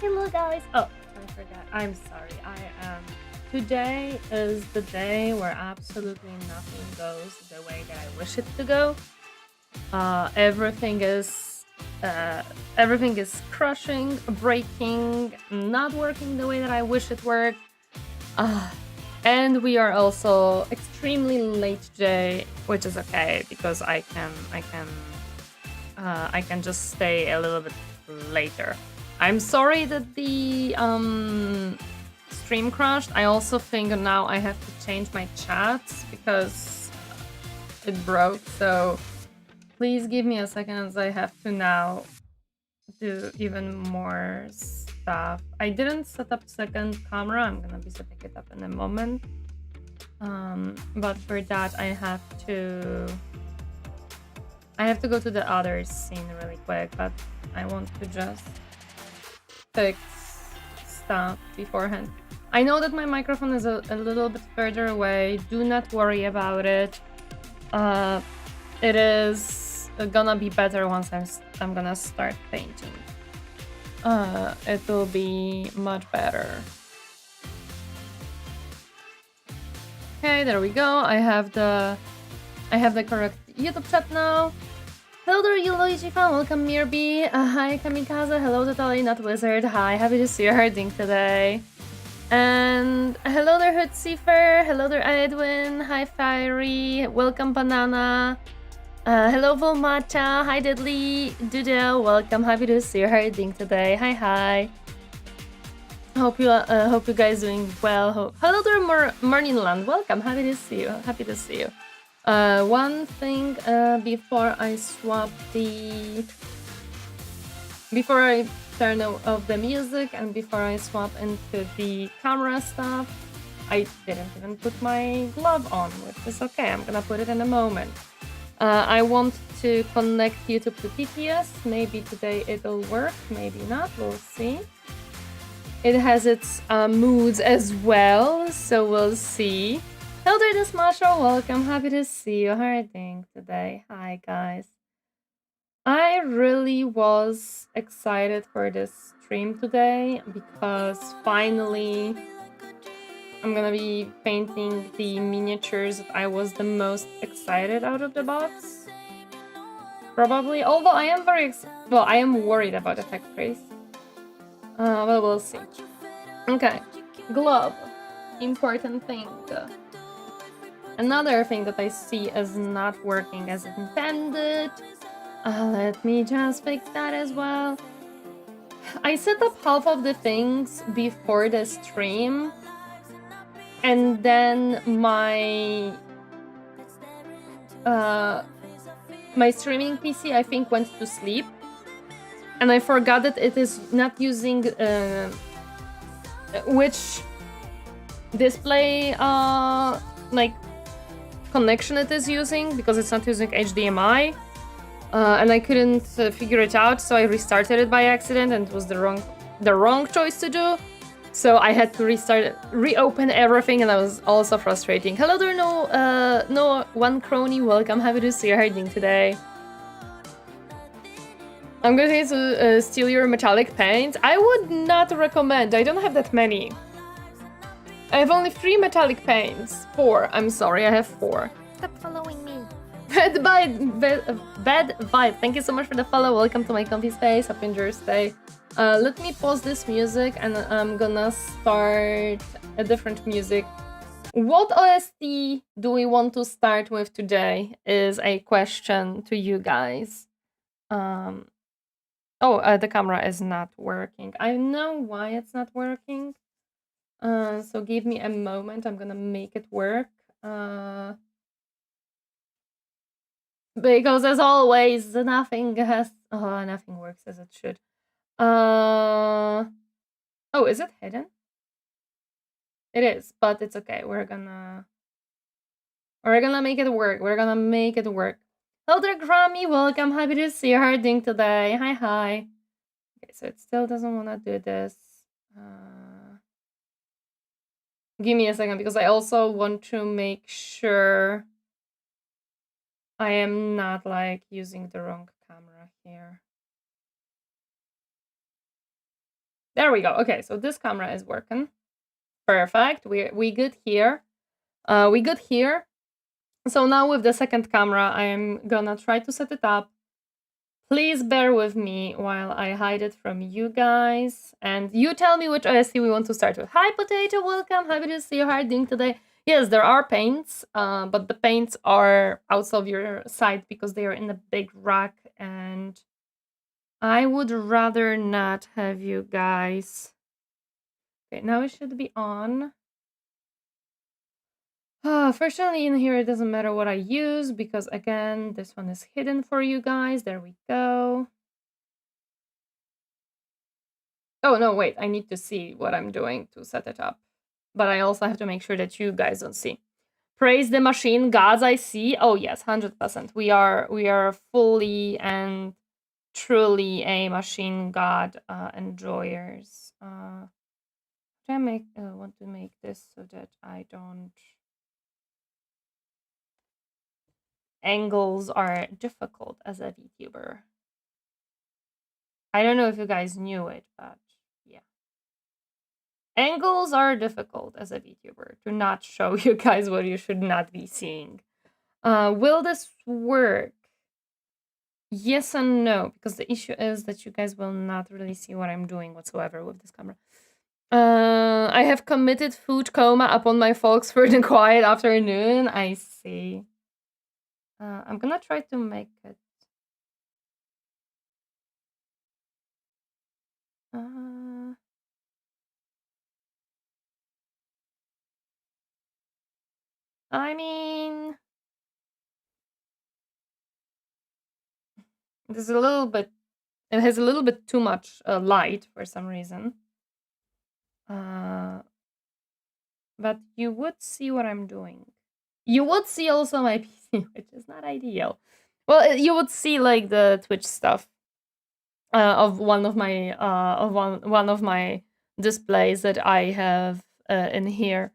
Hello guys! Oh, I forgot. I'm sorry. Today is the day where absolutely nothing goes the way that I wish it to go. Everything is crushing, breaking, not working the way that I wish it worked. And we are also extremely late today, which is okay because I can just stay a little bit later. I'm sorry that the stream crashed. I also think now I have to change my chats because it broke. So please give me a second as I have to now do even more stuff. I didn't set up second camera. I'm gonna be setting it up in a moment. But for that I have to go to the other scene really quick, but I want to just fix stuff beforehand. I know that my microphone is a little bit further away. Do not worry about it. It is gonna be better once I'm gonna start painting. It will be much better. Okay, there we go. I have the correct YouTube chat now. Hello there, you Luigi fan. Welcome, Mirby. Hi, Kamikaze. Hello, Totally Not Wizard. Hi, happy to see you herding today. And hello there, Hoodsifer. Hello there, Edwin. Hi, Fiery. Welcome, Banana. Hello, Volmacha. Hi, Deadly. Doodle. Welcome. Happy to see you herding today. Hi, hi. Hope you guys doing well. Hello there, Morningland. Welcome. Happy to see you. Happy to see you. One thing before I swap before I turn off the music and before I swap into the camera stuff, I didn't even put my glove on, which is okay. I'm gonna put it in a moment. I want to connect YouTube to TTS. Maybe today it'll work, maybe not. We'll see. It has its moods as well, so we'll see. Hello there, Smasho. Welcome. Happy to see you herding today. Hi, guys. I really was excited for this stream today because finally I'm gonna be painting the miniatures that I was the most excited out of the box. Probably, although I am I am worried about effect trace. But we'll see. Okay, glove. Important thing. Another thing that I see as not working as intended. Let me just fix that as well. I set up half of the things before the stream, and then my streaming PC I think went to sleep, and I forgot that it is not using which display like connection it is using, because it's not using HDMI, and I couldn't figure it out, so I restarted it by accident, and it was the wrong choice to do. So I had to reopen everything, and that was also frustrating. Hello there, no one crony. Welcome, happy to see you herding today. I'm gonna say to steal your metallic paints. I would not recommend. I don't have that many. I have only 3 metallic paints. 4. I'm sorry, I have 4. Stop following me. Bad vibe. Thank you so much for the follow. Welcome to my comfy space. Hope you enjoy your stay. Let me pause this music and I'm gonna start a different music. What OST do we want to start with today is a question to you guys. The camera is not working. I know why it's not working. So give me a moment. I'm gonna make it work. Because as always, nothing works as it should. Is it hidden? It is, but it's okay. We're gonna make it work. We're gonna make it work. Hello there, Grammy. Welcome. Happy to see you herding today. Hi. Okay, so it still doesn't want to do this. Give me a second, because I also want to make sure I am not like using the wrong camera here. There we go. Okay, so this camera is working. Perfect. We good here. We good here. So now with the second camera, I am gonna try to set it up. Please bear with me while I hide it from you guys. And you tell me which OST we want to start with. Hi, Potato, welcome. Happy to see you. How are you doing today? Yes, there are paints, but the paints are outside of your sight because they are in a big rack. And I would rather not have you guys... Okay, now it should be on. Fortunately, in here, it doesn't matter what I use because, again, this one is hidden for you guys. There we go. Oh, no, wait. I need to see what I'm doing to set it up. But I also have to make sure that you guys don't see. Praise the machine gods I see. Oh, yes, 100%. We are fully and truly a machine god enjoyers. I want to make this so that I don't... Angles are difficult as a VTuber. I don't know if you guys knew it, but yeah. Angles are difficult as a VTuber to not show you guys what you should not be seeing. Will this work? Yes and no, because the issue is that you guys will not really see what I'm doing whatsoever with this camera. I have committed food coma upon my folks for the quiet afternoon. I see. I'm gonna try to make it. I mean, there's a little bit. It has a little bit too much light for some reason. But you would see what I'm doing. You would see also my PC, which is not ideal. Well, you would see like the Twitch stuff of one of my displays that I have in here.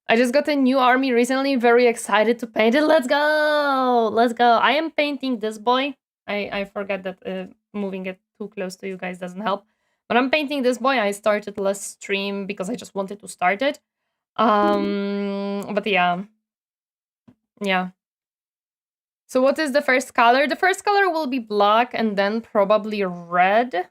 I just got a new army recently. Very excited to paint it. Let's go! Let's go! I am painting this boy. I forget that moving it too close to you guys doesn't help. But I'm painting this boy. I started last stream because I just wanted to start it. But yeah. Yeah. So what is the first color? The first color will be black and then probably red.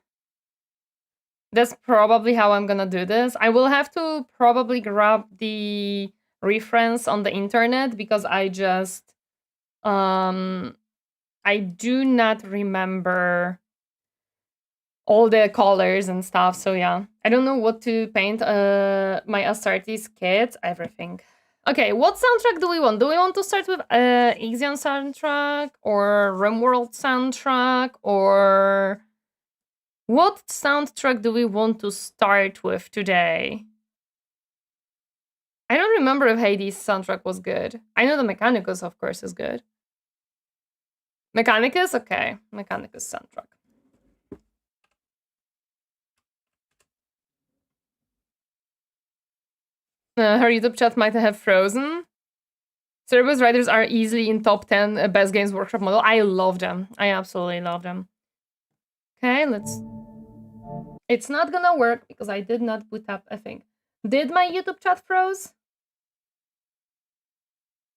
That's probably how I'm gonna do this. I will have to probably grab the reference on the internet because I just... I do not remember all the colors and stuff, so yeah. I don't know what to paint. My Astartes kit, everything. Okay, what soundtrack do we want? Do we want to start with Ixion soundtrack or RimWorld soundtrack or... What soundtrack do we want to start with today? I don't remember if Hades' soundtrack was good. I know the Mechanicus, of course, is good. Mechanicus? Okay, Mechanicus soundtrack. Her YouTube chat might have frozen. Serberys writers are easily in top 10 best Games Workshop model. I love them. I absolutely love them. Okay, let's... It's not gonna work because I did not boot up a thing. Did my YouTube chat froze?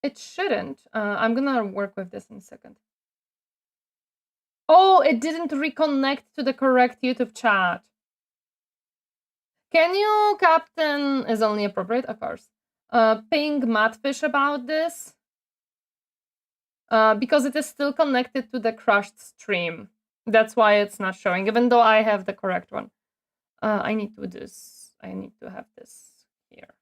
It shouldn't. I'm gonna work with this in a second. Oh, it didn't reconnect to the correct YouTube chat. Can you, Captain, is only appropriate, of course, ping Matfish about this? Because it is still connected to the crashed stream. That's why it's not showing, even though I have the correct one. I need to do this. I need to have this here.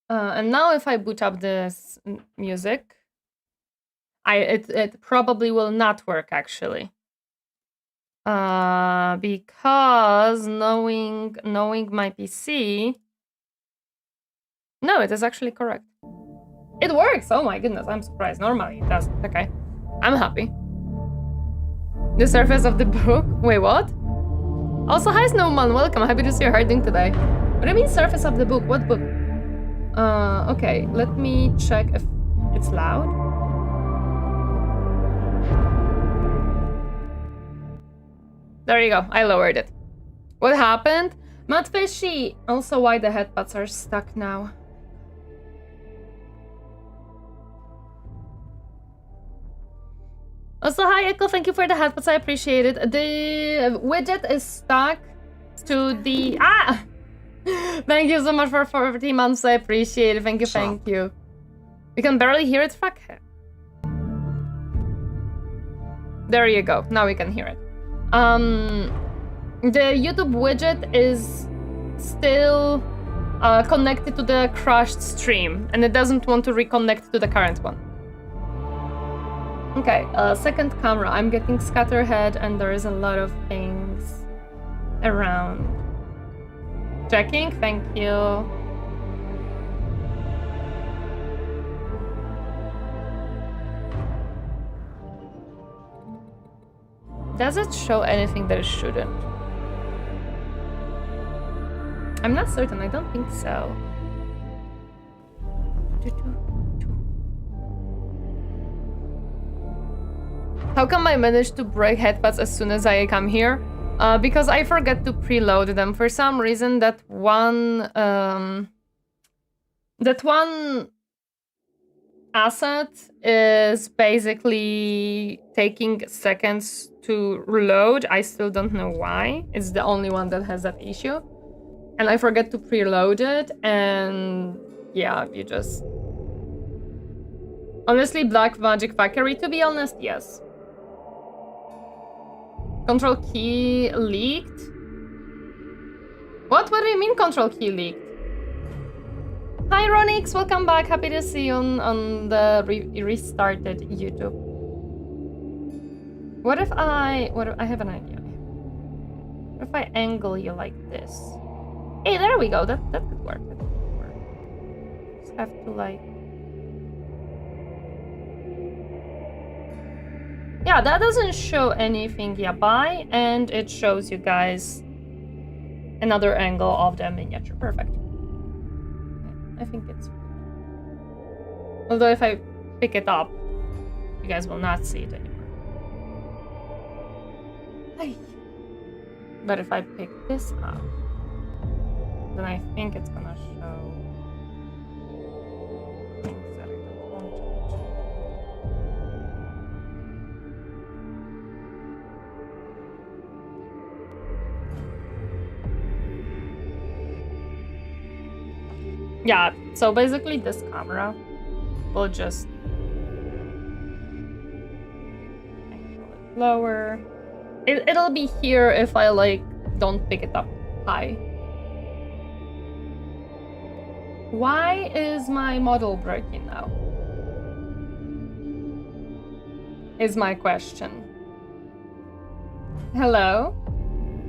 And now if I boot up this music, it probably will not work, actually. Because knowing my PC... No, it is actually correct. It works! Oh my goodness, I'm surprised. Normally it doesn't. Okay. I'm happy. The surface of the book? Wait, what? Also, hi Snowman, welcome. Happy to see you. How are you doing today? What do you mean surface of the book? What book? Okay, let me check if it's loud. There you go. I lowered it. What happened? Mudfishy! Also, why the headbuds are stuck now. Also, hi Echo, thank you for the headbuds, I appreciate it. The widget is stuck to the... Ah! Thank you so much for 40 months, I appreciate it. Thank you, thank you. We can barely hear it, fuck. There you go, now we can hear it. The YouTube widget is still connected to the crashed stream, and it doesn't want to reconnect to the current one. Okay, second camera. I'm getting scatterhead and there is a lot of things around. Checking, thank you. Does it show anything that it shouldn't? I'm not certain, I don't think so. How come I managed to break headpads as soon as I come here? Because I forget to preload them. For some reason, that one asset is basically taking seconds to reload. I still don't know why. It's the only one that has that issue. And I forget to preload it, and yeah, you just... Honestly, Black Magic Factory, to be honest, yes. Control key leaked? What do you mean control key leaked? Hi Ronix, welcome back. Happy to see you on the restarted YouTube. What if I have an idea. What if I angle you like this? Hey, there we go. That could work. That could work. Just have to like... Yeah, that doesn't show anything nearby, and it shows you guys another angle of the miniature. Perfect. I think it's... Although if I pick it up, you guys will not see it anymore. Hey. But if I pick this up, then I think it's gonna show things that I don't want to. Yeah, so basically this camera will just angle it lower. It'll be here if I like don't pick it up high. Why is my model breaking now? Is my question. Hello?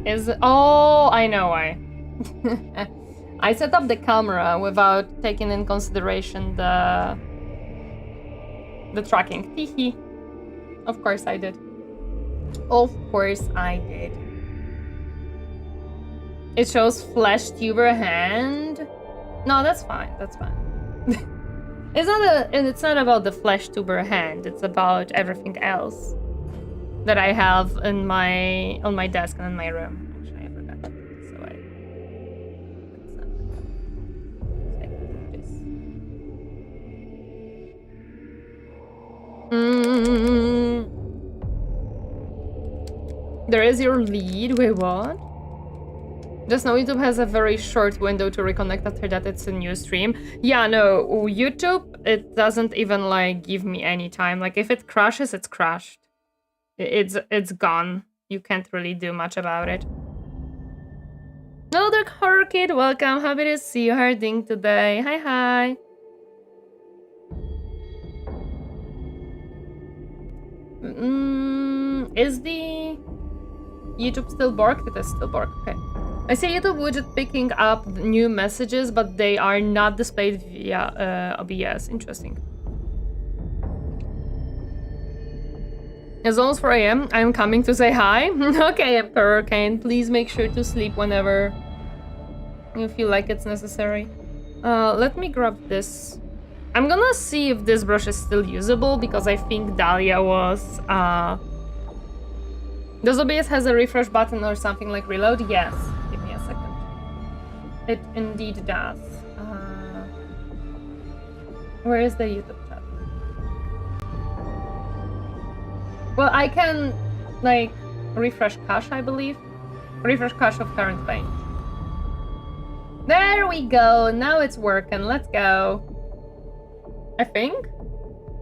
Is it... Oh, I know why. I set up the camera without taking in consideration the tracking. Teehee. Of course I did. Of course I did. It shows flesh tuber hand. No, that's fine. That's fine. It's not about the flesh tuber hand. It's about everything else that I have in on my desk and in my room. Actually, I forgot. So I There is your lead. Wait, what? Just know YouTube has a very short window to reconnect. After that, it's a new stream. Yeah, no, YouTube, it doesn't even like give me any time. Like if it crashes, it's crashed. It's gone. You can't really do much about it. Hello, Dark Horror Kid. Welcome. Happy to see you harding today. Hi, hi. Is the YouTube still barked? It is still barked. Okay. I see YouTube widget picking up new messages, but they are not displayed via OBS. Interesting. It's almost 4 AM. I'm coming to say hi. Okay, Emperor Kane. Please make sure to sleep whenever you feel like it's necessary. Let me grab this. I'm gonna see if this brush is still usable, because I think Dahlia was Does OBS has a refresh button or something like reload? Yes. Give me a second. It indeed does. Where is the YouTube chat? Well, I can, like, refresh cache, I believe. Refresh cache of current page. There we go. Now it's working. Let's go. I think?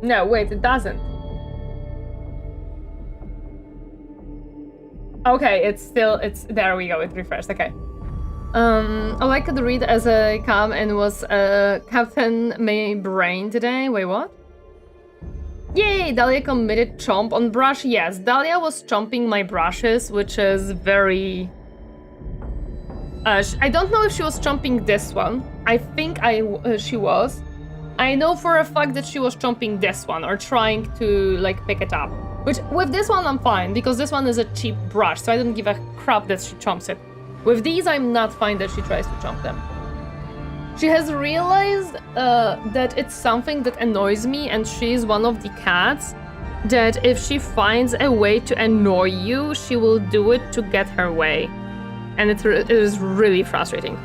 No, wait, it doesn't. Okay, it's there we go, it refreshed, okay. All I could read as I come and was Captain May Brain today. Wait, what? Yay, Dahlia committed chomp on brush. Yes, Dahlia was chomping my brushes, which is very... I don't know if she was chomping this one. I think she was. I know for a fact that she was chomping this one or trying to like pick it up. Which, with this one I'm fine, because this one is a cheap brush, so I don't give a crap that she chomps it. With these, I'm not fine that she tries to chomp them. She has realized that it's something that annoys me, and she's one of the cats that if she finds a way to annoy you, she will do it to get her way. And it is really frustrating.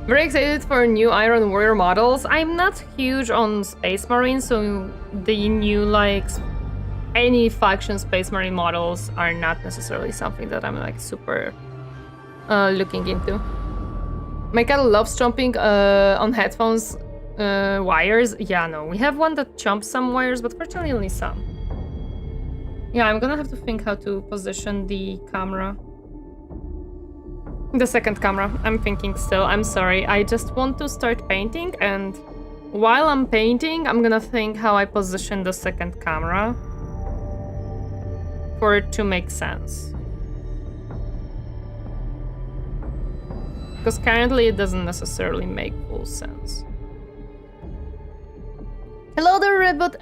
Very excited for new Iron Warrior models. I'm not huge on Space Marine, so the new, like, any faction Space Marine models are not necessarily something that I'm, like, super looking into. My cat loves chomping on headphones wires. Yeah, no, we have one that chomps some wires, but fortunately only some. Yeah, I'm gonna have to think how to position the camera. The second camera, I'm thinking still, I'm sorry. I just want to start painting, and while I'm painting, I'm gonna think how I position the second camera for it to make sense. Because currently it doesn't necessarily make full sense. Hello there, Reboot.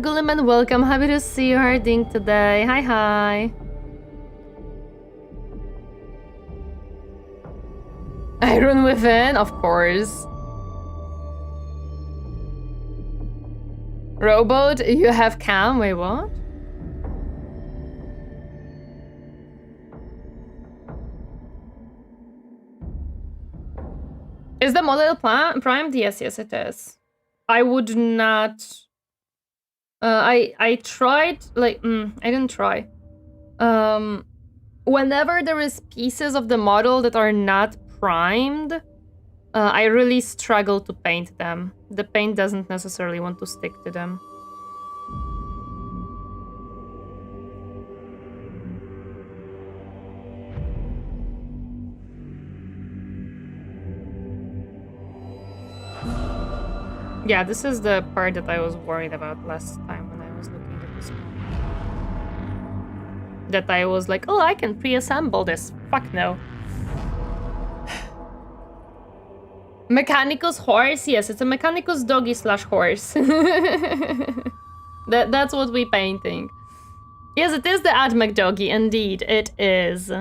Gulliman, welcome. Happy to see you harding today. Hi, hi. Iron Within, of course. Robot, you have cam? Wait, what? Is the model primed? Yes, yes, it is. I would not... I tried, like, I didn't try. Whenever there is pieces of the model that are not primed, I really struggle to paint them. The paint doesn't necessarily want to stick to them. Yeah, this is the part that I was worried about last time when I was looking at this one. That I was like, oh, I can pre-assemble this. Fuck no. Mechanicus horse? Yes, it's a Mechanicus doggy / horse. That's what we're painting. Yes, it is the AdMech doggy, indeed, it is.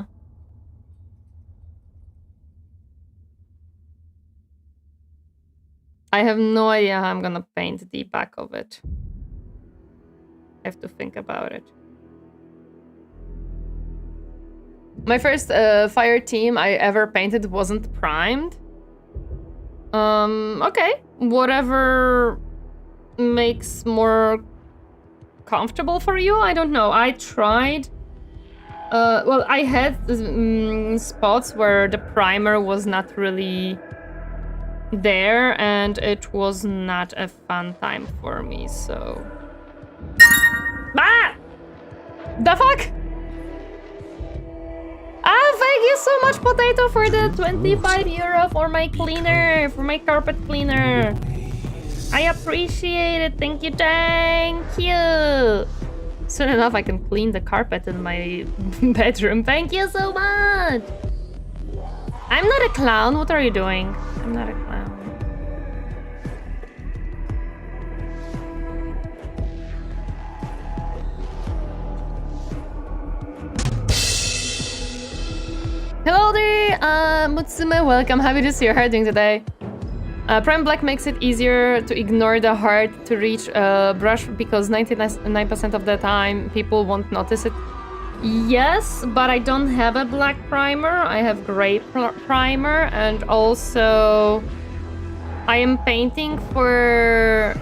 I have no idea how I'm gonna paint the back of it. I have to think about it. My first fire team I ever painted wasn't primed. Okay. Whatever makes more comfortable for you, I don't know. I tried. Well, I had spots where the primer was not really there, and it was not a fun time for me, so... Ah! The fuck? Ah, thank you so much, Potato, for the 25 euro for my cleaner, for my carpet cleaner. I appreciate it. Thank you, thank you. Soon enough, I can clean the carpet in my bedroom. Thank you so much. I'm not a clown. What are you doing? I'm not a clown. Hello there, Mutsume, welcome. Happy to see you. How are you doing today? Prime Black makes it easier to ignore the hard to reach brush because 99% of the time people won't notice it. Yes, but I don't have a black primer. I have gray primer, and also I am painting for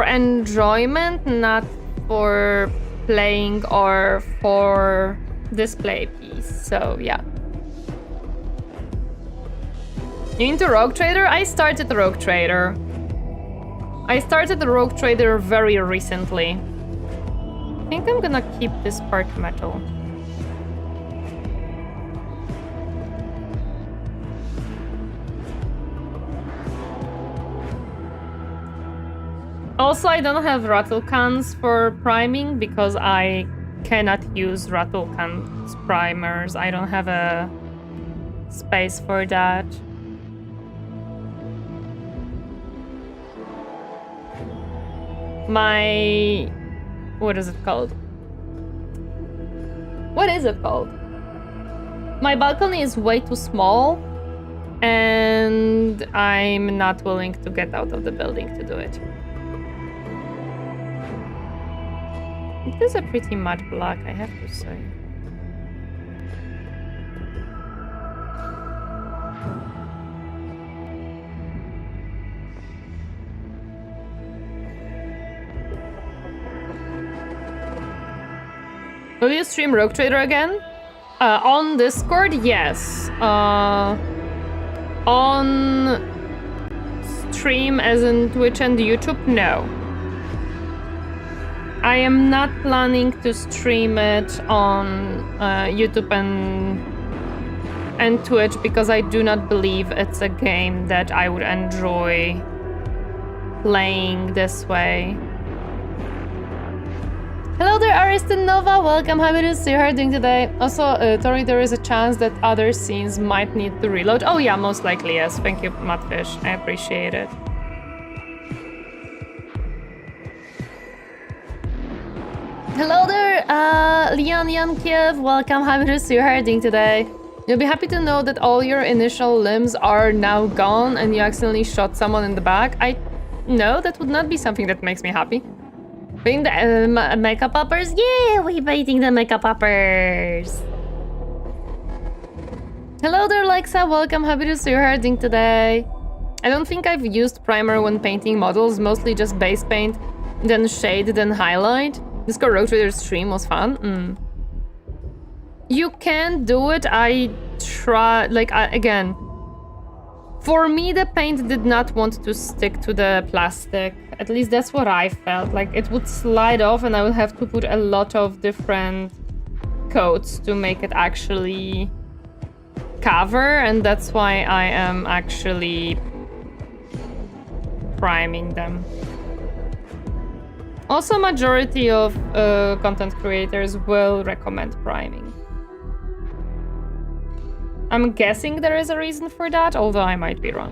enjoyment, not for playing or for display piece. So yeah. You into Rogue Trader? I started Rogue Trader. I started the Rogue Trader very recently. I think I'm gonna keep this part metal. Also, I don't have rattle cans for priming because I cannot use rattle cans primers. I don't have a space for that. My... what is it called? What is it called? My balcony is way too small, and I'm not willing to get out of the building to do it. It is a pretty matte black, I have to say. Will you stream Rogue Trader again? On Discord, yes. On stream as in Twitch and YouTube, no. I am not planning to stream it on YouTube and Twitch because I do not believe it's a game that I would enjoy playing this way. Hello there, Ariston Nova. Welcome. How is you doing today? Also, Tori, there is a chance that other scenes might need to reload. Oh yeah, most likely, yes. Thank you, Mudfish. I appreciate it. Hello there, Leon Yankiev. Welcome. How is you doing today? You'll be happy to know that all your initial limbs are now gone and you accidentally shot someone in the back. No, that would not be something that makes me happy. Being the makeup uppers? Yeah, we baiting the makeup uppers. Hello there, Lexa. Welcome. Happy to see you herding today. I don't think I've used primer when painting models, mostly just base paint, then shade, then highlight. This Rogue Trader stream was fun. You can do it. I tried, again. For me, the paint did not want to stick to the plastic. At least that's what I felt. Like, it would slide off and I would have to put a lot of different coats to make it actually cover. And that's why I am actually priming them. Also, majority of content creators will recommend priming. I'm guessing there is a reason for that, although I might be wrong.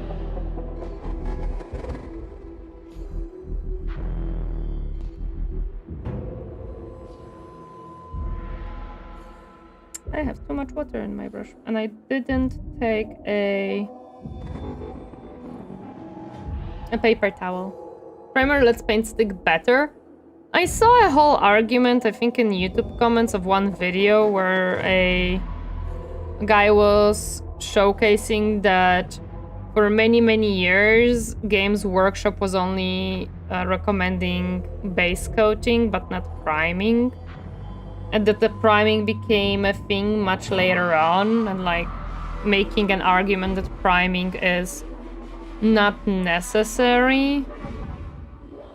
I have too much water in my brush, and I didn't take a paper towel. Primer lets paint stick better. I saw a whole argument, I think in YouTube comments of one video where a guy was showcasing that for many years Games Workshop was only recommending base coating but not priming, and that the priming became a thing much later on, and like making an argument that priming is not necessary.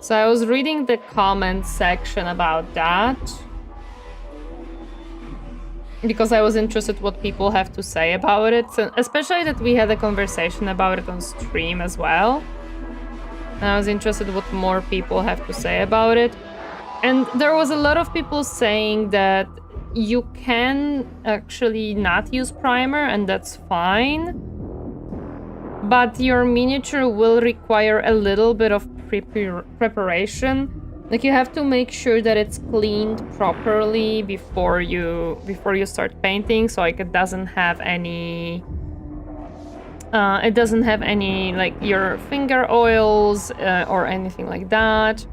So I was reading the comment section about that because I was interested what people have to say about it, so especially that we had a conversation about it on stream as well. And I was interested what more people have to say about it. And there was a lot of people saying that you can actually not use primer and that's fine, but your miniature will require a little bit of preparation Like, you have to make sure that it's cleaned properly before you start painting, so like it doesn't have any like your finger oils or anything like that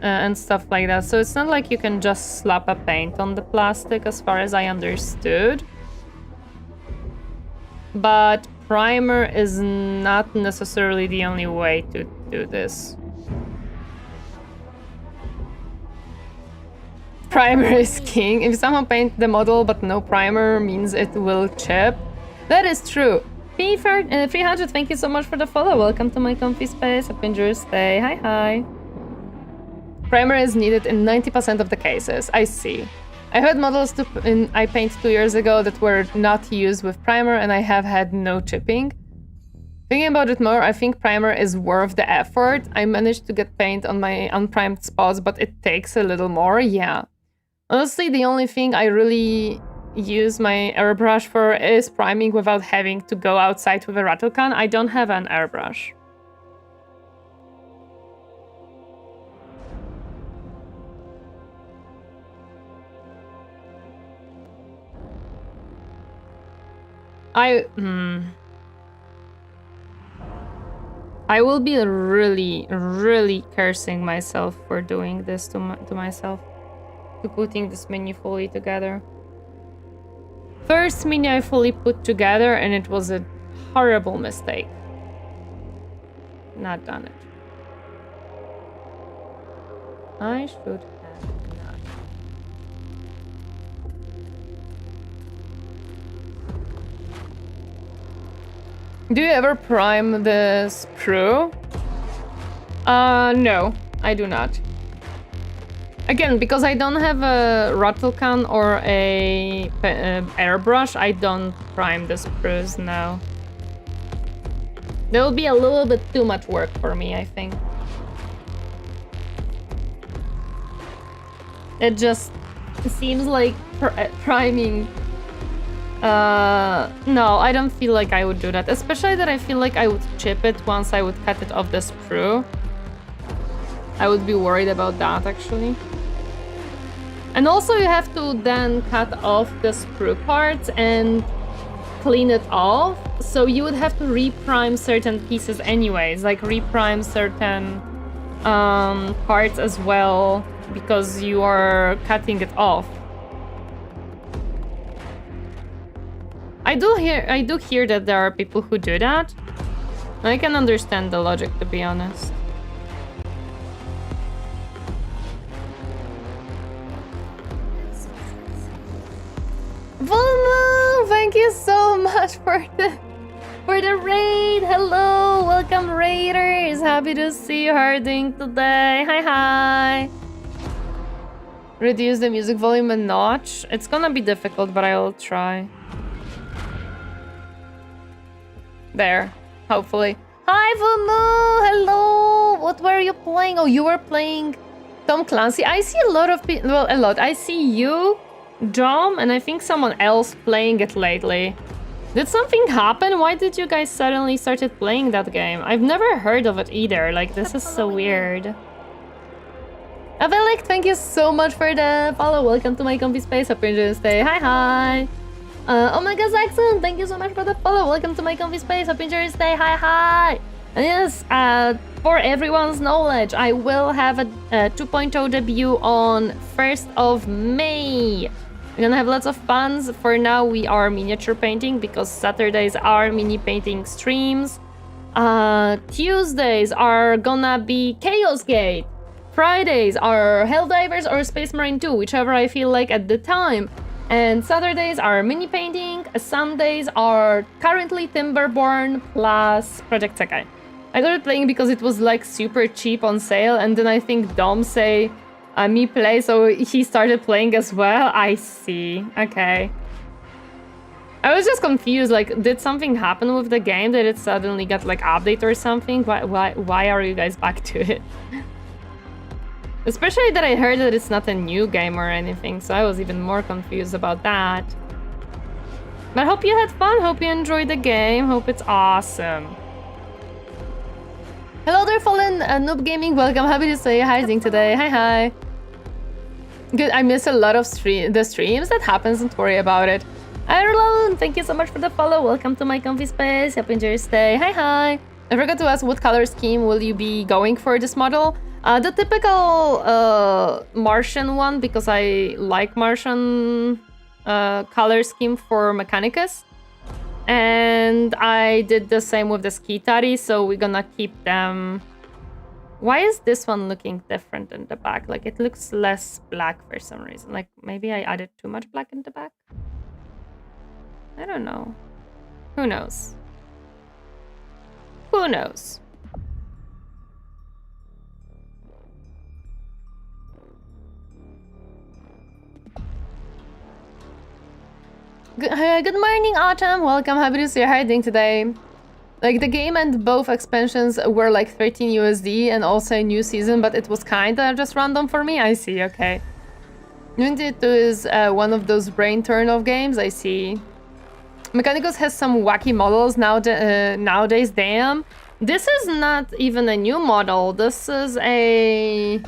and stuff like that. So it's not like you can just slap a paint on the plastic, as far as I understood. But primer is not necessarily the only way to do this. Primer is king. If someone paint the model but no primer, means it will chip. That is true. P300, thank you so much for the follow. Welcome to my comfy space. Hope you enjoy your stay. Hi, hi. Primer is needed in 90% of the cases. I see. I had models I painted 2 years ago that were not used with primer, and I have had no chipping. Thinking about it more, I think primer is worth the effort. I managed to get paint on my unprimed spots, but it takes a little more, yeah. Honestly, the only thing I really use my airbrush for is priming without having to go outside with a rattle can. I don't have an airbrush. I will be really cursing myself for doing this to myself. To putting this mini fully together. First mini I fully put together and it was a horrible mistake. Not done it. I should have not. Do you ever prime the sprue? No, I do not. Again, because I don't have a rattle can or a airbrush, I don't prime the sprues now. That will be a little bit too much work for me, I think. It just seems like priming... no, I don't feel like I would do that. Especially that I feel like I would chip it once I would cut it off the sprue. I would be worried about that, actually. And also you have to then cut off the sprue parts and clean it off. So you would have to reprime certain pieces anyways, like reprime certain parts as well, because you are cutting it off. I do hear that there are people who do that. I can understand the logic, to be honest. Volmo, thank you so much for the raid. Hello, welcome raiders. Happy to see you harding today. Hi. Reduce the music volume a notch. It's gonna be difficult, but I will try. There, hopefully. Hi, Volmo. Hello. What were you playing? Oh, you were playing Tom Clancy. I see a lot of people. Well, a lot. I see you, Dom, and I think someone else playing it lately. Did something happen? Why did you guys suddenly started playing that game? I've never heard of it either. Like, this is so weird. Avelik, thank you so much for the follow. Welcome to my comfy space. Hope you enjoy the stay. Hi. Omega Saxon, thank you so much for the follow. Welcome to my comfy space. Hope you enjoy your stay. Hi. And yes, for everyone's knowledge, I will have a 2.0 debut on 1st of May. We're gonna have lots of fun. For now, we are miniature painting because Saturdays are mini painting streams. Tuesdays are gonna be Chaos Gate. Fridays are Helldivers or Space Marine 2, whichever I feel like at the time. And Saturdays are mini painting. Sundays are currently Timberborn plus Project Sekai. I started playing because it was like super cheap on sale, and then I think Dom say me play, so he started playing as well. I see. Okay. I was just confused, like, did something happen with the game that it suddenly got like update or something? Why are you guys back to it? Especially that I heard that it's not a new game or anything, so I was even more confused about that. But hope you had fun, hope you enjoyed the game, hope it's awesome. Hello there, Fallen Noob Gaming. Welcome. Happy to see you. How are you doing today? Hi. Good. I miss a lot of the streams. That happens. Don't worry about it. Ireland, thank you so much for the follow. Welcome to my comfy space. Hope you enjoy your stay. Hi. I forgot to ask, what color scheme will you be going for this model? The typical Martian one, because I like Martian color scheme for Mechanicus. And I did the same with the Skitari, so we're gonna keep them. Why is this one looking different in the back? Like, it looks less black for some reason. Like, maybe I added too much black in the back? I don't know. Who knows? Who knows? Good morning, Autumn. Welcome. Happy to see you. How are you doing today? Like, the game and both expansions were like 13 USD and also a new season, but it was kinda just random for me. I see, okay. Unity 2 is one of those brain turn-off games. I see. Mechanicus has some wacky models nowadays, damn. This is not even a new model. This is a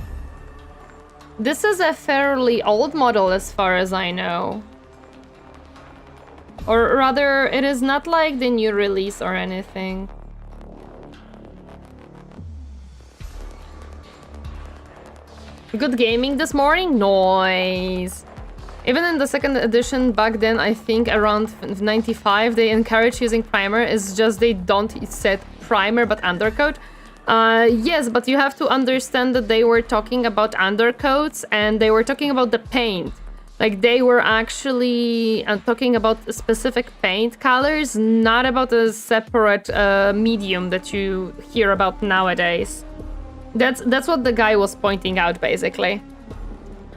fairly old model as far as I know. Or rather, it is not like the new release or anything. Good gaming this morning? Nice. Even in the second edition back then, I think around 95, they encourage using primer. It's just they don't set primer but undercoat. Yes, but you have to understand that they were talking about undercoats and they were talking about the paint. Like, they were actually talking about specific paint colors, not about a separate medium that you hear about nowadays. That's what the guy was pointing out, basically.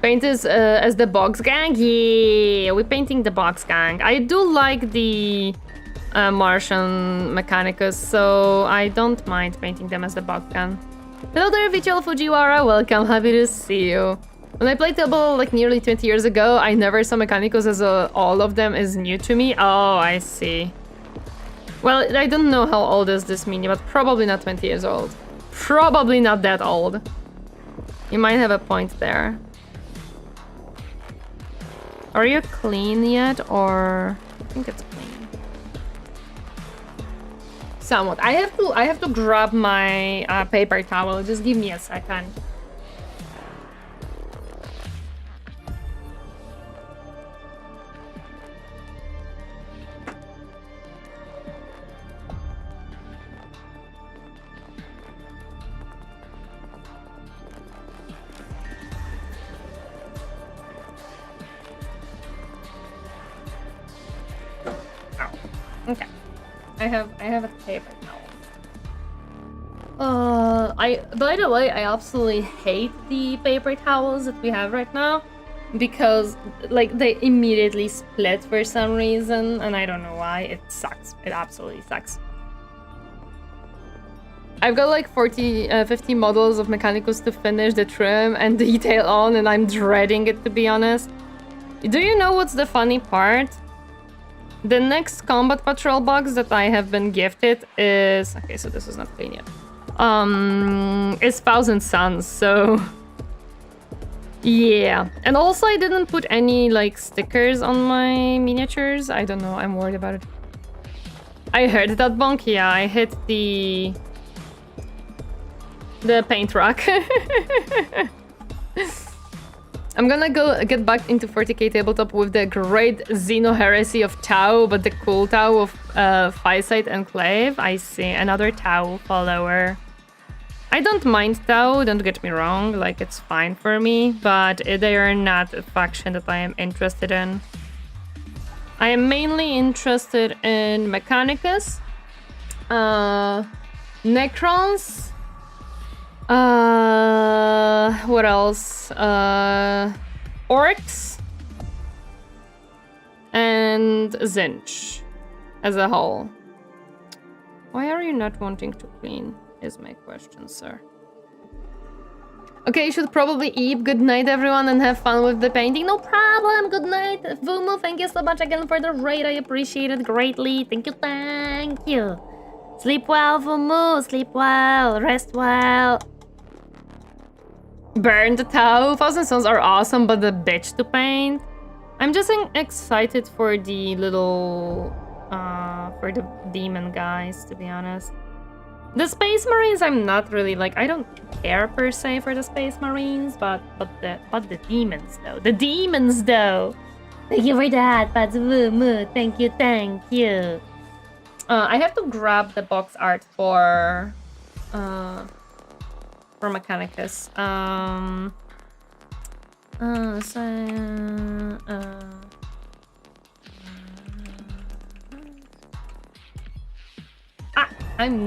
Paint is as the box gang? Yeah, we're painting the box gang. I do like the Martian Mechanicus, so I don't mind painting them as the box gang. Hello there, Vichel Fujiwara. Welcome, happy to see you. When I played Table like nearly 20 years ago, I never saw Mechanicus as all of them is new to me. Oh, I see. Well, I don't know how old is this mini, but probably not 20 years old. Probably not that old. You might have a point there. Are you clean yet, or I think it's clean? Somewhat. I have to grab my paper towel. Just give me a second. Okay, I have a paper towel. By the way, I absolutely hate the paper towels that we have right now because like they immediately split for some reason and I don't know why. It sucks. It absolutely sucks. I've got like 50 models of Mechanicus to finish the trim and detail on, and I'm dreading it, to be honest. Do you know what's the funny part? The next combat patrol box that I have been gifted is... Okay, so this is not clean yet. Is Thousand Suns, so... Yeah. And also I didn't put any, like, stickers on my miniatures. I don't know, I'm worried about it. I heard that bonk, yeah, I hit the paint rack. I'm gonna go get back into 40k tabletop with the great Xeno heresy of Tau, but the cool Tau of Firesight Enclave. I see, another Tau follower. I don't mind Tau, don't get me wrong, like it's fine for me, but they are not a faction that I am interested in. I am mainly interested in Mechanicus, Necrons, what else? Orcs and Zinch as a whole. Why are you not wanting to clean is my question, sir. Okay, you should probably eat. Good night, everyone, and have fun with the painting. No problem. Good night. Vumu, thank you so much again for the raid. I appreciate it greatly. Thank you, thank you. Sleep well, Fumu. Sleep well. Rest well. Burn the Tau. Thousand Suns are awesome, but the bitch to paint. I'm just excited for the little... for the demon guys, to be honest. The Space Marines, I'm not really like... I don't care per se for the Space Marines, but the demons though. The demons though. Thank you for that, Patsumu. Thank you, thank you. I have to grab the box art for Mechanicus. I'm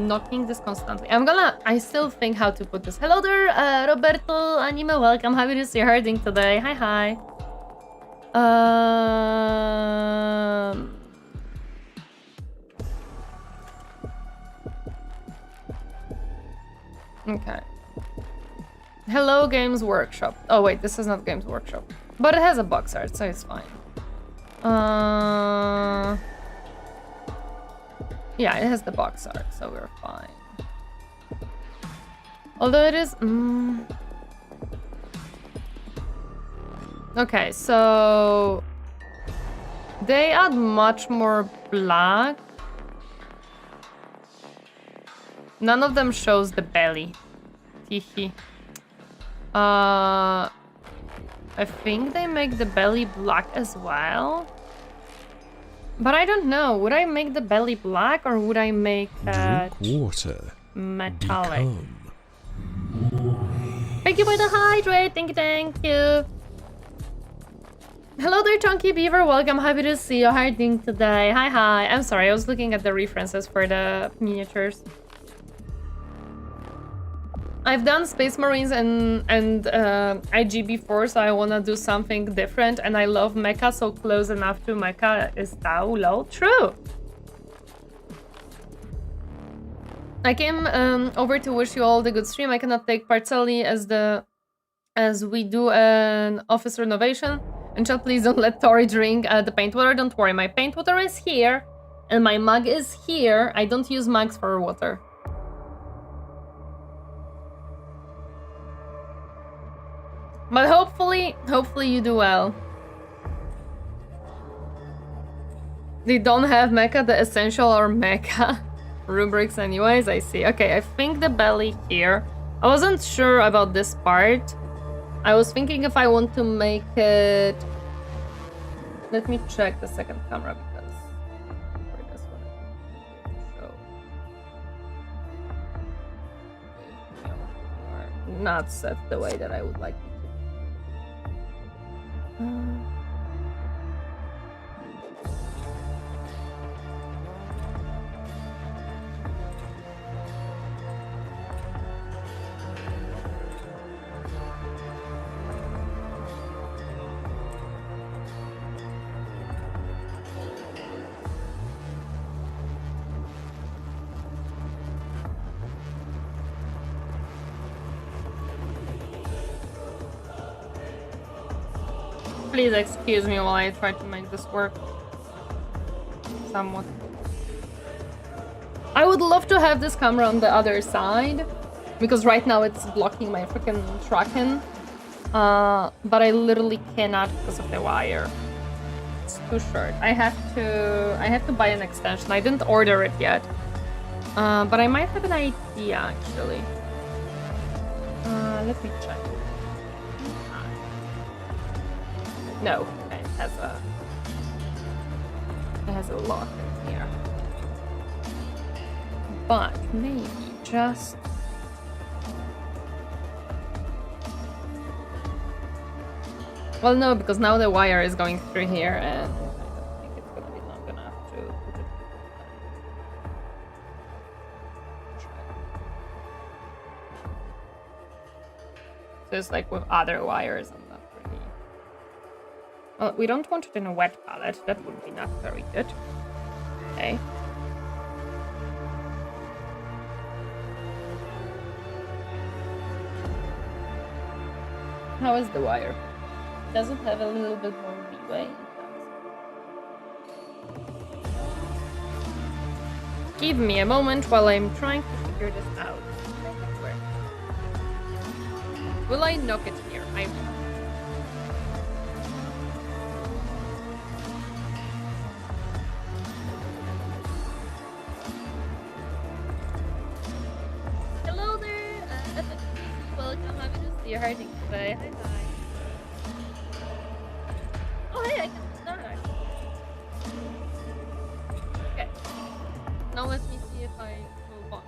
knocking this constantly. I still think how to put this. Hello there, Roberto Anime, welcome. Happy to see you herding today. Hi. Okay. Hello, Games Workshop. Oh wait, this is not Games Workshop. But it has a box art, so it's fine. Yeah, it has the box art, so we're fine. Although it is... Okay, so... They add much more black. None of them shows the belly. Hihi. I think they make the belly black as well. But I don't know. Would I make the belly black or would I make that drink water, metallic? become. Thank you for the hydrate. Thank you. Hello there, Chunky Beaver. Welcome. Happy to see you hiding today. Hi. I'm sorry. I was looking at the references for the miniatures. I've done Space Marines and IG before, so I wanna do something different. And I love mecha, so close enough to mecha is Tau lol. True. I came over to wish you all the good stream. I cannot take part solely as we do an office renovation. And chat, please don't let Tori drink the paint water. Don't worry, my paint water is here, and my mug is here. I don't use mugs for water. But hopefully you do well. They don't have mecha, the essential or mecha rubrics anyways, I see. Okay, I think the belly here. I wasn't sure about this part. I was thinking if I want to make it... Let me check the second camera because... For this one, I think not set the way that I would like it. Please excuse me while I try to make this work. Somewhat. I would love to have this camera on the other side, because right now it's blocking my freaking tracking. But I literally cannot because of the wire. It's too short. I have to buy an extension. I didn't order it yet. But I might have an idea actually. Let me check. No, it has a lock in here. But maybe just... Well, no, because now the wire is going through here and I don't think it's gonna be long enough to put it. So it's like with other wires. Well, we don't want it in a wet palette. That would be not very good. Okay. How is the wire? Does it have a little bit more leeway? Give me a moment while I'm trying to figure this out. Make it work. Will I knock it here? I will. Hello there, welcome. Happy to see you. How are you today? Hi, hi. Oh, hey, I can. No, okay. Now let me see if I move on.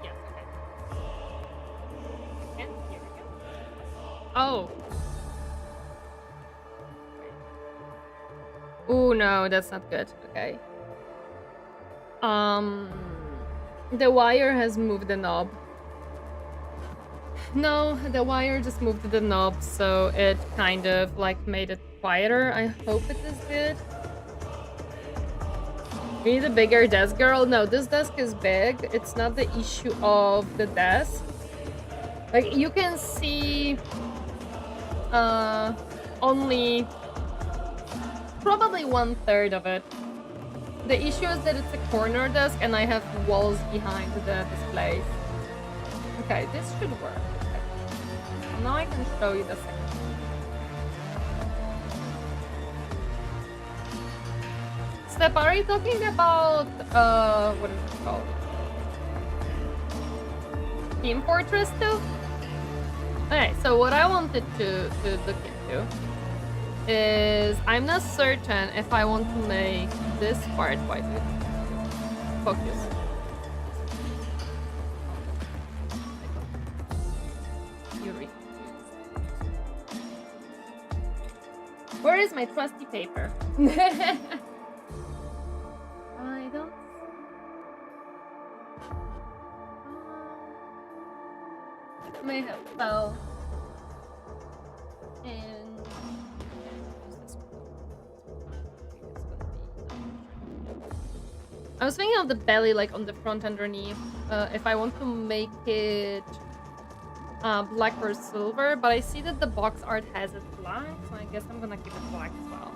Yes, okay. And here we go. Oh. Oh no, that's not good. Okay. The wire has moved the knob. No, the wire just moved the knob, so it kind of like made it quieter. I hope it is good. We need a bigger desk, girl. No, this desk is big. It's not the issue of the desk. Like, you can see only probably 1/3 of it. The issue is that it's a corner desk and I have walls behind the displays. Okay, this should work. Okay. Now I can show you the second. Step, are you talking about what is it called? Team Fortress 2? Okay, so what I wanted to look into is I'm not certain if I want to make this part quite good. Focus. Where is my trusty paper? I don't. It may have fell. And I was thinking of the belly, like on the front underneath. If I want to make it black or silver, but I see that the box art has it black, so I guess I'm gonna keep it black as well.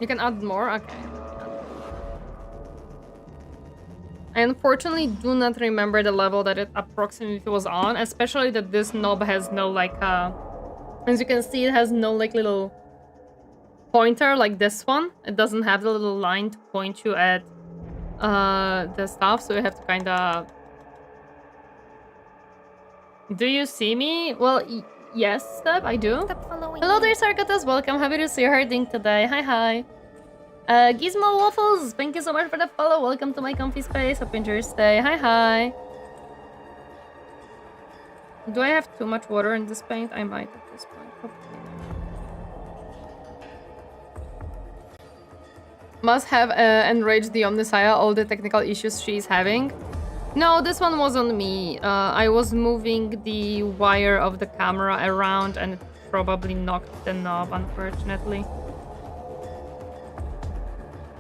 You can add more? Okay. I unfortunately do not remember the level that it approximately was on, especially that this knob has no like as you can see, it has no like little pointer like this one. It doesn't have the little line to point you at the stuff, so you have to kind of. Do you see me? Well, yes, Step, I do. Hello there, Sarkatas. Welcome. Happy to see you herding today. Hi, hi. Gizmo Waffles, thank you so much for the follow. Welcome to my comfy space. Hope you enjoy your stay. Hi, hi. Do I have too much water in this paint? I might at this point. Hopefully. Must have enraged the Omnissiah, all the technical issues she's having. No, this one was on me. I was moving the wire of the camera around and it probably knocked the knob, unfortunately.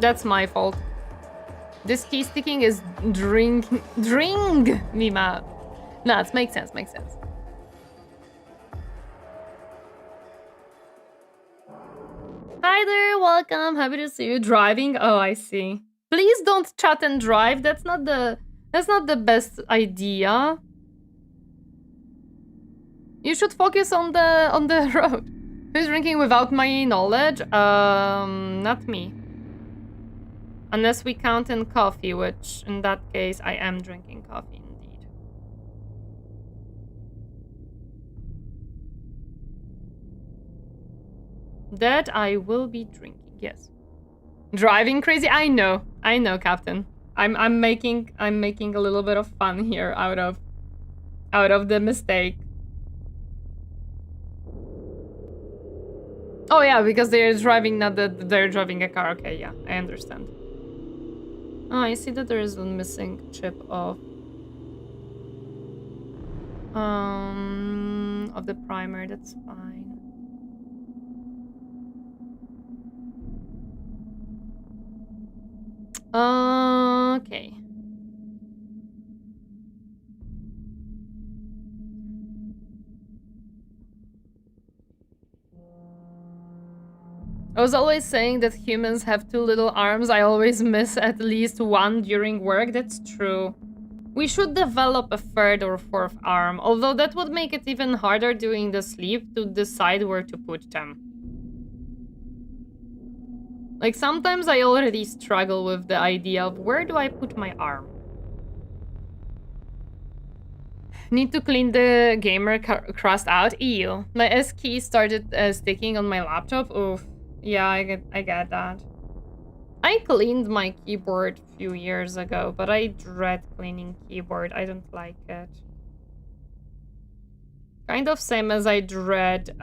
That's my fault. This key sticking is drink me mad. No, it makes sense, makes sense. Hi there, welcome. Happy to see you driving. Oh, I see. Please don't chat and drive. That's not the best idea. You should focus on the road. Who's drinking without my knowledge? Not me. Unless we count in coffee, which in that case I am drinking coffee indeed. That I will be drinking, yes. Driving crazy? I know, Captain. I'm making a little bit of fun here out of the mistake. Oh yeah, because they're driving, not that they're driving a car. Okay, yeah, I understand. Oh, I see that there is a missing chip of the primer. That's fine. Okay. I was always saying that humans have 2 little arms. I always miss at least one during work. That's true. We should develop a 3rd or 4th arm, although that would make it even harder during the sleep to decide where to put them. Like, sometimes I already struggle with the idea of where do I put my arm? Need to clean the gamer crust out. Ew. My S key started sticking on my laptop. Oof. Yeah, I get that. I cleaned my keyboard a few years ago, but I dread cleaning keyboard. I don't like it. Kind of same as I dread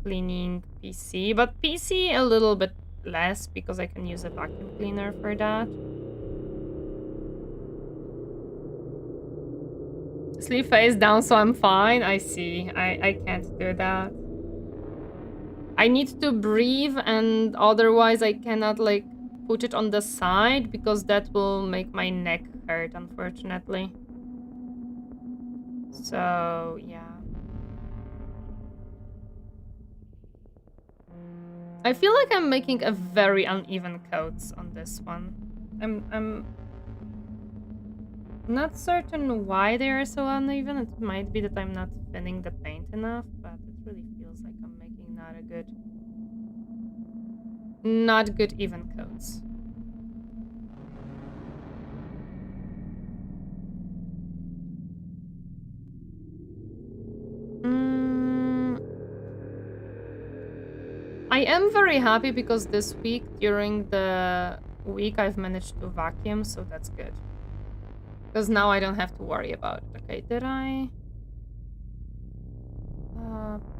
cleaning PC, but PC a little bit less because I can use a vacuum cleaner for that. Sleep face down so I'm fine. I see. I can't do that. I need to breathe, and otherwise I cannot like put it on the side because that will make my neck hurt, unfortunately. So yeah. I feel like I'm making a very uneven coats on this one. I'm not certain why they are so uneven. It might be that I'm not thinning the paint enough, but it really feels like I'm making not good even coats. I am very happy because this week, during the week, I've managed to vacuum, so that's good. Because now I don't have to worry about it. Okay, did I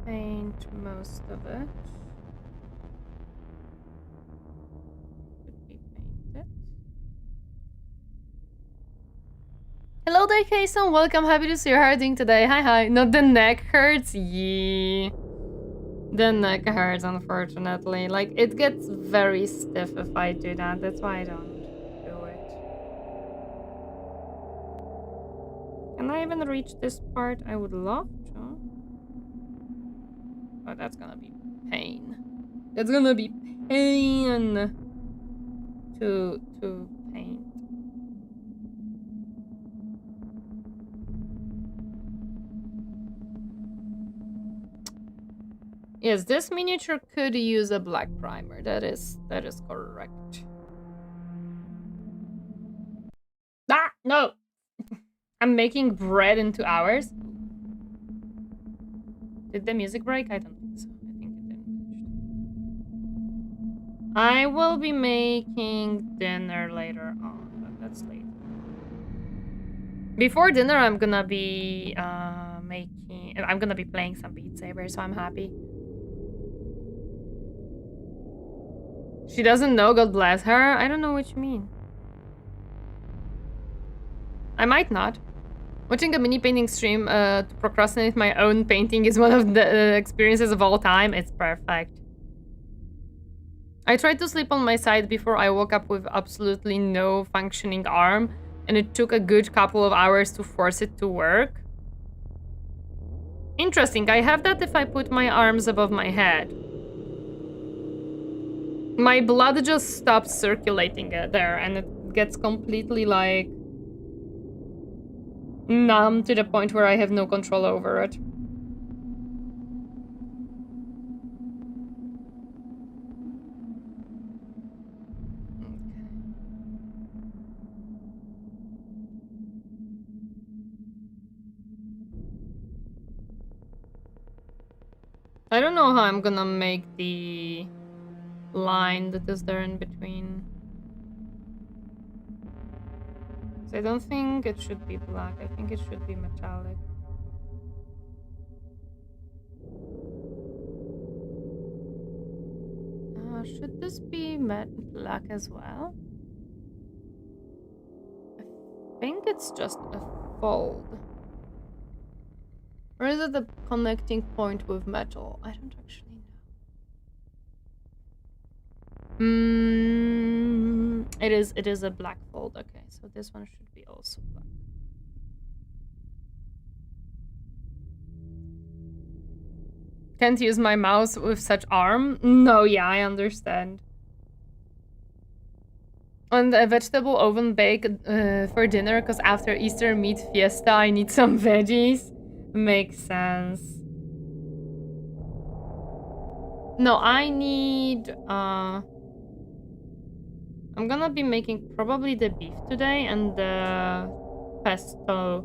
paint most of it? Should be painted. Hello there, Kason. Welcome. Happy to see you. How are you doing today? Hi. Not the neck hurts. Yeah. The neck hurts, unfortunately. Like, it gets very stiff if I do that. That's why I don't do it. Can I even reach this part? I would love to. But that's gonna be pain. That's gonna be pain to paint. Yes, this miniature could use a black primer. That is correct. Ah, no! I'm making bread in 2 hours. Did the music break? I don't think so. I think it didn't. I will be making dinner later on, but that's late. Before dinner, I'm gonna be I'm gonna be playing some Beat Saber, so I'm happy. She doesn't know, God bless her. I don't know what you mean. I might not. Watching a mini painting stream to procrastinate my own painting is one of the experiences of all time. It's perfect. I tried to sleep on my side before I woke up with absolutely no functioning arm, and it took a good couple of hours to force it to work. Interesting, I have that if I put my arms above my head. My blood just stops circulating there, and it gets completely, like, numb to the point where I have no control over it. I don't know how I'm gonna make the line that is there in between. So I don't think it should be black. I think it should be metallic. Should this be matte black as well? I think it's just a fold. Or is it the connecting point with metal? I don't actually know. It is a black fold. Okay, so this one should be also black. Can't use my mouse with such arm. No, yeah, I understand. And a vegetable oven bake for dinner, because after Easter meat fiesta, I need some veggies. Makes sense. No, I need... I'm gonna be making probably the beef today and the pesto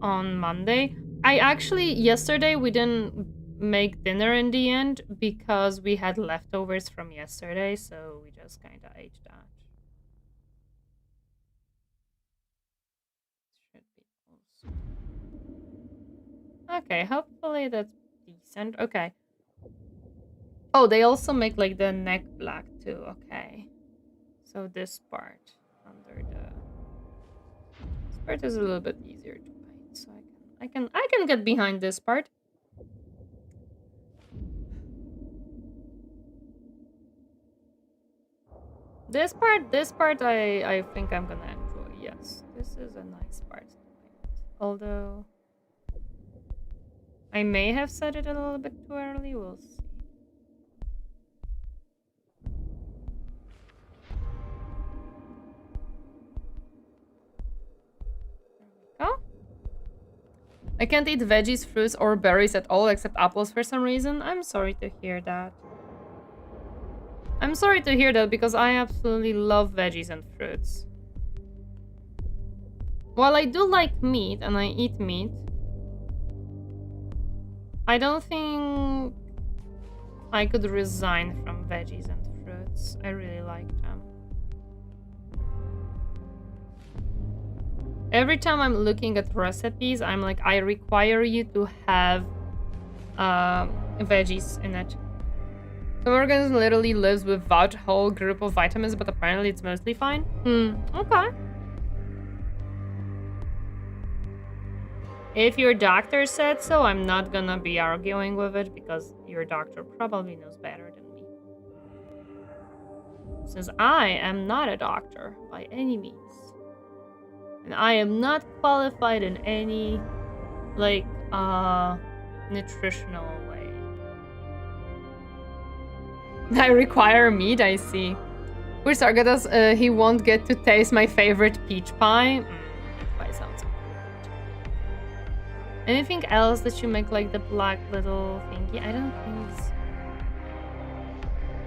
on Monday. I actually, yesterday we didn't make dinner in the end because we had leftovers from yesterday, so we just kind of ate that. Should be also... Okay, hopefully that's decent. Okay. Oh, they also make like the neck black too. Okay. So this part under the... This part is a little bit easier to paint, so I can get behind this part. This part I think I'm gonna enjoy. Yes, this is a nice part to paint. Although I may have said it a little bit too early. We'll see. Oh, I can't eat veggies, fruits, or berries at all except apples for some reason. I'm sorry to hear that. I'm sorry to hear that because I absolutely love veggies and fruits. While I do like meat and I eat meat, I don't think I could resign from veggies and fruits. I really like them. Every time I'm looking at recipes, I'm like, I require you to have veggies in it. Some organism literally lives without a whole group of vitamins, but apparently it's mostly fine. Okay. If your doctor said so, I'm not gonna be arguing with it because your doctor probably knows better than me. Since I am not a doctor by any means. And I am not qualified in any, like, nutritional way. I require meat, I see. Poor Sargatas, he won't get to taste my favorite peach pie. Peach pie sounds good. Anything else that you make, like the black little thingy? I don't think so.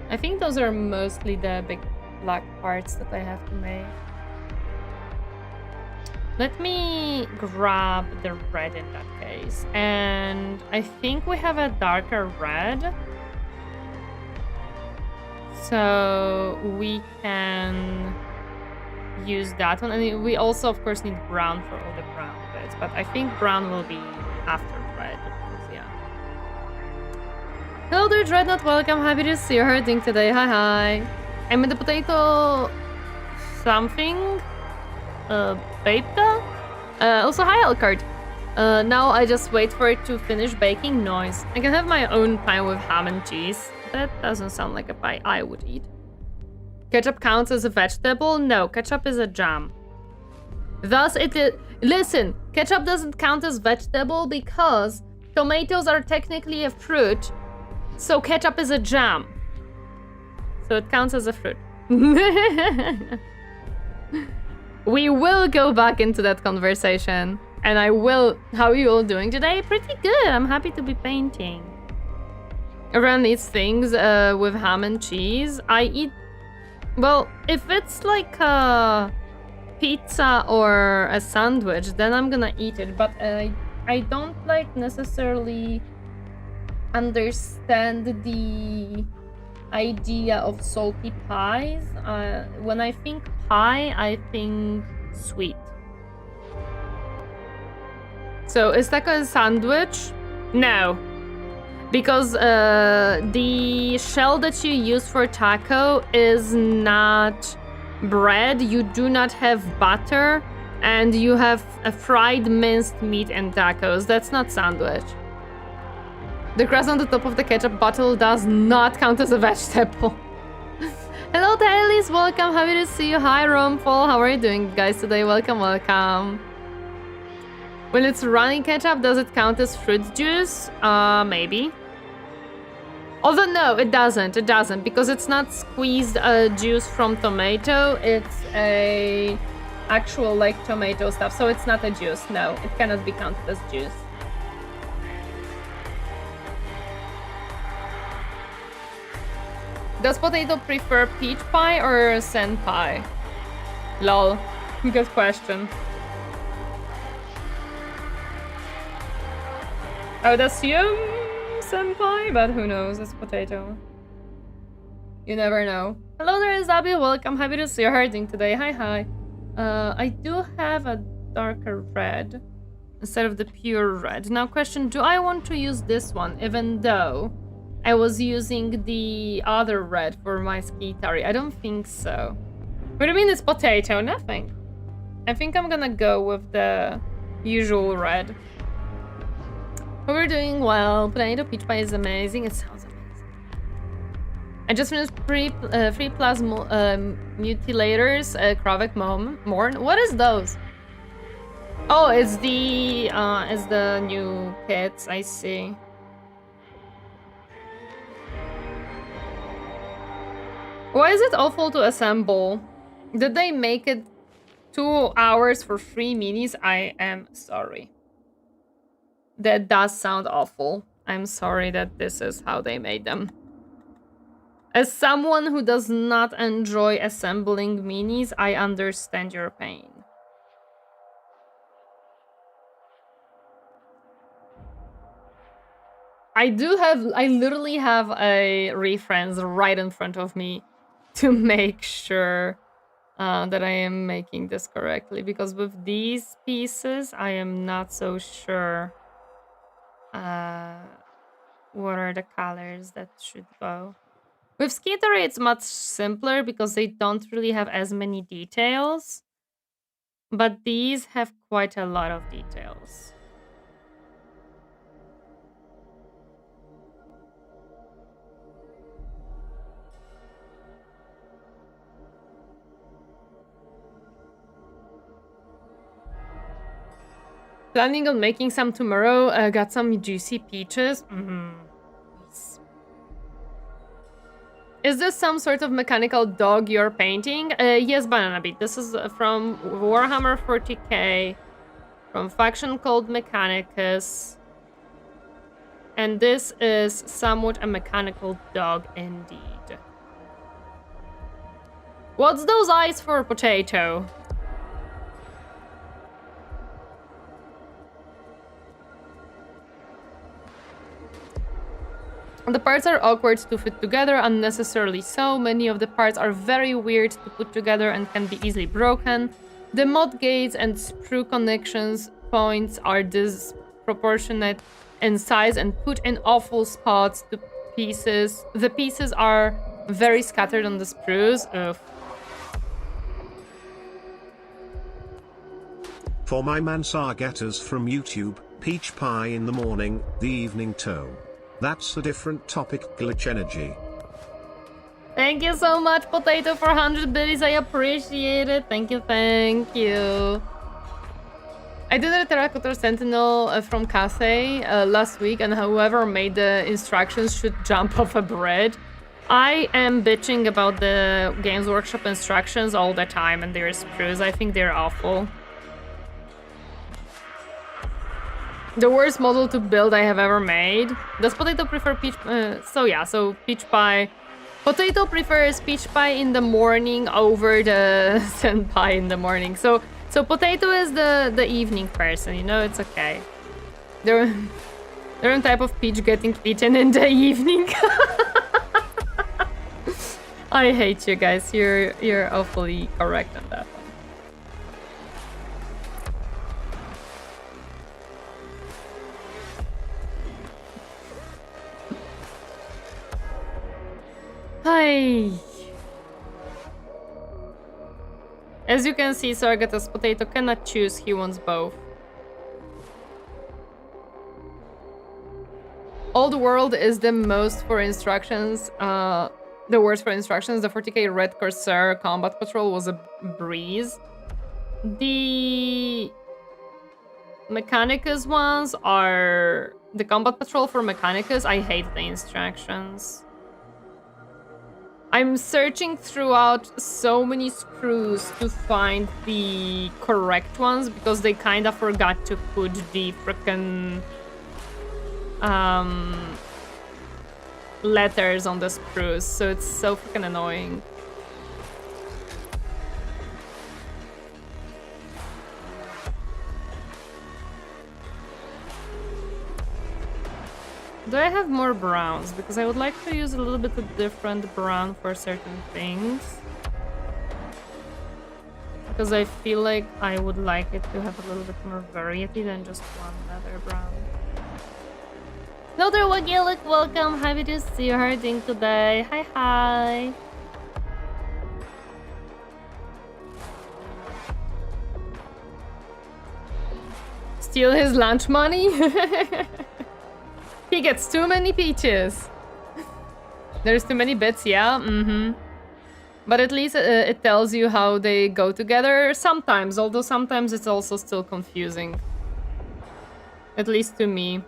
I think those are mostly the big black parts that I have to make. Let me grab the red in that case. And I think we have a darker red. So we can use that one. And we also, of course, need brown for all the brown bits. But I think brown will be after red. Yeah. Hello there, Dreadnought. Welcome. Happy to see you hurting today. Hi, hi. I made the potato something. Babka? Also, hi, Elkart. Now I just wait for it to finish baking. Nice. I can have my own pie with ham and cheese. That doesn't sound like a pie I would eat. Ketchup counts as a vegetable? No, ketchup is a jam. Thus, it is... Listen, ketchup doesn't count as vegetable because tomatoes are technically a fruit, so ketchup is a jam. So it counts as a fruit. We will go back into that conversation. And I will... How are you all doing today? Pretty good. I'm happy to be painting. Everyone eats things with ham and cheese. I eat... Well, if it's like a pizza or a sandwich, then I'm gonna eat it. But I don't like necessarily understand the idea of salty pies. When I think pie, I think sweet. So is that a sandwich? No. Because the shell that you use for taco is not bread. You do not have butter. And you have a fried minced meat and tacos. That's not sandwich. The crust on the top of the ketchup bottle does not count as a vegetable. Hello, Dailies. Welcome. Happy to see you. Hi, Rumful. How are you doing, guys, today? Welcome, welcome. When it's running ketchup, does it count as fruit juice? Maybe. Although no, it doesn't. It doesn't, because it's not squeezed juice from tomato. It's a actual like tomato stuff, so it's not a juice. No, it cannot be counted as juice. Does Potato prefer peach pie or senpai? Lol. Good question. I would assume senpai, but who knows? It's Potato. You never know. Hello there, Zabi. Welcome. Happy to see you herding today. Hi. I do have a darker red instead of the pure red. Now, question: do I want to use this one, even though I was using the other red for my Skitari? I don't think so. What do you mean it's Potato? Nothing. I think I'm gonna go with the usual red. We're doing well. Potato peach pie is amazing. It sounds amazing. I just finished free plasma mutilators. Kravik Morn. What is those? Oh, it's the new kits. I see. Why is it awful to assemble? Did they make it 2 hours for 3 minis? I am sorry. That does sound awful. I'm sorry that this is how they made them. As someone who does not enjoy assembling minis, I understand your pain. I literally have a reference right in front of me to make sure that I am making this correctly, because with these pieces, I am not so sure what are the colors that should go. With Skitari, it's much simpler because they don't really have as many details, but these have quite a lot of details. Planning on making some tomorrow. Got some juicy peaches. Nice. Is this some sort of mechanical dog you're painting? Yes, Banana Beat. This is from Warhammer 40k, from faction called Mechanicus. And this is somewhat a mechanical dog indeed. What's those eyes for, Potato? The parts are awkward to fit together, unnecessarily so. Many of the parts are very weird to put together and can be easily broken. The mod gates and sprue connections points are disproportionate in size and put in awful spots to pieces. The pieces are very scattered on the sprues. Ugh. For my Mansar getters from YouTube, peach pie in the morning, the evening tone. That's a different topic, glitch energy. Thank you so much, Potato, for 100 biddies. I appreciate it. Thank you, thank you. I did a Terracotta Sentinel from Cathay last week, and whoever made the instructions should jump off a bridge. I am bitching about the Games Workshop instructions all the time, and their sprues. I think they're awful. The worst model to build I have ever made. Does Potato prefer peach... so peach pie. Potato prefers peach pie in the morning over the senpai in the morning. So Potato is the evening person, you know, it's okay. They're a type of peach getting eaten in the evening. I hate you guys. You're awfully correct on that one. Hi. As you can see, Sargatas Potato cannot choose, he wants both. Old World is the most for instructions, the worst for instructions. The 40k Red Corsair Combat Patrol was a breeze. The Mechanicus ones are... The combat patrol for Mechanicus, I hate the instructions. I'm searching throughout so many screws to find the correct ones because they kind of forgot to put the frickin' letters on the screws, so it's so freaking annoying. Do I have more browns? Because I would like to use a little bit of different brown for certain things. Because I feel like I would like it to have a little bit more variety than just one leather brown. Hello there, Wagilic, welcome. Happy to see you. How are you doing today? Hi, hi. Steal his lunch money? He gets too many peaches. There's too many bits, yeah, But at least it tells you how they go together sometimes, although sometimes it's also still confusing. At least to me.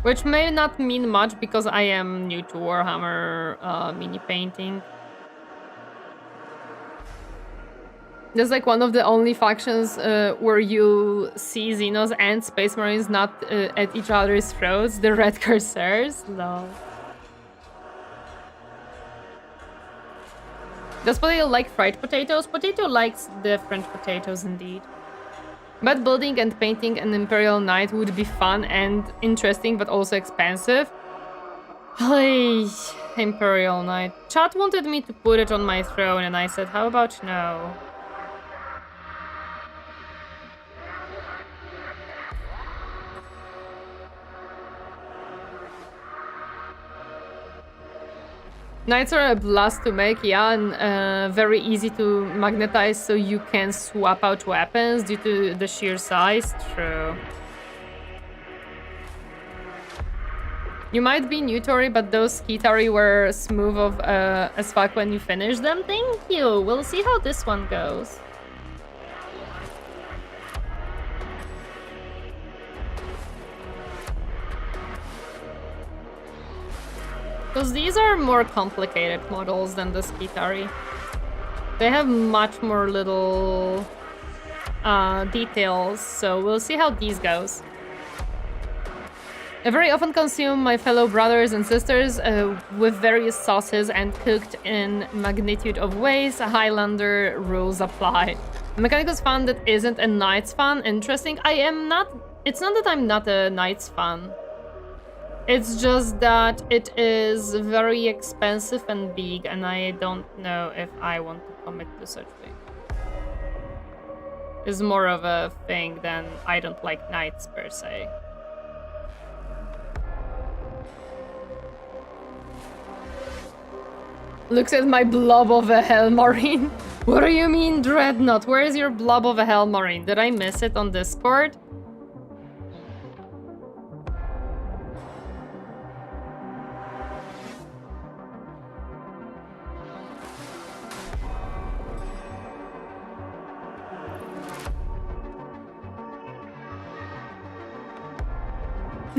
Which may not mean much because I am new to Warhammer mini painting. There's like one of the only factions where you see Xenos and Space Marines not at each other's throats, the red cursors. Lol. Does Potato like fried potatoes? Potato likes different potatoes indeed. But building and painting an Imperial Knight would be fun and interesting, but also expensive. Hey, Imperial Knight. Chat wanted me to put it on my throne and I said, how about no? Knights are a blast to make, yeah, and very easy to magnetize, so you can swap out weapons due to the sheer size. True. You might be new, Tori, but those Skitari were smooth as fuck when you finish them. Thank you. We'll see how this one goes. Because these are more complicated models than the Skitari. They have much more little details, so we'll see how these goes. I very often consume my fellow brothers and sisters with various sauces and cooked in magnitude of ways. Highlander rules apply. A Mechanicus fan that isn't a Knights fan, interesting. I am not... It's not that I'm not a Knights fan. It's just that it is very expensive and big, and I don't know if I want to commit to such thing. It's more of a thing than I don't like Knights per se. Looks at my blob of a Hellmarine. What do you mean, Dreadnought? Where is your blob of a Hellmarine? Did I miss it on Discord?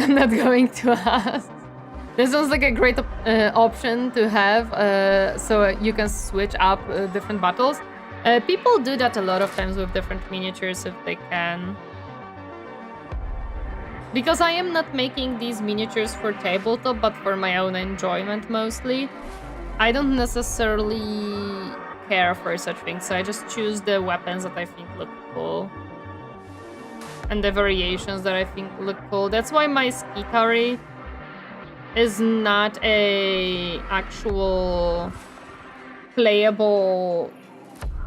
I'm not going to ask. This sounds like a great option to have, so you can switch up different battles. People do that a lot of times with different miniatures if they can. Because I am not making these miniatures for tabletop, but for my own enjoyment mostly. I don't necessarily care for such things, so I just choose the weapons that I think look cool. And the variations that I think look cool. That's why my Skitari is not a actual playable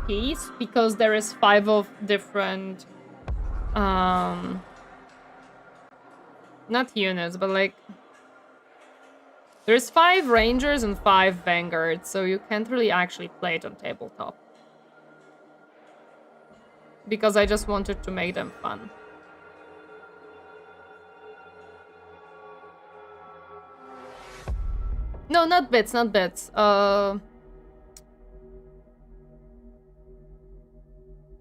piece, because there is 5 of different not units, but like there's 5 rangers and 5 vanguards, so you can't really actually play it on tabletop, because I just wanted to make them fun. No, not bits, not bits.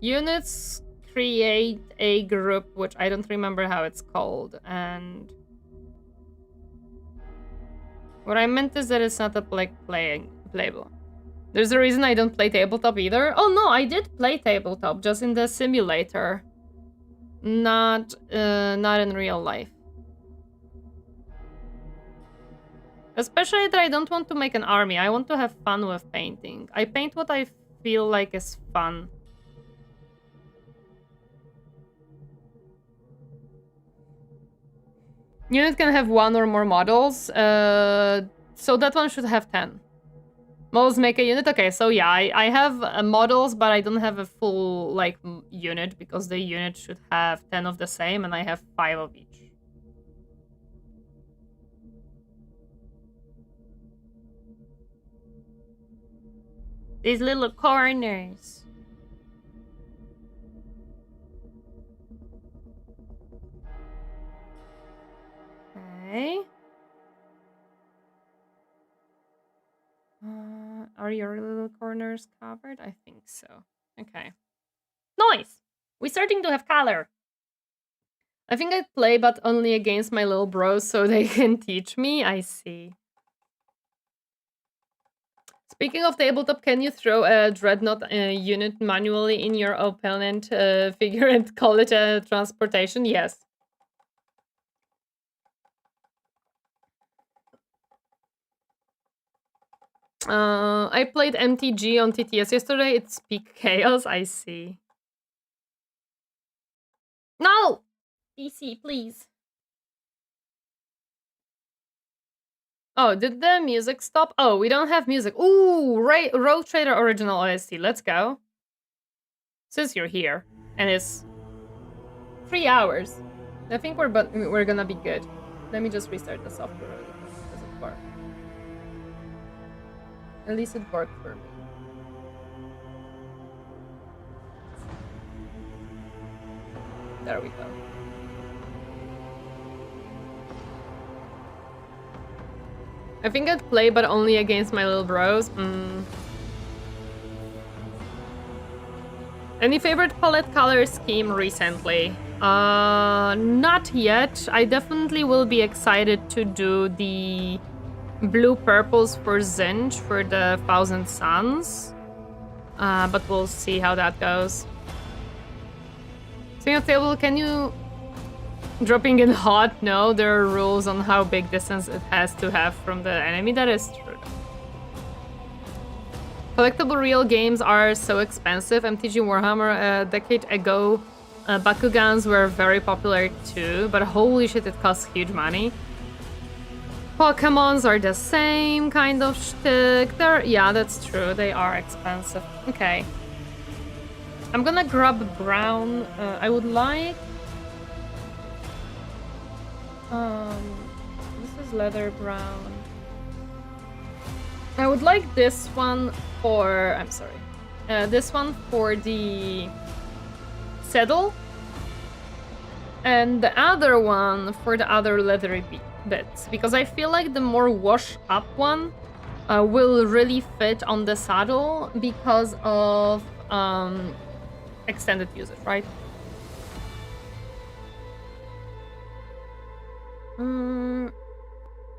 Units create a group, which I don't remember how it's called, and what I meant is that it's not a playable. There's a reason I don't play tabletop either. Oh no, I did play tabletop, just in the simulator, not in real life. Especially that I don't want to make an army. I want to have fun with painting. I paint what I feel like is fun. Unit can have 1 or more models, so that one should have 10. Models make a unit? Okay, so yeah, I have models, but I don't have a full, like, unit, because the unit should have 10 of the same, and I have 5 of each. These little corners. Okay. Are your little corners covered? I think so. Okay. Nice! We're starting to have color. I think I'd play, but only against my little bros so they can teach me. I see. Speaking of tabletop, can you throw a dreadnought unit manually in your opponent figure and call it a transportation? Yes. I played MTG on TTS yesterday. It's peak chaos. I see. No! PC, please. Oh, did the music stop? Oh, we don't have music. Ooh, Road Trader original OST. Let's go. Since you're here, and it's 3 hours, I think we're gonna be good. Let me just restart the software. Does it work? At least it worked for me. There we go. I think I'd play, but only against my little bros. Any favorite palette color scheme recently? Not yet. I definitely will be excited to do the blue purples for Zinj for the Thousand Suns. But we'll see how that goes. Single table, can you... Dropping in hot? No, there are rules on how big distance it has to have from the enemy. That is true. Collectible real games are so expensive. MTG Warhammer a decade ago, Bakugans were very popular too, but holy shit, it costs huge money. Pokemons are the same kind of shtick. Yeah, that's true. They are expensive. Okay. I'm gonna grab brown. I would like... this is leather brown. I would like this one for... I'm sorry. This one for the saddle. And the other one for the other leathery bits. Because I feel like the more washed up one will really fit on the saddle because of extended usage, right?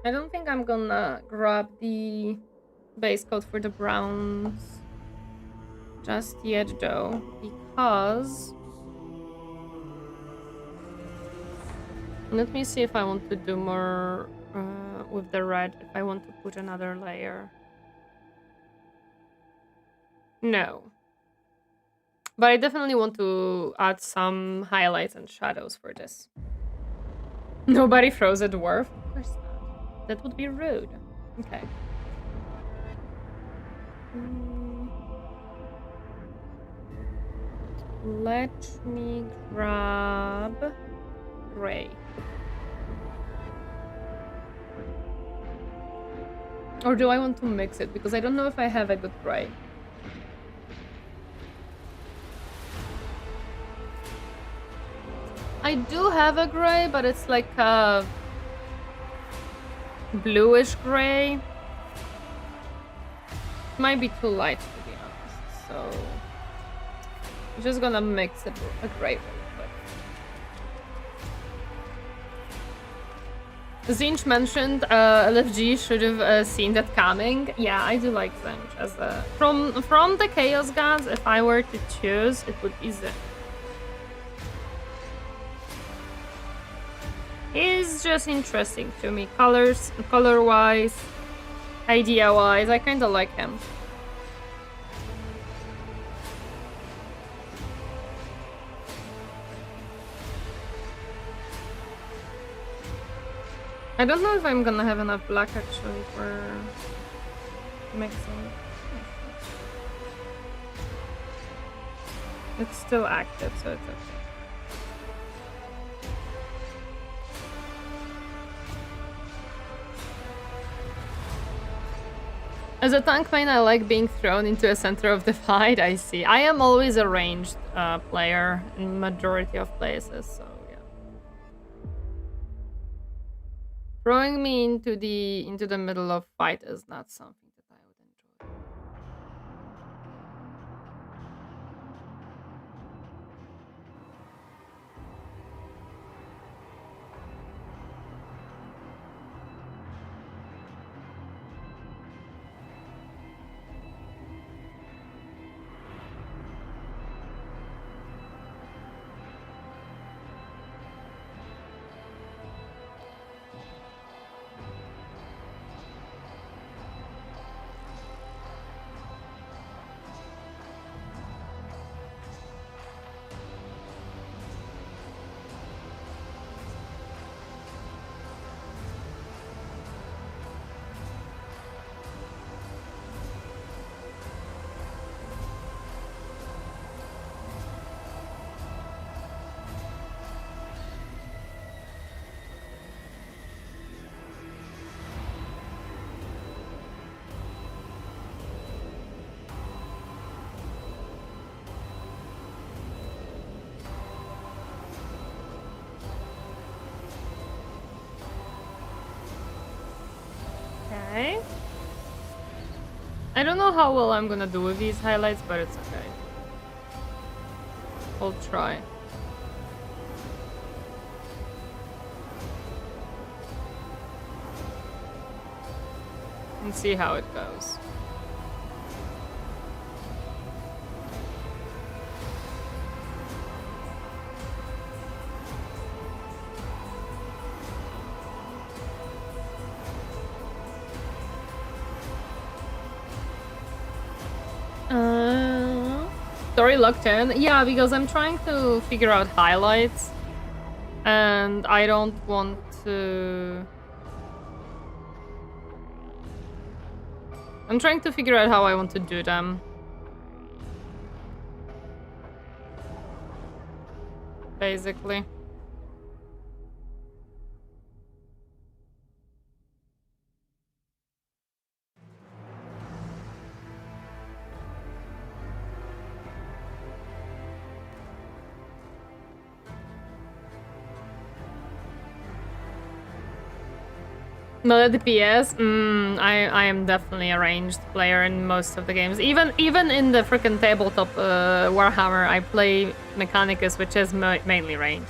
I don't think I'm gonna grab the base coat for the browns just yet though, because... Let me see if I want to do more with the red, if I want to put another layer. No. But I definitely want to add some highlights and shadows for this. Nobody throws a dwarf? Of course not. That would be rude. Okay. Let me grab gray. Or do I want to mix it? Because I don't know if I have a good gray. I do have a gray, but it's like a bluish gray. It might be too light, to be honest. So I'm just gonna mix it a great real quick. Zinch mentioned LFG should have seen that coming. Yeah, I do like Zinch as a from the Chaos Gods. If I were to choose, it would be Zinch. He's just interesting to me, color-wise, idea-wise. I kind of like him. I don't know if I'm gonna have enough black actually for mixing. It's still active, so it's okay. As a tank main, I like being thrown into a center of the fight. I see. I am always a ranged player in majority of places, so yeah. Throwing me into the middle of fight is not something that I would enjoy. Okay. I don't know how well I'm gonna do with these highlights, but it's okay. I'll try. And see how it goes. Story locked in? Yeah, because I'm trying to figure out highlights. And I don't want to... I'm trying to figure out how I want to do them. Basically. Not at the PS. I am definitely a ranged player in most of the games. Even in the freaking tabletop Warhammer, I play Mechanicus, which is mainly ranged.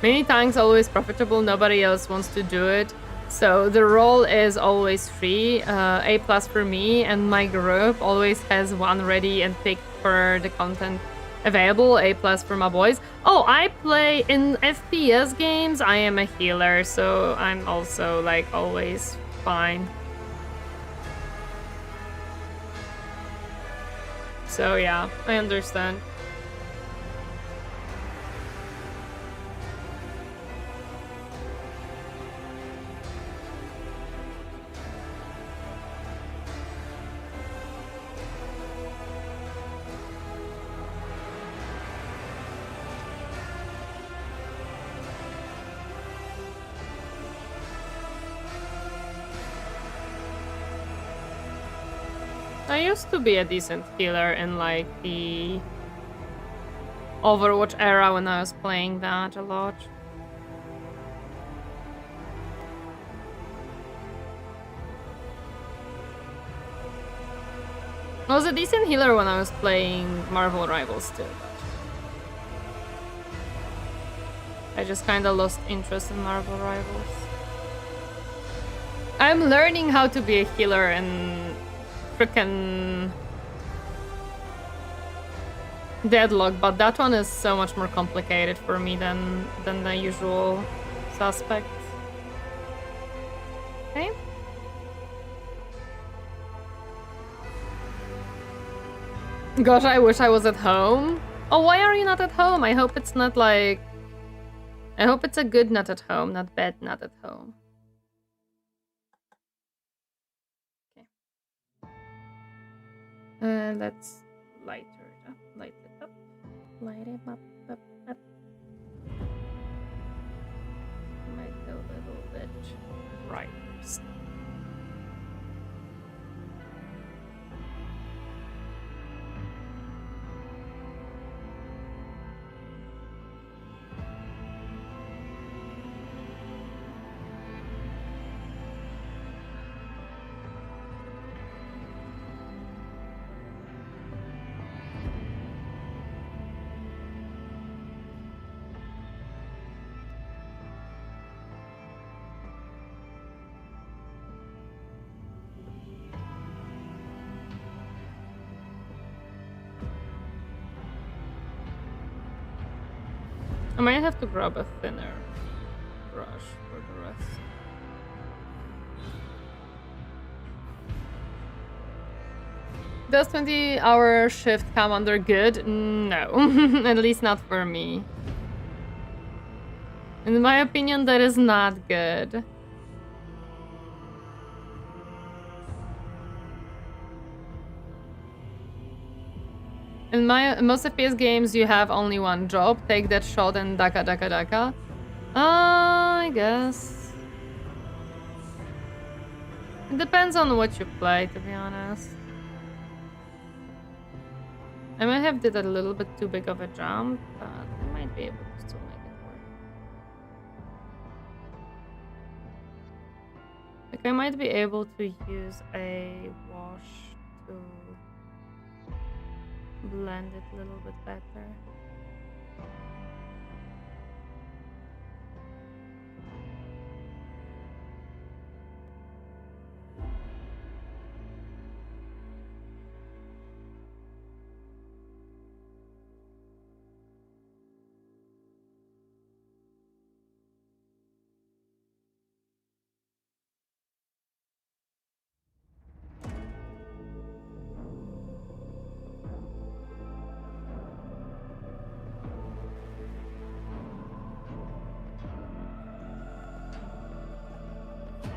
Many tanks always profitable. Nobody else wants to do it, so the role is always free. A+ for me, and my group always has one ready and picked for the content available. A+ for my boys. Oh, I play in FPS games. I am a healer, so I'm also like always fine. So yeah, I understand. I used to be a decent healer in like the Overwatch era when I was playing that a lot. I was a decent healer when I was playing Marvel Rivals too. I just kind of lost interest in Marvel Rivals. I'm learning how to be a healer in frickin' Deadlock, but that one is so much more complicated for me than the usual suspects. Okay. Gosh, I wish I was at home. Oh, why are you not at home? I hope it's not like... I hope it's a good not at home, not bad not at home. Okay. Let's light it up. Light it up. Light it up. Make a little bit brighter. I might have to grab a thinner brush for the rest. Does 20-hour shift come under good? No, at least not for me. In my opinion, that is not good. In most FPS games, you have only one job. Take that shot and daka daka daka. I guess. It depends on what you play, to be honest. I might have did a little bit too big of a jump, but I might be able to still make it work. Like, I might be able to use a wash to blend it a little bit better.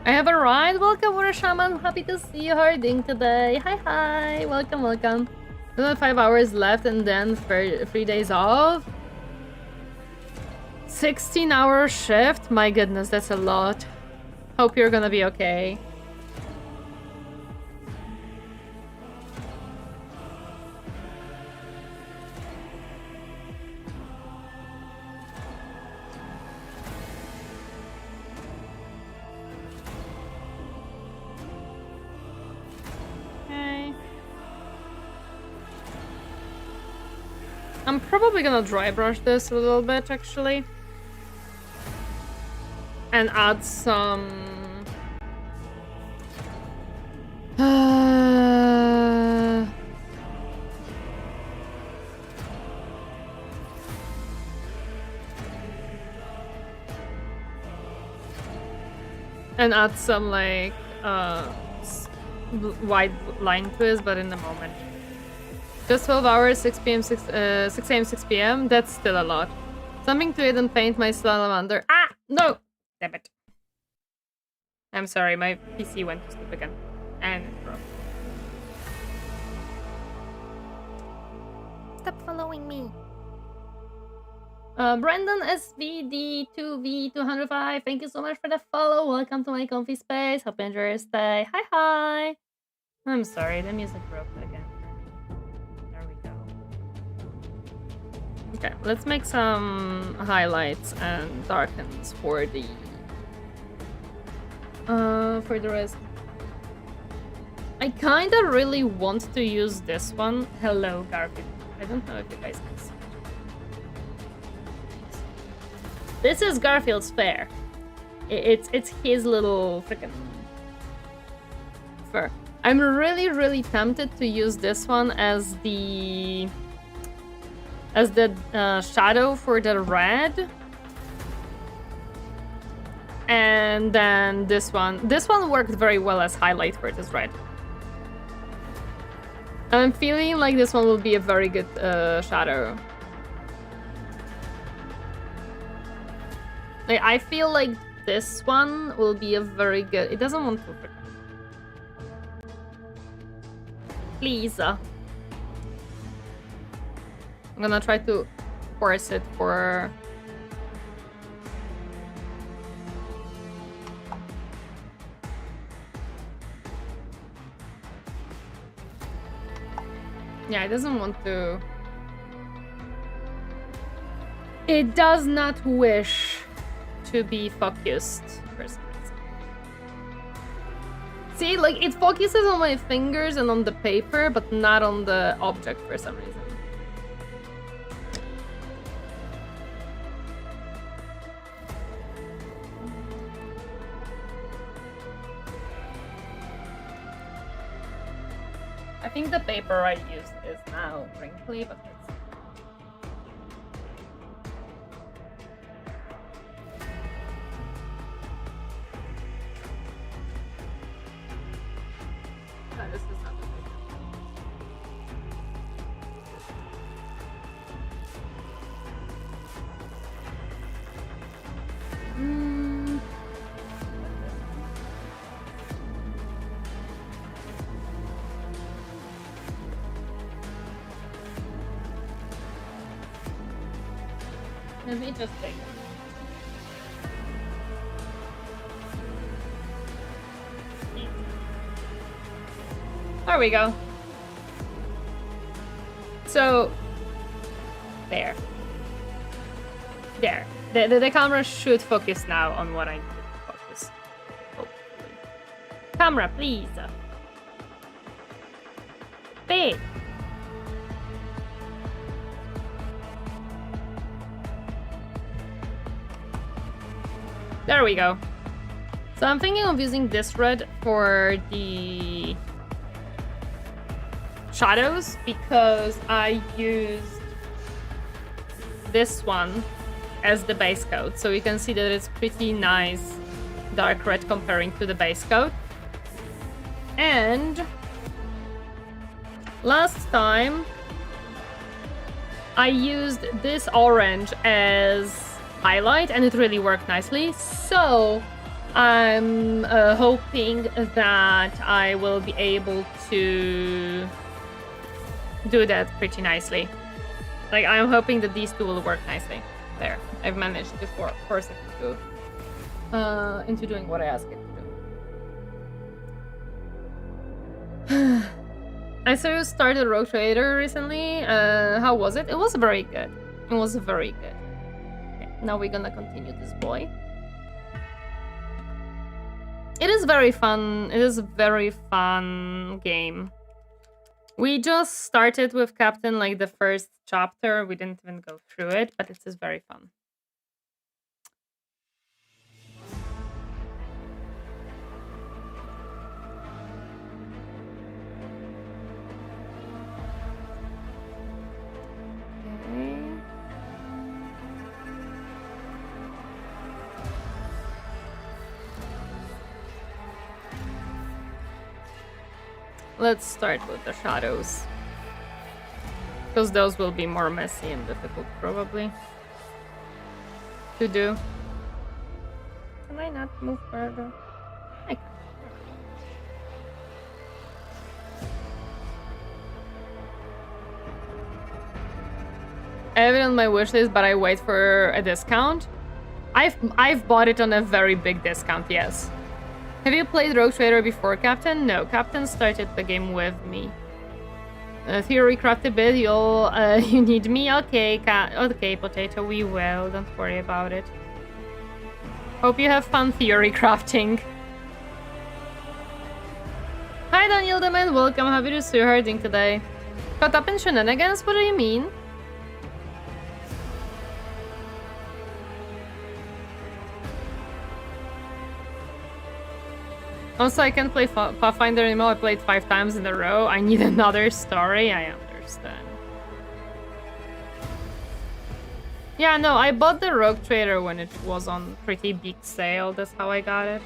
I have arrived. Welcome, Warrior Shaman. Happy to see you. How are you doing today? Hi, hi. Welcome, welcome. Another 5 hours left and then 3 days off. 16-hour shift. My goodness, that's a lot. Hope you're gonna be okay. I'm probably gonna dry brush this a little bit, actually. And add some... and add some, like, white line twist, but in the moment. Just 12 hours, 6 p.m., 6 a.m., 6 p.m. That's still a lot. Something to eat and paint my salamander. Ah! No! Damn it. I'm sorry, my PC went to sleep again. And it broke. Stop following me. Brandon SVD2V205, thank you so much for the follow. Welcome to my comfy space. Hope you enjoy your stay. Hi, hi. I'm sorry, the music broke again. Okay, let's make some highlights and darkens for the rest. I kind of really want to use this one. Hello, Garfield. I don't know if you guys can see. This is Garfield's fair. It's his little freaking fur. I'm really tempted to use this one as the shadow for the red. And then this one worked very well as highlight for this red. I'm feeling like this one will be a very good shadow. Like, I feel like this one will be a very good... It doesn't want to... Please. I'm gonna try to force it for... Yeah, it doesn't want to... It does not wish to be focused for some reason. See, like, it focuses on my fingers and on the paper, but not on the object for some reason. I think the paper I used is now wrinkly, but let's see. No, this is not the paper. Let me just take it. There we go. So, there. There. The camera should focus now on what I need to focus. Hopefully. Camera, please. Babe. There we go. So I'm thinking of using this red for the shadows because I used this one as the base coat. So you can see that it's pretty nice dark red comparing to the base coat. And last time I used this orange as highlight and it really worked nicely, so I'm hoping that I will be able to do that pretty nicely. Like, I'm hoping that these two will work nicely. There, I've managed to force it into doing what I asked it to do. I saw you started Rogue Trader recently. How was it? It was very good. It was very good. Now we're gonna continue this boy. It is very fun. It is a very fun game. We just started with Captain, like the first chapter. We didn't even go through it, but it is very fun. Let's start with the shadows. Because those will be more messy and difficult, probably, to do. Can I not move further? I can. I have it on my wishlist, but I wait for a discount. I've bought it on a very big discount, yes. Have you played Rogue Trader before, Captain? No, Captain started the game with me. Theory craft a bit, you need me? Okay, okay, Potato, we will. Don't worry about it. Hope you have fun theory crafting. Hi Daniel Deman, welcome. Happy to see you herding today. Caught up in shenanigans? What do you mean? Also, I can't play Pathfinder anymore. I played 5 times in a row. I need another story. I understand. Yeah, no, I bought the Rogue Trader when it was on pretty big sale. That's how I got it.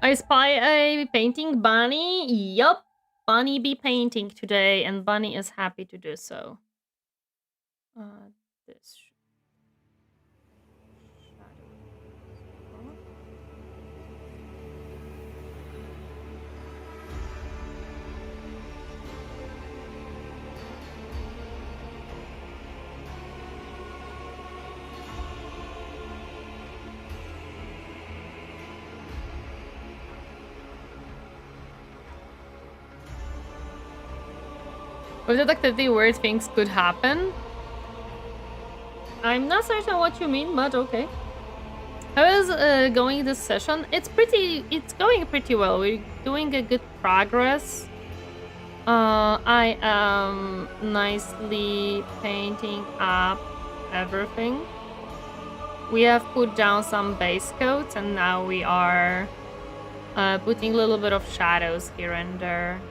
I spy a painting Bunny. Yup, Bunny be painting today, and Bunny is happy to do so. This with that activity, weird things could happen. I'm not certain what you mean, but okay. How is going this session? It's going pretty well. We're doing a good progress. I am nicely painting up everything. We have put down some base coats, and now we are putting a little bit of shadows here and there.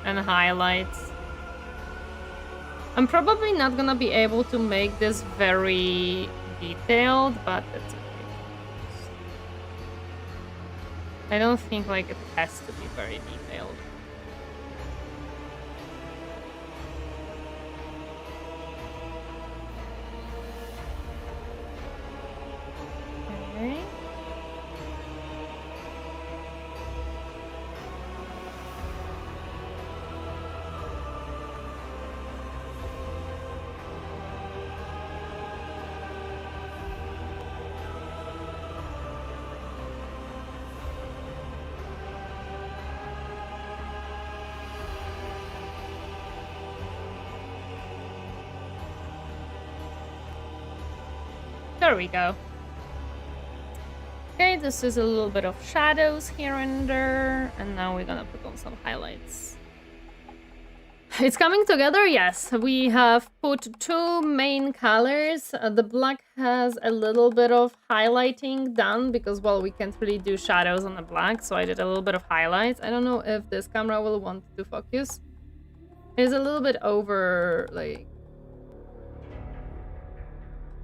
And highlights. I'm probably not gonna be able to make this very detailed, but it's okay. I don't think like it has to be very detailed. Okay. There we go. Okay, this is a little bit of shadows here and there, and now we're gonna put on some highlights. It's coming together, yes. We have put 2 main colors. The black has a little bit of highlighting done because, well, we can't really do shadows on the black, so I did a little bit of highlights. I don't know if this camera will want to focus. It's a little bit over, like...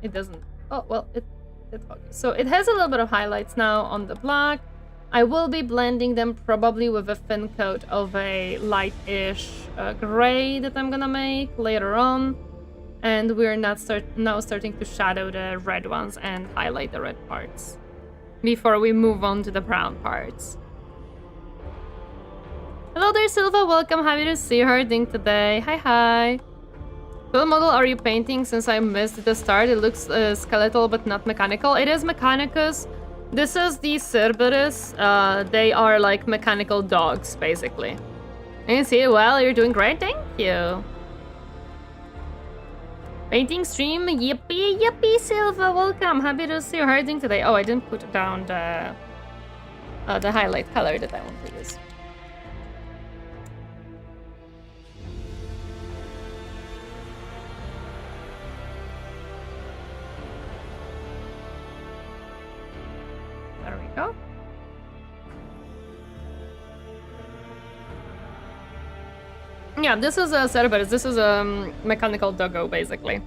It doesn't... Oh, well, it focused. So it has a little bit of highlights now on the black. I will be blending them probably with a thin coat of a light-ish gray that I'm gonna make later on. And we're now starting to shadow the red ones and highlight the red parts before we move on to the brown parts. Hello there, Silva. Welcome. Happy to see you herding today. Hi, hi. What model are you painting? Since I missed the start, it looks skeletal but not mechanical. It is Mechanicus. This is the Serberys. They are like mechanical dogs, basically. You can see it well. You're doing great. Thank you. Painting stream. Yippee, yippee, Silva. Welcome. Happy to see you herding today. Oh, I didn't put down the highlight color that I want to use. There we go. Yeah, this is a Serberys. This is a mechanical doggo, basically.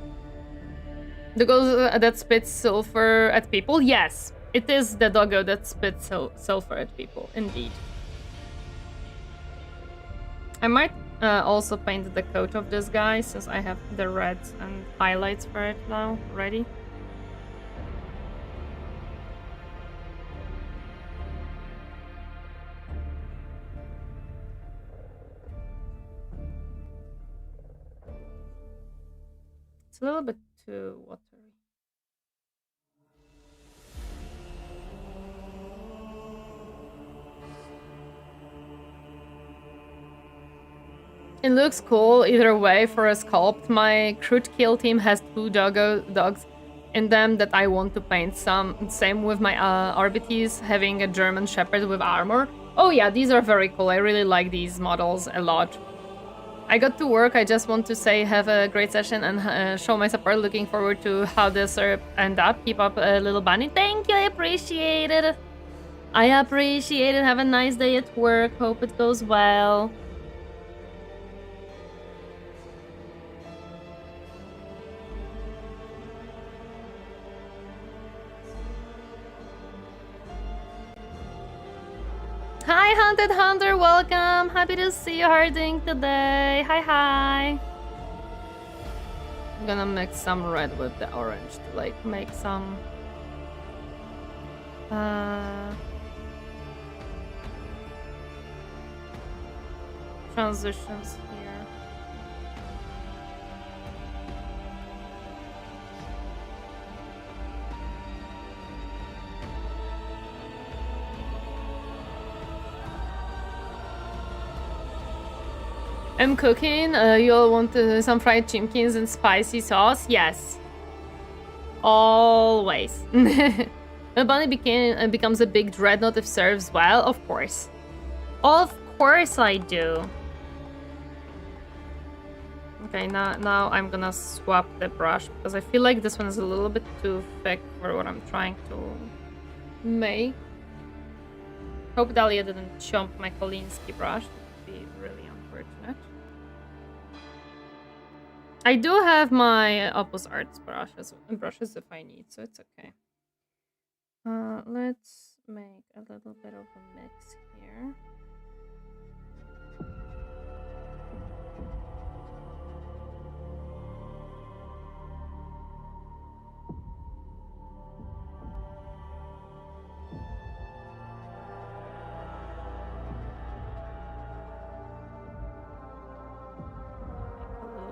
Doggo that spits sulfur at people. Yes, it is the doggo that spits sulfur at people, indeed. I might also paint the coat of this guy, since I have the reds and highlights for it now ready. It's a little bit too watery. It looks cool either way for a sculpt. My crude kill team has 2 dogs in them that I want to paint some. Same with my RBTs having a German Shepherd with armor. Oh yeah, these are very cool. I really like these models a lot. I got to work. I just want to say have a great session and show my support. Looking forward to how this end up. Keep up, little bunny. Thank you. I appreciate it. I appreciate it. Have a nice day at work. Hope it goes well. Hi, Haunted Hunter, welcome. Happy to see you. How are you doing today? Hi. I'm gonna mix some red with the orange to like make some transitions here. I'm cooking. You all want some fried chimkins and spicy sauce? Yes. Always. The bunny becomes a big dreadnought if serves well? Of course. Of course I do. Okay, now I'm gonna swap the brush because I feel like this one is a little bit too thick for what I'm trying to make. Hope Dahlia didn't chomp my Kolinsky brush. It would be really unfortunate. I do have my Opus Arts brushes if I need, so it's okay. Let's make a little bit of a mix here.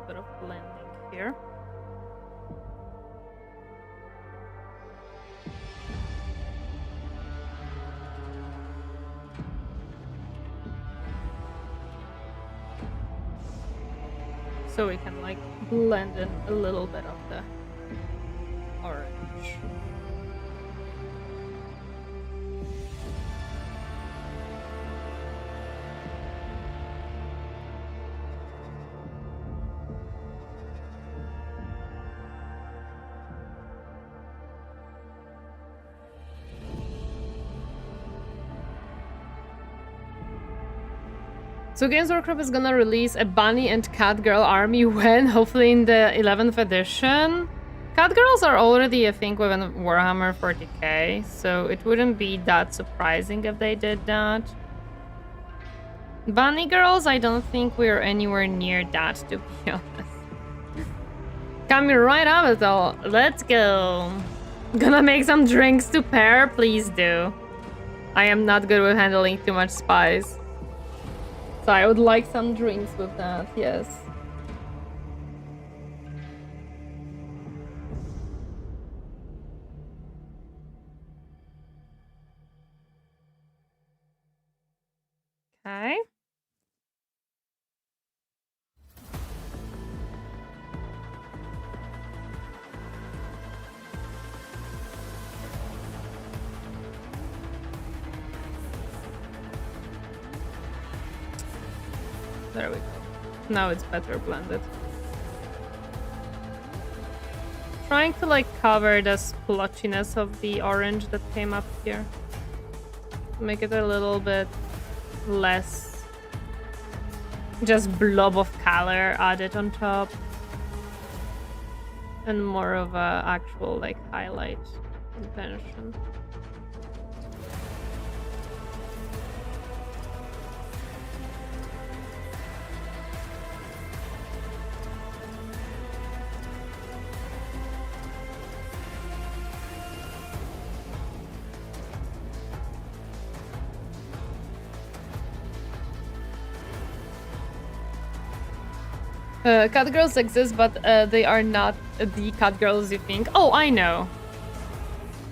Bit of blending here. So we can like blend in a little bit of the orange. So Games Workshop is gonna release a bunny and cat girl army when? Hopefully in the 11th edition. Cat girls are already a thing within Warhammer 40k, so it wouldn't be that surprising if they did that. Bunny girls, I don't think we're anywhere near that, to be honest. Coming right up at all. Let's go. Gonna make some drinks to pair? Please do. I am not good with handling too much spice. So I would like some drinks with that, yes. Okay. There we go. Now it's better blended. Trying to like cover the splotchiness of the orange that came up here. Make it a little bit less just blob of color added on top. And more of a actual like highlight intention. Cat girls exist, but they are not the cat girls you think. Oh, I know.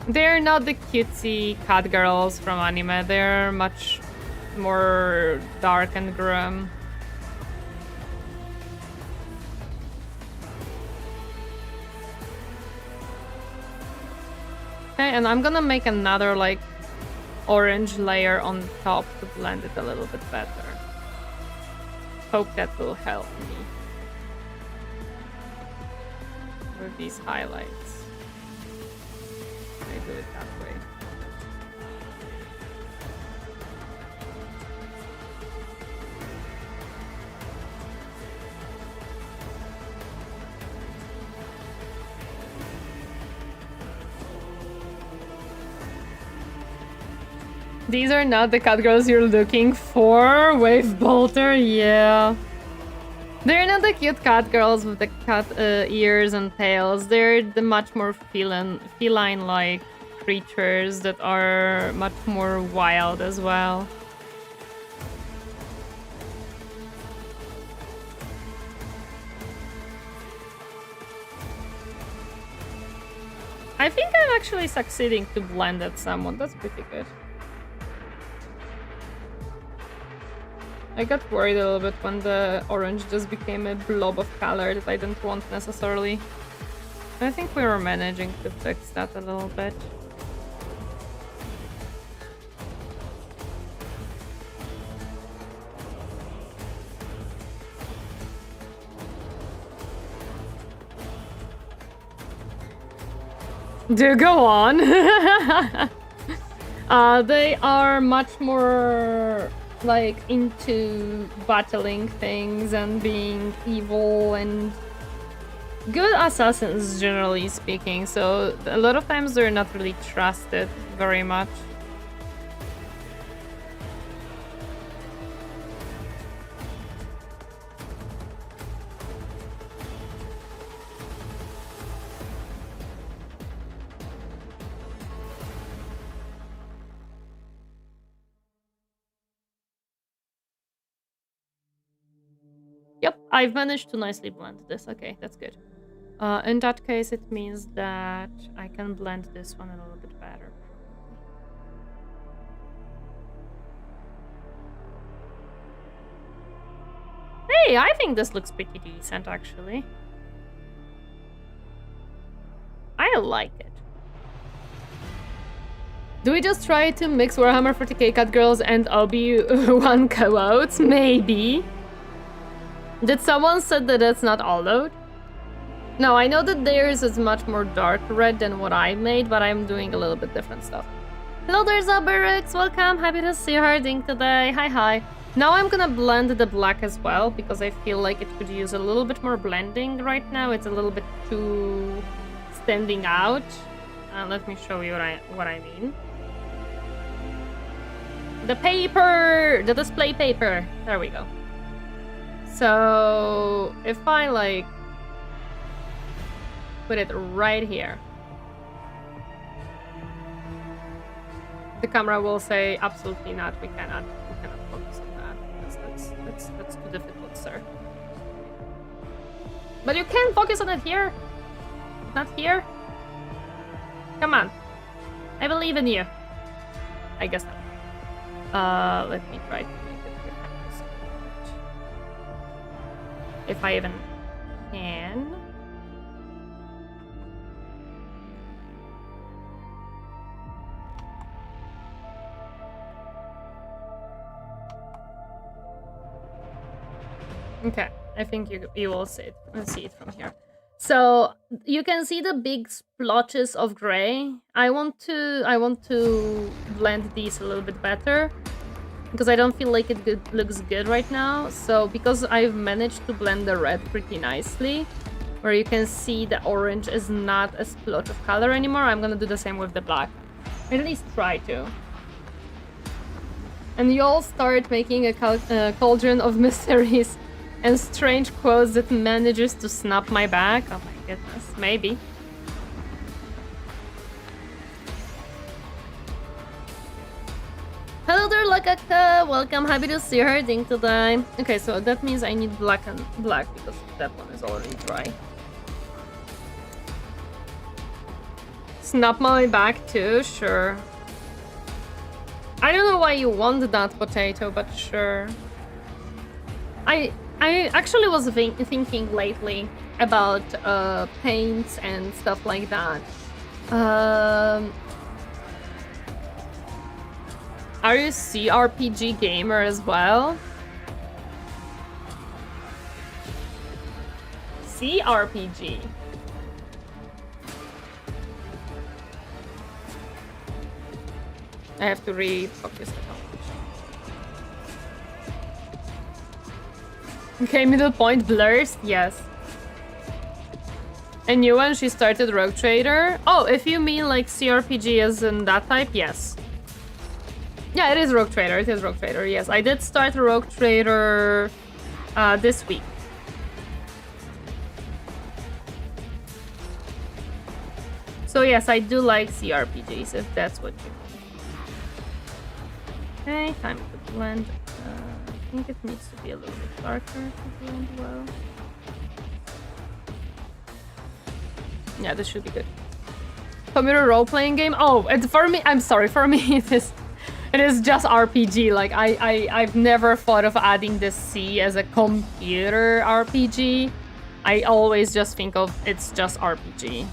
They're not the cutesy cat girls from anime. They're much more dark and grim. Okay, and I'm gonna make another like orange layer on top to blend it a little bit better. Hope that will help me with these highlights. I do it that way. These are not the cat girls you're looking for. Wave bolter, yeah. They're not the cute cat girls with the cat ears and tails. They're the much more feline-like creatures that are much more wild as well. I think I'm actually succeeding to blend it somewhat. That's pretty good. I got worried a little bit when the orange just became a blob of color that I didn't want necessarily. I think we were managing to fix that a little bit. Do go on. They are much more like into battling things and being evil and good assassins, generally speaking, so a lot of times they're not really trusted very much. Yep, I've managed to nicely blend this. Okay, that's good. In that case, it means that I can blend this one a little bit better. Hey, I think this looks pretty decent, actually. I like it. Do we just try to mix Warhammer 40k Cat Girls and Obi-Wan co-outs? Maybe. Did someone said that it's not all-out? No, I know that theirs is much more dark red than what I made, but I'm doing a little bit different stuff. Hello there, Serberys! Welcome! Happy to see you harding today. Hi, hi. Now I'm gonna blend the black as well, because I feel like it could use a little bit more blending right now. It's a little bit too standing out. Let me show you what I mean. The paper! The display paper! There we go. So if I like put it right here, the camera will say absolutely not. We cannot focus on that. That's too difficult, sir. But you can focus on it here, not here. Come on, I believe in you. I guess not. Let me try to make it here. If I even can. Okay, I think you will see it from here. So you can see the big splotches of gray. I want to blend these a little bit better, because I don't feel like it looks good right now. So because I've managed to blend the red pretty nicely, where you can see the orange is not a splotch of color anymore, I'm gonna do the same with the black. At least try to. And you'll start making a cauldron of mysteries and strange quotes that manages to snap my back. Oh my goodness, maybe. Hello there, Lakaka! Welcome, happy to see her, ding today. Okay, so that means I need black and black because that one is already dry. Snap my back too, sure. I don't know why you want that potato, but sure. I actually was thinking lately about paints and stuff like that. Are you a CRPG gamer as well? CRPG. I have to refocus the conversation. Okay, middle point blurs, yes. A new one, she started Rogue Trader. Oh, if you mean like CRPG as in that type, yes. Yeah, it is Rogue Trader, it is Rogue Trader, yes. I did start Rogue Trader this week. So yes, I do like CRPGs, if that's what you mean. Okay, time to blend. I think it needs to be a little bit darker to blend well. Yeah, this should be good. Computer role-playing game? Oh, for me, I'm sorry, for me it is just RPG. Like, I've never thought of adding this C as a computer RPG. I always just think of it's just RPG.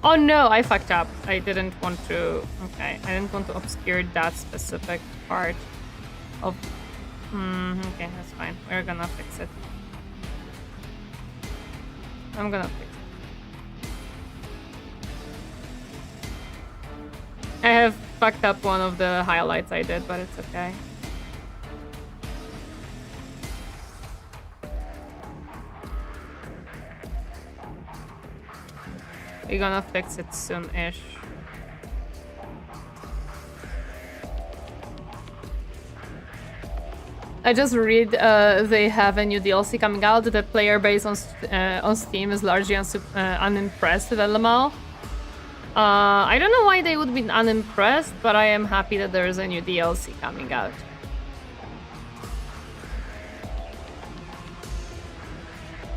Oh no, I fucked up. I didn't want to... Okay, I didn't want to obscure that specific part of... okay, that's fine. We're gonna fix it. I'm gonna fix it. I have fucked up one of the highlights I did, but it's okay. We're gonna fix it soon-ish. I just read they have a new DLC coming out. The player base on Steam is largely unimpressed with LML. I don't know why they would be unimpressed, but I am happy that there is a new DLC coming out.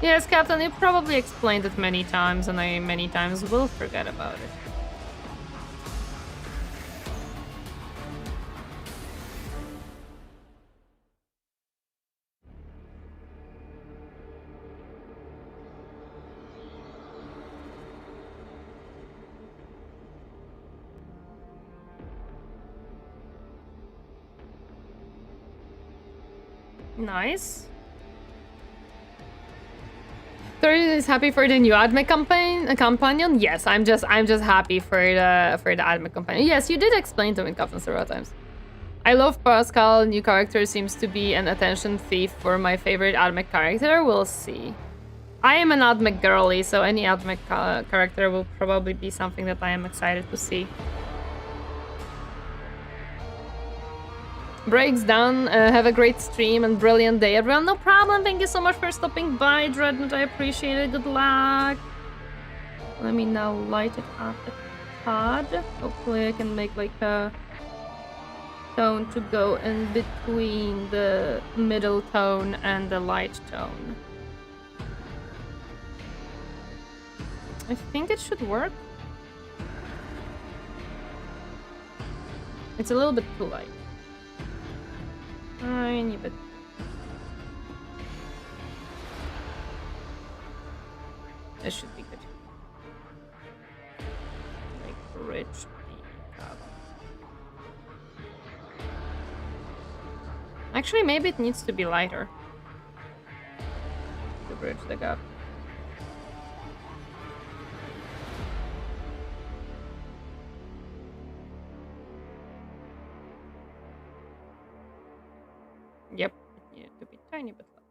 Yes, Captain, you probably explained it many times, and I many times will forget about it. Nice. Torineesan is happy for the new admin companion. Yes, I'm just happy for the admin companion. Yes, you did explain to me, Captain, several times. I love Pascal. New character seems to be an attention thief for my favorite admin character. We'll see. I am an admin girly, so any admin character will probably be something that I am excited to see. Breaks down. Have a great stream and brilliant day, everyone. No problem. Thank you so much for stopping by, Dreadnought. I appreciate it. Good luck. Let me now light it up a pod. Hopefully I can make like a tone to go in between the middle tone and the light tone. I think it should work. It's a little bit too light. Tiny bit. This should be good. Like rich makeup. Actually, maybe it needs to be lighter to bridge the gap. Yep, it needed to be a tiny bit lighter.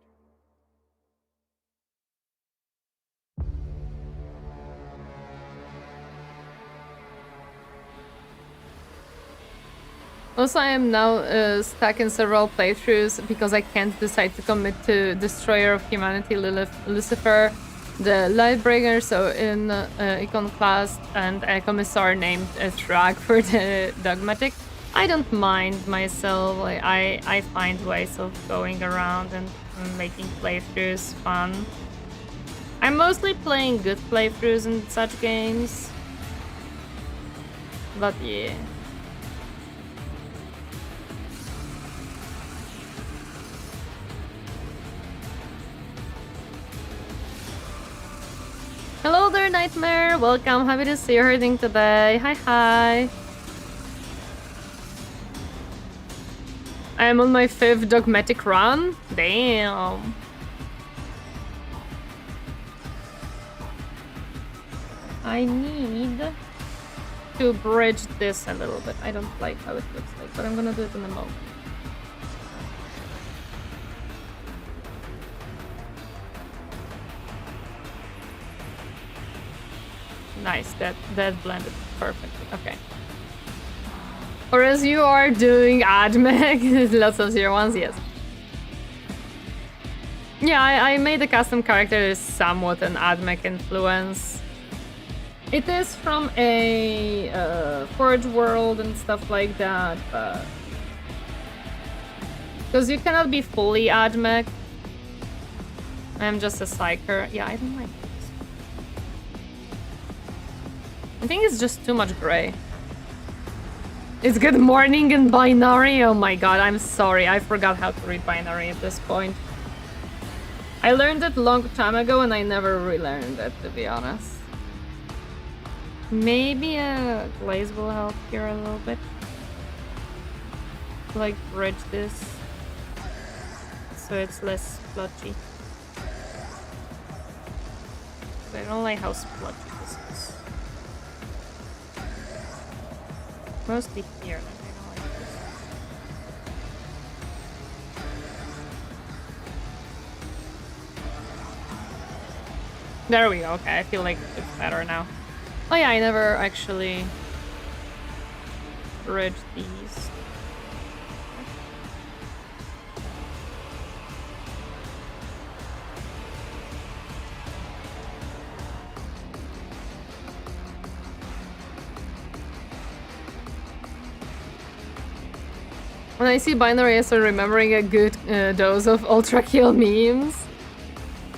Also, I am now stuck in several playthroughs because I can't decide to commit to Destroyer of Humanity Lucifer the Lightbringer, so in Iconoclast, and a commissar named Thrag for the Dogmatic. I don't mind myself. Like, I find ways of going around and making playthroughs fun. I'm mostly playing good playthroughs in such games. But yeah. Hello there, Nightmare. Welcome. Happy to see you herding today. Hi, hi. I'm on my 5th dogmatic run. Damn. I need to bridge this a little bit. I don't like how it looks like, but I'm gonna do it in a moment. Nice, that blended perfectly. Okay. Or as you are doing AdMech, lots of 0-1s, yes. Yeah, I made the custom character somewhat an AdMech influence. It is from a Forge world and stuff like that, but... Because you cannot be fully AdMech. I'm just a psyker. Yeah, I don't like this. I think it's just too much gray. It's good morning in binary. Oh my god, I'm sorry. I forgot how to read binary at this point. I learned it long time ago and I never relearned it, to be honest. Maybe a glaze will help here a little bit. Like bridge this so it's less splotchy. I don't like how splotchy this is. Mostly here, like I don't like this. There we go, okay, I feel like it's better now. Oh yeah, I never actually bridged these. When I see binary, I start remembering a good dose of ultra kill memes.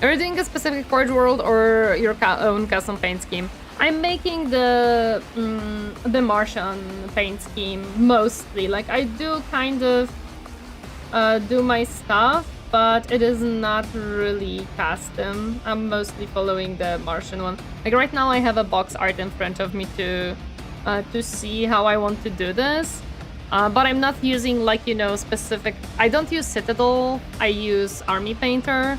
Are you doing a specific Forge world or your own custom paint scheme? I'm making the Martian paint scheme mostly. Like I do kind of do my stuff, but it is not really custom. I'm mostly following the Martian one. Like right now, I have a box art in front of me to see how I want to do this. But I'm not using, like, you know, specific... I don't use Citadel, I use Army Painter.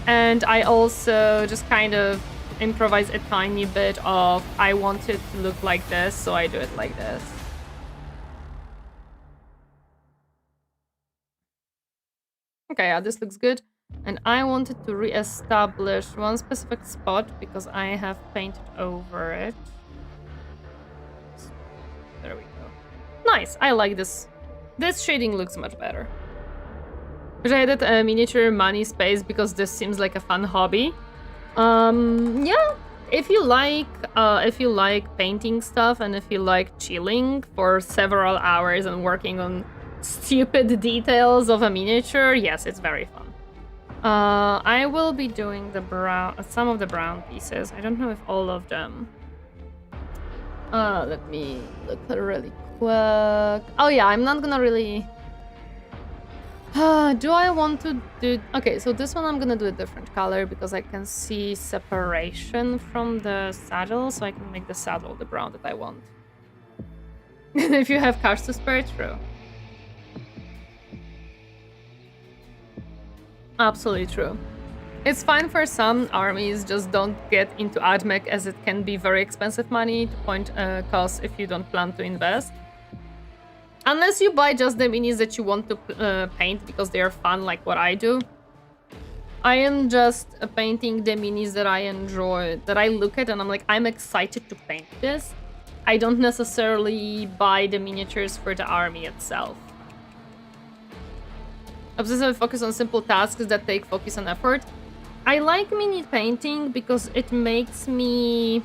And I also just kind of improvise a tiny bit of, I want it to look like this, so I do it like this. Okay, yeah, this looks good. And I wanted to re-establish one specific spot because I have painted over it. There we go. Nice, I like this. This shading looks much better. Which I added a miniature money space because this seems like a fun hobby. Yeah, if you like painting stuff and if you like chilling for several hours and working on stupid details of a miniature, yes, it's very fun. I will be doing the some of the brown pieces. I don't know if all of them. Let me look really quick. Oh yeah, I'm not gonna really... do I want to do... Okay, so this one I'm gonna do a different color because I can see separation from the saddle, so I can make the saddle the brown that I want. If you have cash to spare, true. Absolutely true. It's fine for some armies, just don't get into AdMech as it can be very expensive money to point cost if you don't plan to invest. Unless you buy just the minis that you want to paint because they are fun, like what I do. I am just painting the minis that I enjoy, that I look at and I'm like, I'm excited to paint this. I don't necessarily buy the miniatures for the army itself. Obsessive focus on simple tasks that take focus and effort. I like mini painting because it makes me...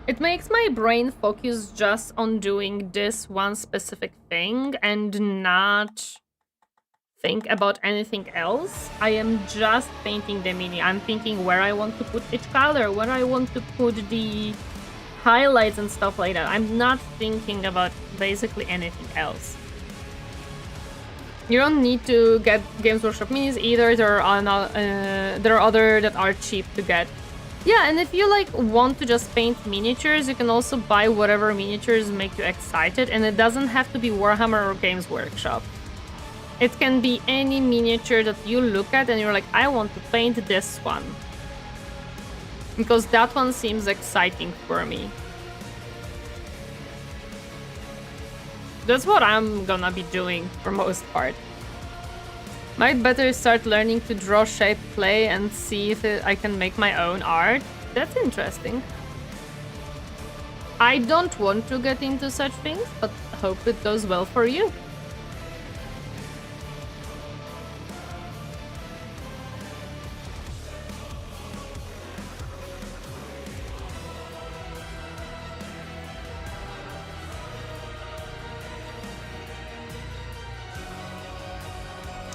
It makes my brain focus just on doing this one specific thing and not think about anything else. I am just painting the mini. I'm thinking where I want to put each color, where I want to put the highlights and stuff like that. I'm not thinking about basically anything else. You don't need to get Games Workshop minis either. There are other that are cheap to get. Yeah, and if you like want to just paint miniatures, you can also buy whatever miniatures make you excited, and it doesn't have to be Warhammer or Games Workshop. It can be any miniature that you look at and you're like, I want to paint this one. Because that one seems exciting for me. That's what I'm gonna be doing for most part. Might better start learning to draw shape clay and see if I can make my own art. That's interesting. I don't want to get into such things, but hope it goes well for you.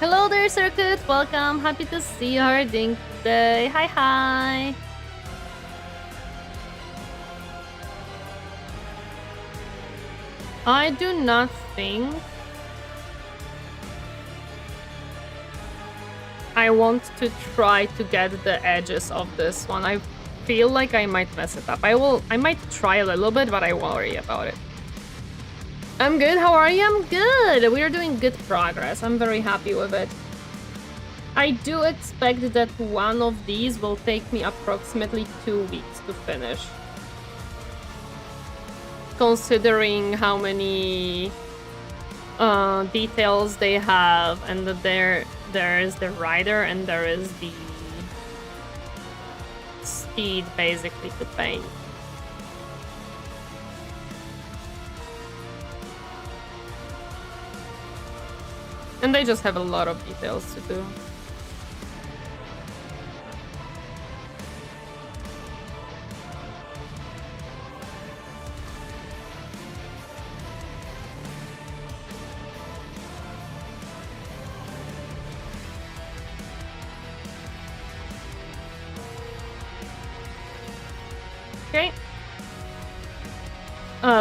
Hello there, Circuit. Welcome. Happy to see you, Harding, today. Hi, hi. I do not think I want to try to get the edges of this one. I feel like I might mess it up. I might try a little bit, but I worry about it. I'm good. How are you? I'm good. We are doing good progress. I'm very happy with it. I do expect that one of these will take me approximately 2 weeks to finish. Considering how many details they have, and that there is the rider and there is the steed basically to paint. And they just have a lot of details to do. Okay.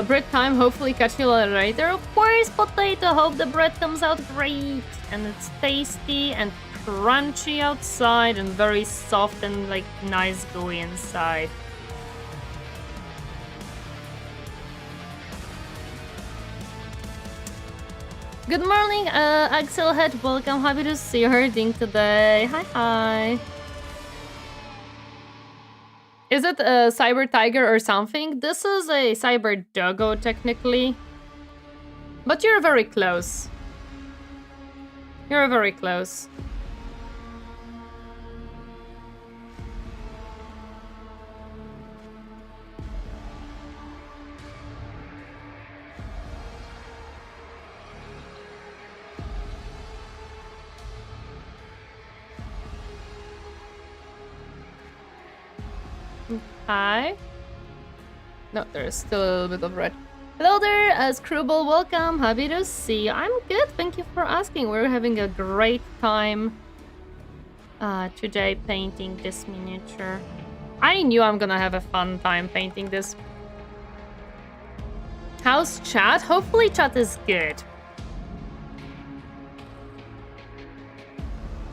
Bread time, hopefully catch you later. Of course, potato, hope the bread comes out great. And it's tasty and crunchy outside and very soft and like nice gooey inside. Good morning, Axel Head, welcome, happy to see you herding today. Hi, hi. Is it a Cyber Tiger or something? This is a Cyber Doggo, technically. But you're very close. You're very close. Hi. No, there's still a little bit of red. Hello there, Screwball, welcome. Happy to see you. I'm good, thank you for asking. We're having a great time today painting this miniature. I knew I'm gonna have a fun time painting this. How's chat? Hopefully chat is good.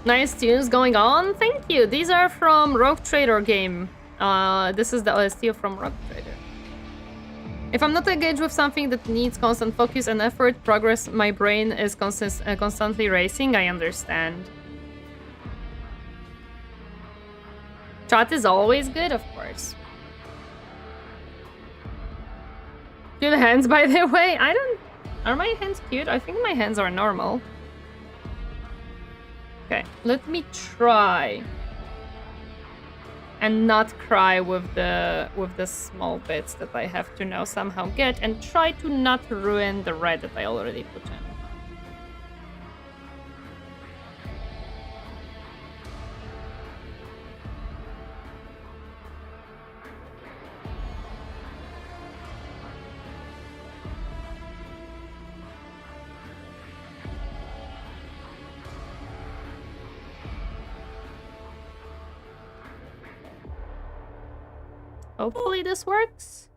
Nice tunes going on, thank you. These are from Rogue Trader game. This is the OST from Rogue Trader. If I'm not engaged with something that needs constant focus and effort, progress, my brain is constantly racing, I understand. Chat is always good, of course. Cute hands, by the way. Are my hands cute? I think my hands are normal. Okay, let me try and not cry with the small bits that I have to now somehow get, and try to not ruin the red that I already put in. Hopefully this works.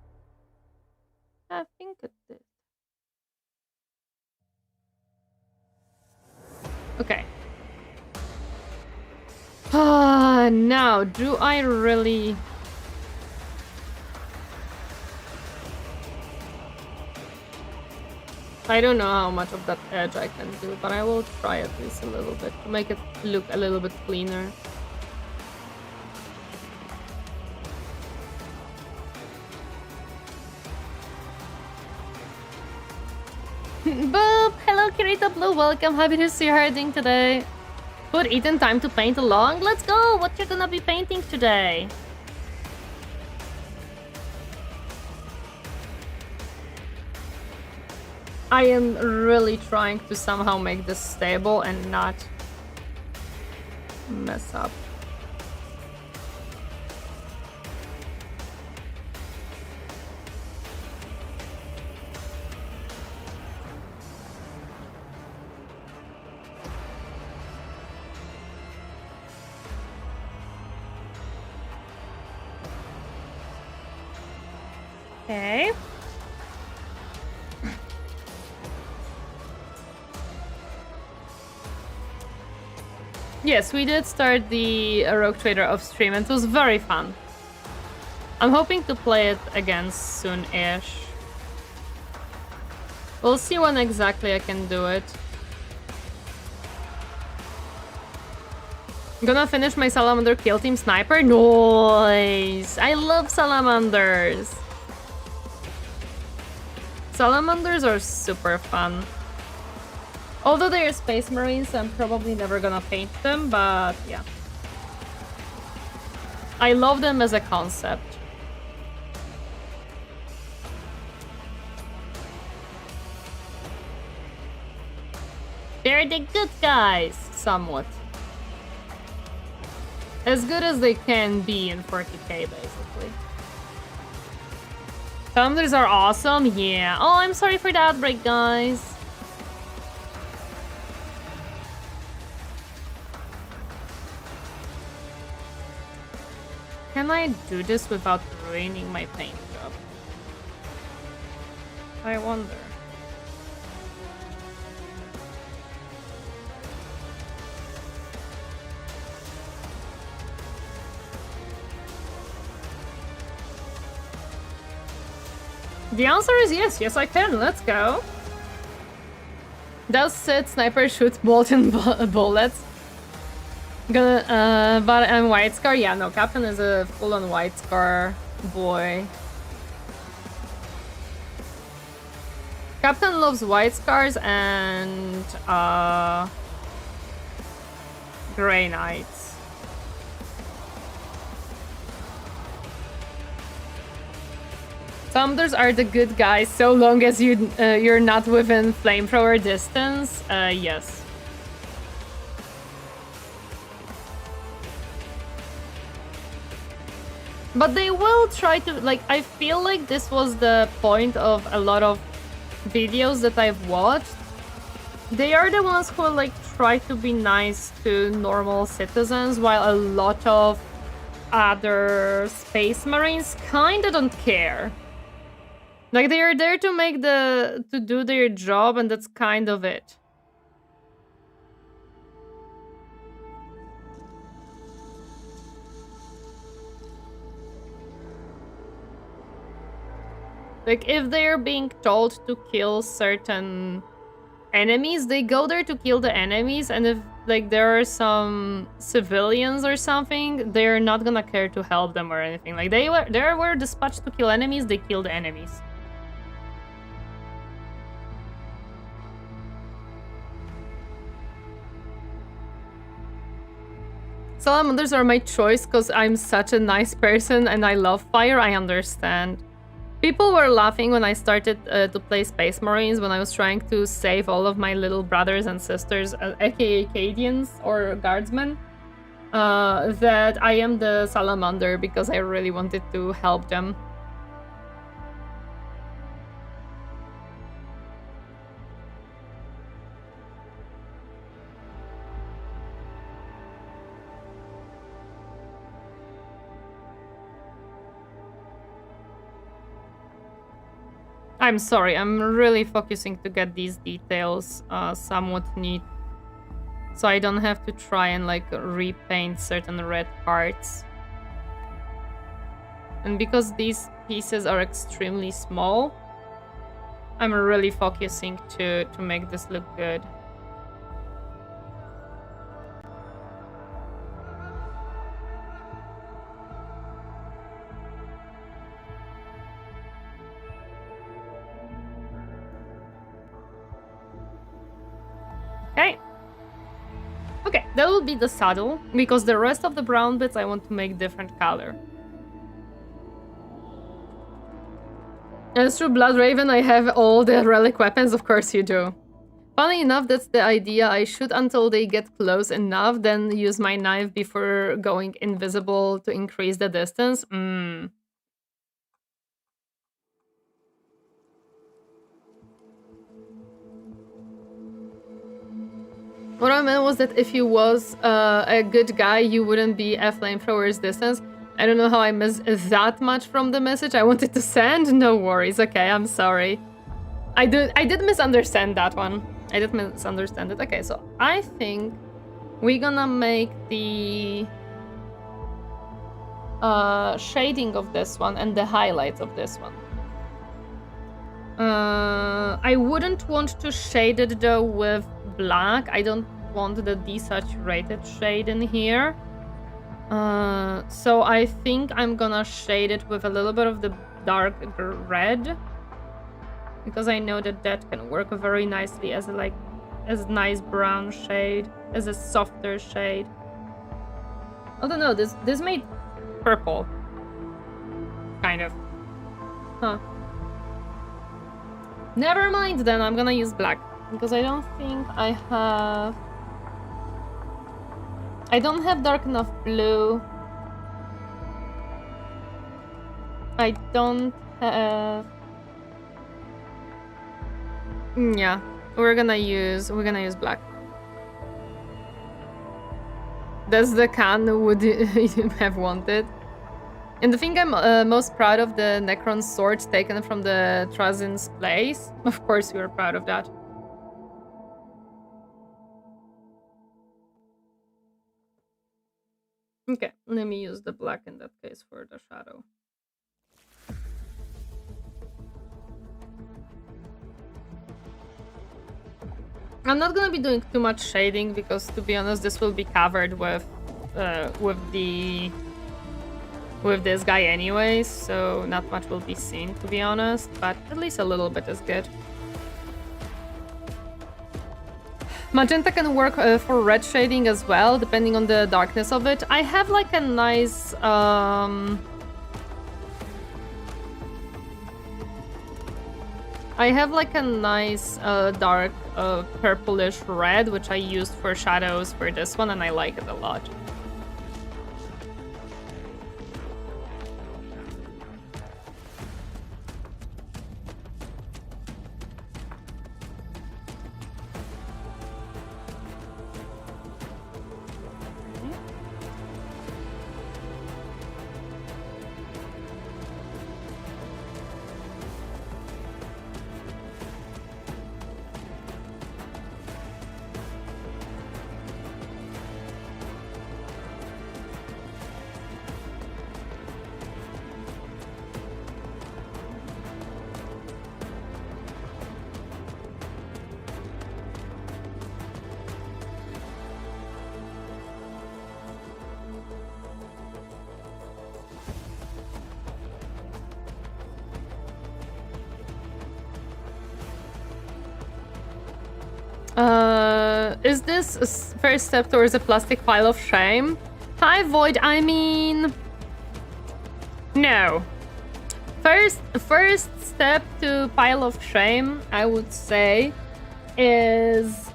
I think it did. Okay. Now, do I really... I don't know how much of that edge I can do, but I will try at least a little bit to make it look a little bit cleaner. Boop! Hello, Kirita Blue. Welcome. Happy to see you herding today. Food eaten, time to paint along. Let's go! What you gonna be painting today? I am really trying to somehow make this stable and not mess up. Okay. Yes, we did start the Rogue Trader off stream and it was very fun. I'm hoping to play it again soon-ish. We'll see when exactly I can do it. Gonna finish my Salamander Kill Team Sniper? Nice! I love Salamanders! Salamanders are super fun. Although they're Space Marines, I'm probably never gonna paint them, but yeah. I love them as a concept. They're the good guys, somewhat. As good as they can be in 40k, basically. Salamanders are awesome, yeah. Oh, I'm sorry for the outbreak, guys. Can I do this without ruining my paint job? I wonder. The answer is yes. Yes, I can. Let's go. Does Sid Sniper shoot molten bullets? Gonna, but I'm White Scar. Yeah, no, Captain is a full-on White Scar boy. Captain loves White Scars and Grey Knights. Salamanders are the good guys so long as you're not within flamethrower distance. Yes. But they will try to, like, I feel like this was the point of a lot of videos that I've watched. They are the ones who, like, try to be nice to normal citizens, while a lot of other Space Marines kinda don't care. Like, they are there to do their job, and that's kind of it. Like, if they're being told to kill certain enemies, they go there to kill the enemies, and if, like, there are some civilians or something, they're not gonna care to help them or anything. Like, they were dispatched to kill enemies, they kill the enemies. Salamanders are my choice because I'm such a nice person and I love fire, I understand. People were laughing when I started to play Space Marines, when I was trying to save all of my little brothers and sisters, aka Cadians or Guardsmen, that I am the Salamander because I really wanted to help them. I'm sorry, I'm really focusing to get these details somewhat neat. So I don't have to try and like repaint certain red parts. And because these pieces are extremely small, I'm really focusing to make this look good. Okay. Okay, that will be the saddle, because the rest of the brown bits I want to make different color. As through Blood Raven, I have all the relic weapons, of course you do. Funny enough, that's the idea. I shoot until they get close enough, then use my knife before going invisible to increase the distance. What I meant was that if you was a good guy, you wouldn't be a flamethrower's distance. I don't know how I missed that much from the message I wanted to send. No worries. Okay, I'm sorry. I did misunderstand that one. I did misunderstand it. Okay, so I think we're gonna make the shading of this one and the highlights of this one. I wouldn't want to shade it though with black. I don't want the desaturated shade in here. So I think I'm gonna shade it with a little bit of the dark red, because I know that that can work very nicely as a nice brown shade, as a softer shade. I don't know, this made purple. Kind of. Huh. Never mind then, I'm gonna use black, because I don't think I don't have dark enough blue. I don't have... Yeah, we're gonna use black. That's the can would you have wanted. And the thing I'm most proud of, the Necron sword taken from the Trazin's place. Of course we are proud of that. Okay, let me use the black in that case for the shadow. I'm not gonna be doing too much shading because, to be honest, this will be covered with this guy anyways, so not much will be seen, to be honest, but at least a little bit is good. Magenta can work for red shading as well, depending on the darkness of it. I have like a nice... dark purplish red, which I used for shadows for this one, and I like it a lot. Is this a first step towards a plastic pile of shame? Hi, Void. I mean... No. First step to pile of shame, I would say, is...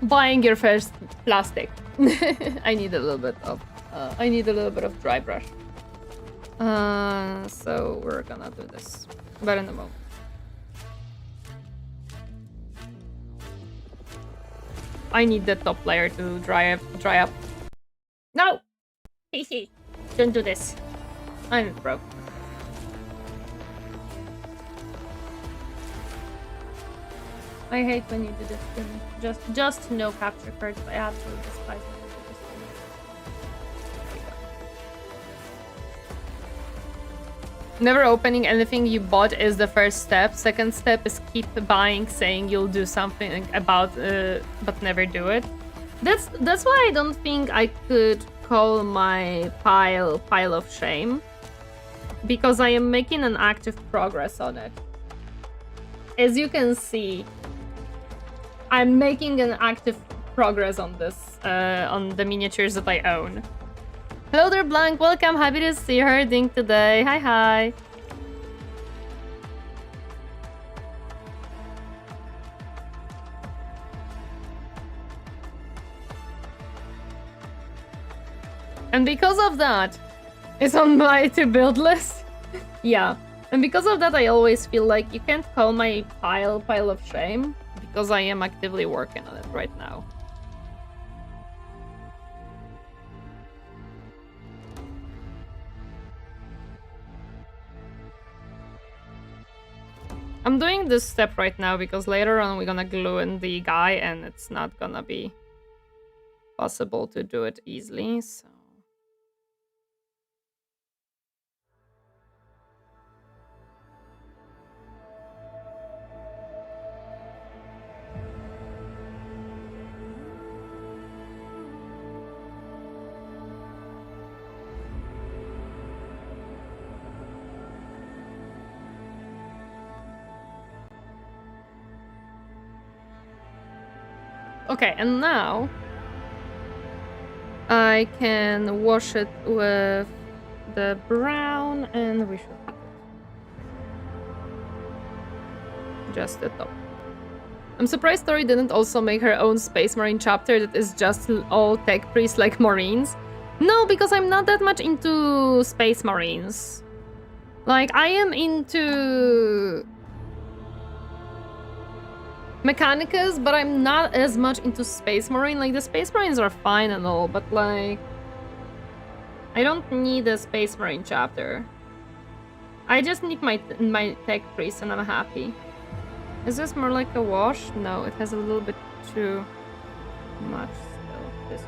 buying your first plastic. I need a little bit of... dry brush. So we're gonna do this. But in a moment. I need the top layer to dry up. No! Don't do this. And it broke. I hate when you do this to me. Just no capture cards. I absolutely despise when you do this to me. There we go. Never opening anything you bought is the first step. Second step is keep buying, saying you'll do something about but never do it. That's why I don't think I could call my pile of shame. Because I am making an active progress on it. As you can see, I'm making an active progress on this, on the miniatures that I own. Hello there, Blank. Welcome. Happy to see you herding today. Hi, hi. And because of that, it's on my to-build list. Yeah. And because of that, I always feel like you can't call my pile of shame. Because I am actively working on it right now. I'm doing this step right now because later on we're gonna glue in the guy and it's not gonna be possible to do it easily, so... Okay, and now I can wash it with the brown and we should be good. Just the top. I'm surprised Tori didn't also make her own Space Marine chapter that is just all tech priests like Marines. No, because I'm not that much into Space Marines. Like, I am into Mechanicus, but I'm not as much into Space Marine. Like, the Space Marines are fine and all, but like... I don't need a Space Marine chapter. I just need my tech priest and I'm happy. Is this more like a wash? No, it has a little bit too much still. This is...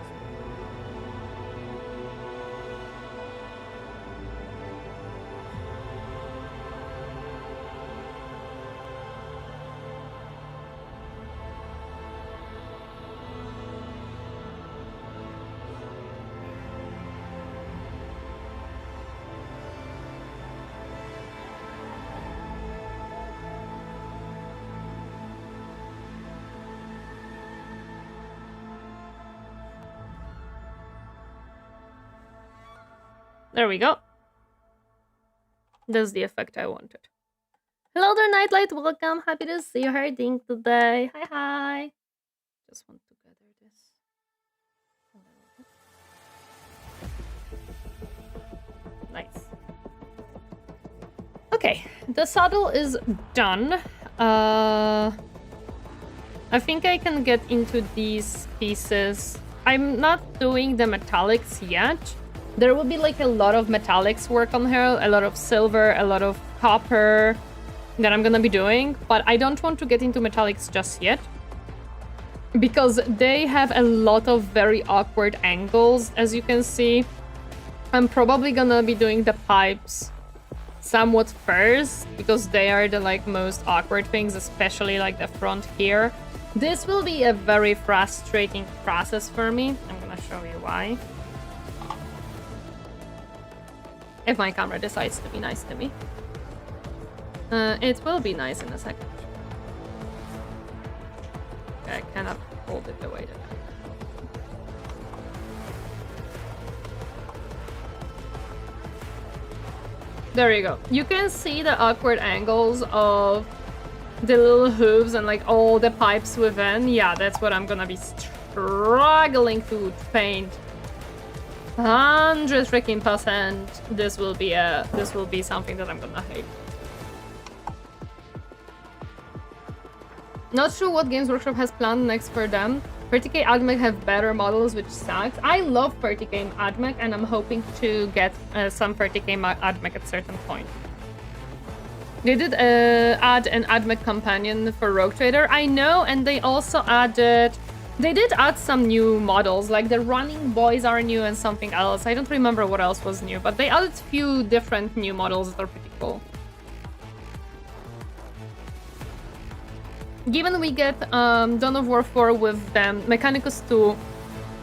There we go. That's the effect I wanted. Hello there, Nightlight. Welcome. Happy to see you herding today. Hi, hi. Just want to gather this a little bit. Nice. Okay, the saddle is done. I think I can get into these pieces. I'm not doing the metallics yet. There will be like a lot of metallics work on her, a lot of silver, a lot of copper that I'm gonna be doing, but I don't want to get into metallics just yet because they have a lot of very awkward angles, as you can see. I'm probably gonna be doing the pipes somewhat first because they are the like most awkward things, especially like the front here. This will be a very frustrating process for me. I'm gonna show you why. If my camera decides to be nice to me. It will be nice in a second. Okay, I cannot hold it the way that I... There you go. You can see the awkward angles of the little hooves and like all the pipes within. Yeah, that's what I'm gonna be struggling to paint. 100 freaking %. This will be something that I'm gonna hate. Not sure what Games Workshop has planned next for them. 30k AdMech have better models, which sucks. I love 30k AdMech, and I'm hoping to get some 30k AdMech at certain point. They did add an AdMech companion for Rogue Trader, I know, and they also added... They did add some new models, like the running boys are new and something else. I don't remember what else was new, but they added a few different new models that are pretty cool. Given we get Dawn of War 4 with them, Mechanicus 2,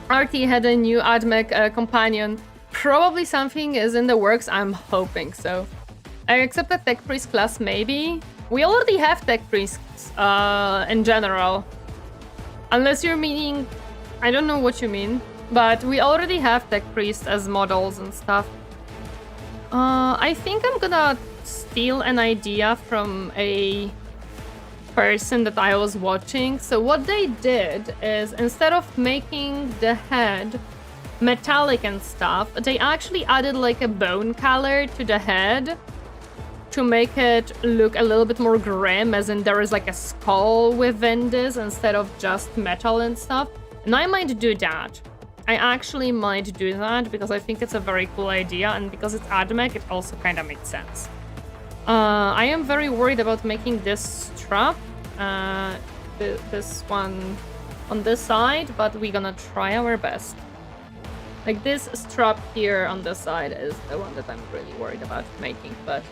RT had a new AdMech companion. Probably something is in the works, I'm hoping so. Except the Tech Priest class, maybe? We already have Tech Priests in general. Unless you're meaning... I don't know what you mean. But we already have Tech Priests as models and stuff. I think I'm gonna steal an idea from a person that I was watching. So what they did is, instead of making the head metallic and stuff, they actually added like a bone color to the head to make it look a little bit more grim, as in there is like a skull within this instead of just metal and stuff. And I might do that. I actually might do that because I think it's a very cool idea, and because it's AdMech, it also kind of makes sense. I am very worried about making this strap, this one on this side, but we're gonna try our best. Like this strap here on this side is the one that I'm really worried about making, but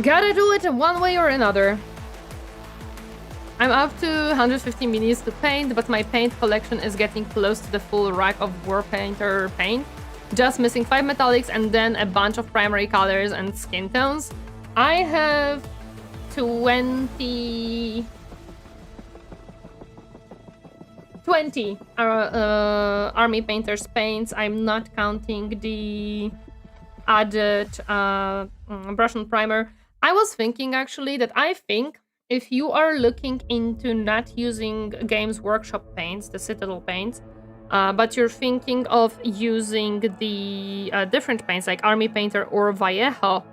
gotta do it one way or another. I'm up to 150 minis to paint, but my paint collection is getting close to the full rack of Warpainter paint. Just missing 5 metallics and then a bunch of primary colors and skin tones. I have 20 Army Painter's paints. I'm not counting the added brush and primer. I was thinking actually that I think if you are looking into not using Games Workshop paints, the Citadel paints, but you're thinking of using the different paints like Army Painter or Vallejo,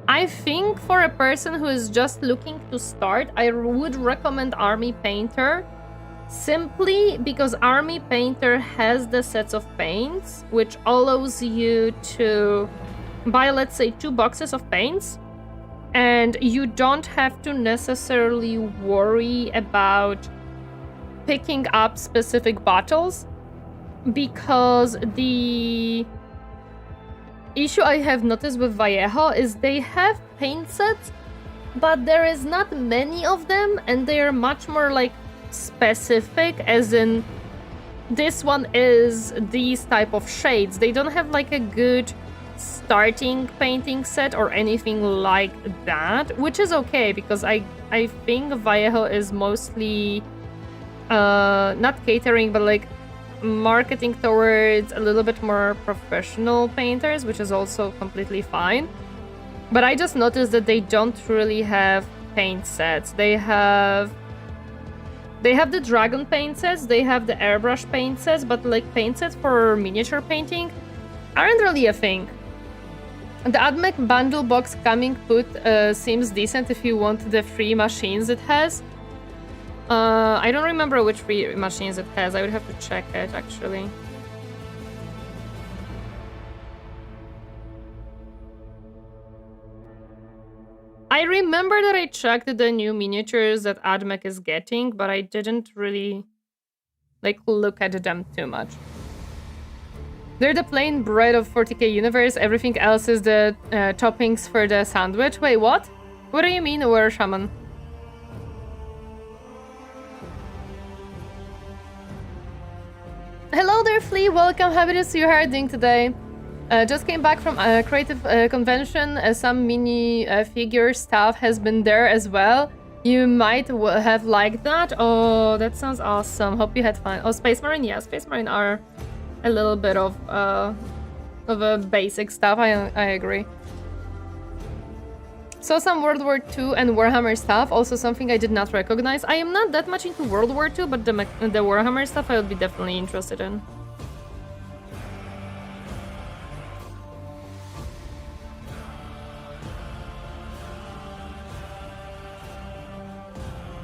I think for a person who is just looking to start, I would recommend Army Painter, simply because Army Painter has the sets of paints, which allows you to buy, let's say, 2 boxes of paints, and you don't have to necessarily worry about picking up specific bottles, because the issue I have noticed with Vallejo is they have paint sets, but there is not many of them, and they are much more like specific, as in this one is these type of shades. They don't have like a good starting painting set or anything like that, which is okay because I think Vallejo is mostly not catering, but like marketing towards a little bit more professional painters, which is also completely fine. But I just noticed that they don't really have paint sets. They have the dragon paint sets, they have the airbrush paint sets, but like paint sets for miniature painting aren't really a thing. The AdMech bundle box coming put seems decent if you want the free machines it has. I don't remember which free machines it has. I would have to check it, actually. I remember that I checked the new miniatures that AdMech is getting, but I didn't really like look at them too much. They're the plain bread of 40k universe. Everything else is the toppings for the sandwich. Wait, what? What do you mean, War Shaman? Hello there, Flea. Welcome. Happy to see you. How are you doing today? Just came back from a creative convention. Some mini figure stuff has been there as well. You might have liked that. Oh, that sounds awesome. Hope you had fun. Oh, Space Marine. Yeah, Space Marine are a little bit of a basic stuff. I agree. Saw some World War II and Warhammer stuff. Also something I did not recognize. I am not that much into World War II, but the Warhammer stuff I would be definitely interested in.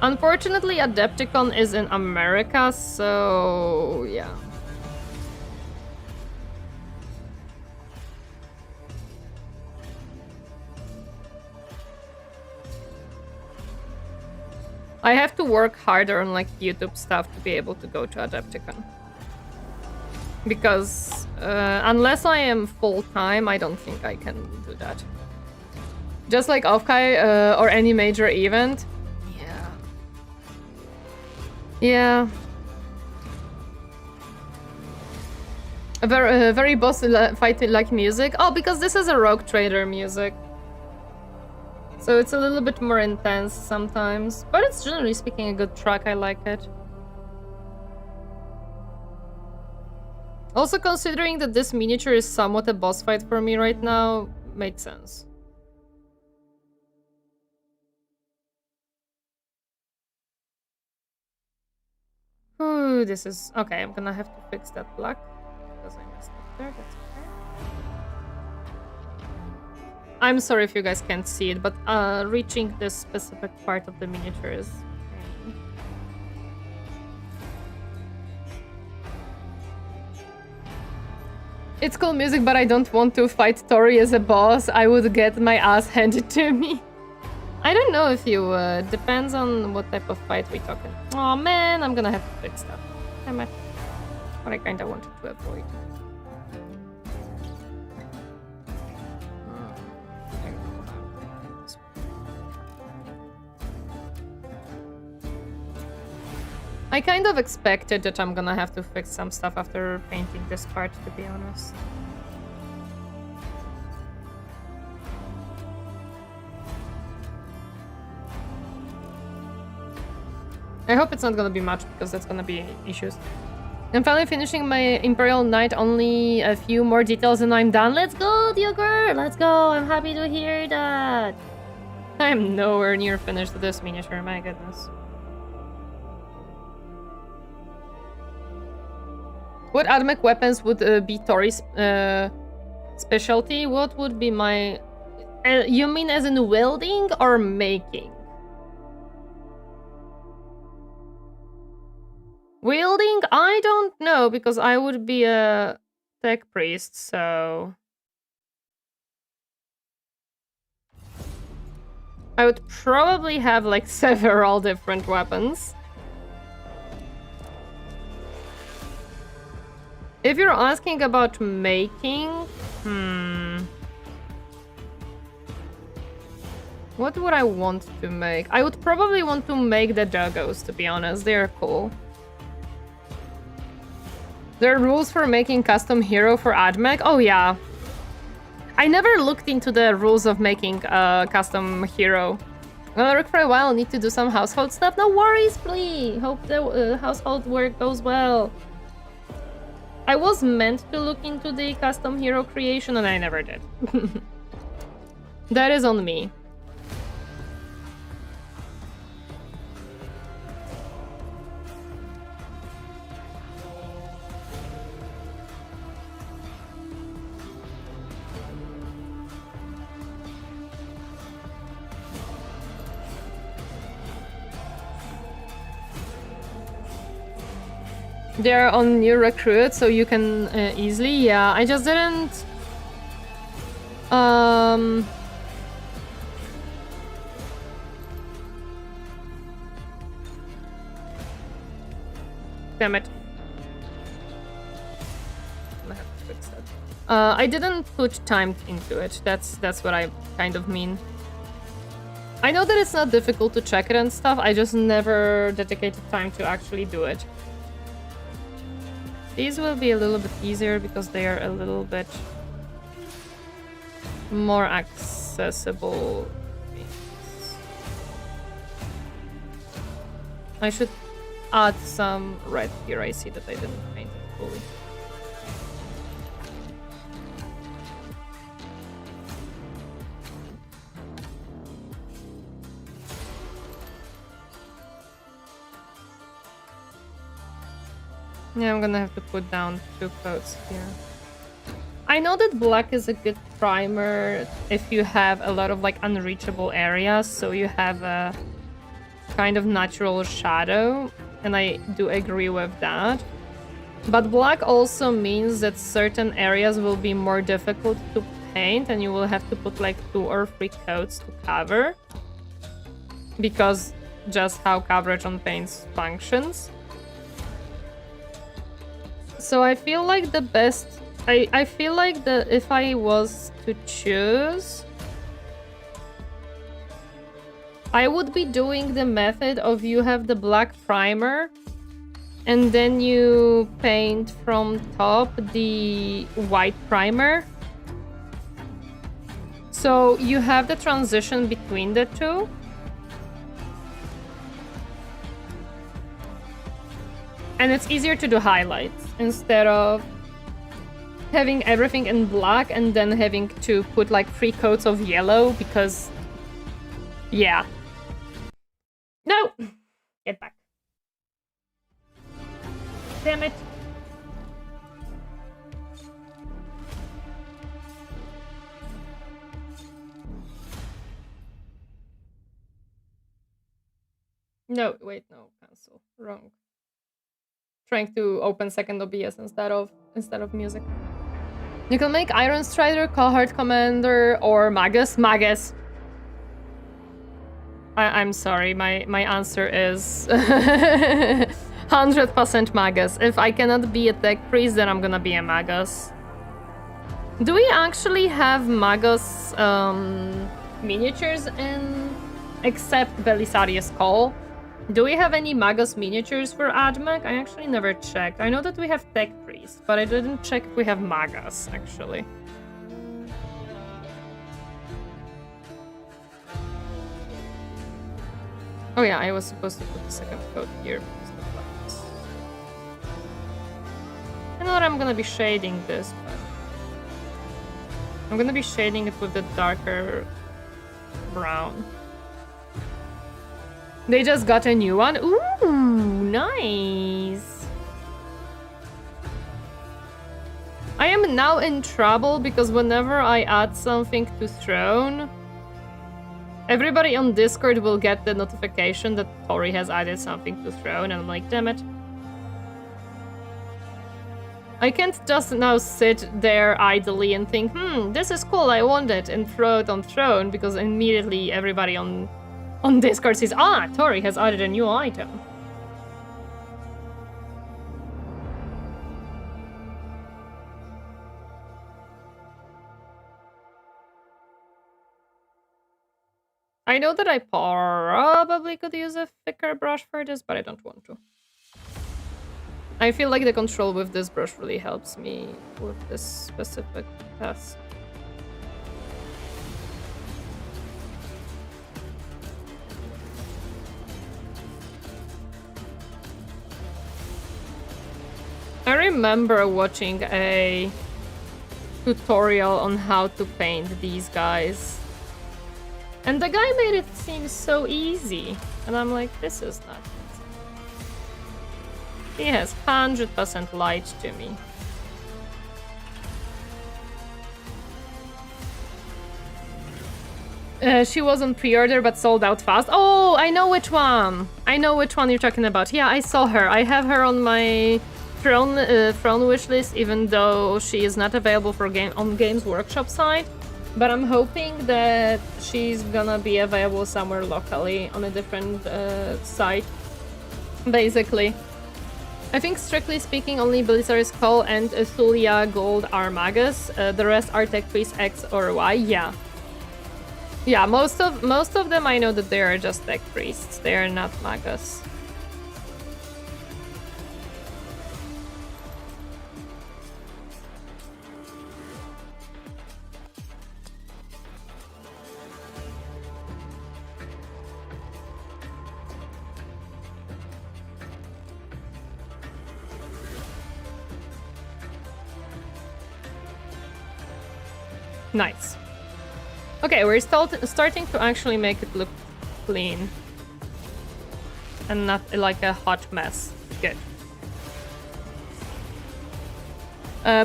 Unfortunately, Adepticon is in America, so yeah. I have to work harder on like YouTube stuff to be able to go to Adepticon. Because unless I am full-time, I don't think I can do that. Just like Offkai or any major event. Yeah. Yeah. A very boss fighting like music. Oh, because this is a Rogue Trader music. So it's a little bit more intense sometimes. But it's generally speaking a good track, I like it. Also considering that this miniature is somewhat a boss fight for me right now, made sense. Ooh, this is... Okay, I'm gonna have to fix that black. Because I messed up there, that's okay. I'm sorry if you guys can't see it, but reaching this specific part of the miniature is... It's cool music, but I don't want to fight Tori as a boss. I would get my ass handed to me. I don't know if you... depends on what type of fight we're talking. Oh man, I'm gonna have to fix that. Damn it. What I kinda wanted to avoid. I kind of expected that I'm gonna have to fix some stuff after painting this part, to be honest. I hope it's not gonna be much, because that's gonna be issues. I'm finally finishing my Imperial Knight, only a few more details and I'm done. Let's go, Dioger! Let's go! I'm happy to hear that! I'm nowhere near finished with this miniature, my goodness. What Admech weapons would be Tori's specialty? What would be my... you mean as in wielding or making? Wielding? I don't know, because I would be a tech priest, so... I would probably have like several different weapons. If you're asking about making... What would I want to make? I would probably want to make the Doggos, to be honest. They're cool. There are rules for making custom hero for Admech? Oh yeah. I never looked into the rules of making a custom hero. I'm gonna work for a while, need to do some household stuff. No worries, please. Hope the household work goes well. I was meant to look into the custom hero creation and I never did. That is on me. They're on new recruit, so you can easily. Yeah, I just didn't. Damn it. I have to fix that. I didn't put time into it. That's what I kind of mean. I know that it's not difficult to check it and stuff. I just never dedicated time to actually do it. These will be a little bit easier because they are a little bit more accessible. I should add some red here. I see that I didn't paint it fully. Yeah, I'm gonna have to put down 2 coats here. I know that black is a good primer if you have a lot of like unreachable areas, so you have kind of natural shadow, and I do agree with that. But black also means that certain areas will be more difficult to paint, and you will have to put like 2 or 3 coats to cover, because just how coverage on paints functions. So I feel like the best... I feel like if I was to choose, I would be doing the method of you have the black primer and then you paint from top the white primer. So you have the transition between the two. And it's easier to do highlights instead of having everything in black and then having to put like 3 coats of yellow because... yeah. No! Get back. Damn it. No, wait, no, cancel. Wrong. Trying to open second OBS instead of music. You can make Iron Strider, Cohort Commander, or Magus. Magus. I'm sorry, my answer is 100% Magus. If I cannot be a Tech Priest, then I'm gonna be a Magus. Do we actually have Magus miniatures in... except Belisarius Call? Do we have any Magus miniatures for AdMech? I actually never checked. I know that we have Tech Priest, but I didn't check if we have Magus, actually. Oh yeah, I was supposed to put the second coat here because of that. I know that I'm gonna be shading this, but... I'm gonna be shading it with the darker brown. They just got a new one. Ooh, nice. I am now in trouble because whenever I add something to Throne, everybody on Discord will get the notification that Tori has added something to Throne, and I'm like, damn it. I can't just now sit there idly and think, this is cool, I want it, and throw it on Throne, because immediately everybody on Discord says, Tori has added a new item. I know that I probably could use a thicker brush for this, but I don't want to. I feel like the control with this brush really helps me with this specific task. I remember watching a tutorial on how to paint these guys. And the guy made it seem so easy. And I'm like, this is not easy. He has 100% lied to me. She was on pre-order but sold out fast. Oh, I know which one. I know which one you're talking about. Yeah, I saw her. I have her on my Throne wishlist, even though she is not available for on Games Workshop side. But I'm hoping that she's gonna be available somewhere locally on a different site, basically. I think, strictly speaking, only Belisarius Call and Thulia Gold are Magus. The rest are Tech Priest X or Y. Yeah. Yeah, most of them I know that they are just Tech Priests. They are not Magus. Nice. Okay, we're starting to actually make it look clean. And not like a hot mess. Good.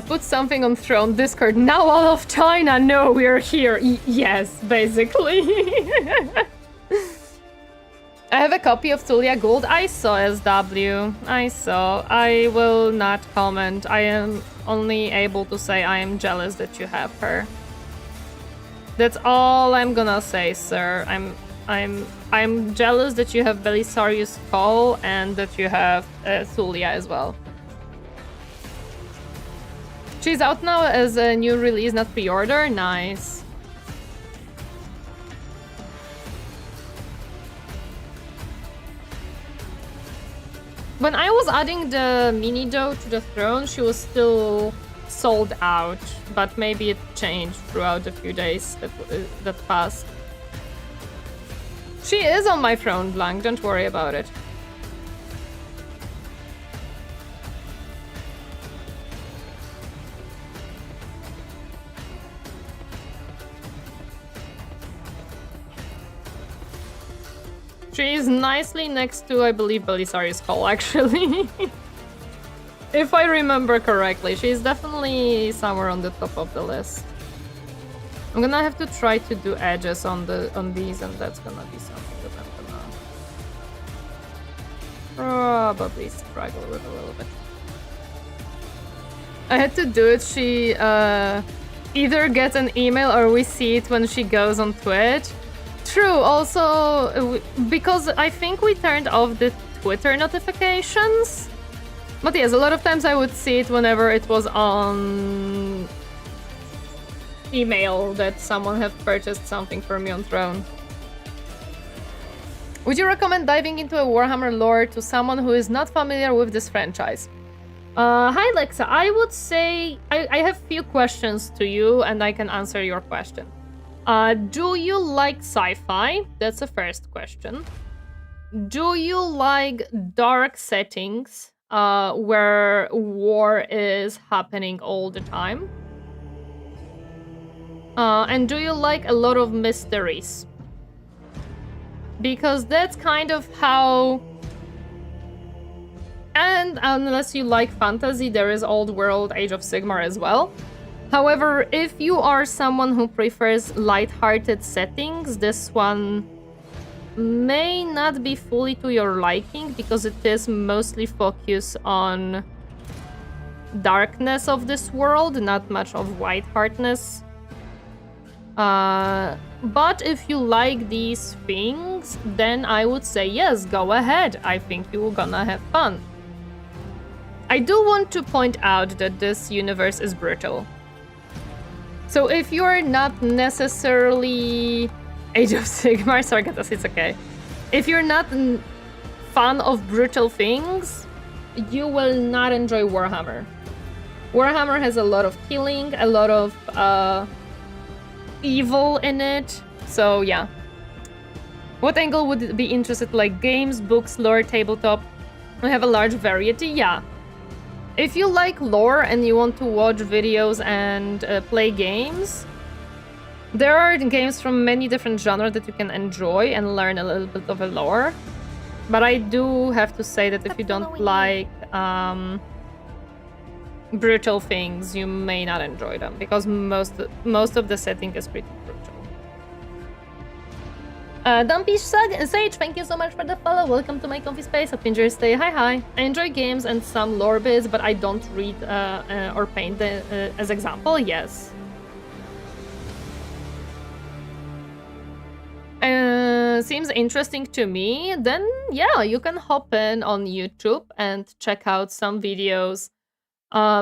Put something on Throne Discord. Now all of China know we're here. Yes, basically. I have a copy of Tulia Gold. I saw SW. I saw. I will not comment. I am only able to say I am jealous that you have her. That's all I'm gonna say, sir. I'm jealous that you have Belisarius Call and that you have Thulia as well. She's out now as a new release, not pre-order. Nice. When I was adding the mini-dough to the throne, she was still sold out, but maybe it changed throughout the few days that passed. She is on my throne, Blanc, don't worry about it. She is nicely next to, I believe, Belisarius Call, actually. If I remember correctly, she's definitely somewhere on the top of the list. I'm gonna have to try to do edges on these, and that's gonna be something that I'm gonna probably struggle with a little bit. I had to do it. She either gets an email or we see it when she goes on Twitch. True, also, because I think we turned off the Twitter notifications. But yes, a lot of times I would see it whenever it was on email that someone had purchased something for me on Throne. Would you recommend diving into a Warhammer lore to someone who is not familiar with this franchise? Hi Lexa, I would say I have few questions to you and I can answer your question. Do you like sci-fi? That's the first question. Do you like dark settings where war is happening all the time? And do you like a lot of mysteries? Because that's kind of how... And unless you like fantasy, there is Old World, Age of Sigmar as well. However, if you are someone who prefers light-hearted settings, this one may not be fully to your liking because it is mostly focused on darkness of this world, not much of white-heartedness. But if you like these things, then I would say yes, go ahead. I think you're gonna have fun. I do want to point out that this universe is brutal. So if you're not necessarily Age of Sigmar, Sargatas, it's okay. If you're not fan of brutal things, you will not enjoy Warhammer. Warhammer has a lot of killing, a lot of evil in it. So yeah. What angle would be interested? Like games, books, lore, tabletop? We have a large variety, yeah. If you like lore and you want to watch videos and play games, there are games from many different genres that you can enjoy and learn a little bit of a lore. But I do have to say that if you don't like brutal things, you may not enjoy them because most of the setting is pretty brutal. Dumpy Sage, thank you so much for the follow. Welcome to my comfy space. Hope you enjoy your stay. Hi. I enjoy games and some lore bits, but I don't read or paint as example. Yes. Seems interesting to me. Then yeah, you can hop in on YouTube and check out some videos.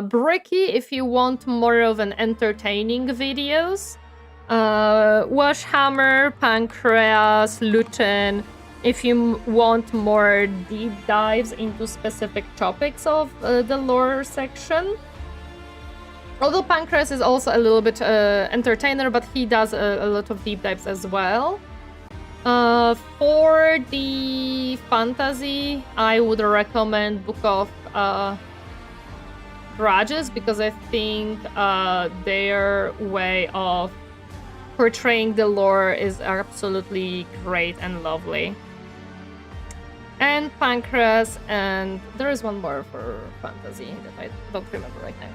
Bricky, if you want more of an entertaining videos. Washhammer, Pancreas, Luton, if you want more deep dives into specific topics of the lore section. Although Pancreas is also a little bit entertainer, but he does a lot of deep dives as well. For the fantasy, I would recommend Book of Grudges because I think their way of portraying the lore is absolutely great and lovely. And Pancreas, and there is one more for fantasy that I don't remember right now.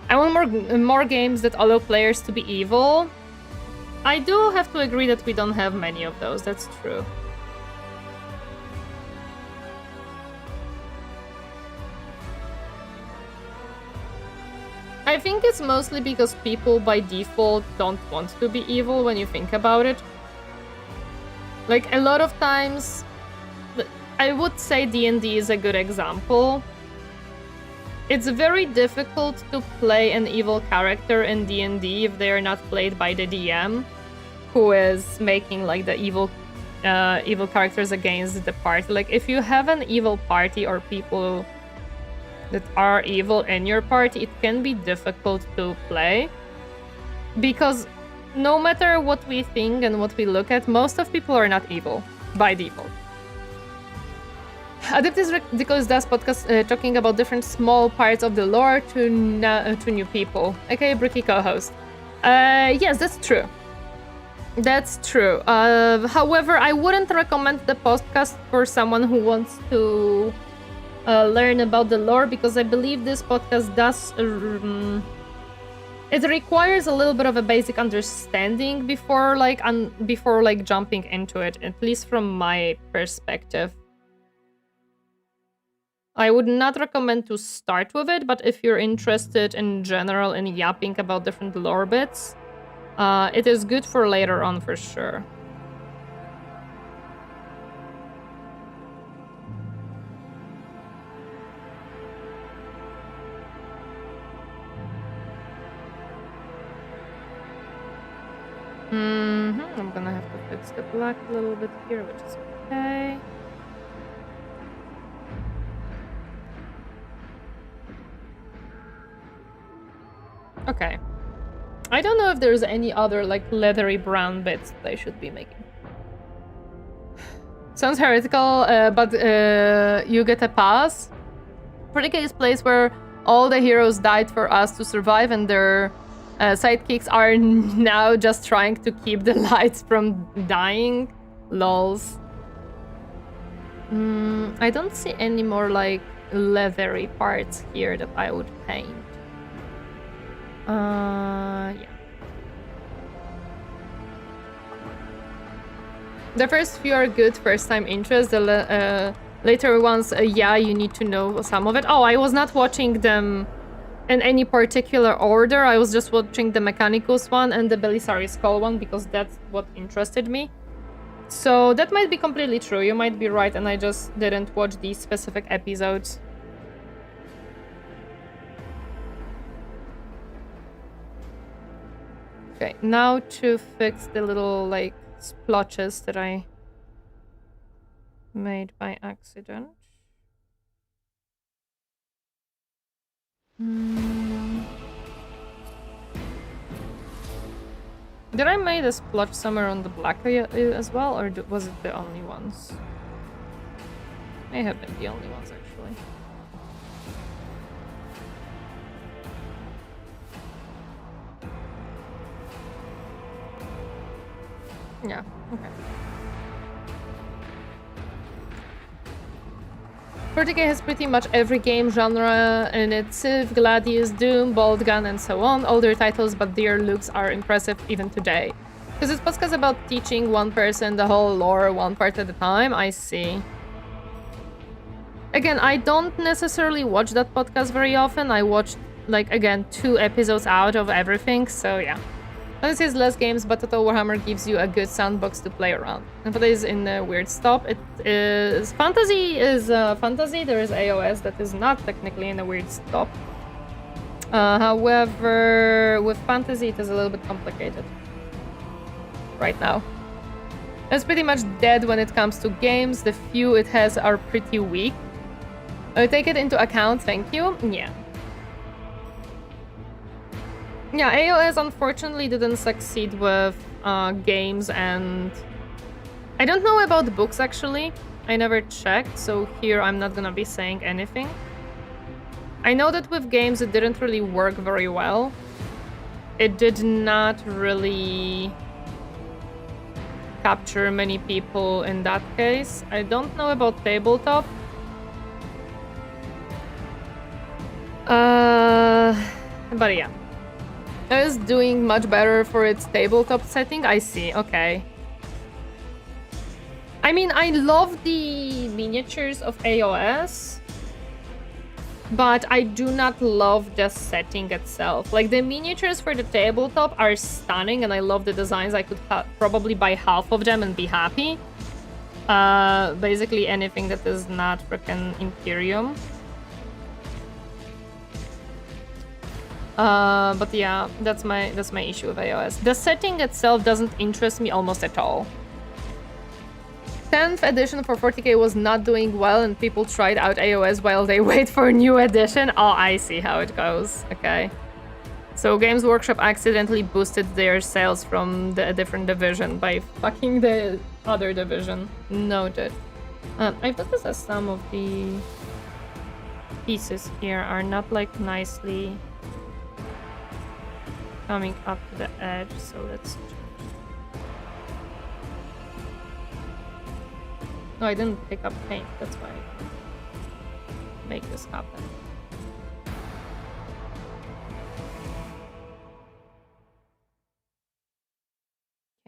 I want more games that allow players to be evil. I do have to agree that we don't have many of those, that's true. I think it's mostly because people by default don't want to be evil when you think about it. Like, a lot of times, I would say D&D is a good example. It's very difficult to play an evil character in D&D if they are not played by the DM, who is making like the evil characters against the party. Like, if you have an evil party or people that are evil in your party, it can be difficult to play, because no matter what we think and what we look at, most of people are not evil by default. Adept is Ridiculous does podcast talking about different small parts of the lore to new people, aka Bricky co-host. Yes, that's true. That's true. However, I wouldn't recommend the podcast for someone who wants to learn about the lore, because I believe this podcast does it requires a little bit of a basic understanding before jumping into it, at least from my perspective. I would not recommend to start with it, but if you're interested in general in yapping about different lore bits, it is good for later on for sure. I'm gonna have to fix the black a little bit here, which is okay. Okay. I don't know if there's any other like leathery brown bits that I should be making. Sounds heretical, but you get a pass. Pretty case place where all the heroes died for us to survive, and their sidekicks are now just trying to keep the lights from dying. Lols. I don't see any more like leathery parts here that I would paint. Yeah. The first few are good first-time interest. The later ones, yeah, you need to know some of it. Oh, I was not watching them in any particular order. I was just watching the Mechanicus one and the Belisari Skull one because that's what interested me. So that might be completely true. You might be right, and I just didn't watch these specific episodes. Okay, now to fix the little, like, splotches that I made by accident. Did I make a splotch somewhere on the black as well, or was it the only ones? May have been the only ones, actually. Yeah, okay. 40k has pretty much every game genre in it: Civ, Gladius, Doom, Boltgun, and so on. Older titles, but their looks are impressive even today. Because this podcast about teaching one person the whole lore one part at a time, I see. Again, I don't necessarily watch that podcast very often. I watched, like, again, 2 episodes out of everything, so yeah. This is less games, but Total Warhammer gives you a good sandbox to play around. And that is in a weird stop. It is... Fantasy is fantasy. There is AOS that is not technically in a weird stop. However, with fantasy, it is a little bit complicated right now. It's pretty much dead when it comes to games. The few it has are pretty weak. Take it into account, thank you. Yeah. Yeah, AOS unfortunately didn't succeed with games, and I don't know about the books actually. I never checked, so here I'm not gonna be saying anything. I know that with games it didn't really work very well. It did not really capture many people in that case. I don't know about tabletop. But yeah. It is doing much better for its tabletop setting. I see, okay. I mean, I love the miniatures of AOS. but I do not love the setting itself. Like, the miniatures for the tabletop are stunning, and I love the designs. I could probably buy half of them and be happy. Basically anything that is not frickin' Imperium. But yeah, that's my issue with AOS. The setting itself doesn't interest me almost at all. 10th edition for 40k was not doing well, and people tried out AOS while they wait for a new edition. Oh, I see how it goes. Okay. So Games Workshop accidentally boosted their sales from a different division by fucking the other division. Noted. I've noticed that some of the pieces here are not like nicely coming up to the edge, so let's change. No, I didn't pick up paint, that's why I can make this happen.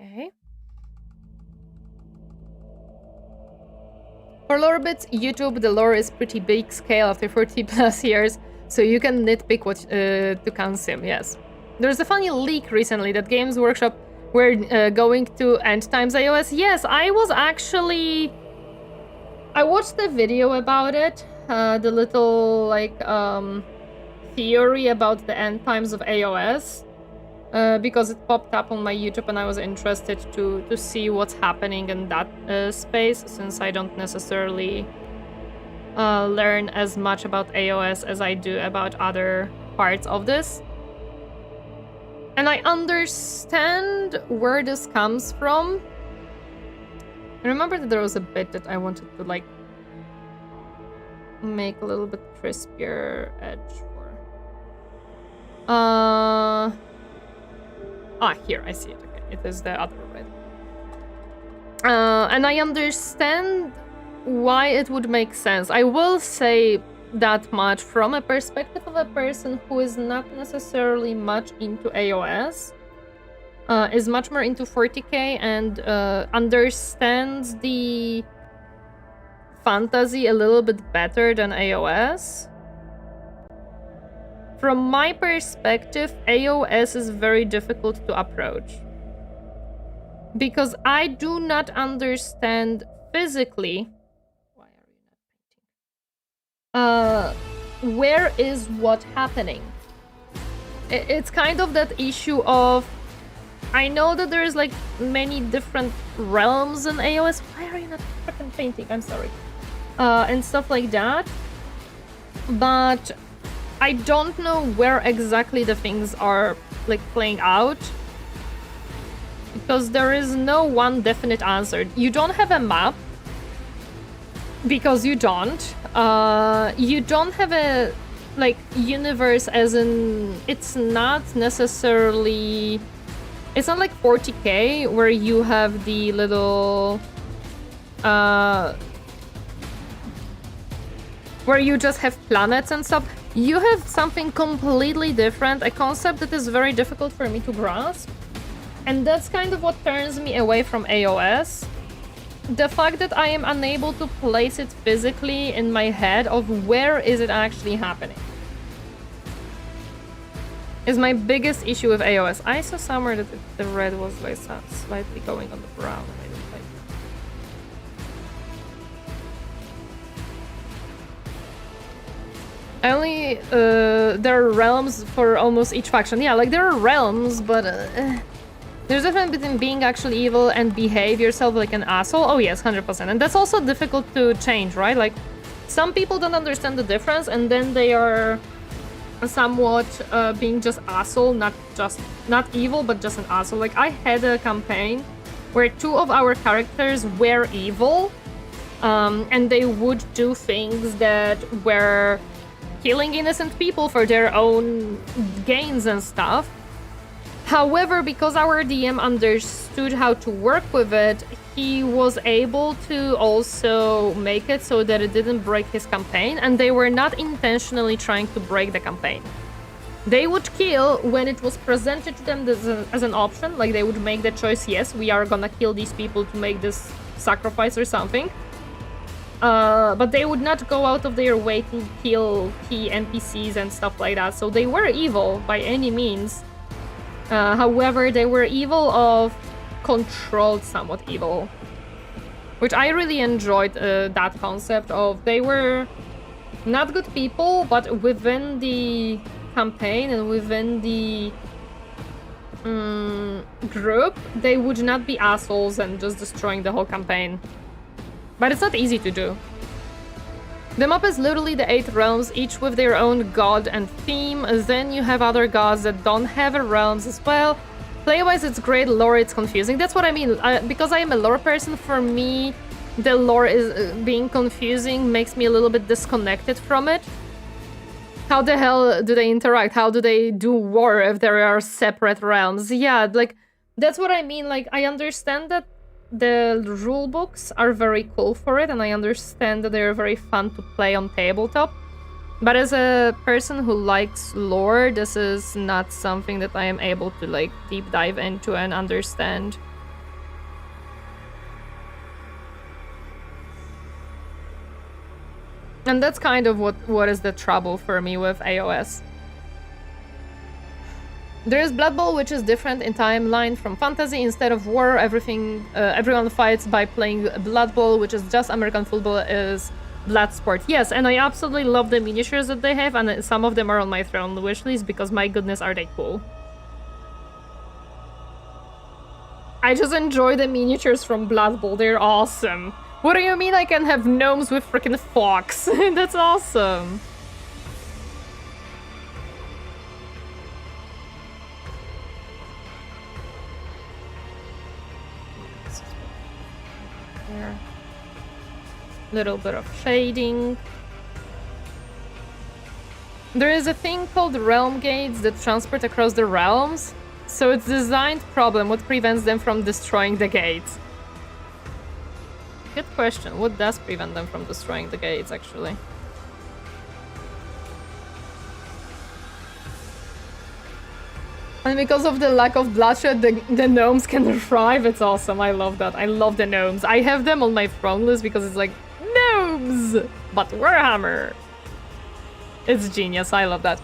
Okay. For lore bits, YouTube, the lore is pretty big scale after 40 plus years, so you can nitpick what to consume, yes. There's a funny leak recently that Games Workshop were going to End Times AOS. Yes, I watched the video about it, the little, like, theory about the end times of AOS, because it popped up on my YouTube and I was interested to see what's happening in that space, since I don't necessarily learn as much about AOS as I do about other parts of this. And I understand where this comes from. I remember that there was a bit that I wanted to, like, make a little bit crispier edge for. Here, I see it. Okay, it is the other red. And I understand why it would make sense. I will say that much from a perspective of a person who is not necessarily much into AOS. Is much more into 40k and understands the fantasy a little bit better than AOS. From my perspective, AOS is very difficult to approach. Because I do not understand physically... Why are you not painting? Where is what happening? It's kind of that issue of... I know that there's like many different realms in AOS. Why are you not freaking painting? I'm sorry. And stuff like that. But I don't know where exactly the things are like playing out. Because there is no one definite answer. You don't have a map. Because you don't. You don't have a like universe as in... It's not necessarily... It's not like 40k where you have the little where you just have planets and stuff. You have something completely different, a concept that is very difficult for me to grasp. And that's kind of what turns me away from AOS. The fact that I am unable to place it physically in my head of where is it actually happening is my biggest issue with AOS. I saw somewhere that the red was like slightly going on the brown. I didn't like that. I only... there are realms for almost each faction. Yeah, like there are realms, but... there's a difference between being actually evil and behave yourself like an asshole. Oh yes, 100%. And that's also difficult to change, right? Like, some people don't understand the difference, and then they are... somewhat being just asshole, not evil, but just an asshole. Like, I had a campaign where two of our characters were evil, and they would do things that were killing innocent people for their own gains and stuff. However, because our DM understood how to work with it, he was able to also make it so that it didn't break his campaign, and they were not intentionally trying to break the campaign. They would kill when it was presented to them as an option, like they would make the choice, yes, we are gonna kill these people to make this sacrifice or something. but they would not go out of their way to kill key NPCs and stuff like that. So they were evil by any means. However, they were evil of controlled somewhat evil. Which I really enjoyed that concept of they were not good people, but within the campaign and within the group, they would not be assholes and just destroying the whole campaign. But it's not easy to do. The map is literally the 8 realms, each with their own god and theme. Then you have other gods that don't have realms as well. Play-wise, it's great. Lore, it's confusing. That's what I mean. Because I am a lore person, for me, the lore is being confusing, makes me a little bit disconnected from it. How the hell do they interact? How do they do war if there are separate realms? Yeah, like, that's what I mean. Like, I understand that the rule books are very cool for it, and I understand that they're very fun to play on tabletop. But as a person who likes lore, this is not something that I am able to, like, deep dive into and understand. And that's kind of what is the trouble for me with AOS. There is Blood Bowl, which is different in timeline from fantasy. Instead of war, everyone fights by playing Blood Bowl, which is just American football is blood sport. Yes, and I absolutely love the miniatures that they have, and some of them are on my throne wishlist because my goodness, are they cool. I just enjoy the miniatures from Blood Bowl. They're awesome. What do you mean I can have gnomes with freaking fox? That's awesome. Here. Little bit of shading. There is a thing called realm gates that transport across the realms. So it's designed problem. What prevents them from destroying the gates? Good question. What does prevent them from destroying the gates, actually? And because of the lack of bloodshed, the gnomes can thrive. It's awesome. I love that. I love the gnomes. I have them on my throne list because it's like, gnomes! But Warhammer! It's genius. I love that.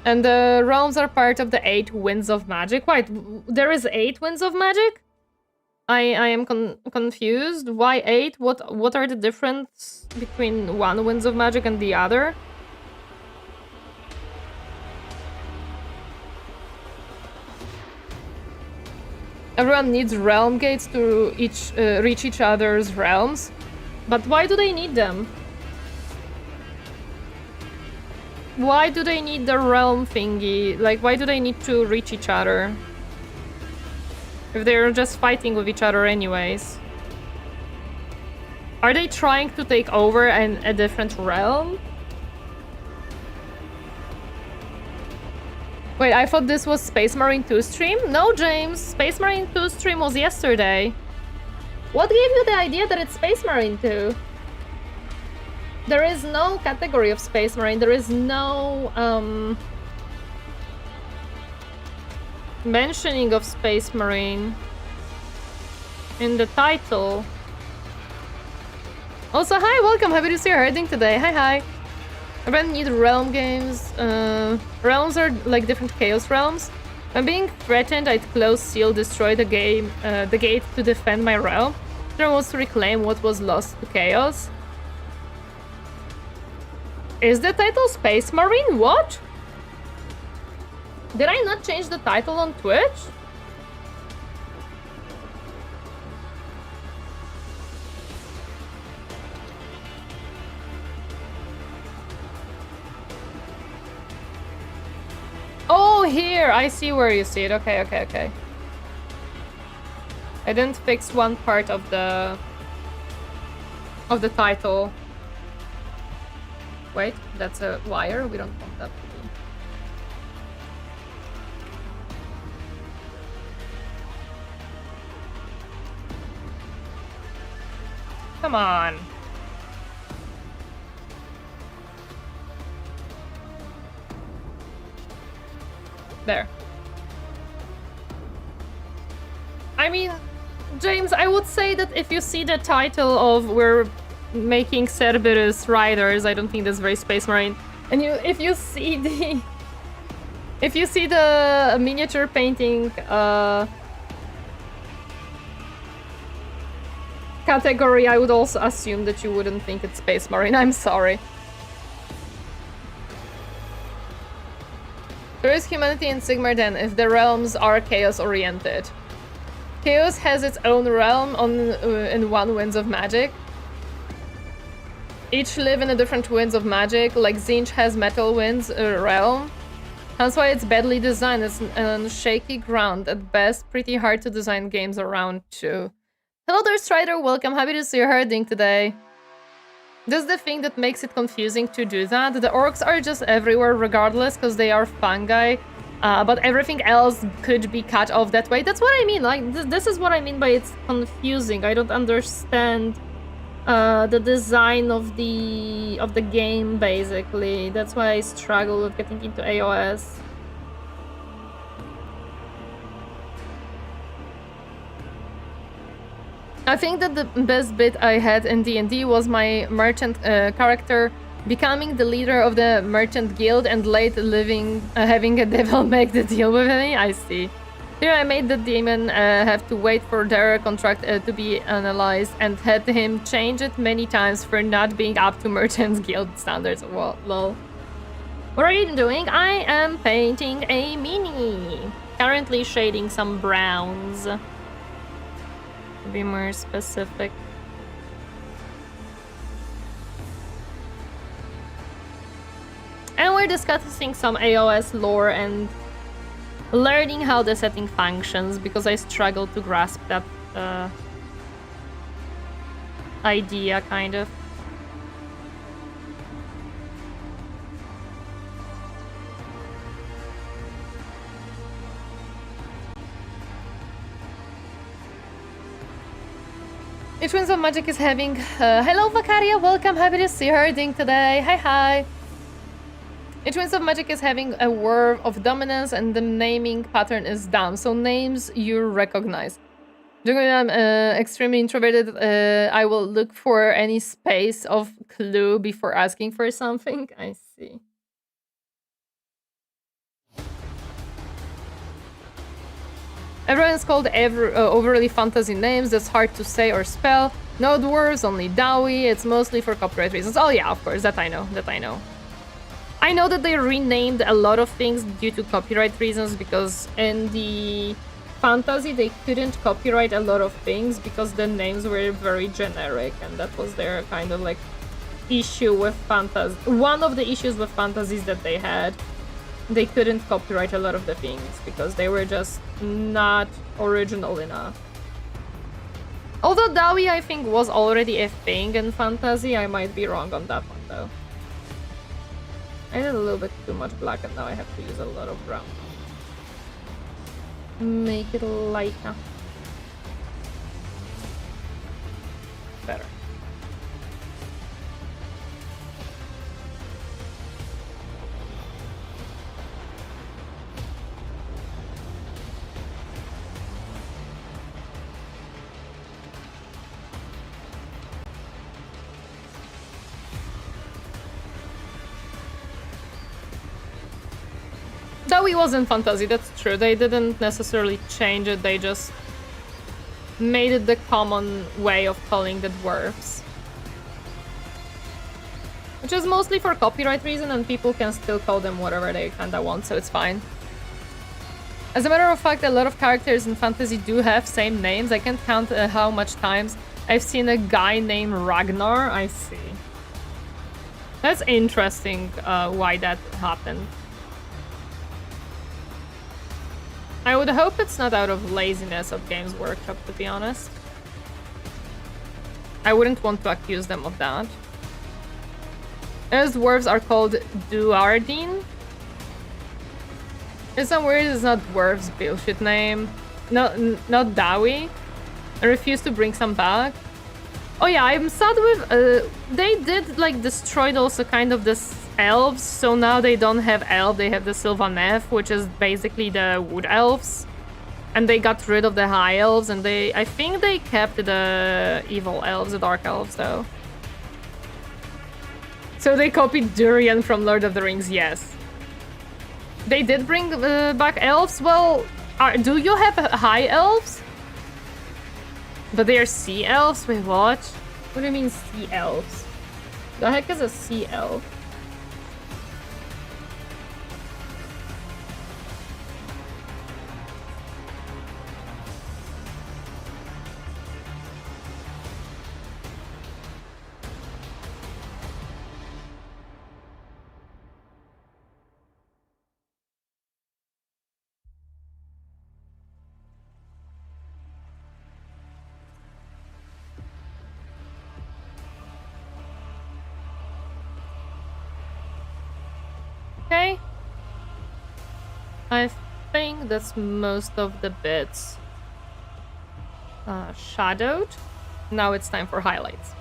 And the realms are part of the 8 winds of magic. Wait, there is 8 winds of magic? I am confused. Why 8? What are the difference between one winds of magic and the other? Everyone needs realm gates to reach each other's realms. But why do they need them? Why do they need the realm thingy? Like, why do they need to reach each other? If they're just fighting with each other anyways. Are they trying to take over a different realm? Wait, I thought this was Space Marine 2 stream? No, James. Space Marine 2 stream was yesterday. What gave you the idea that it's Space Marine 2? There is no category of Space Marine. There is no mentioning of Space Marine in the title. Also, hi, welcome. Happy to see you herding today. Hi. I really need realm games. Realms are like different chaos realms. When being threatened, I'd close, seal, destroy the gate to defend my realm. There was to reclaim what was lost to chaos. Is the title Space Marine? What? Did I not change the title on Twitch? Oh, here! I see where you see it. Okay. I didn't fix one part of the title. Wait, that's a wire. We don't want that to be. Come on. There. I mean, James, I would say that if you see the title of we're making Serberys riders, I don't think that's very Space Marine. And if you see the miniature painting category, I would also assume that you wouldn't think it's Space Marine. I'm sorry. There is humanity in Sigmar then, if the realms are chaos-oriented. Chaos has its own realm in one Winds of Magic. Each live in a different Winds of Magic, like Zinch has Metal Winds realm. That's why it's badly designed. It's on shaky ground. At best, pretty hard to design games around too. Hello there, Strider. Welcome. Happy to see you herding today. This is the thing that makes it confusing to do that. The orcs are just everywhere regardless because they are fungi. But everything else could be cut off that way. That's what I mean. Like this is what I mean by it's confusing. I don't understand the design of the game basically. That's why I struggle with getting into AOS. I think that the best bit I had in D&D was my merchant character becoming the leader of the merchant guild and late having a devil make the deal with me. I see. Here I made the demon have to wait for their contract to be analyzed and had him change it many times for not being up to merchant's guild standards. Well, lol. What are you doing? I am painting a mini. Currently shading some browns. To be more specific. And we're discussing some AOS lore and learning how the setting functions because I struggle to grasp that idea, kind of. Each Winds of Magic is having... hello, Vacaria, welcome, happy to see you herding today. Hi, hi. Each Winds of Magic is having a word of dominance and the naming pattern is down, so names you recognize. Generally, I'm extremely introverted. I will look for any space of clue before asking for something. I see. Everyone's called overly fantasy names that's hard to say or spell. No dwarves, only Dowie. It's mostly for copyright reasons. Oh yeah, of course, that I know, I know that they renamed a lot of things due to copyright reasons because in the fantasy they couldn't copyright a lot of things because the names were very generic and that was their kind of like issue with fantasy. One of the issues with fantasies that they had. They couldn't copyright a lot of the things because they were just not original enough. Although Dowie, I think, was already a thing in fantasy, I might be wrong on that one though. I did a little bit too much black and now I have to use a lot of brown. Make it lighter. Better. Dowie was in fantasy, that's true. They didn't necessarily change it, they just made it the common way of calling the dwarves. Which is mostly for copyright reason and people can still call them whatever they kinda want, so it's fine. As a matter of fact, a lot of characters in fantasy do have same names. I can't count how much times I've seen a guy named Ragnar. I see. That's interesting why that happened. I would hope it's not out of laziness of Games Workshop, to be honest. I wouldn't want to accuse them of that. As dwarves are called Duardin. It's some weird, it's not dwarves bullshit name. No, not Dowie. I refuse to bring some back. Oh yeah, I'm sad with... they did like destroyed also kind of this elves, so now they don't have elf, they have the Sylvaneth, which is basically the wood elves. And they got rid of the high elves, and I think they kept the evil elves, the dark elves, though. So they copied Durian from Lord of the Rings, yes. They did bring back elves. Well, do you have high elves? But they are sea elves? Wait, what? What do you mean sea elves? The heck is a sea elf? Okay. I think that's most of the bits shadowed. Now it's time for highlights.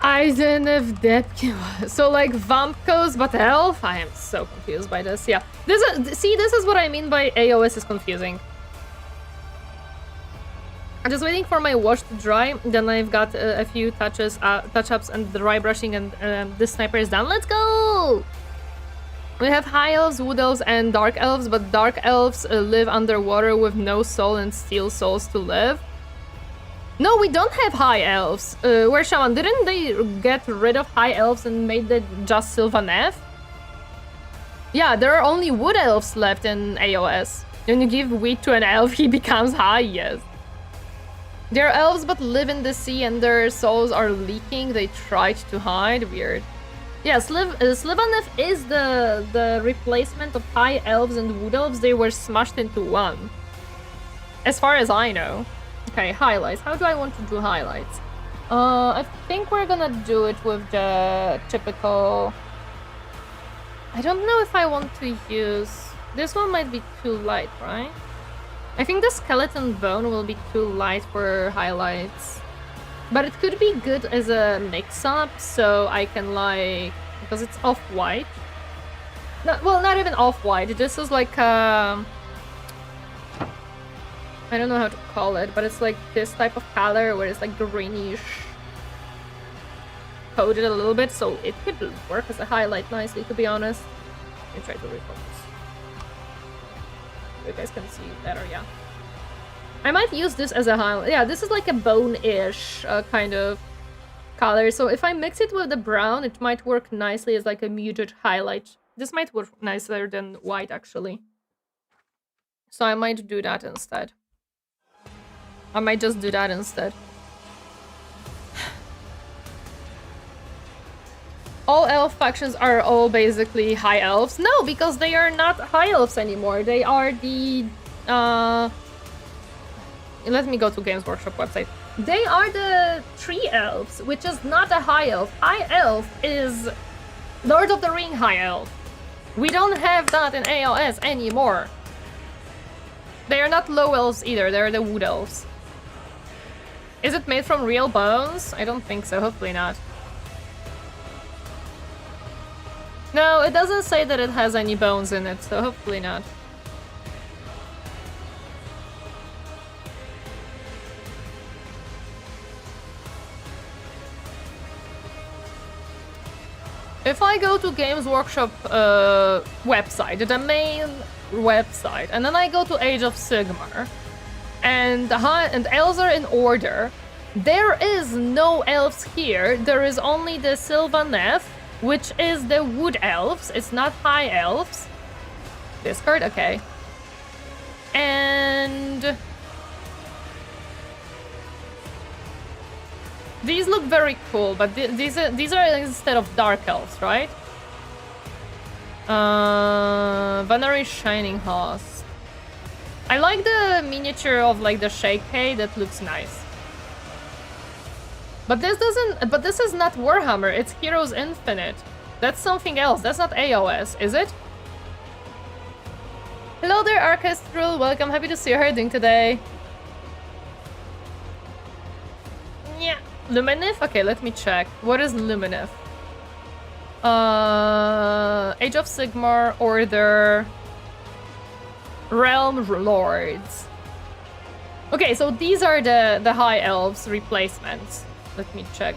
I didn't have depth. So like Vampkos but elf? I am so confused by this. Yeah. This is what I mean by AOS is confusing. I'm just waiting for my wash to dry. Then I've got a few touch-ups and dry brushing, and the sniper is done. Let's go! We have high elves, wood elves, and dark elves, but dark elves live underwater with no soul and steal souls to live. No, we don't have high elves. Where Shaman? Didn't they get rid of high elves and made it just Sylvaneth? Yeah, there are only wood elves left in AOS. When you give wheat to an elf, he becomes high, yes. They're elves but live in the sea and their souls are leaking. They tried to hide. Weird. Yeah, Sylvaneth is the replacement of high elves and wood elves. They were smashed into one. As far as I know. Okay, highlights. How do I want to do highlights? I think we're gonna do it with the typical... I don't know if I want to use... This one might be too light, right? I think the skeleton bone will be too light for highlights. But it could be good as a mix-up, so I can like... Because it's off-white. Well, not even off-white. This is like I don't know how to call it, but it's like this type of color where it's like greenish. Coated a little bit, so it could work as a highlight nicely, to be honest. Let me try to refocus. You guys can see better, yeah. I might use this as a highlight. Yeah, this is like a bone-ish kind of color. So if I mix it with the brown, it might work nicely as like a muted highlight. This might work nicer than white, actually. So I might do that instead. I might just do that instead. All elf factions are all basically high elves. No, because they are not high elves anymore. They are the... Let me go to Games Workshop website. They are the tree elves, which is not a high elf. High elf is Lord of the Ring high elf. We don't have that in AOS anymore. They are not low elves either. They're the wood elves. Is it made from real bones? I don't think so. Hopefully not. No, it doesn't say that it has any bones in it, so hopefully not. If I go to Games Workshop website, the main website, and then I go to Age of Sigmar, and elves are in order, there is no elves here. There is only the Sylvaneth, which is the wood elves. It's not high elves. Discard, okay. And these look very cool, but these are instead of dark elves, right? Venerary Shining Host. I like the miniature of like the Sekai. That looks nice. But this doesn't. But this is not Warhammer. It's Heroes Infinite. That's something else. That's not AOS, is it? Hello there, Archestrul. Welcome. Happy to see you. How are you doing today? Yeah. Lumineth? Okay, let me check. What is Lumineth? Age of Sigmar, Order. Realm Lords. Okay, so these are the High Elves replacements. Let me check.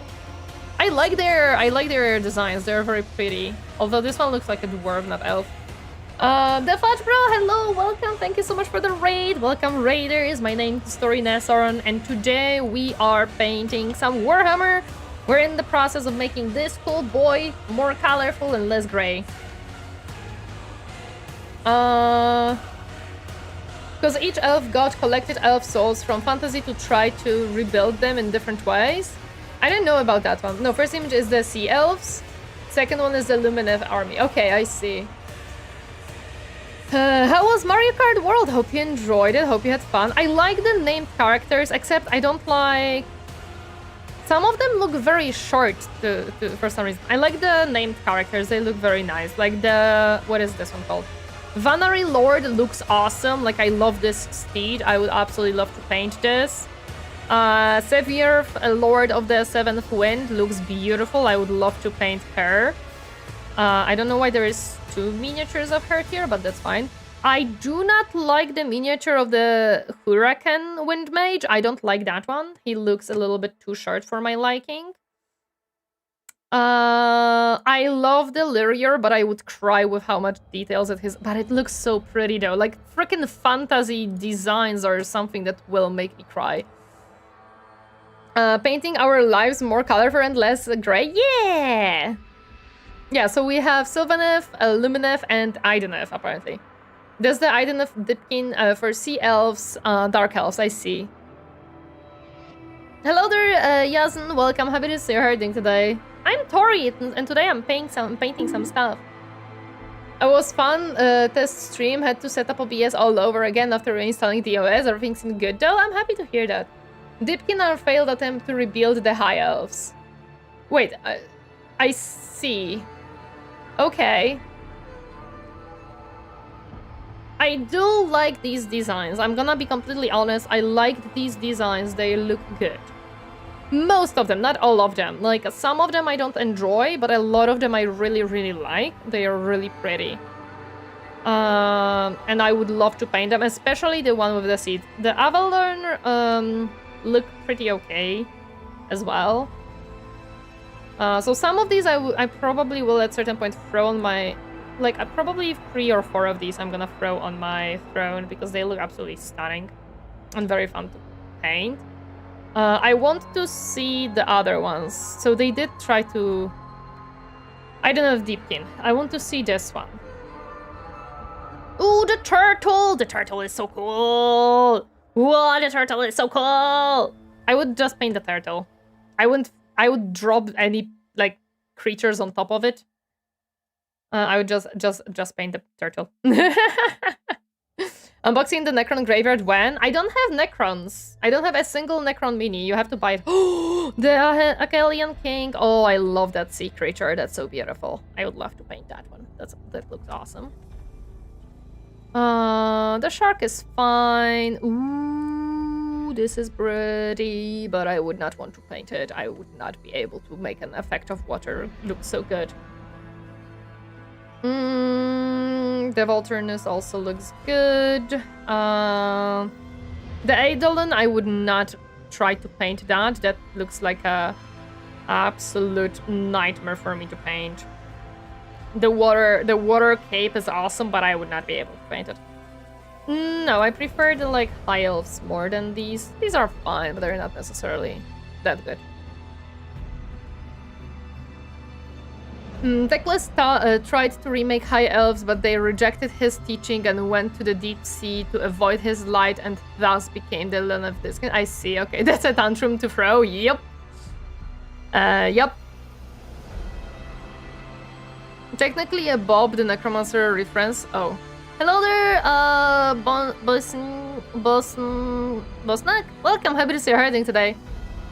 I like their designs. They're very pretty. Although this one looks like a dwarf, not elf. The Fudge Bro, hello, welcome. Thank you so much for the raid. Welcome, raiders. My name is Torineesan, and today we are painting some Warhammer. We're in the process of making this cool boy more colorful and less gray. Because each elf god collected elf souls from fantasy to try to rebuild them in different ways. I didn't know about that one. No, first image is the Sea Elves. Second one is the Lumineth army. Okay, I see. How was Mario Kart World? Hope you enjoyed it. Hope you had fun. I like the named characters, except I don't like... Some of them look very short for some reason. I like the named characters. They look very nice. Like the... What is this one called? Vanary Lord looks awesome. Like, I love this steed. I would absolutely love to paint this. Sevier, Lord of the Seventh Wind, looks beautiful. I would love to paint her. I don't know why there is 2 miniatures of her here, but that's fine. I do not like the miniature of the Huracan Wind Mage. I don't like that one. He looks a little bit too short for my liking. I love the Lyrior, but I would cry with how much details it is. But it looks so pretty though. Like freaking fantasy designs are something that will make me cry. Painting our lives more colorful and less gray. Yeah! Yeah, so we have Sylvaneth, Lumineth, and Ideneth, apparently. There's the Ideneth Dipkin for Sea Elves, Dark Elves, I see. Hello there, Yasin, welcome, happy to see you herding today. I'm Tori, and today I'm painting some stuff. It was fun, test stream, had to set up OBS all over again after reinstalling the OS. Everything seemed good though, I'm happy to hear that. Dipkin our failed attempt to rebuild the High Elves. Wait, I see. Okay. I do like these designs. I'm gonna be completely honest. I like these designs. They look good. Most of them, not all of them. Like, some of them I don't enjoy, but a lot of them I really, really like. They are really pretty. And I would love to paint them, especially the one with the seeds. The Avalon, look pretty okay as well. So some of these I probably will at a certain point throw on my... Like, probably 3 or 4 of these I'm gonna throw on my throne because they look absolutely stunning and very fun to paint. I want to see the other ones. So they did try to... I don't know, Deepkin. I want to see this one. Ooh, the turtle! The turtle is so cool! Whoa, the turtle is so cool! I would just paint the turtle. I would drop any, like, creatures on top of it. I would just paint the turtle. Unboxing the Necron graveyard when? I don't have Necrons. I don't have a single Necron mini. You have to buy it. Oh, the Akelian King. Oh, I love that sea creature. That's so beautiful. I would love to paint that one. That looks awesome. The shark is fine. Ooh, this is pretty, but I would not want to paint it. I would not be able to make an effect of water look so good. The Volturnus also looks good. The Eidolon, I would not try to paint that. That looks like a absolute nightmare for me to paint. The water cape is awesome, but I would not be able to paint it. No, I prefer the like high elves more than these. These are fine, but they're not necessarily that good. Teclis tried to remake High Elves, but they rejected his teaching and went to the deep sea to avoid his light and thus became the Lun of Diskin. I see, okay, that's a tantrum to throw, yep. Yep. Technically a Bob the Necromancer reference. Oh. Hello there, Bosnak? Welcome, happy to see you herding today.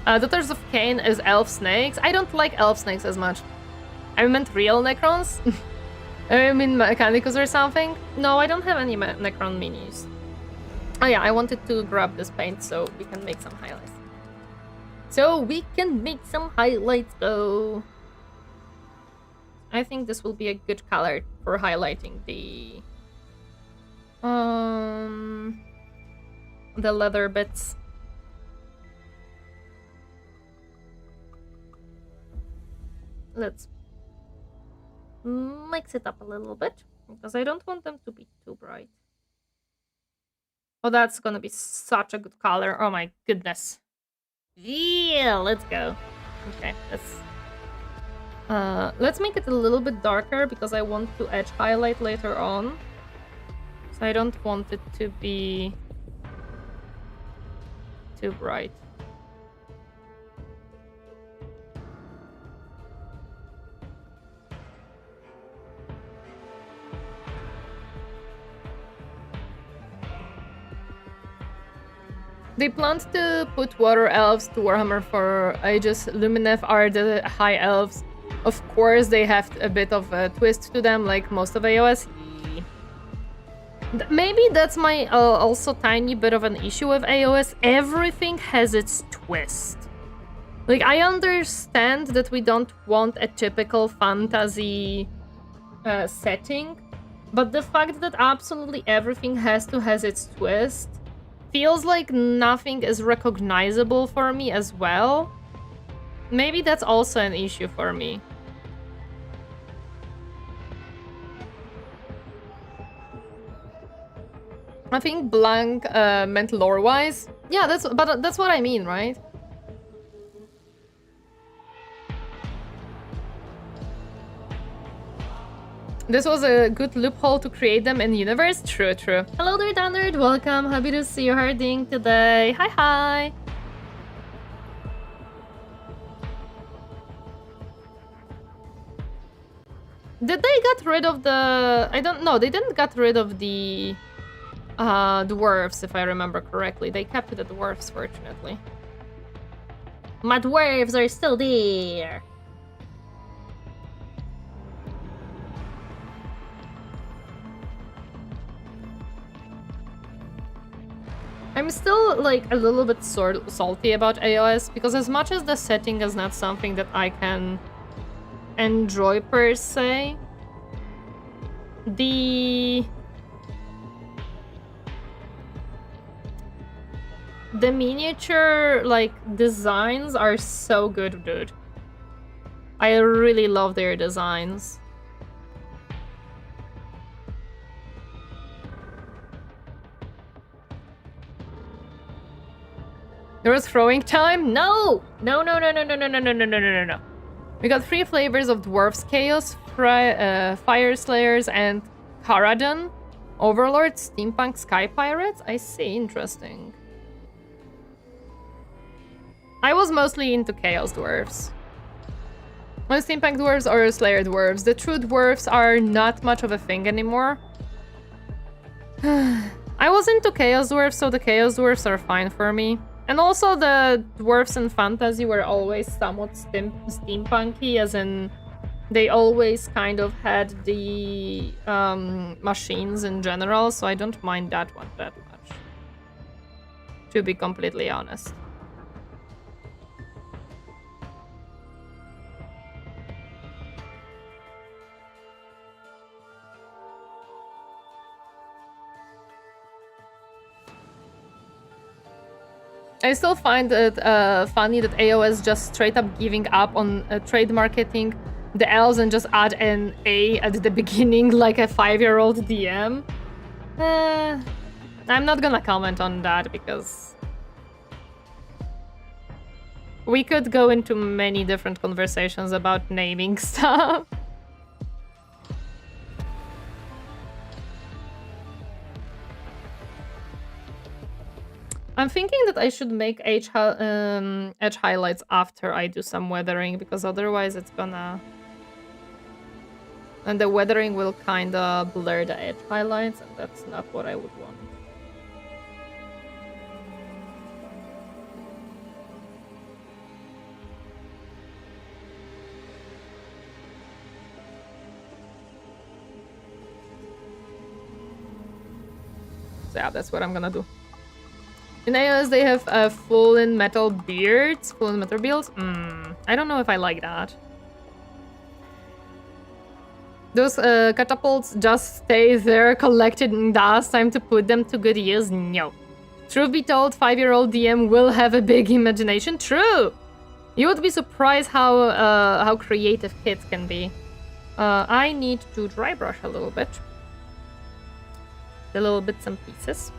Daughters of Cain is elf snakes. I don't like elf snakes as much. I meant real Necrons? I mean Mechanicus or something? No, I don't have any Necron minis. Oh yeah, I wanted to grab this paint so we can make some highlights. Though. I think this will be a good color for highlighting the The leather bits. Let's mix it up a little bit because I don't want them to be too bright. Oh, that's gonna be such a good color. Oh my goodness. Yeah, let's go. Okay, let's make it a little bit darker because I want to edge highlight later on. So I don't want it to be too bright. They planned to put water elves to Warhammer for ages. Lumineth are the high elves. Of course, they have a bit of a twist to them, like most of AOS. Maybe that's my also tiny bit of an issue with AOS. Everything has its twist. Like, I understand that we don't want a typical fantasy setting, but the fact that absolutely everything has its twist feels like nothing is recognizable for me as well. Maybe that's also an issue for me. I think blank meant lore-wise. Yeah, that's what I mean, right? This was a good loophole to create them in the universe. True, true. Hello there, Thundered. Welcome. Happy to see you herding today. Hi, hi. Did they get rid of the... I don't know. They didn't get rid of the dwarves, if I remember correctly. They kept the dwarves, fortunately. My dwarves are still there. I'm still, like, a little bit salty about AOS, because as much as the setting is not something that I can enjoy per se, the miniature, like, designs are so good, dude. I really love their designs. There was throwing time? No! No, no, no, no, no, no, no, no, no, no, no, no. We got 3 flavors of Dwarf's Chaos, Fire Slayers, and Karadan. Overlords, Steampunk, Sky Pirates? I see, interesting. I was mostly into Chaos Dwarves. When Steampunk Dwarves or Slayer Dwarves. The true Dwarves are not much of a thing anymore. I was into Chaos Dwarves, so the Chaos Dwarves are fine for me. And also the dwarves in fantasy were always somewhat steampunky, as in they always kind of had the machines in general, so I don't mind that one that much, to be completely honest. I still find it funny that AOS just straight up giving up on trade marketing the elves and just add an A at the beginning like a 5-year-old DM. I'm not gonna comment on that because we could go into many different conversations about naming stuff. I'm thinking that I should make edge highlights after I do some weathering, because otherwise it's gonna... And the weathering will kinda blur the edge highlights, and that's not what I would want. So yeah, that's what I'm gonna do. In AOS, they have full-in metal beards, full-in metal builds. I don't know if I like that. Those catapults just stay there collected in dust. Time to put them to good use? No. Truth be told, 5-year-old DM will have a big imagination. True! You would be surprised how creative kids can be. I need to dry brush a little bit. The little bits and pieces.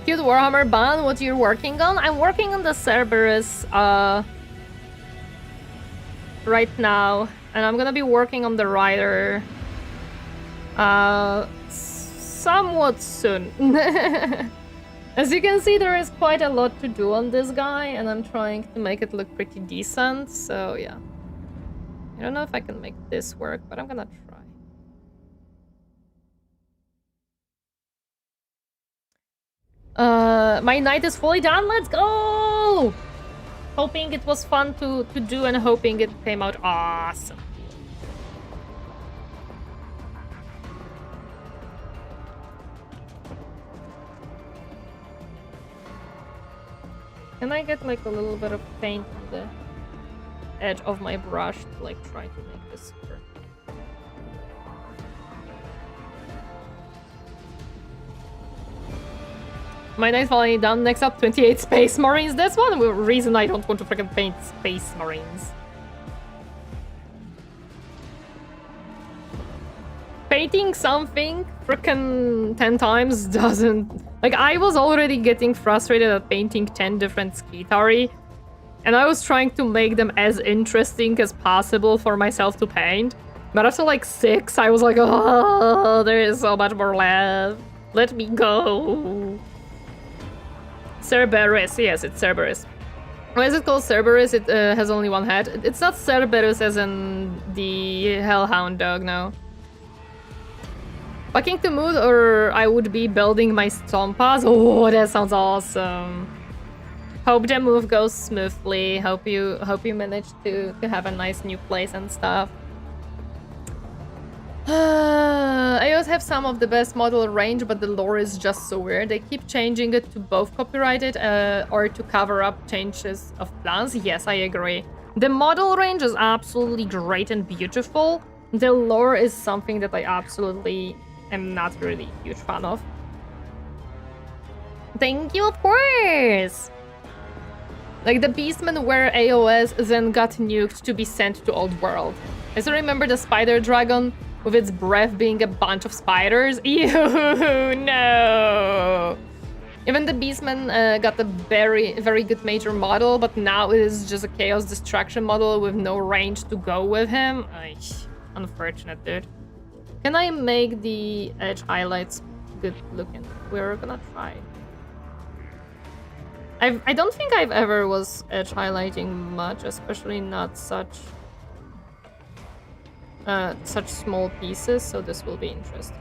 Cute Warhammer band, what you're working on? I'm working on the Serberys right now, and I'm gonna be working on the Rider somewhat soon. As you can see, there is quite a lot to do on this guy, and I'm trying to make it look pretty decent, so yeah. I don't know if I can make this work, but I'm gonna try. My night is fully done. Let's go! Hoping it was fun to do and hoping it came out awesome. Can I get like a little bit of paint on the edge of my brush to like try to make this work? My night's finally done. Next up, 28 Space Marines. That's one reason I don't want to freaking paint Space Marines. Painting something freaking 10 times doesn't... Like, I was already getting frustrated at painting 10 different Skitari, and I was trying to make them as interesting as possible for myself to paint. But after like 6, I was like, oh, there is so much more left. Let me go. Serberys, yes, it's Serberys. Why is it called Serberys? It has only one head. It's not Serberys as in the Hellhound dog, no. Fucking to mood, or I would be building my Stompas. Oh, that sounds awesome. Hope the move goes smoothly. Hope you manage to have a nice new place and stuff. I always have some of the best model range, but the lore is just so weird. They keep changing it to both copyrighted or to cover up changes of plans. Yes, I agree. The model range is absolutely great and beautiful. The lore is something that I absolutely am not really a huge fan of. Thank you, of course! Like, the Beastmen were AOS, then got nuked to be sent to Old World. I still remember the Spider Dragon with its breath being a bunch of spiders. Ew, no! Even the Beastman got a very, very good major model, but now it is just a Chaos Destruction model with no range to go with him. Unfortunate, dude. Can I make the edge highlights good looking? We're gonna try. I don't think I've ever was edge highlighting much, especially not such small pieces, so this will be interesting.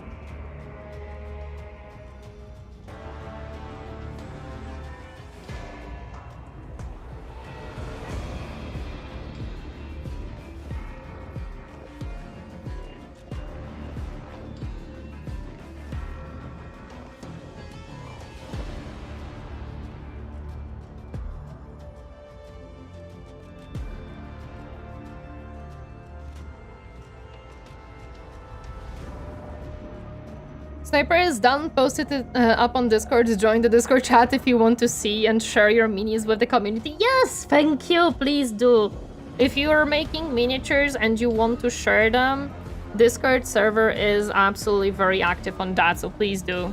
Sniper is done, posted it up on Discord. Join the Discord chat if you want to see and share your minis with the community. Yes, thank you, please do. If you are making miniatures and you want to share them, Discord server is absolutely very active on that, so please do.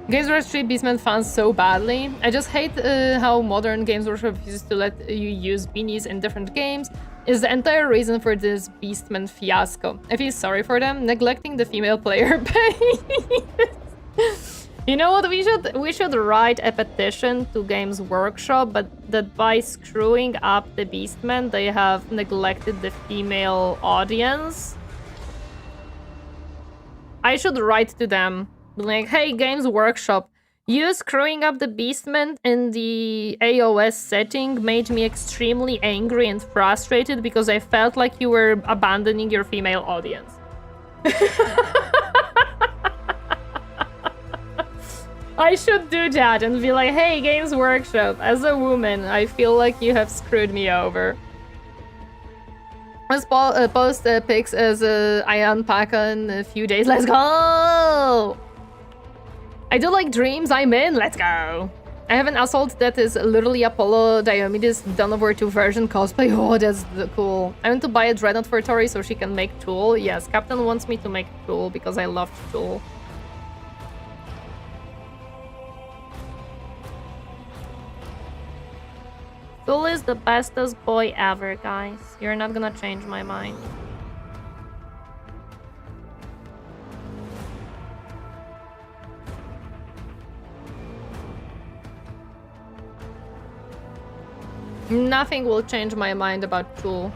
Games Workshop treat Beastman fans so badly. I just hate how modern Games Workshop refuses to let you use beanies in different games. Is the entire reason for this Beastman fiasco. I feel sorry for them, neglecting the female player base. You know what? We should write a petition to Games Workshop, but that by screwing up the Beastmen, they have neglected the female audience. I should write to them, like, hey, Games Workshop, you screwing up the Beastmen in the AOS setting made me extremely angry and frustrated because I felt like you were abandoning your female audience. I should do that and be like, hey, Games Workshop, as a woman, I feel like you have screwed me over. Let's post pics as I unpack in a few days. Let's go! I do like dreams, I'm in, let's go! I have an assault that is literally Apollo Diomedes Dawn of War 2 version cosplay. Oh, that's cool. I want to buy a Dreadnought for Tori so she can make Tool. Yes, Captain wants me to make Tool because I love Tool. Tool is the bestest boy ever, guys. You're not gonna change my mind. Nothing will change my mind about Tool.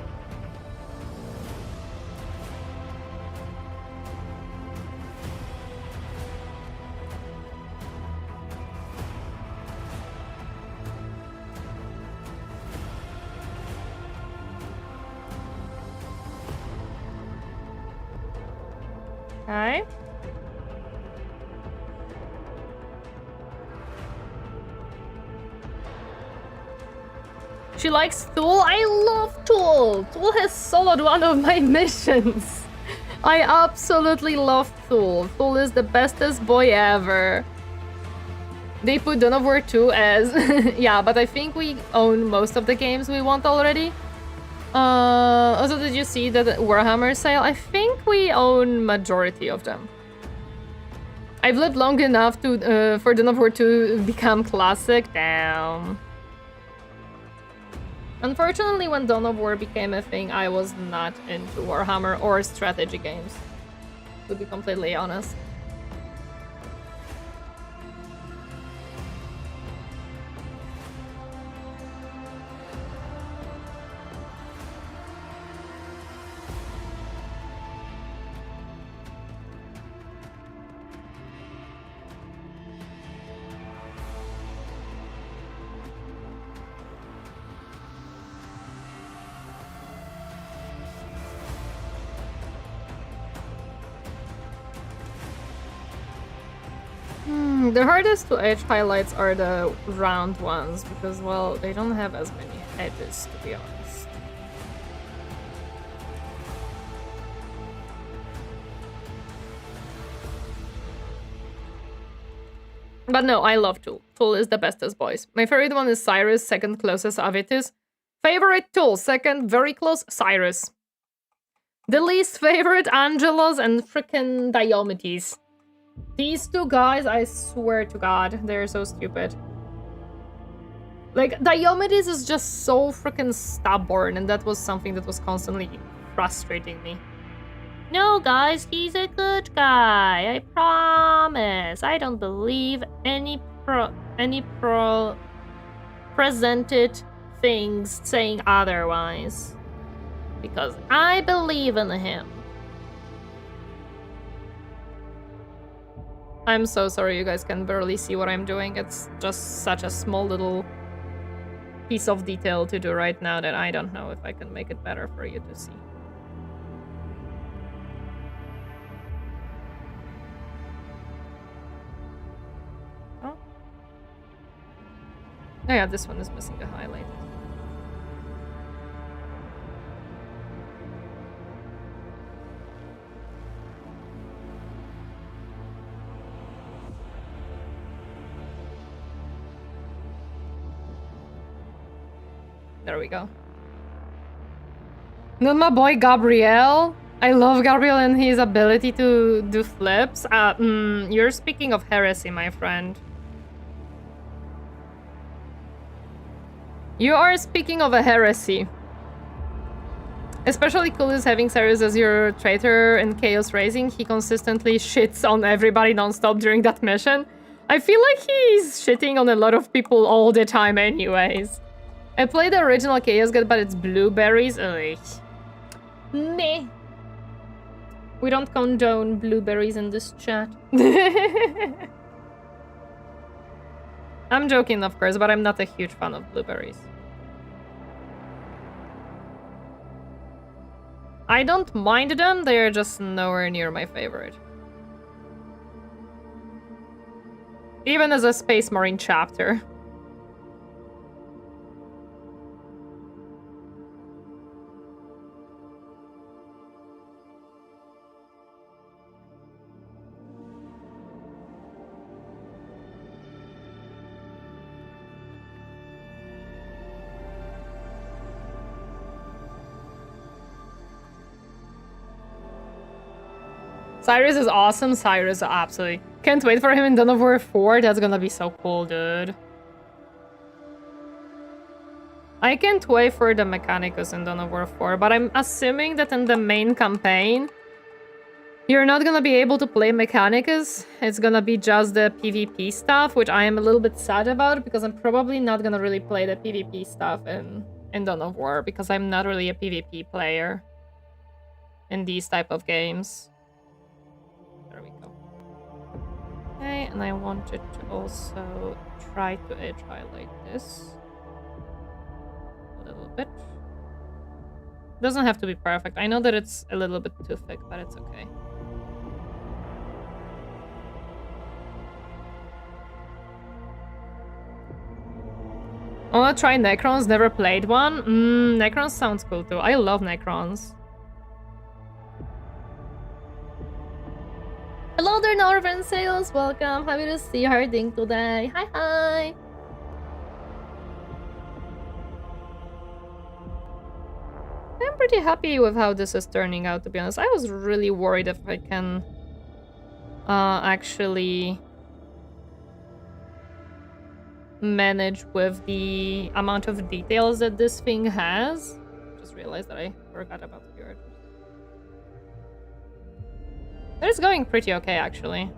Okay. She likes Tool. I love Tool. Tool has soloed one of my missions. I absolutely love Tool. Tool is the bestest boy ever. They put Dawn of War 2 as... yeah, but I think we own most of the games we want already. Also, did you see that Warhammer sale? I think we own majority of them. I've lived long enough to for Dawn of War 2 to become classic. Damn. Unfortunately, when Dawn of War became a thing, I was not into Warhammer or strategy games, to be completely honest. The hardest to edge highlights are the round ones because, well, they don't have as many edges, to be honest. But no, I love Tool. Tool is the bestest boys. My favorite one is Cyrus, second closest Avitus. Favorite Tool, second very close Cyrus. The least favorite Angelos and frickin' Diomedes. These two guys, I swear to God, they're so stupid. Like, Diomedes is just so freaking stubborn, and that was something that was constantly frustrating me. No, guys, he's a good guy. I promise. I don't believe any presented things saying otherwise. Because I believe in him. I'm so sorry you guys can barely see what I'm doing. It's just such a small little piece of detail to do right now that I don't know if I can make it better for you to see. Oh yeah, this one is missing a highlight. There we go. Not my boy Gabriel. I love Gabriel and his ability to do flips. You're speaking of heresy, my friend. You are speaking of a heresy. Especially cool is having Serberys as your traitor in Chaos Racing. He consistently shits on everybody non-stop during that mission. I feel like he's shitting on a lot of people all the time anyways. I played the original Chaos Gate, but it's blueberries. Ugh. Meh. We don't condone blueberries in this chat. I'm joking, of course, but I'm not a huge fan of blueberries. I don't mind them, they're just nowhere near my favorite. Even as a Space Marine chapter. Cyrus is awesome. Cyrus, absolutely. Can't wait for him in Dawn of War 4. That's gonna be so cool, dude. I can't wait for the Mechanicus in Dawn of War 4, but I'm assuming that in the main campaign, you're not gonna be able to play Mechanicus. It's gonna be just the PvP stuff, which I am a little bit sad about, because I'm probably not gonna really play the PvP stuff in Dawn of War, because I'm not really a PvP player in these type of games. There we go. Okay, and I wanted to also try to edge highlight this a little bit. Doesn't have to be perfect. I know that it's a little bit too thick, but it's okay. I wanna try Necrons, never played one. Necrons sounds cool too. I love Necrons. Hello there, Northern Sales. Welcome. Happy to see Harding today. Hi, hi. I'm pretty happy with how this is turning out, to be honest. I was really worried if I can actually manage with the amount of details that this thing has. Just realized that I forgot about the art. It's going pretty okay, actually.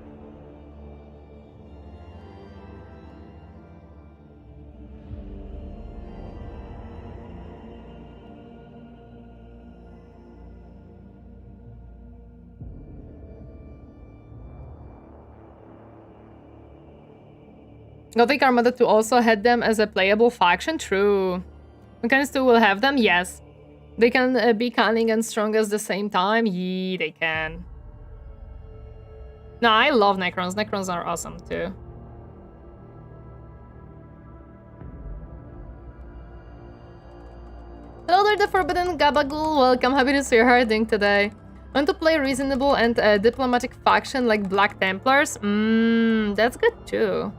Gothic Armada 2 also had them as a playable faction? True. Mechanicus 2 will have them? Yes. They can be cunning and strong at the same time? Yee, they can. No, I love Necrons. Necrons are awesome too. Hello there, the Forbidden Gabagool. Welcome. Happy to see you Harding today. Want to play reasonable and diplomatic faction like Black Templars? That's good too.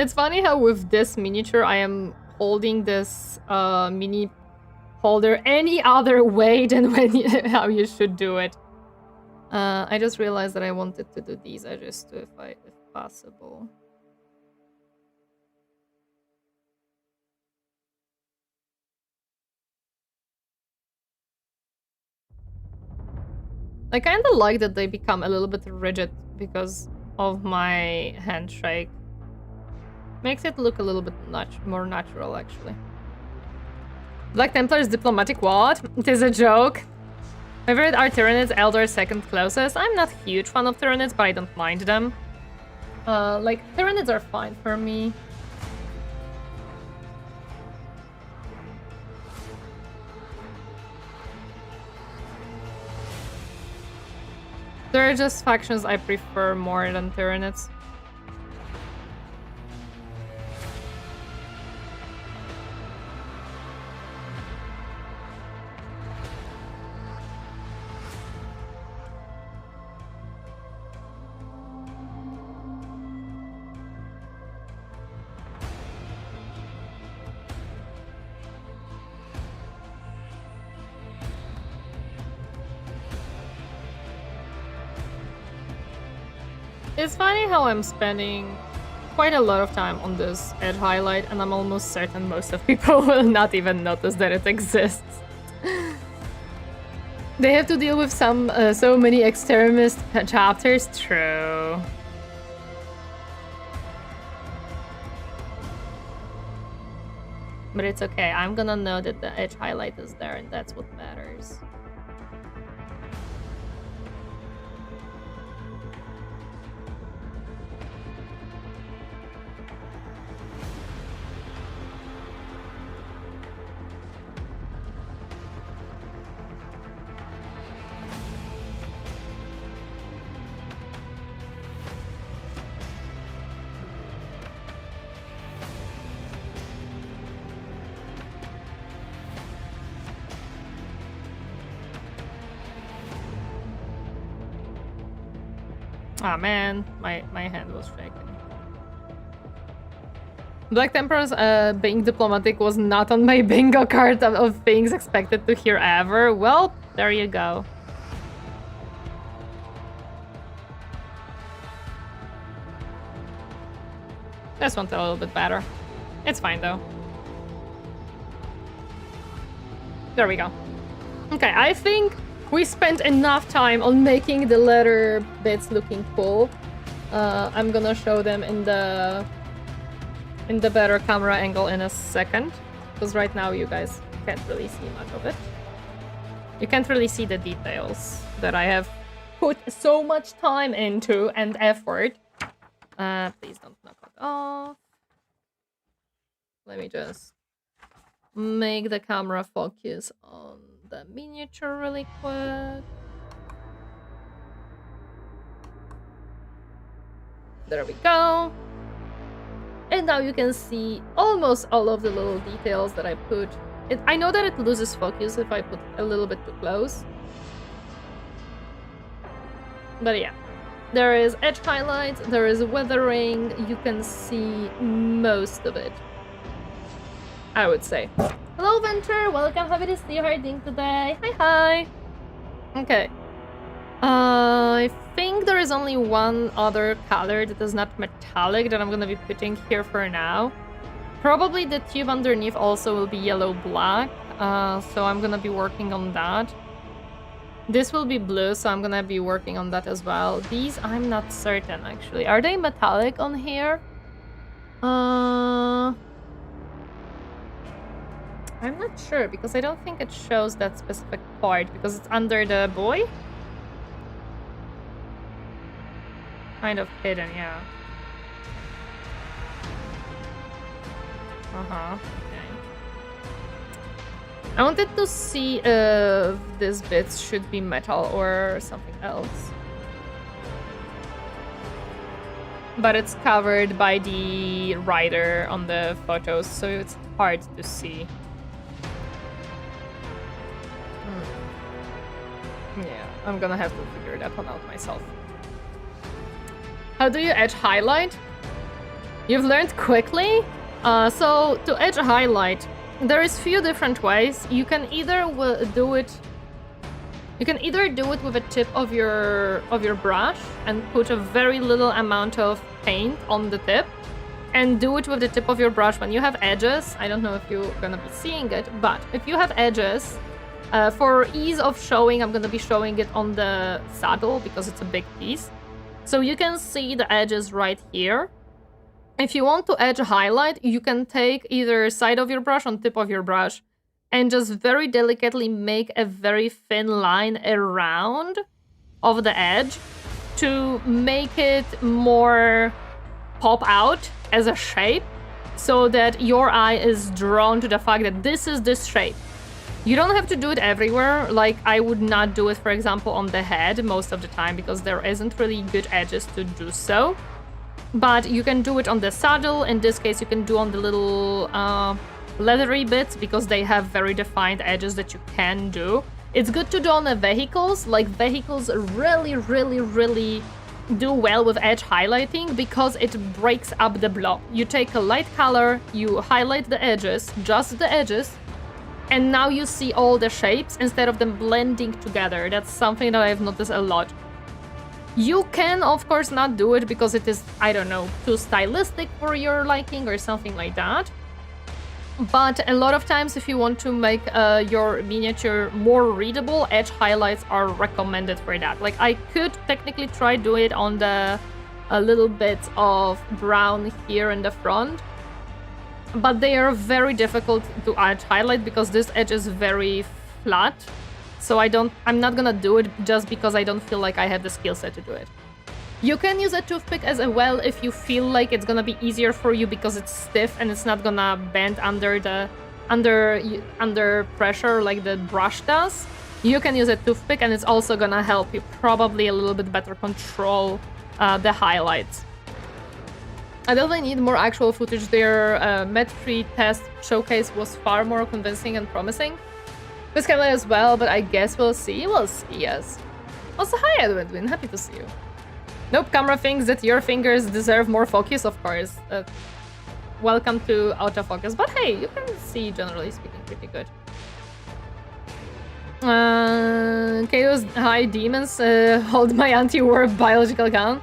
It's funny how with this miniature I am holding this mini holder any other way than how you should do it. I just realized that I wanted to do these edges too if possible. I kind of like that they become a little bit rigid because of my handshake. Makes it look a little bit more natural, actually. Black Templar is diplomatic. What? It is a joke. My favorite are Tyranids, Eldar second closest. I'm not a huge fan of Tyranids, but I don't mind them. Like, Tyranids are fine for me. There are just factions I prefer more than Tyranids. It's funny how I'm spending quite a lot of time on this edge highlight, and I'm almost certain most of people will not even notice that it exists. They have to deal with so many extremist chapters. True. But it's okay. I'm gonna know that the edge highlight is there, and that's what matters. Ah, man, my hand was shaking. Black Templars being diplomatic was not on my bingo card of things expected to hear ever. Well, there you go. This one's a little bit better. It's fine, though. There we go. Okay, I think we spent enough time on making the letter bits looking cool. I'm gonna show them in the better camera angle in a second, because right now you guys can't really see much of it. You can't really see the details that I have put so much time into and effort. Please don't knock it off. Let me just make the camera focus on the miniature really quick. There we go. And now you can see almost all of the little details that I put. I know that it loses focus if I put a little bit too close. But yeah. There is edge highlights, there is weathering, you can see most of it, I would say. Hello Venture, welcome, happy to see you harding today. Hi. Okay. I think there is only one other color that is not metallic that I'm gonna be putting here for now. Probably the tube underneath also will be yellow-black, so I'm gonna be working on that. This will be blue, so I'm gonna be working on that as well. These, I'm not certain, actually. Are they metallic on here? I'm not sure, because I don't think it shows that specific part, because it's under the boy? Kind of hidden, yeah. Okay. I wanted to see if this bit should be metal or something else. But it's covered by the rider on the photos, so it's hard to see. Yeah, I'm gonna have to figure that one out myself. How do you edge highlight? You've learned quickly? So to edge highlight, there is few different ways. You can either do it with a tip of your brush and put a very little amount of paint on the tip, and do it with the tip of your brush when you have edges. I don't know if you're gonna be seeing it, but if you have edges, for ease of showing, I'm gonna be showing it on the saddle because it's a big piece. So you can see the edges right here. If you want to edge highlight, you can take either side of your brush on tip of your brush and just very delicately make a very thin line around of the edge to make it more pop out as a shape, so that your eye is drawn to the fact that this is this shape. You don't have to do it everywhere. Like, I would not do it, for example, on the head most of the time because there isn't really good edges to do so. But you can do it on the saddle. In this case, you can do on the little leathery bits because they have very defined edges that you can do. It's good to do on the vehicles. Like, vehicles really do well with edge highlighting because it breaks up the blob. You take a light color, you highlight the edges, just the edges, and now you see all the shapes instead of them blending together. That's something that I've noticed a lot. You can, of course, not do it because it is, I don't know, too stylistic for your liking or something like that. But a lot of times, if you want to make your miniature more readable, edge highlights are recommended for that. Like, I could technically try do it on the a little bit of brown here in the front, but they are very difficult to edge highlight because this edge is very flat. So I'm not gonna do it just because I don't feel like I have the skill set to do it. You can use a toothpick as well if you feel like it's gonna be easier for you because it's stiff and it's not gonna bend under pressure like the brush does. You can use a toothpick and it's also gonna help you probably a little bit better control the highlights. I definitely need more actual footage. Their Met 3 test showcase was far more convincing and promising. This camera as well, but I guess we'll see. We'll see, yes. Also, hi Edwin, happy to see you. Nope, camera thinks that your fingers deserve more focus, of course. Welcome to autofocus, but hey, you can see, generally speaking, pretty good. Chaos High Demons hold my anti-war biological gun.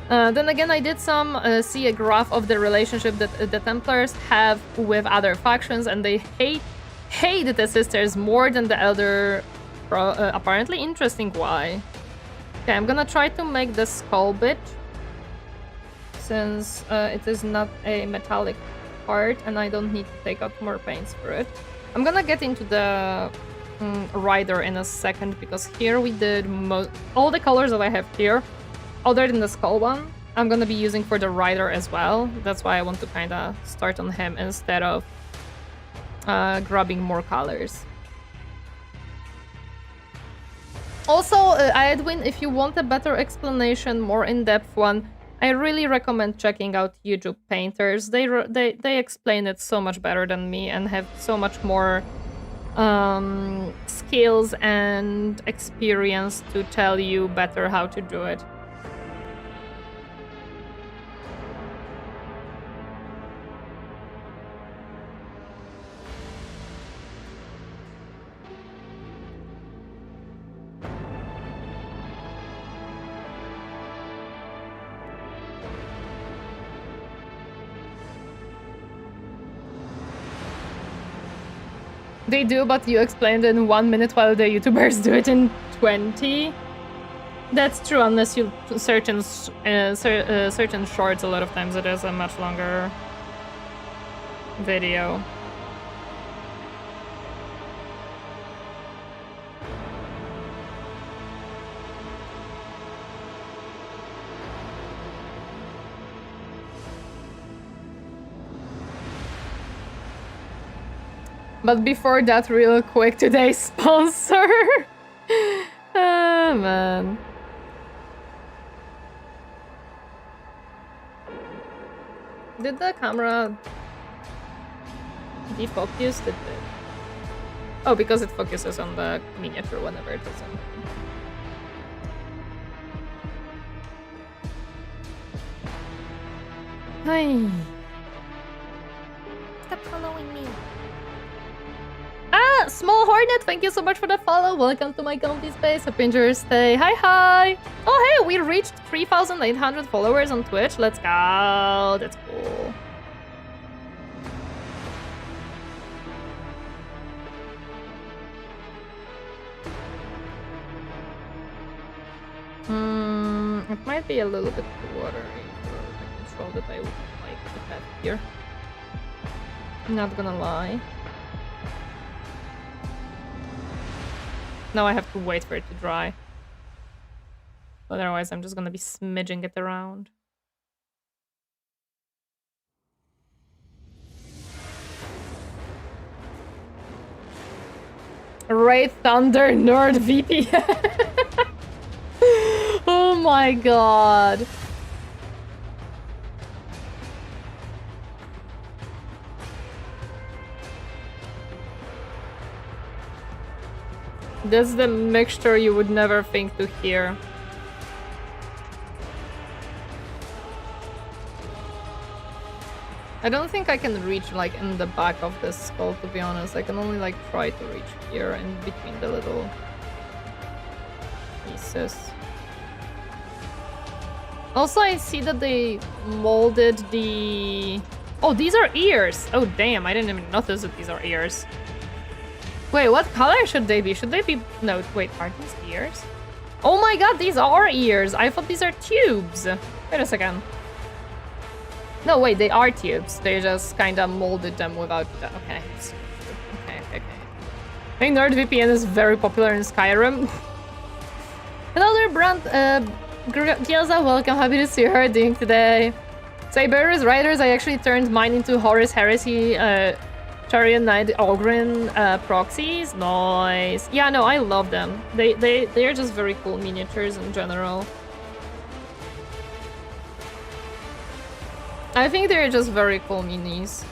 Then again, I did see a graph of the relationship that the Templars have with other factions, and they hate the Sisters more than the Elder. Apparently interesting, why? Okay, I'm gonna try to make the skull bit, since it is not a metallic part and I don't need to take out more paints for it. I'm gonna get into the rider in a second, because here we did all the colors that I have here, other than the skull one, I'm gonna be using for the rider as well. That's why I want to kind of start on him instead of grabbing more colors. Also, Edwin, if you want a better explanation, more in-depth one, I really recommend checking out YouTube painters. They explain it so much better than me and have so much more skills and experience to tell you better how to do it. They do, but you explained in 1 minute while the YouTubers do it in 20. That's true, unless you search in shorts. A lot of times it is a much longer video. But before that, real quick, today's sponsor. Ah, man. Did the camera defocus? Did it? Oh, because it focuses on the miniature whenever it doesn't. Hi. Stop following me. Ah, Small Hornet, thank you so much for the follow. Welcome to my comfy space. Hope you enjoy your stay. Hi. Oh, hey, we reached 3,800 followers on Twitch. Let's go. That's cool. It might be a little bit too watery for the control that I would like to have here. I'm not gonna lie. Now I have to wait for it to dry. Otherwise, I'm just gonna be smidging it around. Raid Thunder Nerd VPN. Oh my god. That's the mixture you would never think to hear. I don't think I can reach like in the back of the skull, to be honest. I can only like try to reach here in between the little pieces. Also, I see that they molded the... Oh, these are ears! Oh, damn, I didn't even notice that these are ears. Wait, what color should they be? Should they be... No, wait, are these ears? Oh my god, these are ears! I thought these are tubes. Wait a second. No, wait, they are tubes. They just kind of molded them without... Okay. Okay. I think NordVPN is very popular in Skyrim. Hello there, Brand. Gilza, welcome. Happy to see you. How are you doing today? Serberys Riders, I actually turned mine into Horus Heresy, Chariot Knight, Ogren proxies. Nice. Yeah, no, I love them. They're just very cool miniatures in general. I think they're just very cool minis.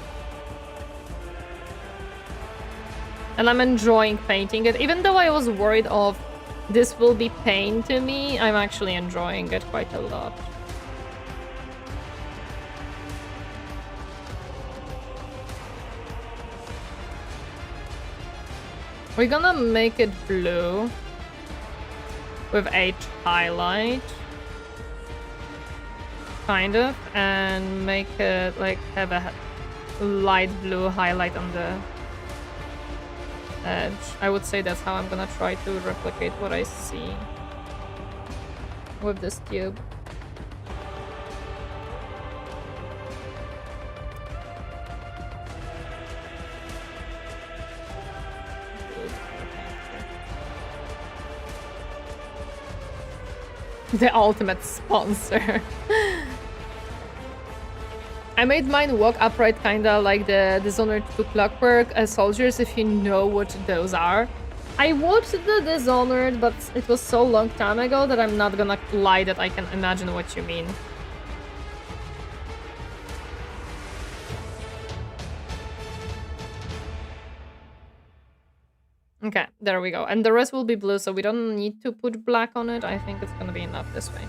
And I'm enjoying painting it. Even though I was worried of this will be pain to me, I'm actually enjoying it quite a lot. We're gonna make it blue with H highlight, kind of, and make it like have a light blue highlight on the edge. I would say that's how I'm gonna try to replicate what I see with this cube. The ultimate sponsor. I made mine walk upright, kinda like the Dishonored 2 Clockwork soldiers, if you know what those are. I watched the Dishonored, but it was so long time ago that I'm not gonna lie that I can imagine what you mean. Okay, there we go. And the rest will be blue, so we don't need to put black on it. I think it's gonna be enough this way.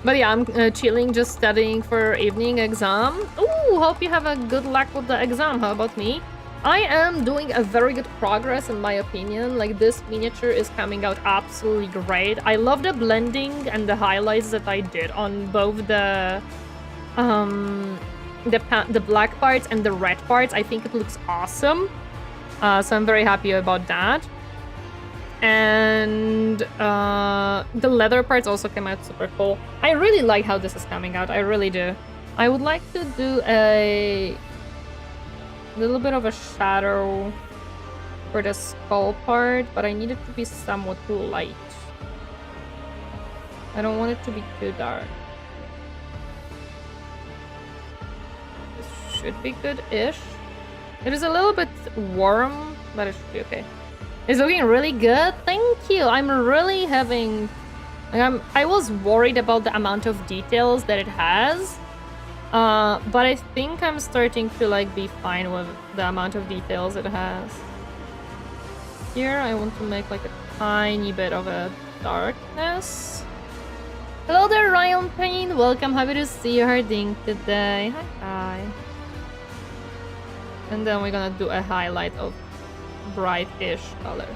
But yeah, I'm chilling, just studying for evening exam. Ooh, hope you have a good luck with the exam. How about me? I am doing a very good progress in my opinion. Like, this miniature is coming out absolutely great. I love the blending and the highlights that I did on both the black parts and the red parts. I think it looks awesome. So I'm very happy about that. And the leather parts also came out super cool. I really like how this is coming out. I really do. I would like to do a little bit of a shadow for the skull part, but I need it to be somewhat light. I don't want it to be too dark. This should be good-ish. It is a little bit warm, but it should be okay. It's looking really good. Thank you. I'm really having... I was worried about the amount of details that it has. But I think I'm starting to like be fine with the amount of details it has. Here I want to make like a tiny bit of a darkness. Hello there, Ryan Payne. Welcome. Happy to see you. How are you doing today? Hi. And then we're gonna do a highlight of bright-ish color.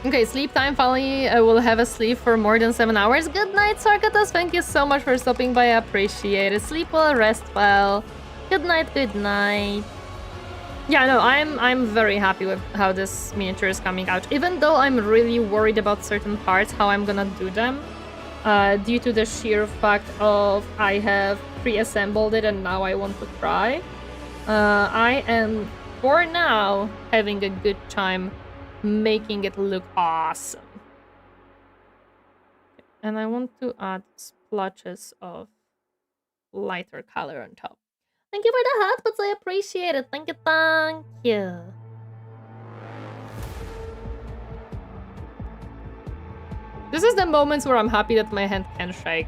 Okay, sleep time. Finally, I will have a sleep for more than 7 hours. Good night, Sarkatos. Thank you so much for stopping by. I appreciate it. Sleep well, rest well. Good night, good night. Yeah, no, I'm very happy with how this miniature is coming out. Even though I'm really worried about certain parts, how I'm gonna do them. Due to the sheer fact of I have pre-assembled it and now I want to try. I am, for now, having a good time making it look awesome. And I want to add splotches of lighter color on top. Thank you for the hat, but I appreciate it. Thank you, thank you. This is the moments where I'm happy that my hand can shake.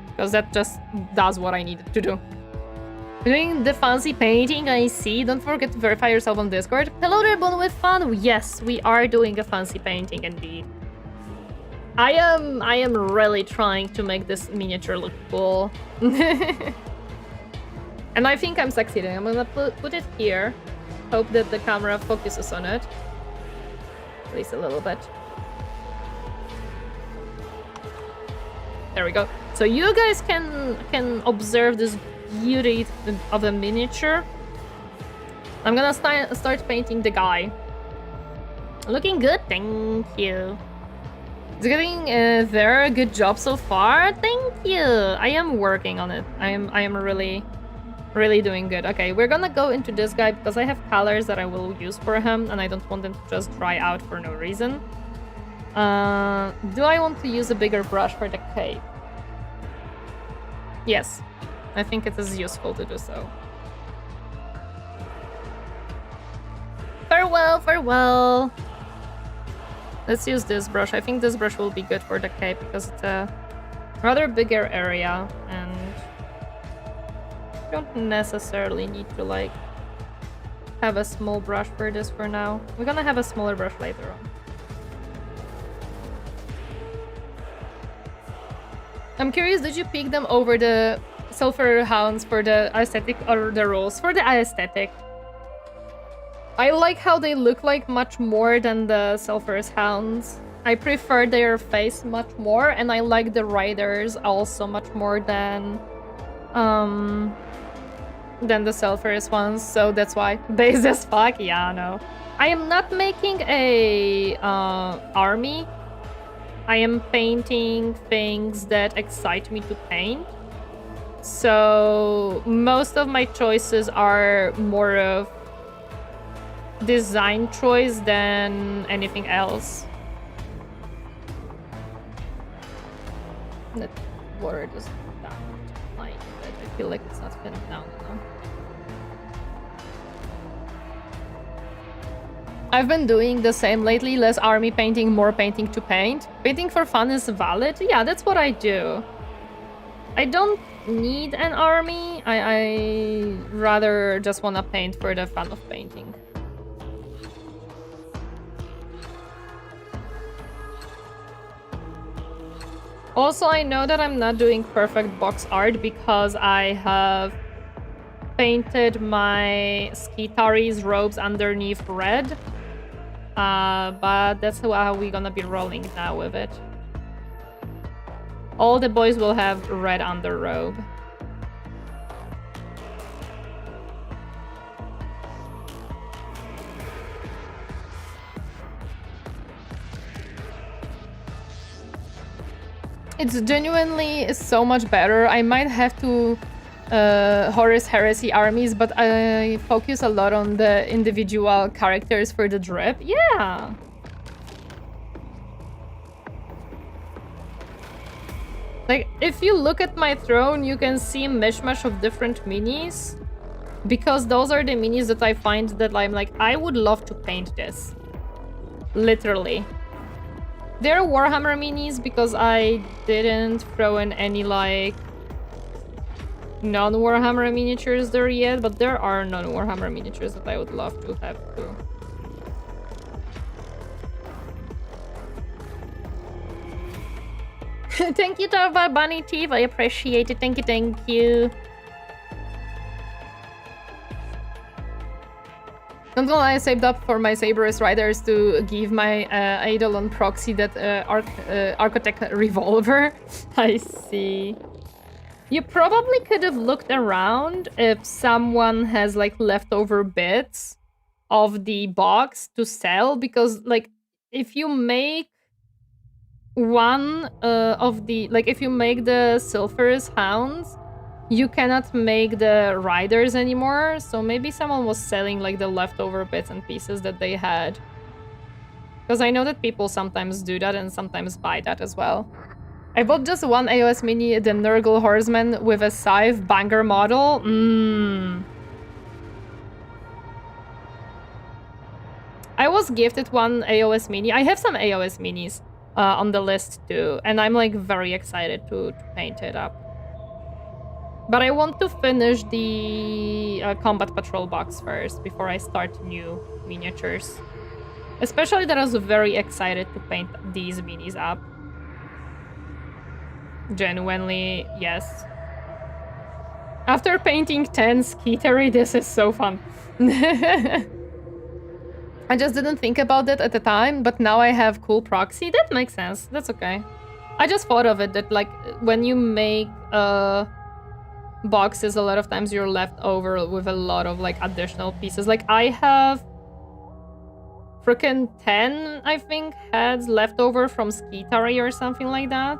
Because that just does what I needed to do. Doing the fancy painting, I see. Don't forget to verify yourself on Discord. Hello there, Bon with Fun. Yes, we are doing a fancy painting indeed. I am really trying to make this miniature look cool. And I think I'm succeeding. I'm gonna put it here. Hope that the camera focuses on it. At least a little bit. There we go. So you guys can observe this beauty of a miniature. I'm gonna start painting the guy. Looking good, thank you. It's getting there. Good job so far. Thank you. I am working on it. I am really doing good. Okay, we're gonna go into this guy because I have colors that I will use for him, and I don't want them to just dry out for no reason. Do I want to use a bigger brush for the cape? Yes, I think it is useful to do so. Farewell, farewell. Let's use this brush. I think this brush will be good for the cape because it's a rather bigger area and you don't necessarily need to like have a small brush for this for now. We're gonna have a smaller brush later on. I'm curious, did you pick them over the Sulfur Hounds for the aesthetic or the rules? For the aesthetic. I like how they look like much more than the Sulfurous Hounds. I prefer their face much more, and I like the riders also much more than the Sulfurous ones, so that's why. Base as fuck? Yeah, no. I am not making a army. I am painting things that excite me to paint. So most of my choices are more of design choice than anything else. That water just down like that. I feel like it's not pinned down enough. I've been doing the same lately, less army painting, more painting to paint. Painting for fun is valid. Yeah, that's what I do. I don't need an army. I rather just want to paint for the fun of painting. Also, I know that I'm not doing perfect box art because I have painted my Skitari's robes underneath red. But that's how we're gonna be rolling now with it. All the boys will have red underrobe. It's genuinely so much better. I might have to Horus Heresy armies, but I focus a lot on the individual characters for the drip. Yeah. Like, if you look at my throne, you can see a mishmash of different minis. Because those are the minis that I find that I'm like, I would love to paint this. Literally. They're Warhammer minis because I didn't throw in any, like, non-Warhammer miniatures there yet, but there are non-Warhammer miniatures that I would love to have too. Thank you, Tava Bunny Teeth. I appreciate it. Thank you, thank you. Not gonna lie, I saved up for my Serberys riders to give my Eidolon proxy that Architect revolver. I see. You probably could have looked around if someone has like leftover bits of the box to sell, because like if you make one of the, like if you make the Sulfurous Hounds, you cannot make the riders anymore, so maybe someone was selling like the leftover bits and pieces that they had. Because I know that people sometimes do that and sometimes buy that as well. I bought just one AOS mini, the Nurgle Horseman with a scythe banger model. I was gifted one AOS mini. I have some AOS minis on the list too, and I'm like very excited to paint it up. But I want to finish the Combat Patrol box first before I start new miniatures. Especially that I was very excited to paint these minis up. Genuinely, yes. After painting 10 Skitari, this is so fun. I just didn't think about it at the time, but now I have cool proxy. That makes sense. That's okay. I just thought of it that like when you make boxes, a lot of times you're left over with a lot of like additional pieces. Like I have freaking 10, I think, heads left over from Skitari or something like that.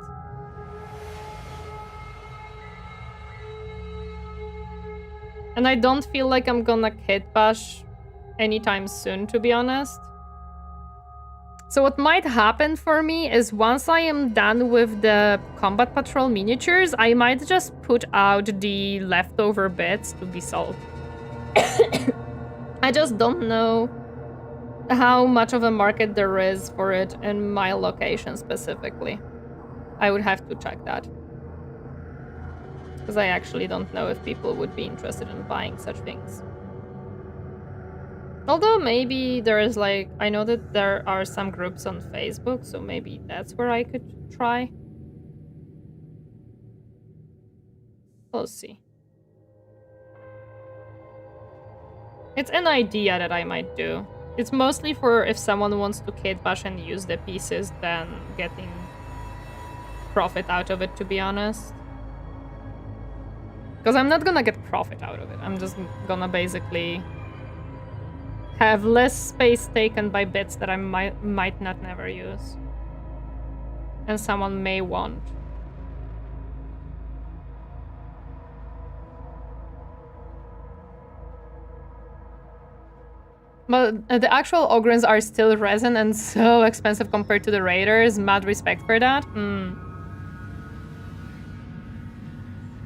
And I don't feel like I'm gonna kit bash anytime soon, to be honest. So what might happen for me is once I am done with the combat patrol miniatures, I might just put out the leftover bits to be sold. I just don't know how much of a market there is for it in my location specifically. I would have to check that. Because I actually don't know if people would be interested in buying such things. Although maybe there is like, I know that there are some groups on Facebook, so maybe that's where I could try. We'll see. It's an idea that I might do. It's mostly for if someone wants to kit bash and use the pieces, then getting profit out of it, to be honest. Because I'm not gonna get profit out of it. I'm just gonna basically have less space taken by bits that I might not never use. And someone may want. But the actual Ogrins are still resin and so expensive compared to the Raiders. Mad respect for that.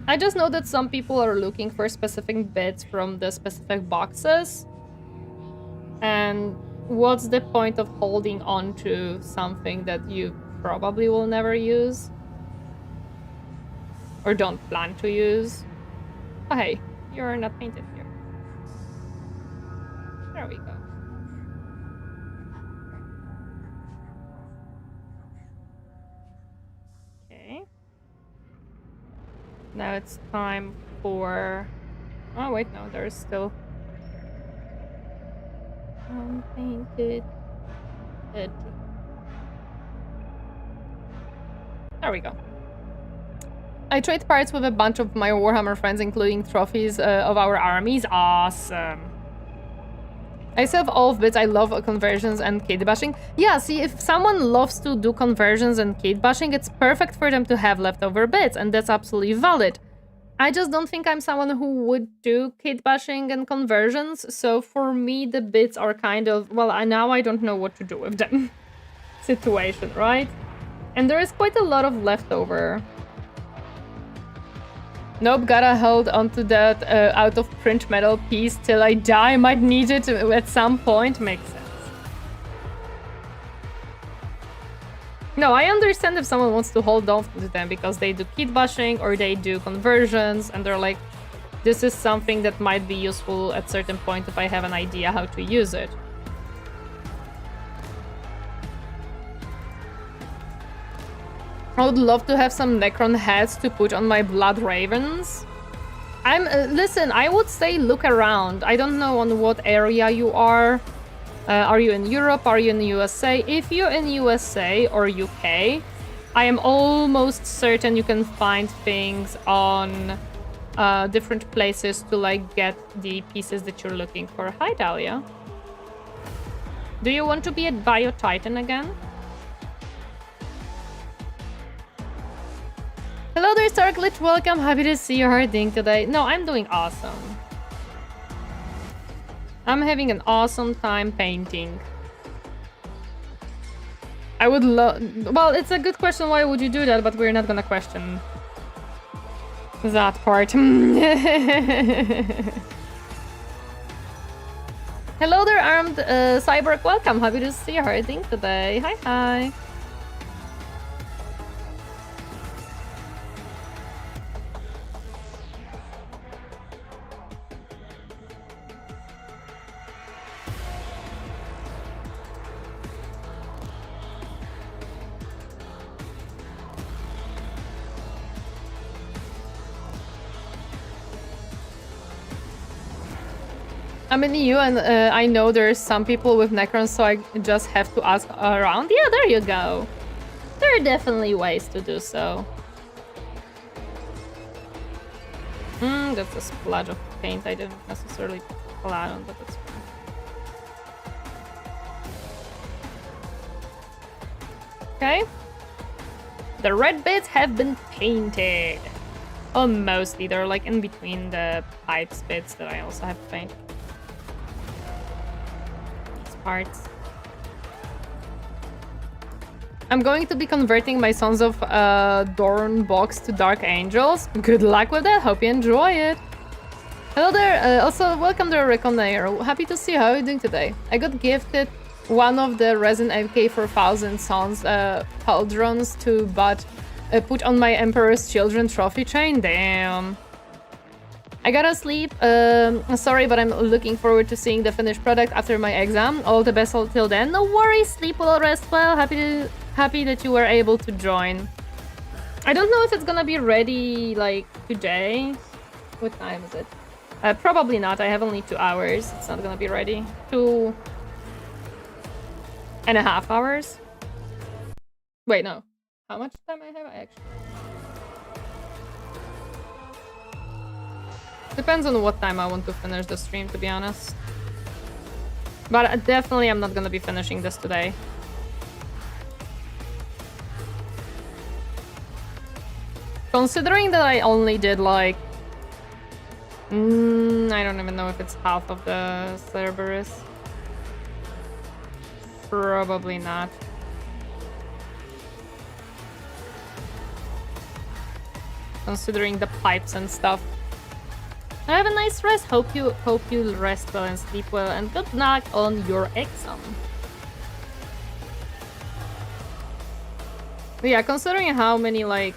I just know that some people are looking for specific bits from the specific boxes. And what's the point of holding on to something that you probably will never use? Or don't plan to use? Oh, hey, you're not painted here. There we go. Okay. Now it's time for... Oh, wait, no, there's still... Unpainted. There we go. I trade parts with a bunch of my Warhammer friends, including trophies of our armies. Awesome. I still have all of bits. I love conversions and kit bashing. Yeah, see, if someone loves to do conversions and kit bashing, it's perfect for them to have leftover bits, and that's absolutely valid. I just don't think I'm someone who would do kit bashing and conversions, so for me the bits are kind of, well, now I don't know what to do with them situation, right? And there is quite a lot of leftover. Nope, gotta hold onto that out of print metal piece till I die. Might need it at some point. Makes sense. No, I understand if someone wants to hold on to them because they do kit bashing or they do conversions and they're like, this is something that might be useful at certain point if I have an idea how to use it. I would love to have some Necron heads to put on my Blood Ravens. Listen, I would say look around. I don't know on what area you are. Are you in Europe? Are you in the USA? If you're in USA or UK, I am almost certain you can find things on different places to like get the pieces that you're looking for. Hi, Dahlia. Do you want to be at Bio Titan again? Hello there, Starglitch. Welcome. Happy to see you harding today. No, I'm doing awesome. I'm having an awesome time painting. I would love... Well, it's a good question, why would you do that, but we're not gonna question that part. Hello there, Armed Cyborg. Welcome. Happy to see you harding today. Hi, hi. I'm in the EU and I know there's some people with Necrons, so I just have to ask around. Yeah, there you go. There are definitely ways to do so. That's a splash of paint I didn't necessarily plan on, but that's fine. Okay. The red bits have been painted. Oh, mostly. They're like in between the pipes bits that I also have to paint. These parts. I'm going to be converting my Sons of Dorn box to Dark Angels. Good luck with that. Hope you enjoy it. Hello there. Also, welcome to Reconair. Happy to see you. How are you doing today? I got gifted one of the Resin MK 4000 Sons pauldrons to put on my Emperor's Children trophy chain. Damn. I gotta sleep. Sorry, but I'm looking forward to seeing the finished product after my exam. All the best until then. No worries. Sleep well, rest well. Happy that you were able to join. I don't know if it's gonna be ready like today. What time is it? Probably not. I have only 2 hours. It's not gonna be ready. 2.5 hours. Wait, no. How much time I have? Actually, depends on what time I want to finish the stream, to be honest. But definitely I'm not gonna be finishing this today. Considering that I only did like... I don't even know if it's half of the Serberys. Probably not. Considering the pipes and stuff. Have a nice rest. Hope you rest well and sleep well, and good luck on your exam. But yeah, considering how many like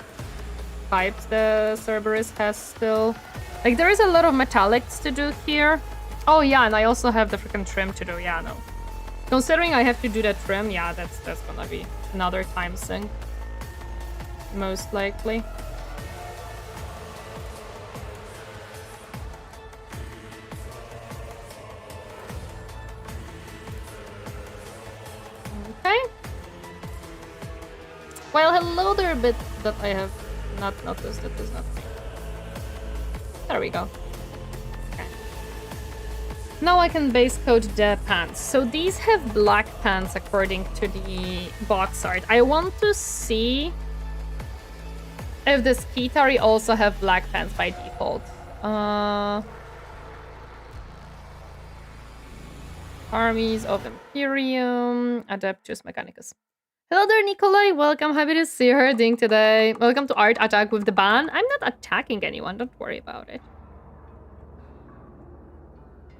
pipes the Serberys has still, like there is a lot of metallics to do here. Oh yeah, and I also have the freaking trim to do. Yeah, no. Considering I have to do that trim, yeah, that's gonna be another time sink, most likely. Okay. Well, hello there, bit that I have not noticed that is not. There we go. Okay. Now I can base coat the pants. So these have black pants according to the box art. I want to see if the Skitari also have black pants by default. Armies of Imperium, Adeptus Mechanicus. Hello there, Nikolai. Welcome. Happy to see her doing today. Welcome to Art Attack with the Ban. I'm not attacking anyone. Don't worry about it.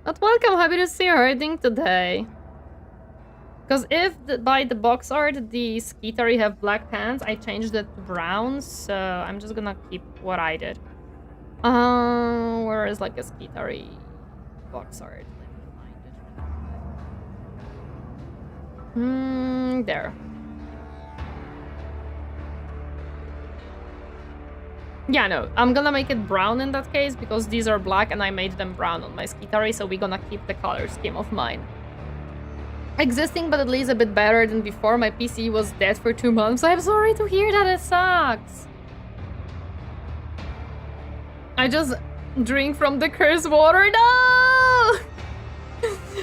But welcome. Happy to see her doing today. Because if by the box art the Skitari have black pants, I changed it to brown. So I'm just gonna keep what I did. Where is like a Skitari box art? Let me find it. There. Yeah, no, I'm gonna make it brown in that case because these are black and I made them brown on my Skitari, so we're gonna keep the color scheme of mine. Existing, but at least a bit better than before. My PC was dead for 2 months. I'm sorry to hear that, it sucks. I just drink from the cursed water. No!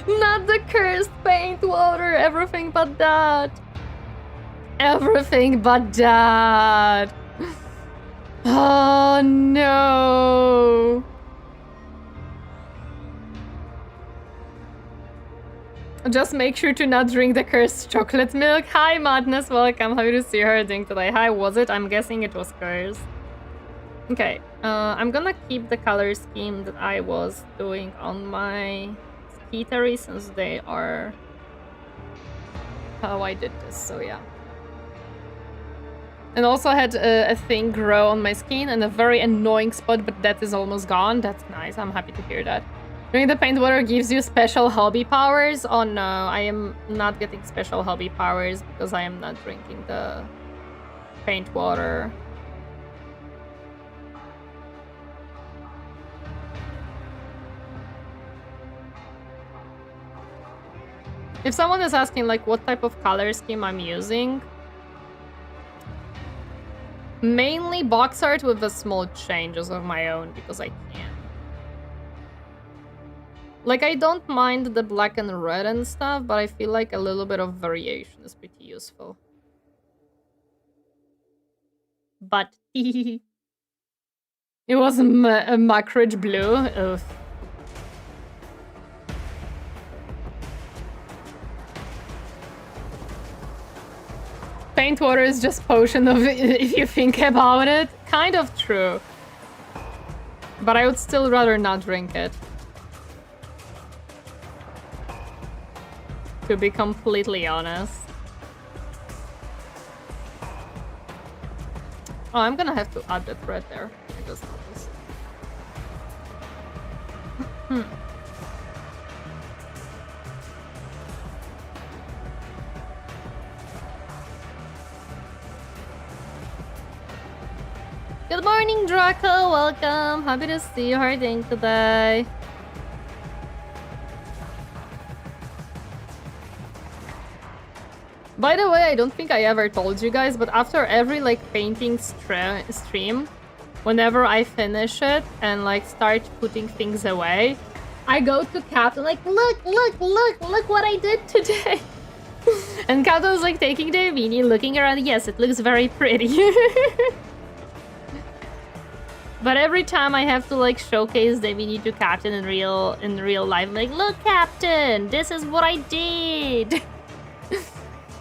Not the cursed paint water, everything but that. Everything but that. Oh no! Just make sure to not drink the cursed chocolate milk. Hi Madness, welcome. Happy to see her doing today. Hi, was it? I'm guessing it was cursed. Okay, I'm gonna keep the color scheme that I was doing on my Skitari since they are how I did this, so yeah. And also I had a thing grow on my skin and a very annoying spot, but that is almost gone. That's nice. I'm happy to hear that. Drinking the paint water gives you special hobby powers? Oh no, I am not getting special hobby powers because I am not drinking the paint water. If someone is asking like what type of color scheme I'm using, Mainly box art with the small changes of my own, because I can. Like, I don't mind the black and red and stuff, but I feel like a little bit of variation is pretty useful. But it was a Macridge blue. Ugh. Paint water is just potion of if you think about it. Kind of true. But I would still rather not drink it. To be completely honest. Oh, I'm gonna have to add the thread there. I just noticed. Good morning, Draco. Welcome. Happy to see you. How are you doing today? By the way, I don't think I ever told you guys, but after every like painting stream, whenever I finish it and like start putting things away, I go to Captain like, look what I did today. And Captain's like taking the mini, looking around. Yes, it looks very pretty. But every time I have to like showcase the mini to Captain in real life, like, look, Captain, this is what I did.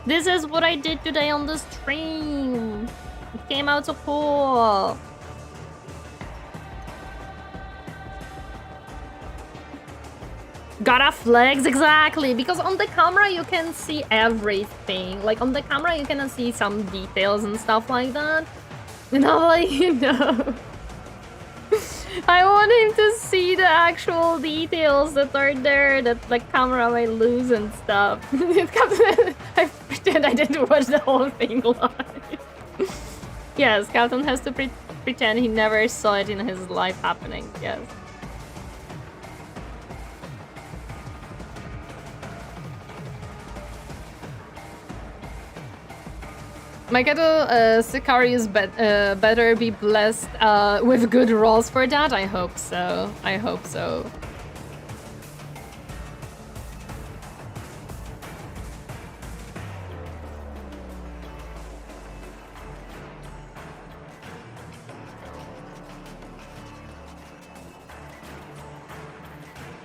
This is what I did today on the stream. It came out so cool. Got off legs, exactly. Because on the camera you can see everything. Like on the camera you can see some details and stuff like that. And I'm like, you know. I want him to see the actual details that are there that the camera might lose and stuff. I pretend I didn't watch the whole thing live. Yes, Captain has to pretend he never saw it in his life happening, yes. My ghetto Sekai better be blessed with good rolls for that. I hope so. I hope so.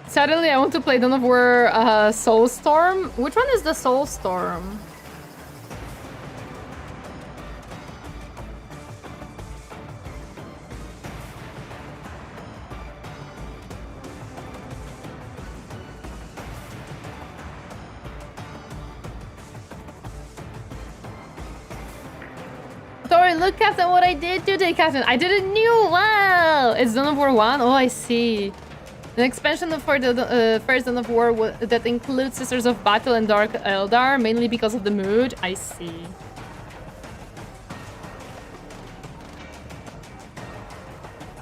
Suddenly I want to play Dawn of War Soulstorm. Which one is the Soulstorm? Tori, look, Captain, what I did today, Captain. I didn't knew. Wow, it's Dawn of War 1. Oh, I see. An expansion for the first Dawn of War that includes Sisters of Battle and Dark Eldar, mainly because of the mood. I see.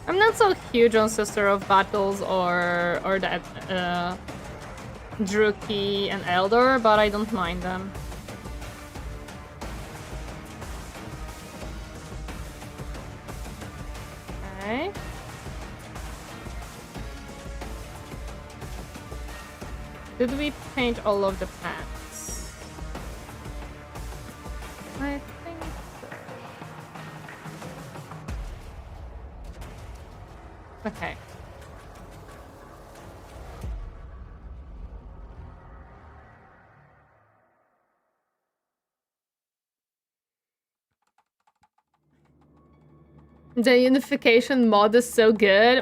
I'm not so huge on Sister of Battles or the Druki and Eldar, but I don't mind them. Okay. Did we paint all of the pants? I think so. Okay. The unification mod is so good.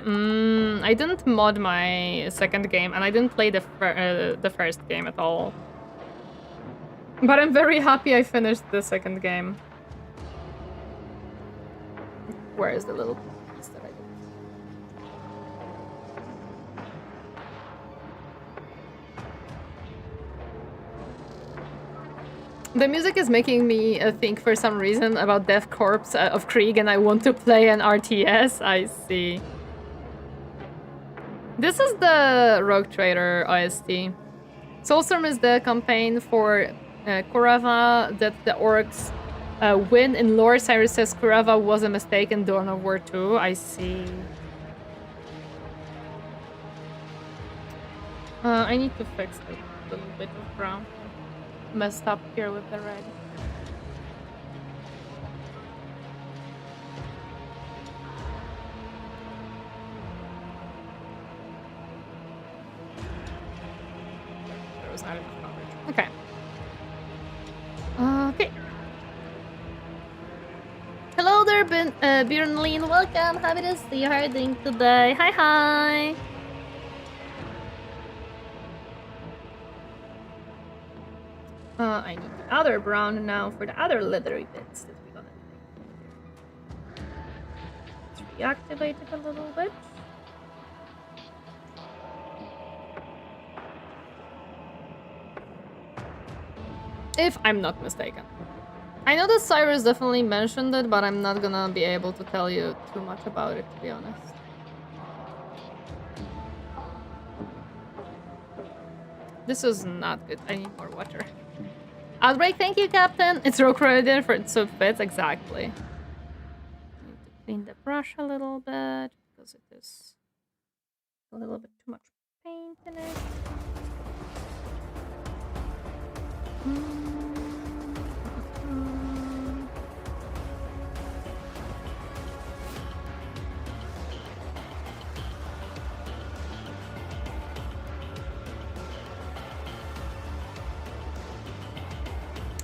I didn't mod my second game, and I didn't play the first game at all. But I'm very happy I finished the second game. Where is the little piece that I did? The music is making me think for some reason about Death Corps of Krieg, and I want to play an RTS. I see. This is the Rogue Trader OST. Soulstorm is the campaign for Kurava that the orcs Win in lore, Cyrus says Kurava was a mistake in Dawn of War 2. I see. I need to fix the little bit of brown. Messed up here with the red. There was not enough coverage. Okay. Okay. Hello there, Björnlin. Welcome. Happy to see you. How are you doing today? Hi, hi. I need the other brown now for the other leathery bits that we're gonna do. Let's reactivate it a little bit. If I'm not mistaken. I know that Cyrus definitely mentioned it, but I'm not gonna be able to tell you too much about it, to be honest. This is not good. I need more water. Outbreak, thank you, Captain. It's rock related for it so it fits exactly. Need to clean the brush a little bit because it is a little bit too much paint in it.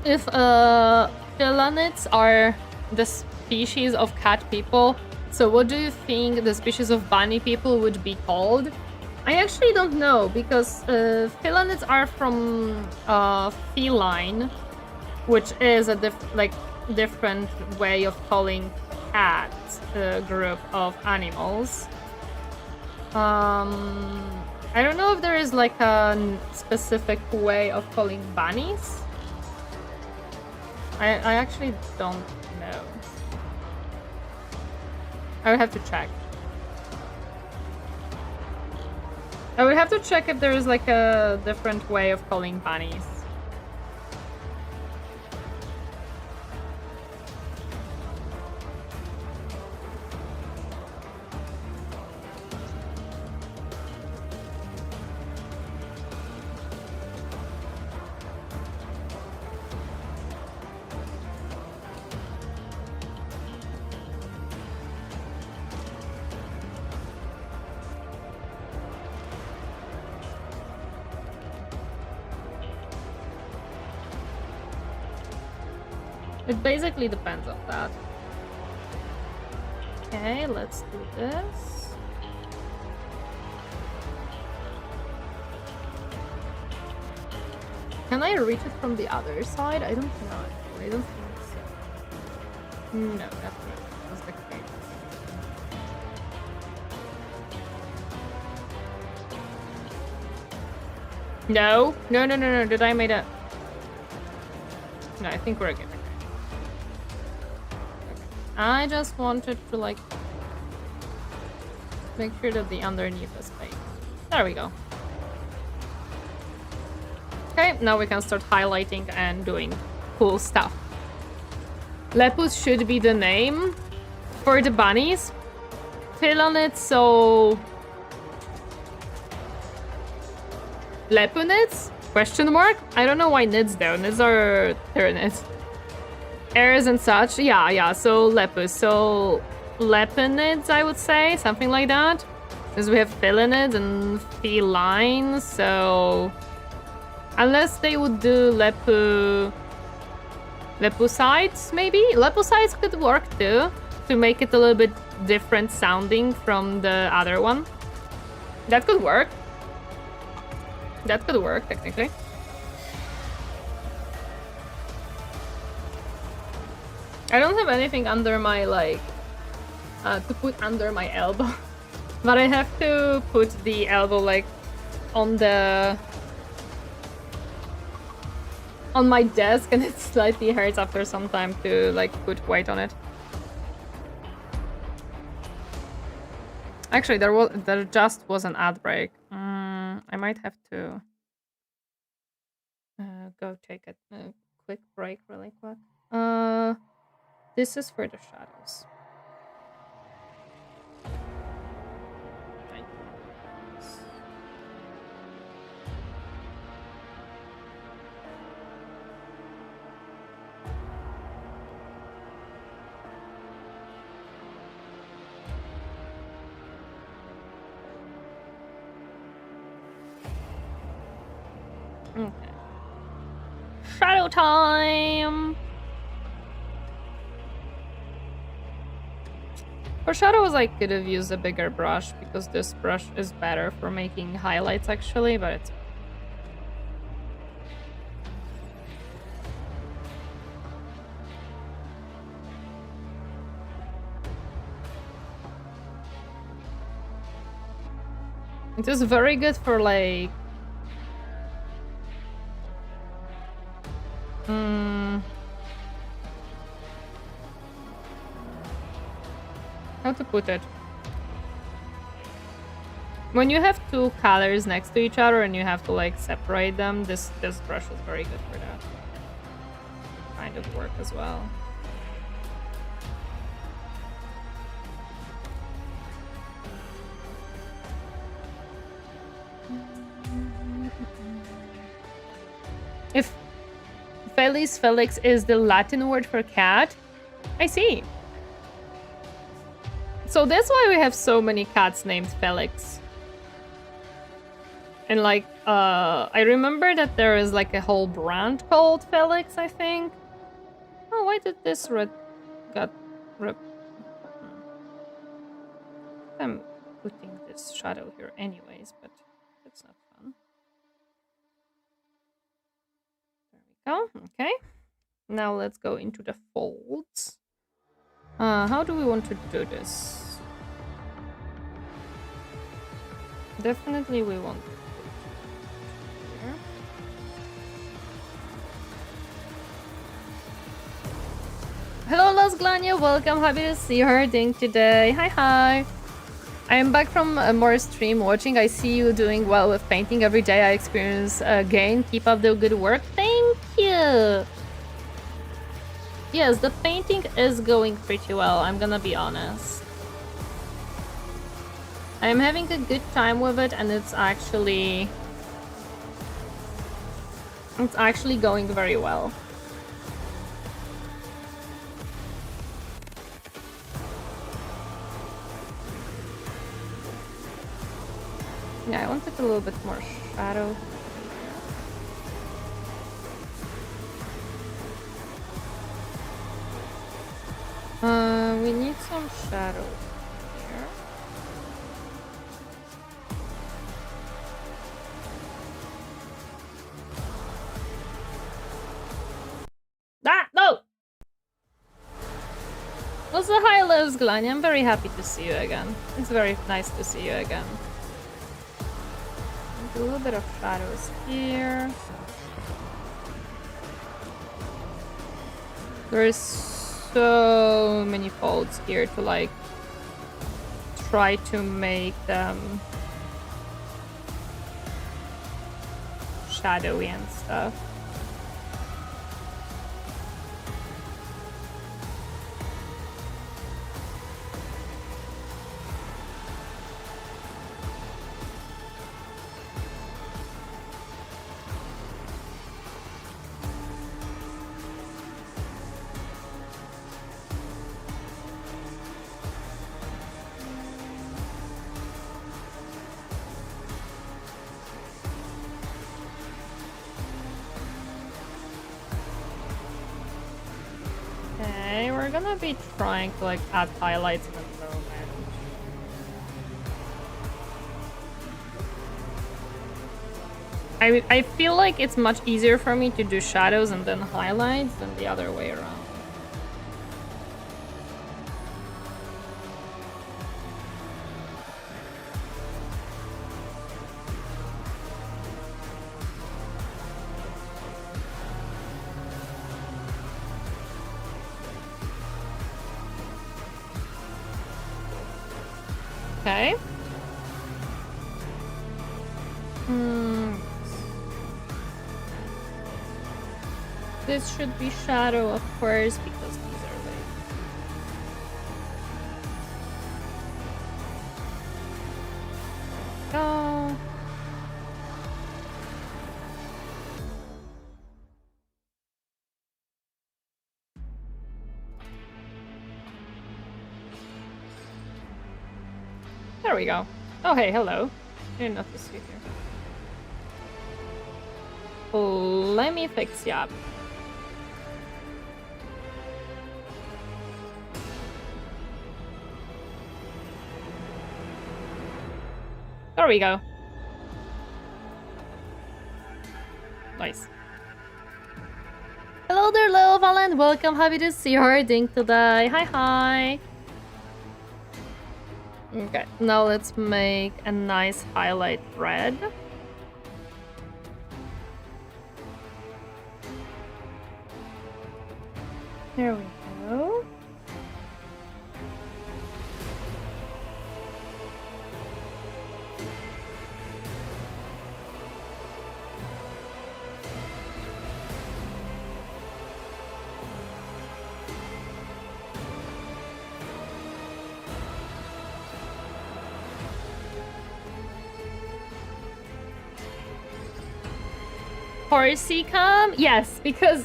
If Philanids are the species of cat people, so what do you think the species of bunny people would be called? I actually don't know, because Philanids are from feline, which is a different way of calling cat group of animals. I don't know if there is like a specific way of calling bunnies. I actually don't know. I would have to check. I would have to check if there is like a different way of calling bunnies. It basically depends on that. Okay, let's do this. Can I reach it from the other side? I don't know. I don't think so. No, definitely. That's the case. No. No. Did I made a... No, I think we're good. I just wanted to like make sure that the underneath is fake. There we go. Okay, now we can start highlighting and doing cool stuff. Lepus should be the name for the bunnies. Philanids, so... Lepunids? Question mark? I don't know why nids though. Nids are Tyranids. Airs and such, yeah, so lepus, so lepinids, I would say, something like that. Because we have felinids and felines, so... Unless they would do lepucides, maybe? Lepucides could work too, to make it a little bit different sounding from the other one. That could work. That could work, technically. I don't have anything under my, like, to put under my elbow. But I have to put the elbow, like, on my desk, and it slightly hurts after some time to, like, put weight on it. Actually, there just was an ad break. I might have to go take a quick break really quick. This is for the shadows. Okay. Shadow time! For shadows, I could have used a bigger brush because this brush is better for making highlights actually, but it's... It is very good for like... How to put it? When you have two colors next to each other and you have to like separate them, this brush is very good for that kind of work as well. If Felix is the Latin word for cat, I see. So that's why we have so many cats named Felix. And like, I remember that there is like a whole brand called Felix, I think. Oh, why did this red got ripped? I'm putting this shadow here anyways, but that's not fun. There we go, okay. Now let's go into the folds. How do we want to do this? Definitely we want to put here. Hello Las Glania, welcome, happy to see her doing today. Hi. I am back from more stream watching. I see you doing well with painting every day. I experience gain. Keep up the good work. Thank you. Yes, the painting is going pretty well, I'm gonna be honest. I'm having a good time with it and it's actually going very well. Yeah, I wanted a little bit more shadow. We need some shadow here. Ah, no! Also, hi, Liz Glania. I'm very happy to see you again. It's very nice to see you again. A little bit of shadows here. There's so many folds here to like try to make them shadowy and stuff. We're gonna be trying to like add highlights in a moment. I feel like it's much easier for me to do shadows and then highlights than the other way around. Okay. This should be shadow, of course, because these are late. Go. There we go. Oh, hey, hello. Didn't notice you here. Let me fix you up. There we go. Nice. Hello there, Lil Valen. Welcome. Happy to see her ding today. Hi, hi. Okay, now let's make a nice highlight red. There we go. Horsey come? Yes, because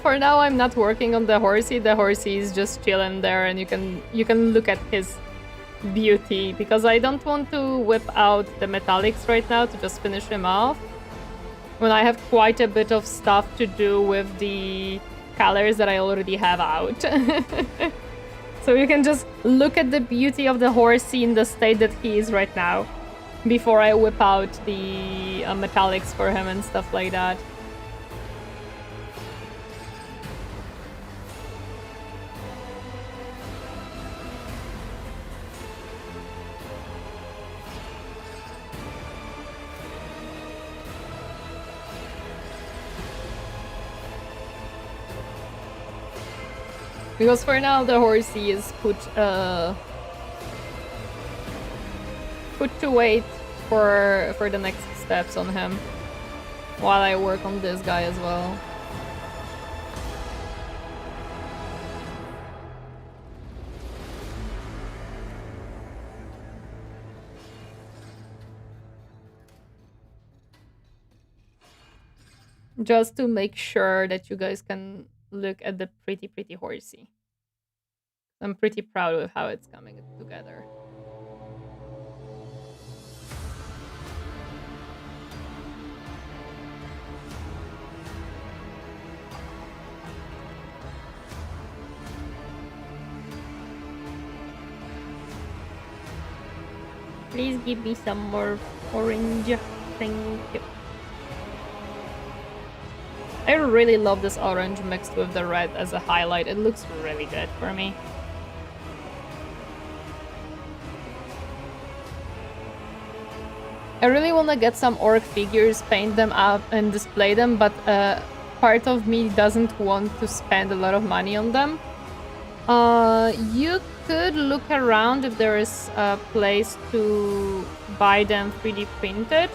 for now I'm not working on the horsey. The horsey is just chilling there, and you can look at his beauty, because I don't want to whip out the metallics right now to just finish him off when I have quite a bit of stuff to do with the colors that I already have out. So you can just look at the beauty of the horsey in the state that he is right now before I whip out the metallics for him and stuff like that. Because for now the horsey is put to wait for the next steps on him while I work on this guy as well. Just to make sure that you guys can look at the pretty horsey. I'm pretty proud of how it's coming together. Please give me some more orange. Thank you. I really love this orange mixed with the red as a highlight. It looks really good for me. I really want to get some orc figures, paint them up and display them, but part of me doesn't want to spend a lot of money on them. You could look around if there is a place to buy them 3D printed.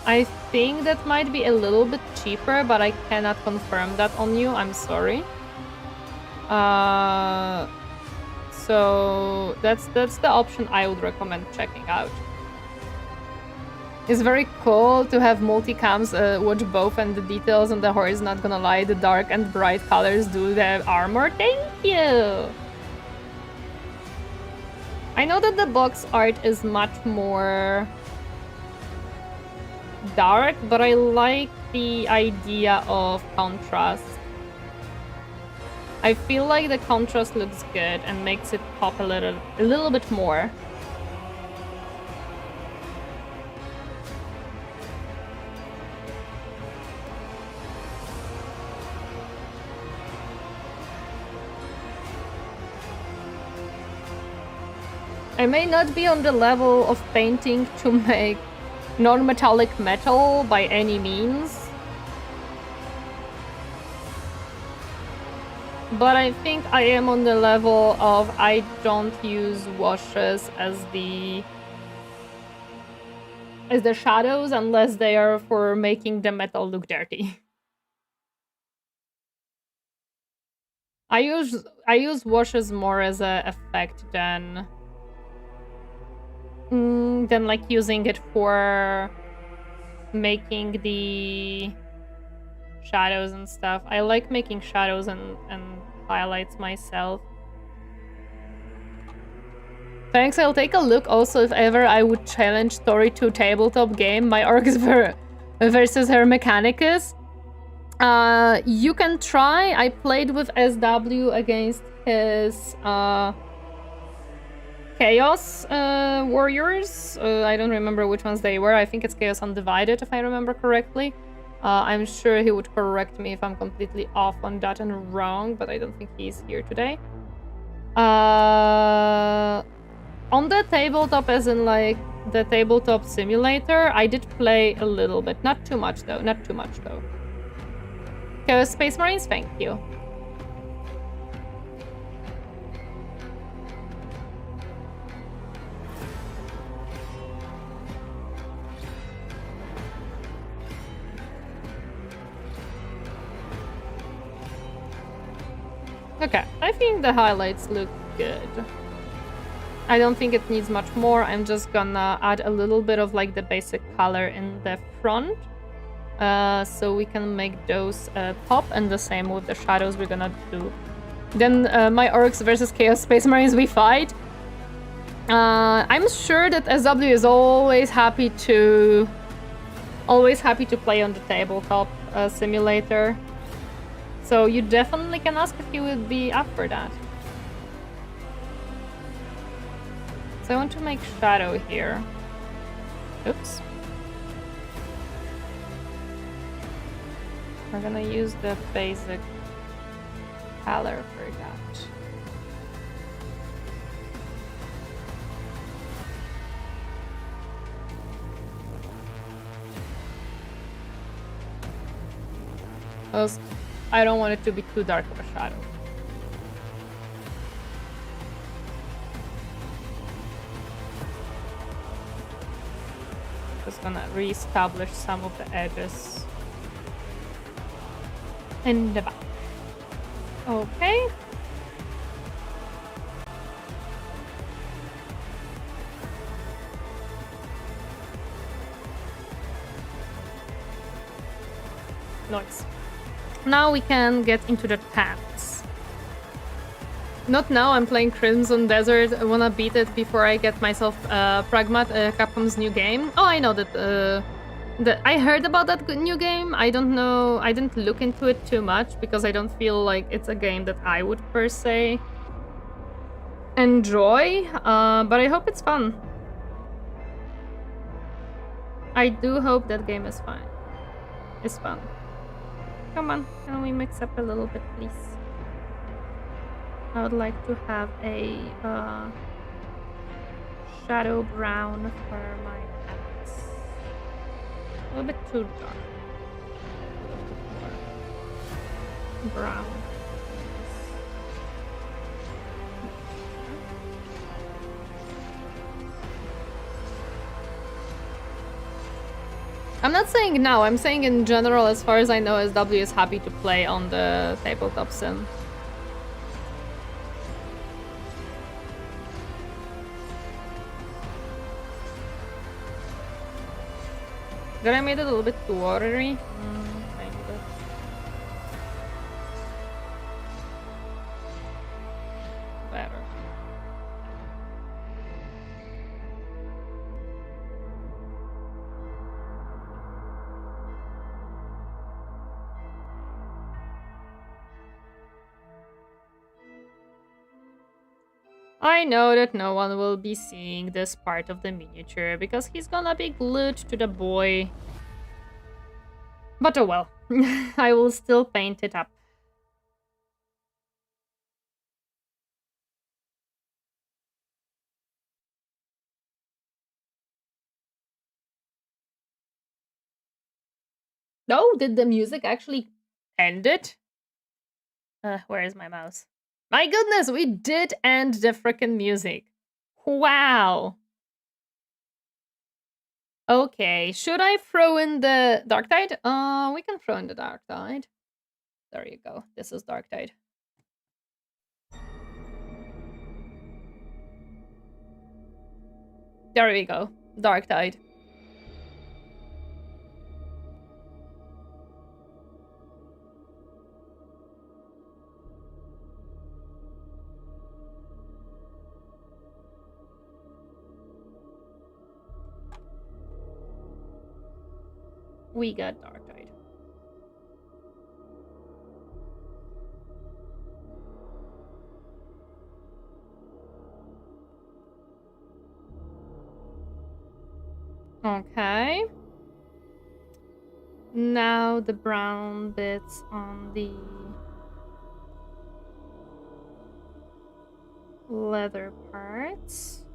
I think that might be a little bit cheaper, but I cannot confirm that on you. I'm sorry. So that's the option I would recommend checking out. It's very cool to have multicams watch both, and the details on the horse, not gonna lie, the dark and bright colors do the armor. Thank you! I know that the box art is much more dark, but I like the idea of contrast. I feel like the contrast looks good and makes it pop a little bit more. I may not be on the level of painting to make non-metallic metal by any means, but I think I am on the level of I don't use washes as the shadows unless they are for making the metal look dirty. I use washes more as a effect than like using it for making the shadows and stuff. I like making shadows and highlights myself. Thanks, I'll take a look also if ever I would challenge Tori to tabletop game, my orcs versus her Mechanicus. You can try. I played with SW against his Chaos Warriors. I don't remember which ones they were. I think it's Chaos Undivided, if I remember correctly. I'm sure he would correct me if I'm completely off on that and wrong, but I don't think he's here today. On the tabletop, as in like the tabletop simulator, I did play a little bit. Not too much though. Not too much though. Chaos Space Marines, thank you. Okay, I think the highlights look good. I don't think it needs much more. I'm just gonna add a little bit of like the basic color in the front. So we can make those pop, and the same with the shadows we're gonna do. Then my orcs versus Chaos Space Marines, we fight. I'm sure that SW is always happy to play on the tabletop simulator. So you definitely can ask if he would be up for that. So I want to make shadow here. Oops. We're gonna use the basic color for that. I don't want it to be too dark of a shadow. Just gonna re-establish some of the edges in the back. Okay. Nice. Now we can get into the pants. Not now, I'm playing Crimson Desert. I wanna beat it before I get myself Pragmat, Capcom's new game. Oh, I know that I heard about that new game. I don't know, I didn't look into it too much because I don't feel like it's a game that I would per se enjoy, but I hope it's fun. I do hope that game is fun. It's fun. Come on, can we mix up a little bit, please? I would like to have a shadow brown for my pants. A little bit too dark. A little bit more brown. I'm not saying now, I'm saying in general, as far as I know, SW is happy to play on the tabletop sim. Did I made it a little bit too watery? Kind of. Better. I know that no one will be seeing this part of the miniature because he's gonna be glued to the boy. But oh well, I will still paint it up. No, did the music actually end it? Where is my mouse? My goodness, we did end the frickin' music. Wow. Okay, should I throw in the Darktide? We can throw in the Darktide. There you go. This is Darktide. There we go. Darktide. We got Darktide. Okay. Now the brown bits on the leather parts.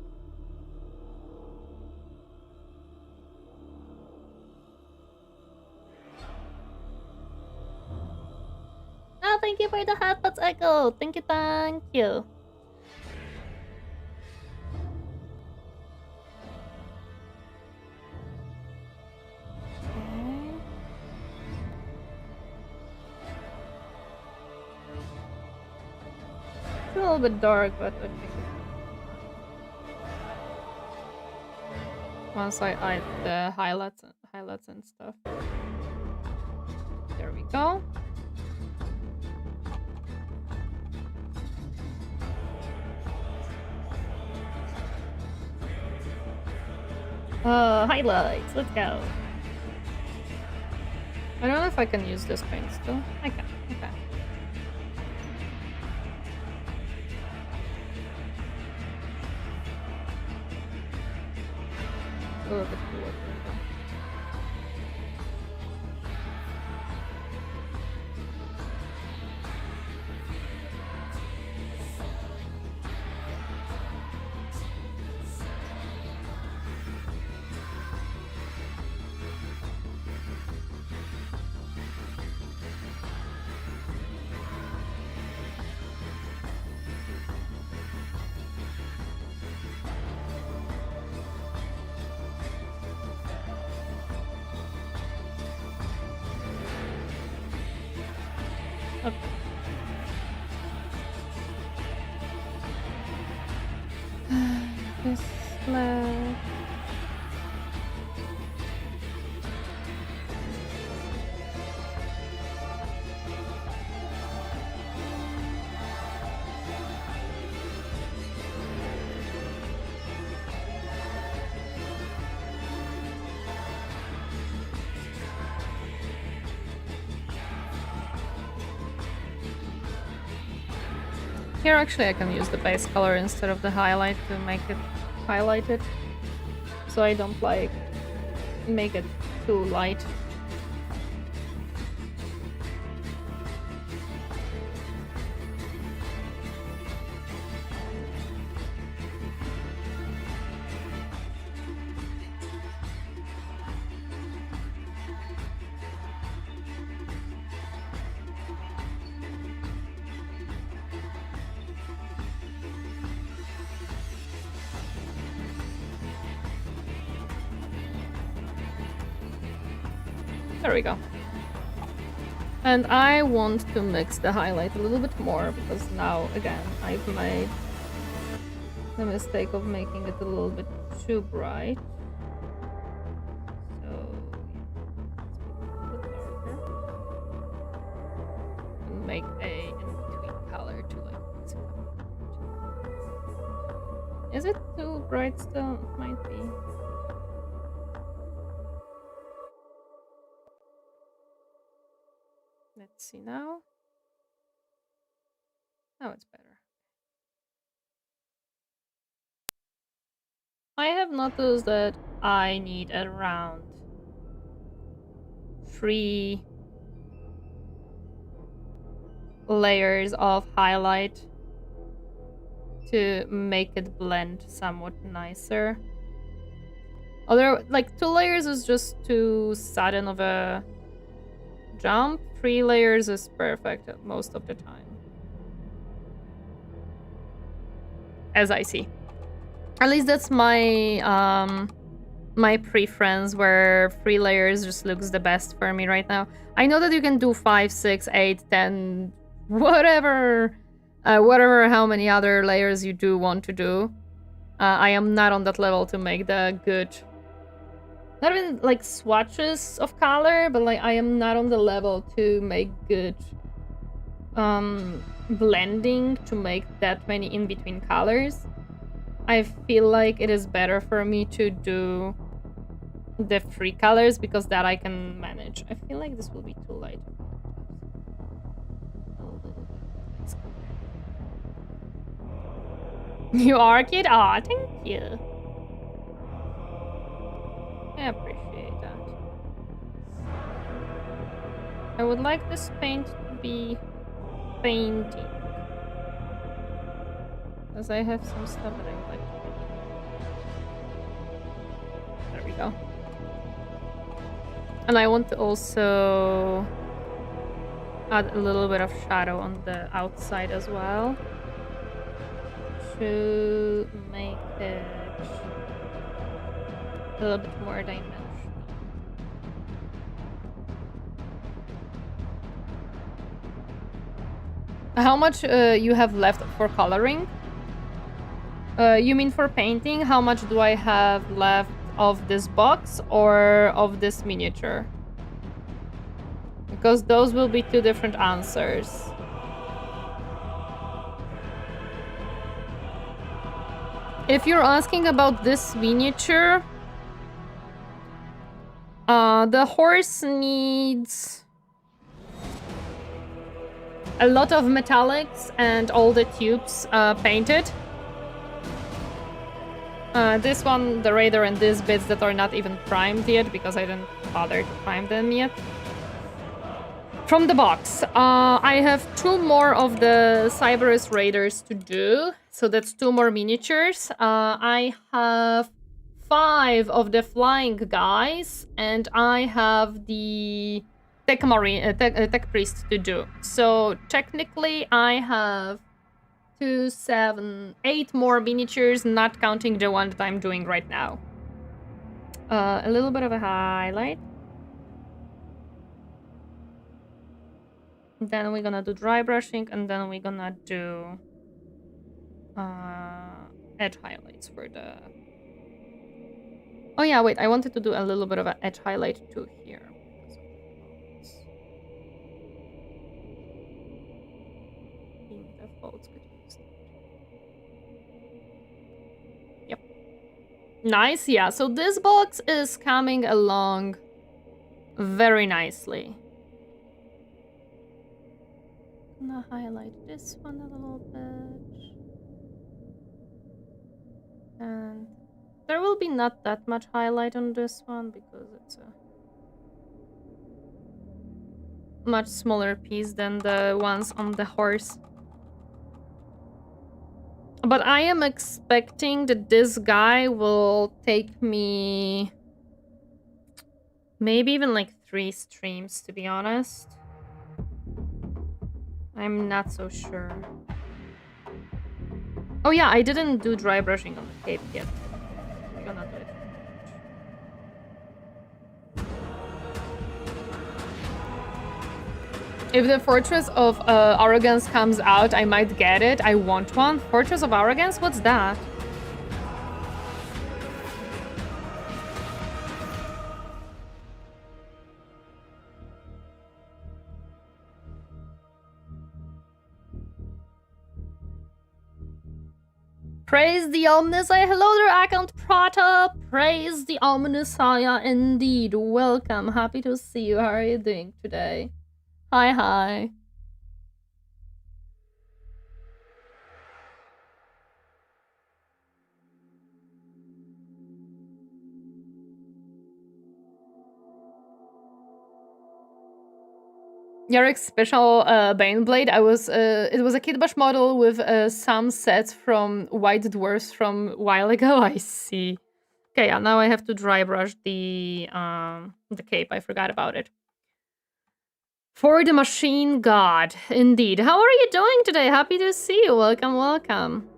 Oh, thank you for the hot pots, Echo. Thank you, thank you. It's a little bit dark, but I think once I add the highlights and stuff. There we go. Highlights, let's go. I don't know if I can use this paint still. I can, okay. A little bit cooler. Okay. This left. Here actually I can use the base color instead of the highlight to make it highlighted, so I don't like make it too light. There we go. And I want to mix the highlight a little bit more because now, again, I've made the mistake of making it a little bit too bright. So, yeah, let's make it a little bit darker. And make a in-between color to like... Is it too bright still? It might be. Let's see now. Now it's better. I have noticed that I need around 3 layers of highlight to make it blend somewhat nicer. Although, like, 2 layers is just too sudden of a jump. 3 layers is perfect most of the time, as I see. At least that's my my preference, where 3 layers just looks the best for me right now. I know that you can do 5, 6, 8, 10, whatever how many other layers you do want to do. I am not on that level to make the good... Not even, like, swatches of color, but, like, I am not on the level to make good blending, to make that many in-between colors. I feel like it is better for me to do the 3 colors, because that I can manage. I feel like this will be too light. You are, kid? Aw, thank you. I appreciate that. I would like this paint to be painting, because I have some stuff that I would like to paint. There we go. And I want to also add a little bit of shadow on the outside as well, to make it a little bit more dimensional. How much you have left for coloring? You mean for painting? How much do I have left of this box or of this miniature? Because those will be 2 different answers. If you're asking about this miniature, the horse needs a lot of metallics and all the tubes painted. This one, the radar, and these bits that are not even primed yet, because I didn't bother to prime them yet. From the box, I have 2 more of the Serberys raiders to do, so that's 2 more miniatures. I have 5 of the flying guys, and I have the tech priest to do. So technically, I have 2, 7, 8 more miniatures, not counting the one that I'm doing right now. A little bit of a highlight. Then we're gonna do dry brushing, and then we're gonna do edge highlights for the... Oh yeah, wait, I wanted to do a little bit of an edge highlight too here. Yep. Nice, yeah. So this box is coming along very nicely. I'm gonna highlight this one a little bit. And there will be not that much highlight on this one because it's a much smaller piece than the ones on the horse. But I am expecting that this guy will take me maybe even like 3 streams, to be honest. I'm not so sure. Oh yeah, I didn't do dry brushing on the cape yet. We're gonna do it. If the Fortress of Arrogance comes out, I might get it. I want one. Fortress of Arrogance? What's that? Praise the Omnissiah. Hello there, account Prata. Praise the Omnissiah indeed. Welcome. Happy to see you. How are you doing today? Hi, hi. Yarek's special Baneblade. It was a kitbash model with some sets from White Dwarfs from a while ago. I see. Okay, yeah, now I have to dry brush the cape. I forgot about it. For the Machine God, indeed. How are you doing today? Happy to see you. Welcome, welcome.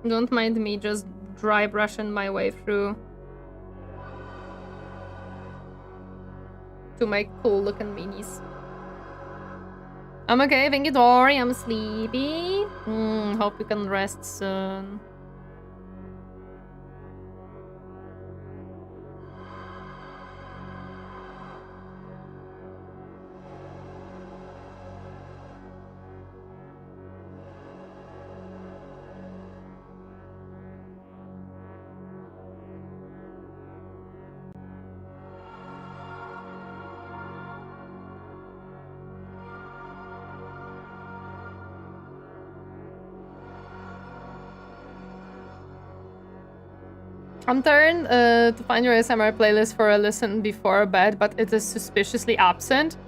Don't mind me just dry brushing my way through to make cool looking minis. I'm okay, thank you, Dory. I'm sleepy. Hope you can rest soon. I'm trying to find your ASMR playlist for a listen before bed, but it is suspiciously absent.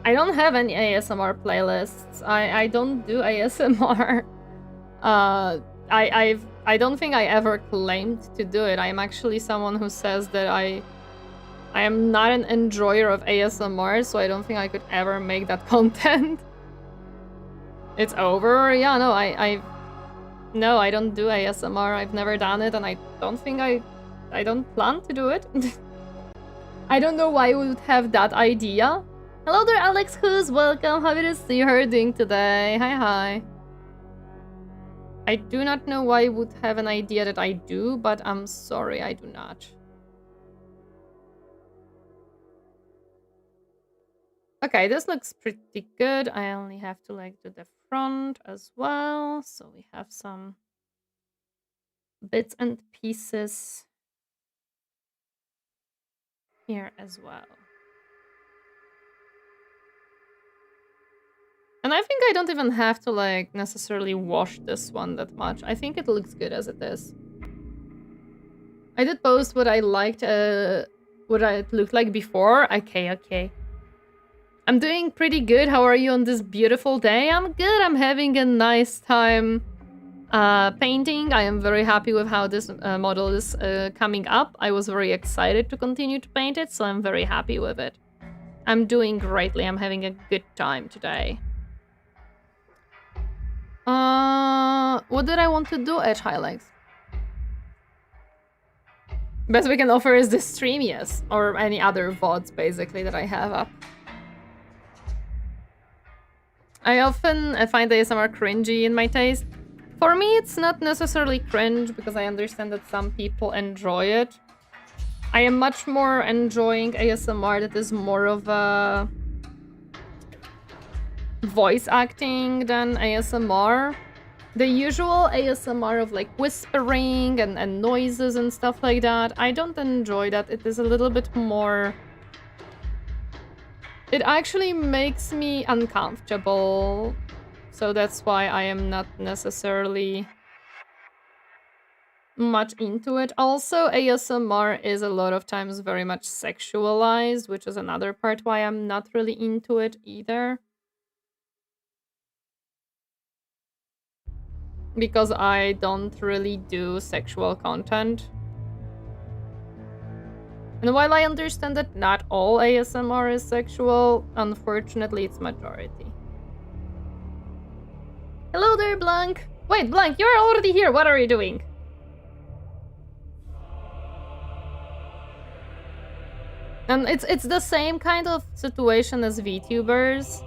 I don't have any ASMR playlists. I don't do ASMR. I don't think I ever claimed to do it. I am actually someone who says that I am not an enjoyer of ASMR, so I don't think I could ever make that content. It's over. Yeah, no, no, I don't do ASMR. I've never done it, and I don't think I don't plan to do it. I don't know why we would have that idea. Hello there, Alex Who's welcome. Happy to see her doing today. Hi. I do not know why I would have an idea that I do, but I'm sorry, I do not. Okay, this looks pretty good. I only have to like do the front as well. So we have some bits and pieces here as well. And I think I don't even have to like necessarily wash this one that much. I think it looks good as it is. I did post what I liked, what it looked like before. Okay. I'm doing pretty good. How are you on this beautiful day? I'm good. I'm having a nice time painting. I am very happy with how this model is coming up. I was very excited to continue to paint it, so I'm very happy with it. I'm doing greatly. I'm having a good time today. What did I want to do, Edge Highlights? Best we can offer is the stream, yes. Or any other VODs, basically, that I have up. I often find ASMR cringy in my taste. For me, it's not necessarily cringe, because I understand that some people enjoy it. I am much more enjoying ASMR that is more of a voice acting than ASMR. The usual ASMR of like whispering and noises and stuff like that, I don't enjoy that. It is a little bit more... It actually makes me uncomfortable. So that's why I am not necessarily much into it. Also, ASMR is a lot of times very much sexualized, which is another part why I'm not really into it either. Because I don't really do sexual content. And while I understand that not all ASMR is sexual, unfortunately it's majority. Hello there, Blanc! Wait, Blanc, you're already here! What are you doing? And it's the same kind of situation as VTubers.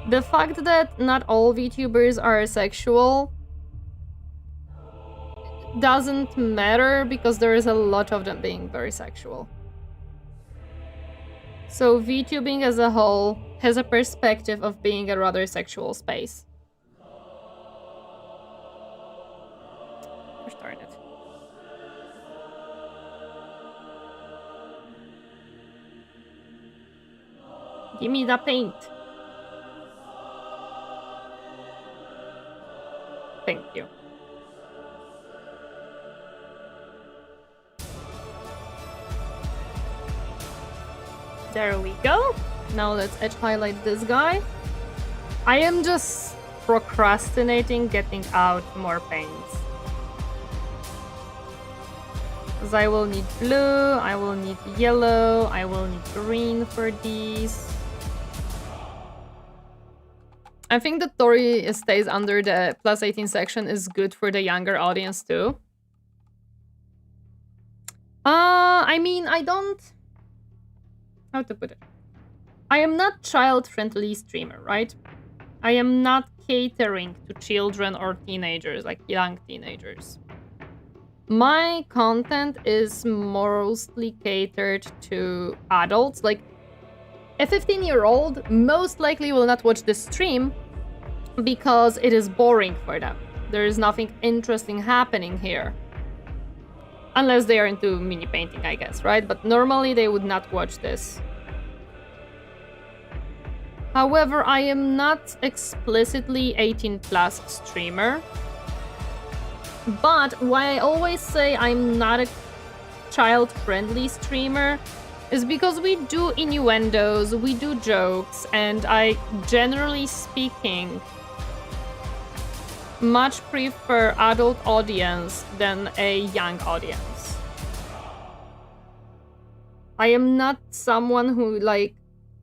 The fact that not all VTubers are sexual doesn't matter because there is a lot of them being very sexual. So VTubing as a whole has a perspective of being a rather sexual space. Gosh darn it. Give me the paint. Thank you. There we go. Now let's edge highlight this guy. I am just procrastinating getting out more paints. Because I will need blue, I will need yellow, I will need green for these. I think the Tori stays under the plus 18 section is good for the younger audience too. I mean, I don't... How to put it? I am not child-friendly streamer, right? I am not catering to children or teenagers, like young teenagers. My content is mostly catered to adults. Like, a 15-year-old most likely will not watch this stream because it is boring for them. There is nothing interesting happening here. Unless they are into mini painting, I guess, right? But normally they would not watch this. However, I am not explicitly 18+ streamer. But why I always say I'm not a child-friendly streamer is because we do innuendos, we do jokes, and I, generally speaking, much prefer adult audience than a young audience. I am not someone who, like,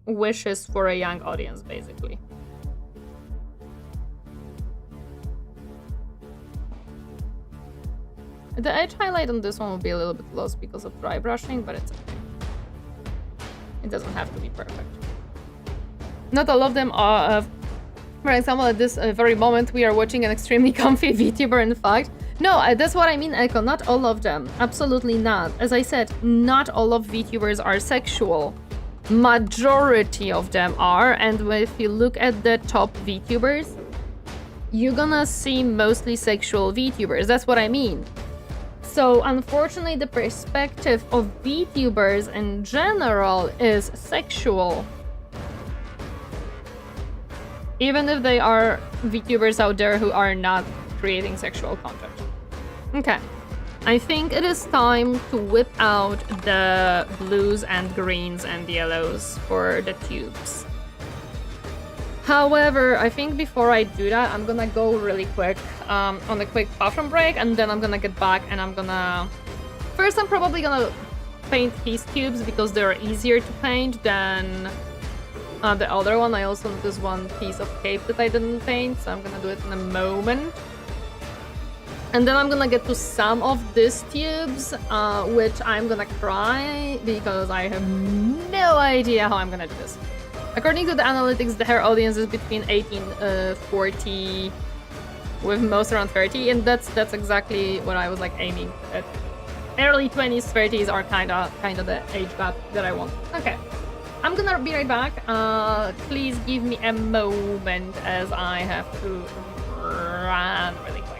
wishes for a young audience, basically. The edge highlight on this one will be a little bit lost because of dry brushing, but it's okay. It doesn't have to be perfect. Not all of them are, for example, at this very moment we are watching an extremely comfy VTuber, in fact. No, that's what I mean, Echo, not all of them. Absolutely not. As I said, not all of VTubers are sexual. Majority of them are, and if you look at the top VTubers, you're gonna see mostly sexual VTubers. That's what I mean. So unfortunately, the perspective of VTubers in general is sexual. Even if they are VTubers out there who are not creating sexual content. Okay. I think it is time to whip out the blues and greens and yellows for the tubes. However, I think before I do that, I'm gonna go really quick on a quick bathroom break, and then I'm gonna get back and I'm gonna... First, I'm probably gonna paint these tubes because they're easier to paint than the other one. I also noticed one piece of cape that I didn't paint, so I'm gonna do it in a moment. And then I'm gonna get to some of these tubes, which I'm gonna cry because I have no idea how I'm gonna do this. According to the analytics, the hair audience is between 18-40, with most around 30, and that's exactly what I was like aiming at. Early 20s, 30s are kind of the age gap that I want. Okay, I'm gonna be right back. Please give me a moment as I have to run really quick.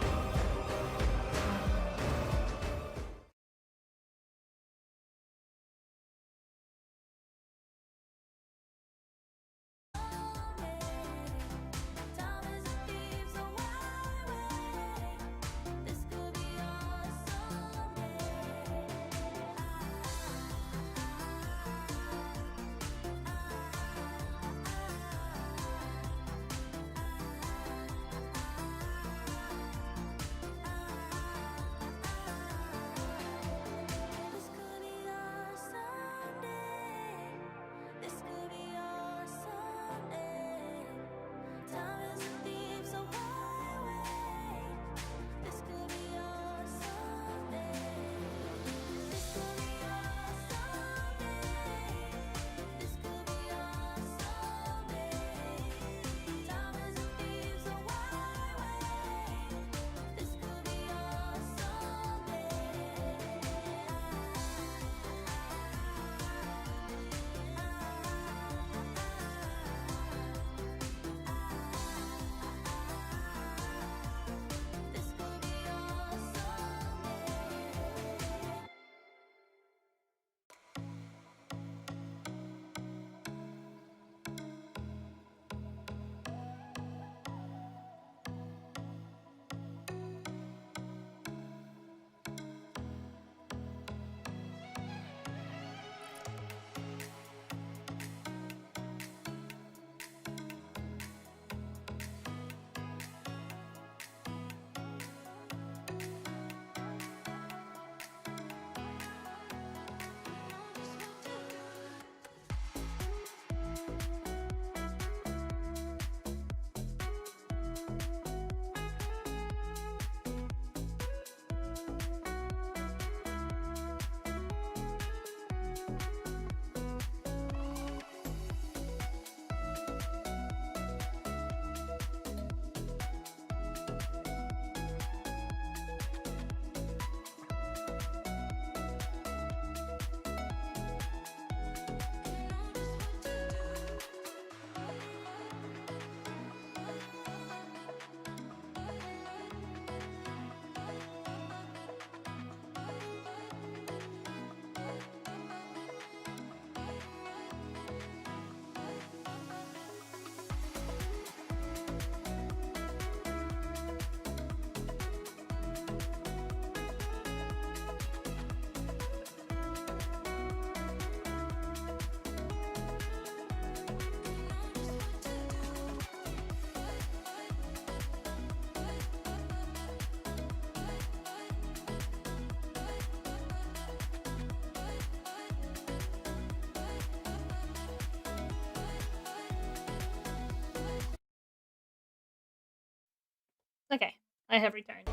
Okay, I have returned.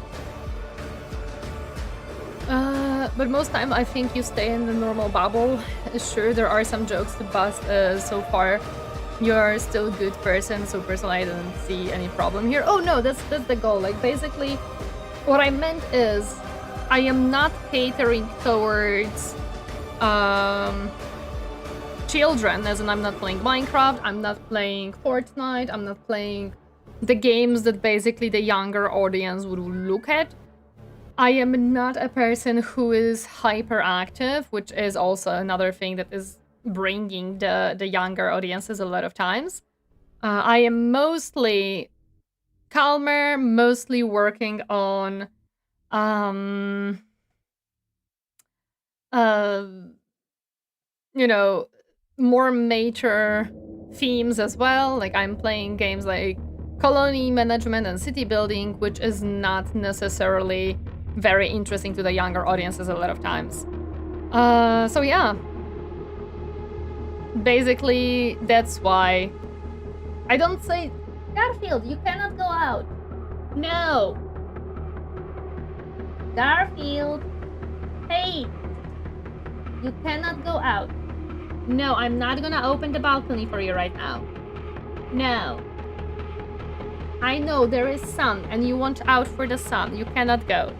But most time I think you stay in the normal bubble. Sure, there are some jokes to bust. So far, you're still a good person. So personally, I didn't see any problem here. Oh no, that's the goal. Like basically, what I meant is, I am not catering towards children. As in, I'm not playing Minecraft. I'm not playing Fortnite. I'm not playing the games that basically the younger audience would look at. I am not a person who is hyperactive, which is also another thing that is bringing the younger audiences a lot of times. I am mostly calmer, mostly working on you know, more mature themes as well. Like I'm playing games like colony management and city building, which is not necessarily very interesting to the younger audiences a lot of times. So yeah. Basically, that's why I don't say, Garfield, you cannot go out. No. Garfield. Hey. You cannot go out. No, I'm not gonna open the balcony for you right now. No. I know there is sun and you want out for the sun. You cannot go.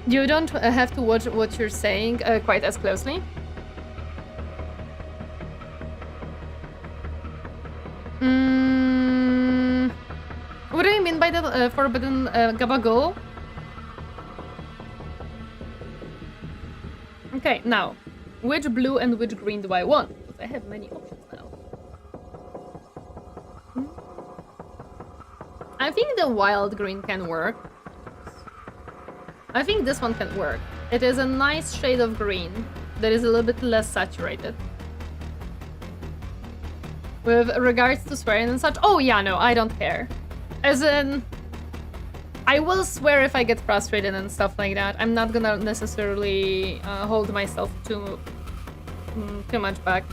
You don't have to watch what you're saying quite as closely. What do you mean by the forbidden gabagool? Okay, now, which blue and which green do I want? Because I have many options now. I think the wild green can work. I think this one can work. It is a nice shade of green that is a little bit less saturated. With regards to swearing and such, oh yeah, no, I don't care. As in, I will swear if I get frustrated and stuff like that. I'm not gonna necessarily hold myself too much back.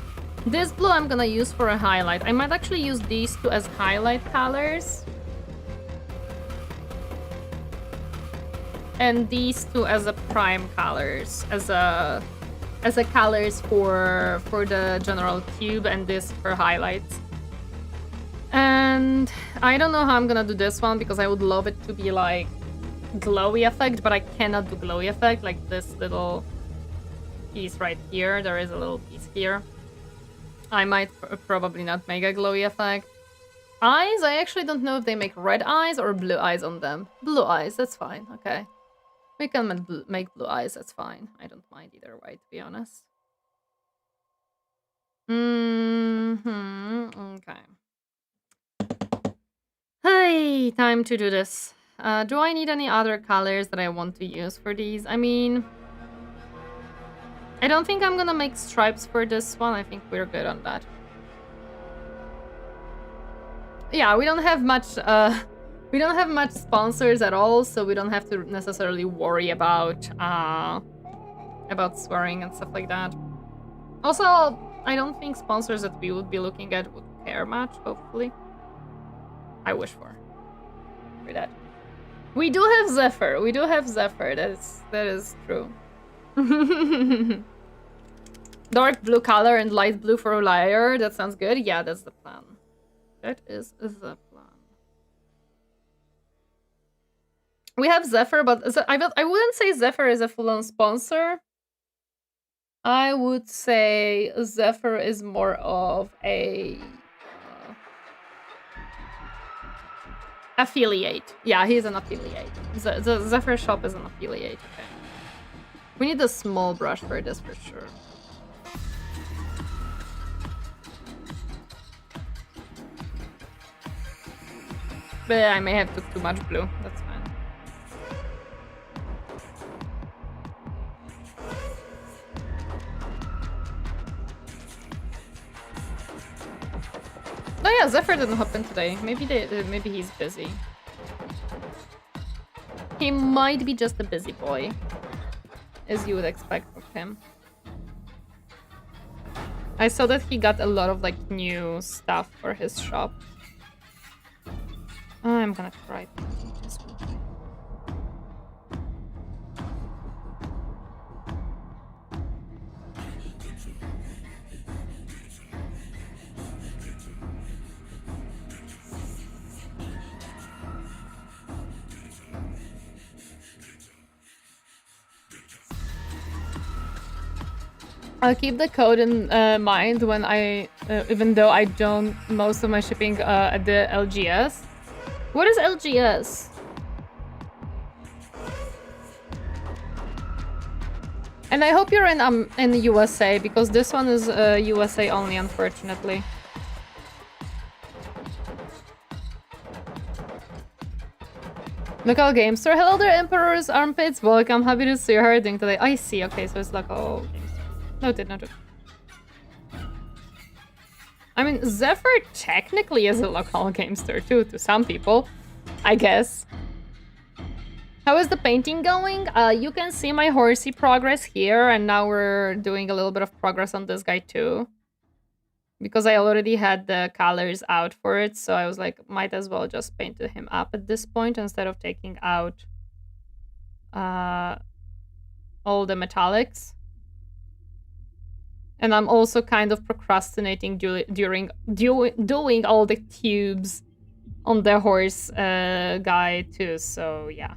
This blue I'm gonna use for a highlight. I might actually use these two as highlight colors. And these two as a prime colors, as a colors for the general cube, and this for highlights. And I don't know how I'm gonna do this one because I would love it to be like glowy effect, but I cannot do glowy effect like this little piece right here. There is a little piece here. I might probably not make a glowy effect. Eyes, I actually don't know if they make red eyes or blue eyes on them. Blue eyes, that's fine, okay. We can make blue eyes, that's fine. I don't mind either way, to be honest. Okay. Hey, time to do this. Do I need any other colors that I want to use for these? I mean, I don't think I'm gonna make stripes for this one. I think we're good on that. Yeah, we don't have much sponsors at all, so we don't have to necessarily worry about swearing and stuff like that. Also, I don't think sponsors that we would be looking at would care much, hopefully. I wish for that. We do have Zephyr. We do have Zephyr. That is true. Dark blue color and light blue for Liar. That sounds good. Yeah, that's the plan. That is the plan. We have Zephyr, but I wouldn't say Zephyr is a full-on sponsor. I would say Zephyr is more of a affiliate. Yeah, he's an affiliate. The Zephyr shop is an affiliate. Okay. We need a small brush for this for sure. But I may have took too much blue. That's fine. Oh yeah, Zephyr didn't hop in today. Maybe he's busy. He might be just a busy boy, as you would expect of him. I saw that he got a lot of like new stuff for his shop. I'm gonna cry. I'll keep the code in mind when I, even though I don't most of my shipping at the LGS. What is LGS? And I hope you're in the USA, because this one is USA only, unfortunately. Local game store. Hello there, Emperor's Armpits. Welcome. Happy to see you herding today. I see. Okay, so it's local game store. Noted. I mean, Zephyr technically is a local game store too, to some people, I guess. How is the painting going? You can see my horsey progress here, and now we're doing a little bit of progress on this guy too. Because I already had the colors out for it, so I was like, might as well just paint him up at this point instead of taking out all the metallics. And I'm also kind of procrastinating doing all the tubes on the horse guy too, so yeah.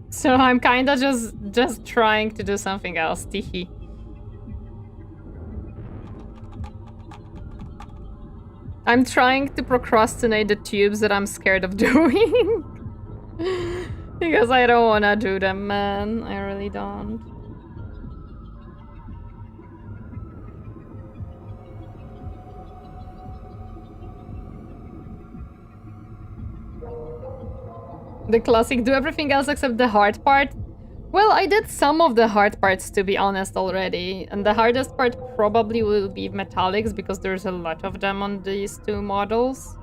So I'm kind of just trying to do something else, teehee. I'm trying to procrastinate the tubes that I'm scared of doing. Because I don't want to do them, man. I really don't. The classic, do everything else except the hard part. Well, I did some of the hard parts, to be honest, already. And the hardest part probably will be metallics, because there's a lot of them on these two models.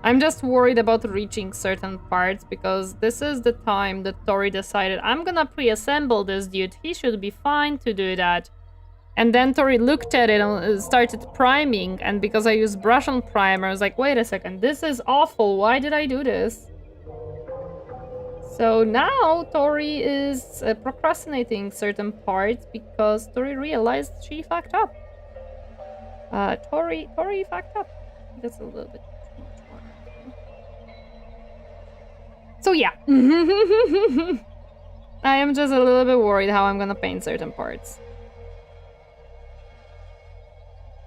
I'm just worried about reaching certain parts, because this is the time that Tori decided, I'm gonna pre-assemble this dude, he should be fine to do that. And then Tori looked at it and started priming, and because I used brush on primer, I was like, wait a second, this is awful, why did I do this? So now Tori is procrastinating certain parts because Tori realized she fucked up. Tori fucked up. That's a little bit too much water. So yeah. I am just a little bit worried how I'm gonna paint certain parts.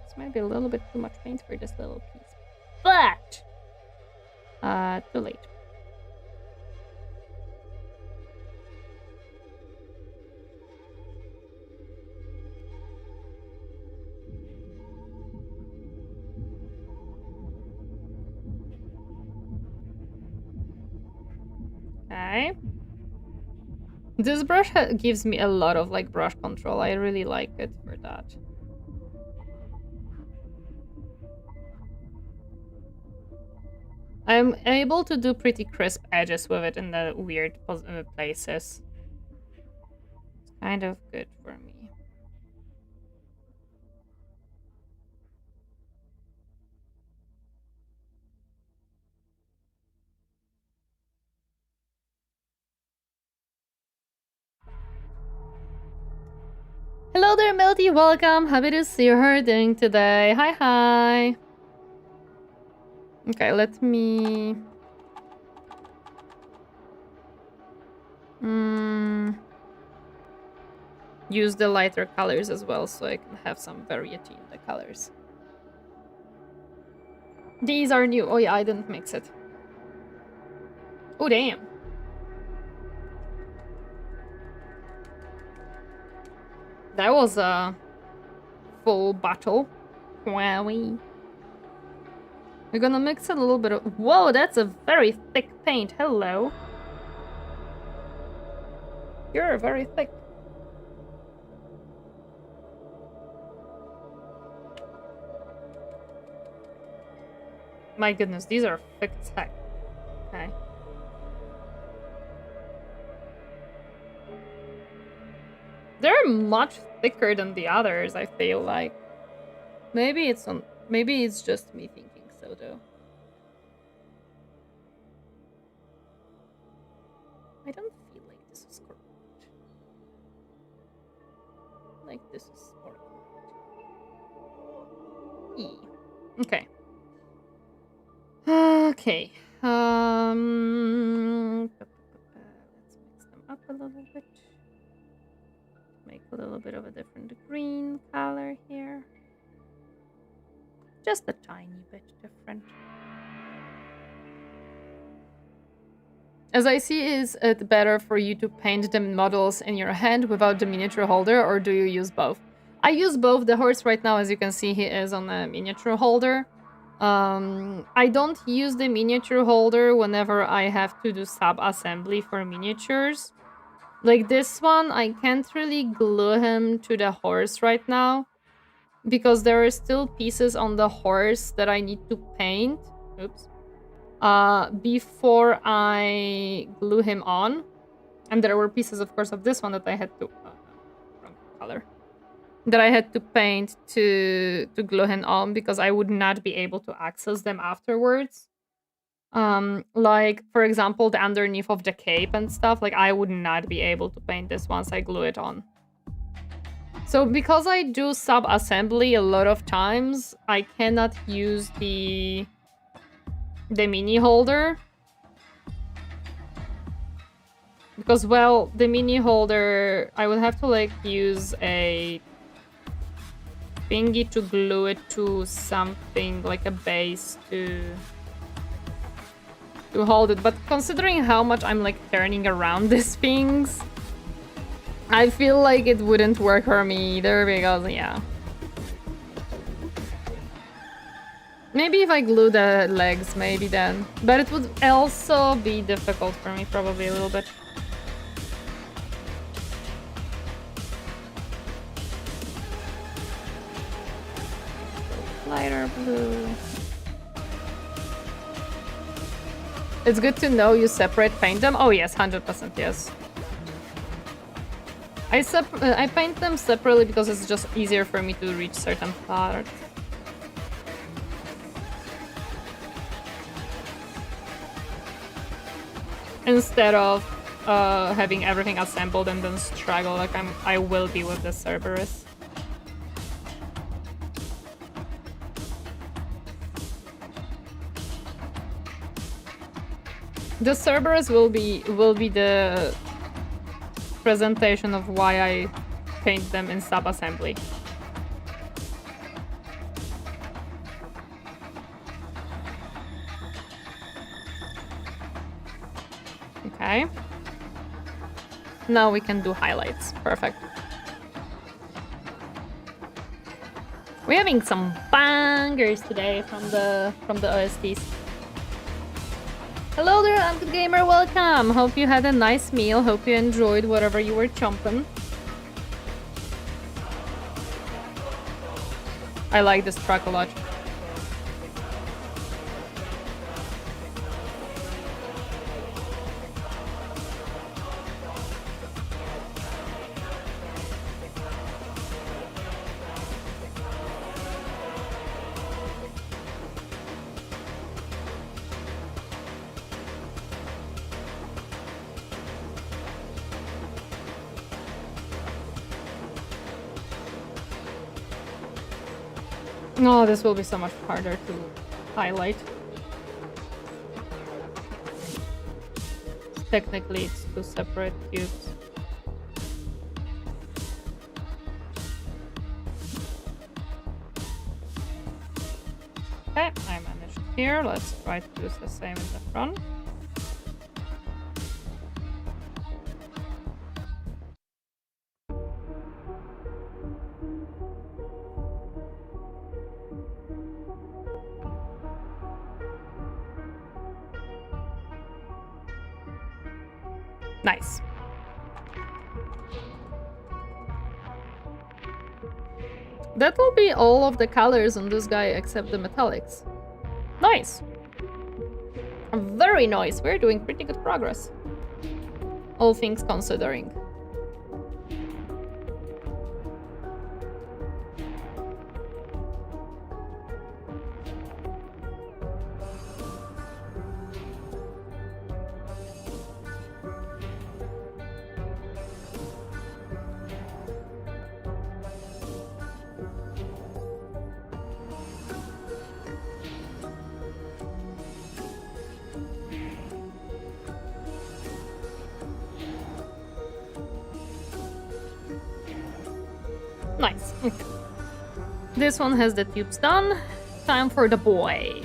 This might be a little bit too much paint for this little piece. But too late. Okay. This brush gives me a lot of like brush control. I really like it for that. I'm able to do pretty crisp edges with it in the weird places. It's kind of good for me. Hello there, Melty. Welcome. Happy to see you herding today. Hi. Okay, let me... use the lighter colors as well, so I can have some variety in the colors. These are new. Oh yeah, I didn't mix it. Oh, damn. That was a full battle. Wowie. We're gonna mix a little bit of... Whoa, that's a very thick paint. Hello. You're very thick. My goodness, these are thick as heck. Okay. They're much thicker than the others, I feel like. Maybe it's just me thinking so, though. I don't feel like this is correct. Like this is more correct. Okay. Okay. Let's mix them up a little bit. Make a little bit of a different green color here. Just a tiny bit different. As I see, is it better for you to paint the models in your hand without the miniature holder, or do you use both? I use both. The horse right now, as you can see, he is on a miniature holder. I don't use the miniature holder whenever I have to do sub-assembly for miniatures. Like this one, I can't really glue him to the horse right now because there are still pieces on the horse that I need to paint. Oops. Before I glue him on. And there were pieces, of course, of this one that I had to... wrong color. That I had to paint to glue him on because I would not be able to access them afterwards. Like, for example, the underneath of the cape and stuff. Like, I would not be able to paint this once I glue it on. So because I do sub-assembly a lot of times, I cannot use the mini holder. Because, well, the mini holder, I would have to, like, use a thingy to glue it to something, like a base to hold it. But considering how much I'm, like, turning around these things, I feel like it wouldn't work for me either because, yeah. Maybe if I glue the legs, maybe then. But it would also be difficult for me, probably a little bit. Lighter blue. It's good to know you separate paint them. Oh yes, 100% yes. I paint them separately because it's just easier for me to reach certain parts. Instead of having everything assembled and then struggle like I will be with the Serberys. The Serberys will be the presentation of why I paint them in sub-assembly. Okay. Now we can do highlights. Perfect. We're having some bangers today from the OSTs. Hello there, I'm Good Gamer, welcome! Hope you had a nice meal, hope you enjoyed whatever you were chomping. I like this track a lot. No, this will be so much harder to highlight. Technically, it's two separate cubes. Okay, I managed here. Let's try to do the same in the front. Nice. That will be all of the colors on this guy except the metallics. Nice. Very nice. We're doing pretty good progress. All things considering. Okay. This one has the tubes done. Time for the boy.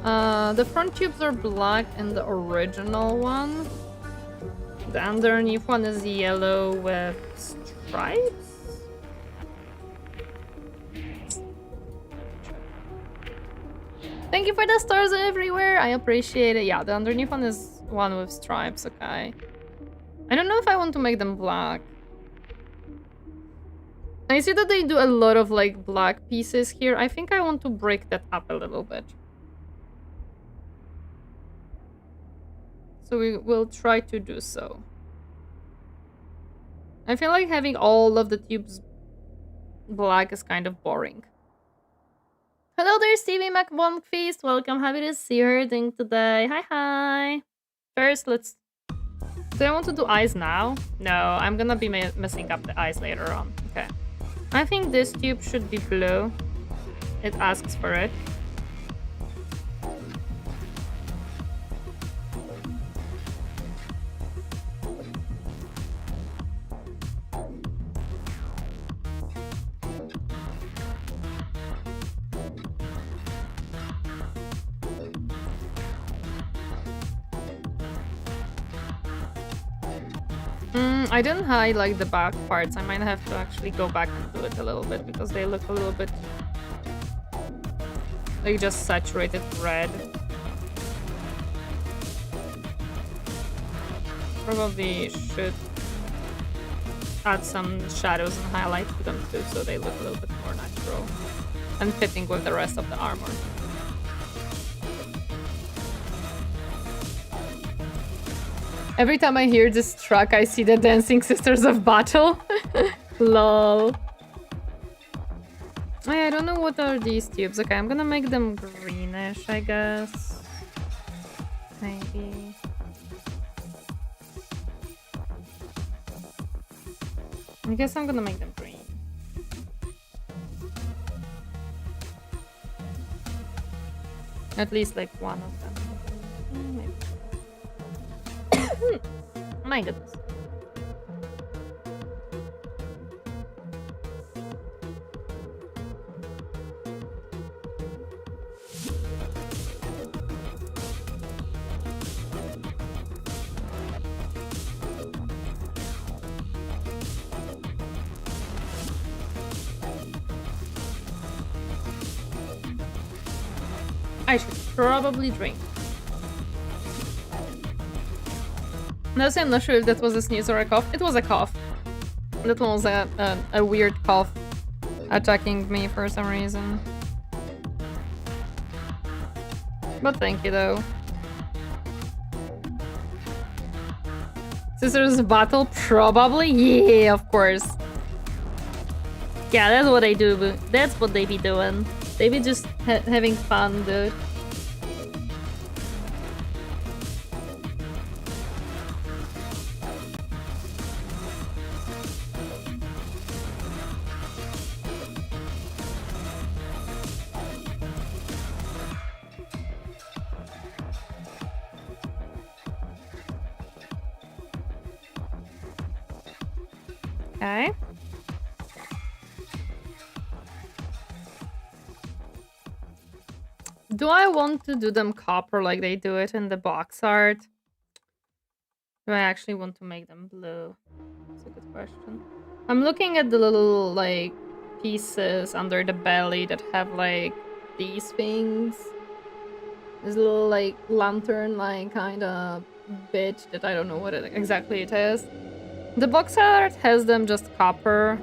The front tubes are black in the original one. The underneath one is yellow with stripes. Thank you for the stars everywhere. I appreciate it. Yeah, the underneath one is one with stripes. Okay. I don't know if I want to make them black. I see that they do a lot of like black pieces here. I think I want to break that up a little bit. So we will try to do so. I feel like having all of the tubes black is kind of boring. Hello there, Stevie McBonkfeast. Welcome. Happy to see you doing today. Hi, hi. First, let's... Do I want to do eyes now? No, I'm gonna be messing up the eyes later on. Okay. I think this tube should be blue. It asks for it. I didn't highlight the back parts. I might have to actually go back and do it a little bit because they look a little bit like just saturated red. Probably should add some shadows and highlights to them too so they look a little bit more natural and fitting with the rest of the armor. Every time I hear this track, I see the Dancing Sisters of Battle. Lol. I don't know what are these tubes. Okay, I'm gonna make them greenish, I guess. Maybe. I guess I'm gonna make them green. At least like one of them. Maybe. My goodness. I should probably drink. I'm not sure if that was a sneeze or a cough. It was a cough. That one was a weird cough attacking me for some reason. But thank you though. Sisters of Battle? Probably? Yeah, of course. Yeah, that's what they do. That's what they be doing. They be just having fun, dude. Okay. Do I want to do them copper like they do it in the box art? Do I actually want to make them blue? That's a good question. I'm looking at the little, like, pieces under the belly that have, like, these things. This little, like, lantern-like kind of bit that I don't know what exactly it is. The box art has them just copper.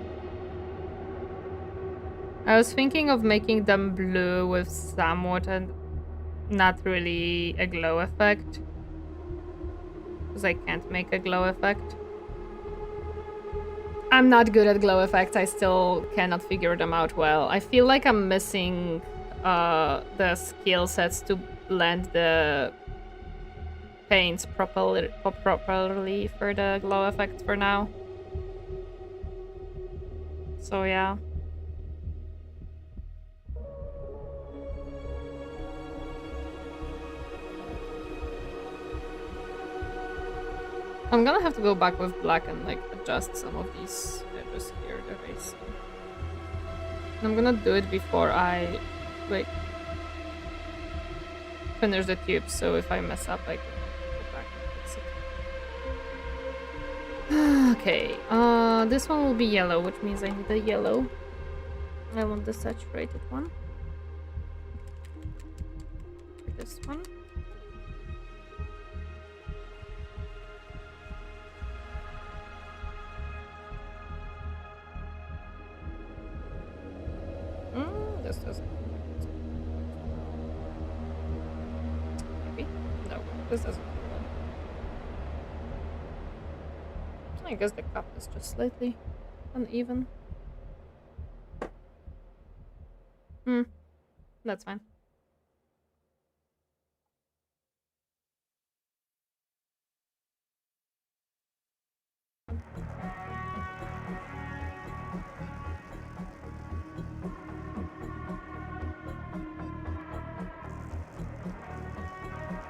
I was thinking of making them blue with somewhat and not really a glow effect. Because I can't make a glow effect. I'm not good at glow effects. I still cannot figure them out well. I feel like I'm missing the skill sets to blend the paints properly for the glow effects for now. So yeah. I'm gonna have to go back with black and like adjust some of these edges here that I see. I'm gonna do it before I like finish the tube, so if I mess up I can go back and fix it. Okay, this one will be yellow, which means I need a yellow. I want the saturated one. This one. This doesn't. Maybe? No, this doesn't. I guess the cup is just slightly uneven. That's fine.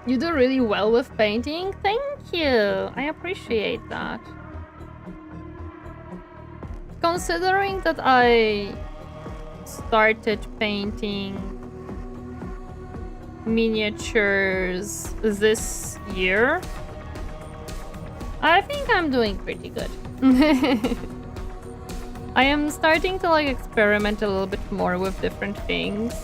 You do really well with painting. Thank you. I appreciate that. Considering that I started painting miniatures this year, I think I'm doing pretty good. I am starting to like experiment a little bit more with different things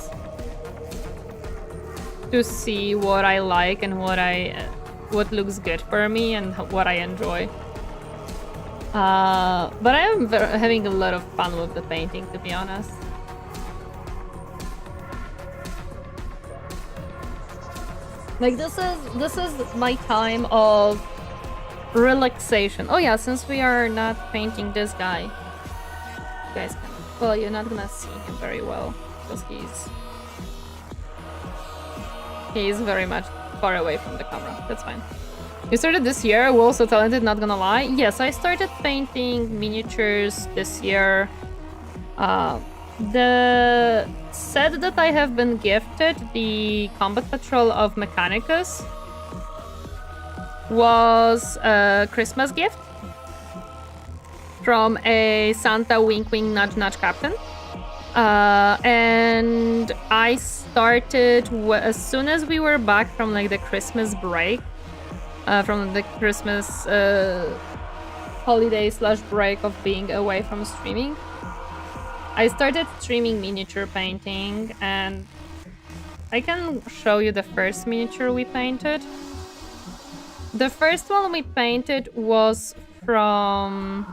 to see what I like and what looks good for me and what I enjoy. But I am having a lot of fun with the painting, to be honest. Like this is my time of relaxation. Oh yeah, since we are not painting this guy, you guys can. Well, you're not gonna see him very well because he's very much far away from the camera. That's fine. You started this year. We're also talented, not gonna lie. Yes, I started painting miniatures this year. The set that I have been gifted, the Combat Patrol of Mechanicus, was a Christmas gift from a Santa wink wink nudge nudge captain. And I started as soon as we were back from like the Christmas break, from the Christmas holiday / break of being away from streaming. I started streaming miniature painting, and I can show you the first miniature we painted. The first one we painted was from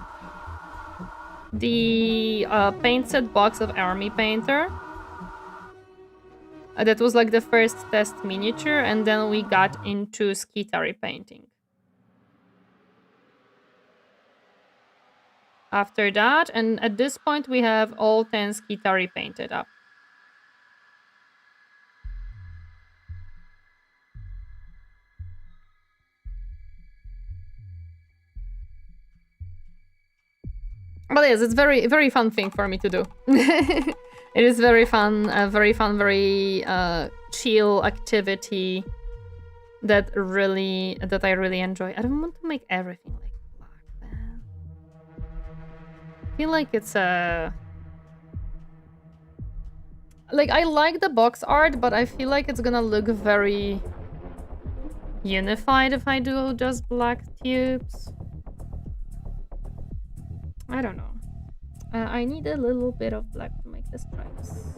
the paint set box of Army Painter. That was like the first test miniature, and then we got into Skitari painting. After that, and at this point we have all 10 Skitari painted up. But yes, it's very, very fun thing for me to do. It is very fun, very chill activity that I really enjoy. I don't want to make everything like black, man. I feel like it's like I like the box art, but I feel like it's gonna look very unified if I do just black tubes. I don't know. I need a little bit of black to make the stripes.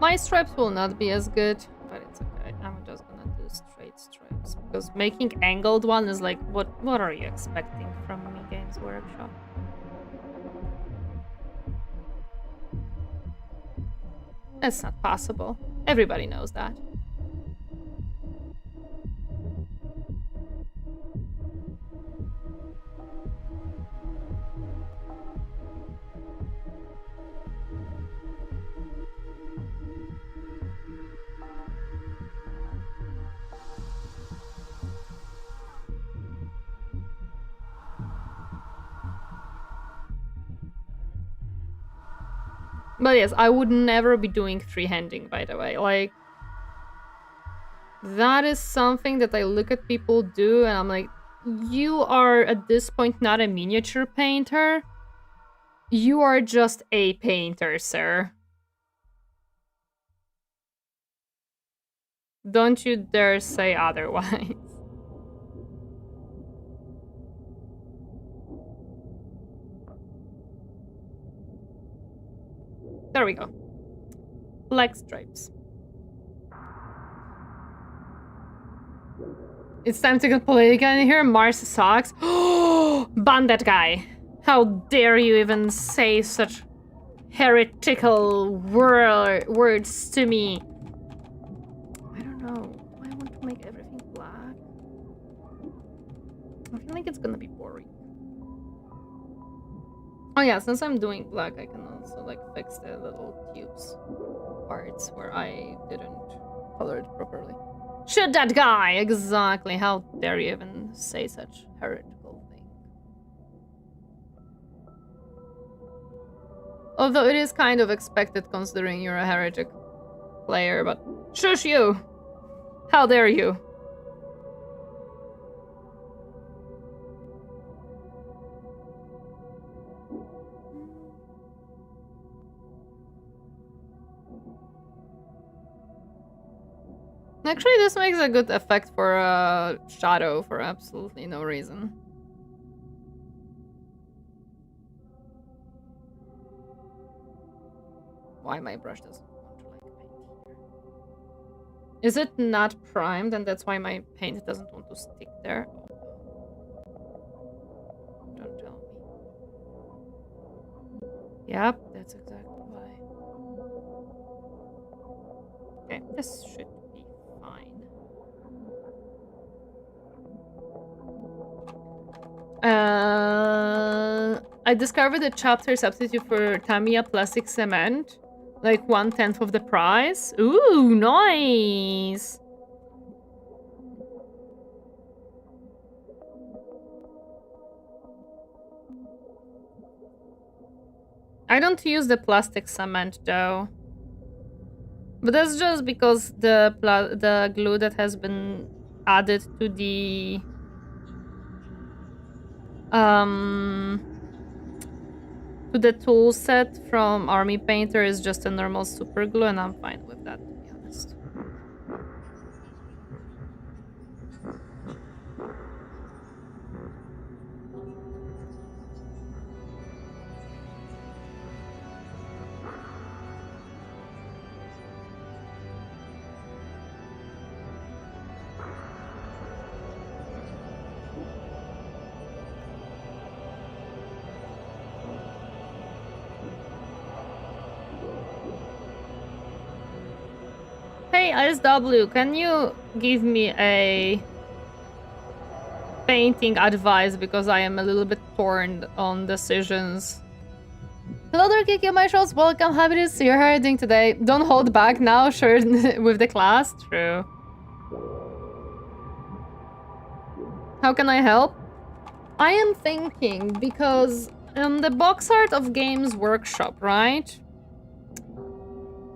My stripes will not be as good, but it's okay. I'm just gonna do straight stripes because making angled one is like, what are you expecting from me, Games Workshop? That's not possible. Everybody knows that. But yes, I would never be doing freehanding, by the way. Like, that is something that I look at people do and I'm like, you are at this point not a miniature painter. You are just a painter, sir. Don't you dare say otherwise. There we go. Black stripes. It's time to get political in here. Mars sucks. Ban that guy. How dare you even say such heretical words to me? I don't know. I want to make everything black. I feel like it's gonna be boring. Oh yeah, since I'm doing black, I can also like fix the little tubes parts where I didn't color it properly. Shoot that guy! Exactly. How dare you even say such heretical thing? Although it is kind of expected considering you're a heretic player, but shush you! How dare you? Actually, this makes a good effect for a shadow for absolutely no reason. Why my brush doesn't want to like paint here? Is it not primed and that's why my paint doesn't want to stick there? Don't tell me. Yep, that's exactly why. Okay, this should be fine. I discovered a chapter substitute for Tamiya plastic cement. Like 1/10 of the price. Ooh, nice! I don't use the plastic cement though. But that's just because the glue that has been added to the tool set from Army Painter is just a normal super glue, and I'm fine with that, to be honest. Hey, ISW, can you give me a painting advice because I am a little bit torn on decisions. Hello there, Kiki, my shows. Welcome, happy to see you. How are you doing today? Don't hold back now, sure, with the class. True. How can I help? I am thinking because the box art of Games Workshop, right?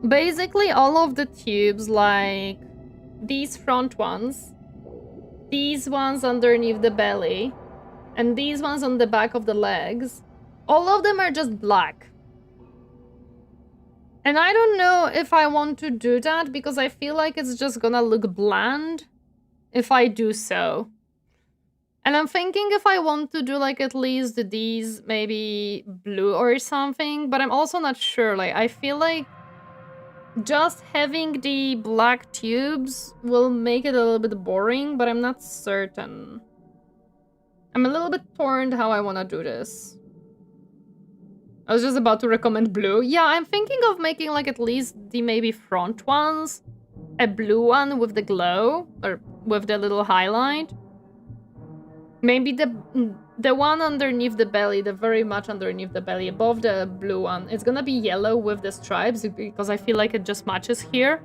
Basically, all of the tubes, like these front ones, these ones underneath the belly, and these ones on the back of the legs, all of them are just black. And I don't know if I want to do that because I feel like it's just gonna look bland if I do so. And I'm thinking if I want to do like at least these maybe blue or something, but I'm also not sure. Like I feel like just having the black tubes will make it a little bit boring, but I'm not certain. I'm a little bit torn how I want to do this. I was just about to recommend blue. Yeah, I'm thinking of making like at least the maybe front ones. A blue one with the glow, or with the little highlight. Maybe the one underneath the belly, the very much underneath the belly, above the blue one, it's gonna be yellow with the stripes because I feel like it just matches here.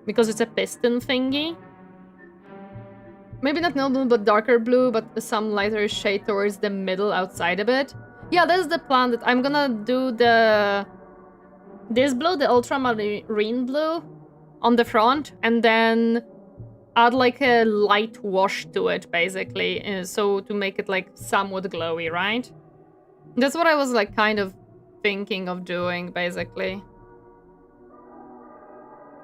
Because it's a piston thingy. Maybe not blue, but darker blue, but some lighter shade towards the middle outside a bit. Yeah, that's the plan, that I'm gonna do the this blue, the ultramarine blue, on the front, and then add like a light wash to it, basically, so to make it like somewhat glowy, right? That's what I was like kind of thinking of doing, basically.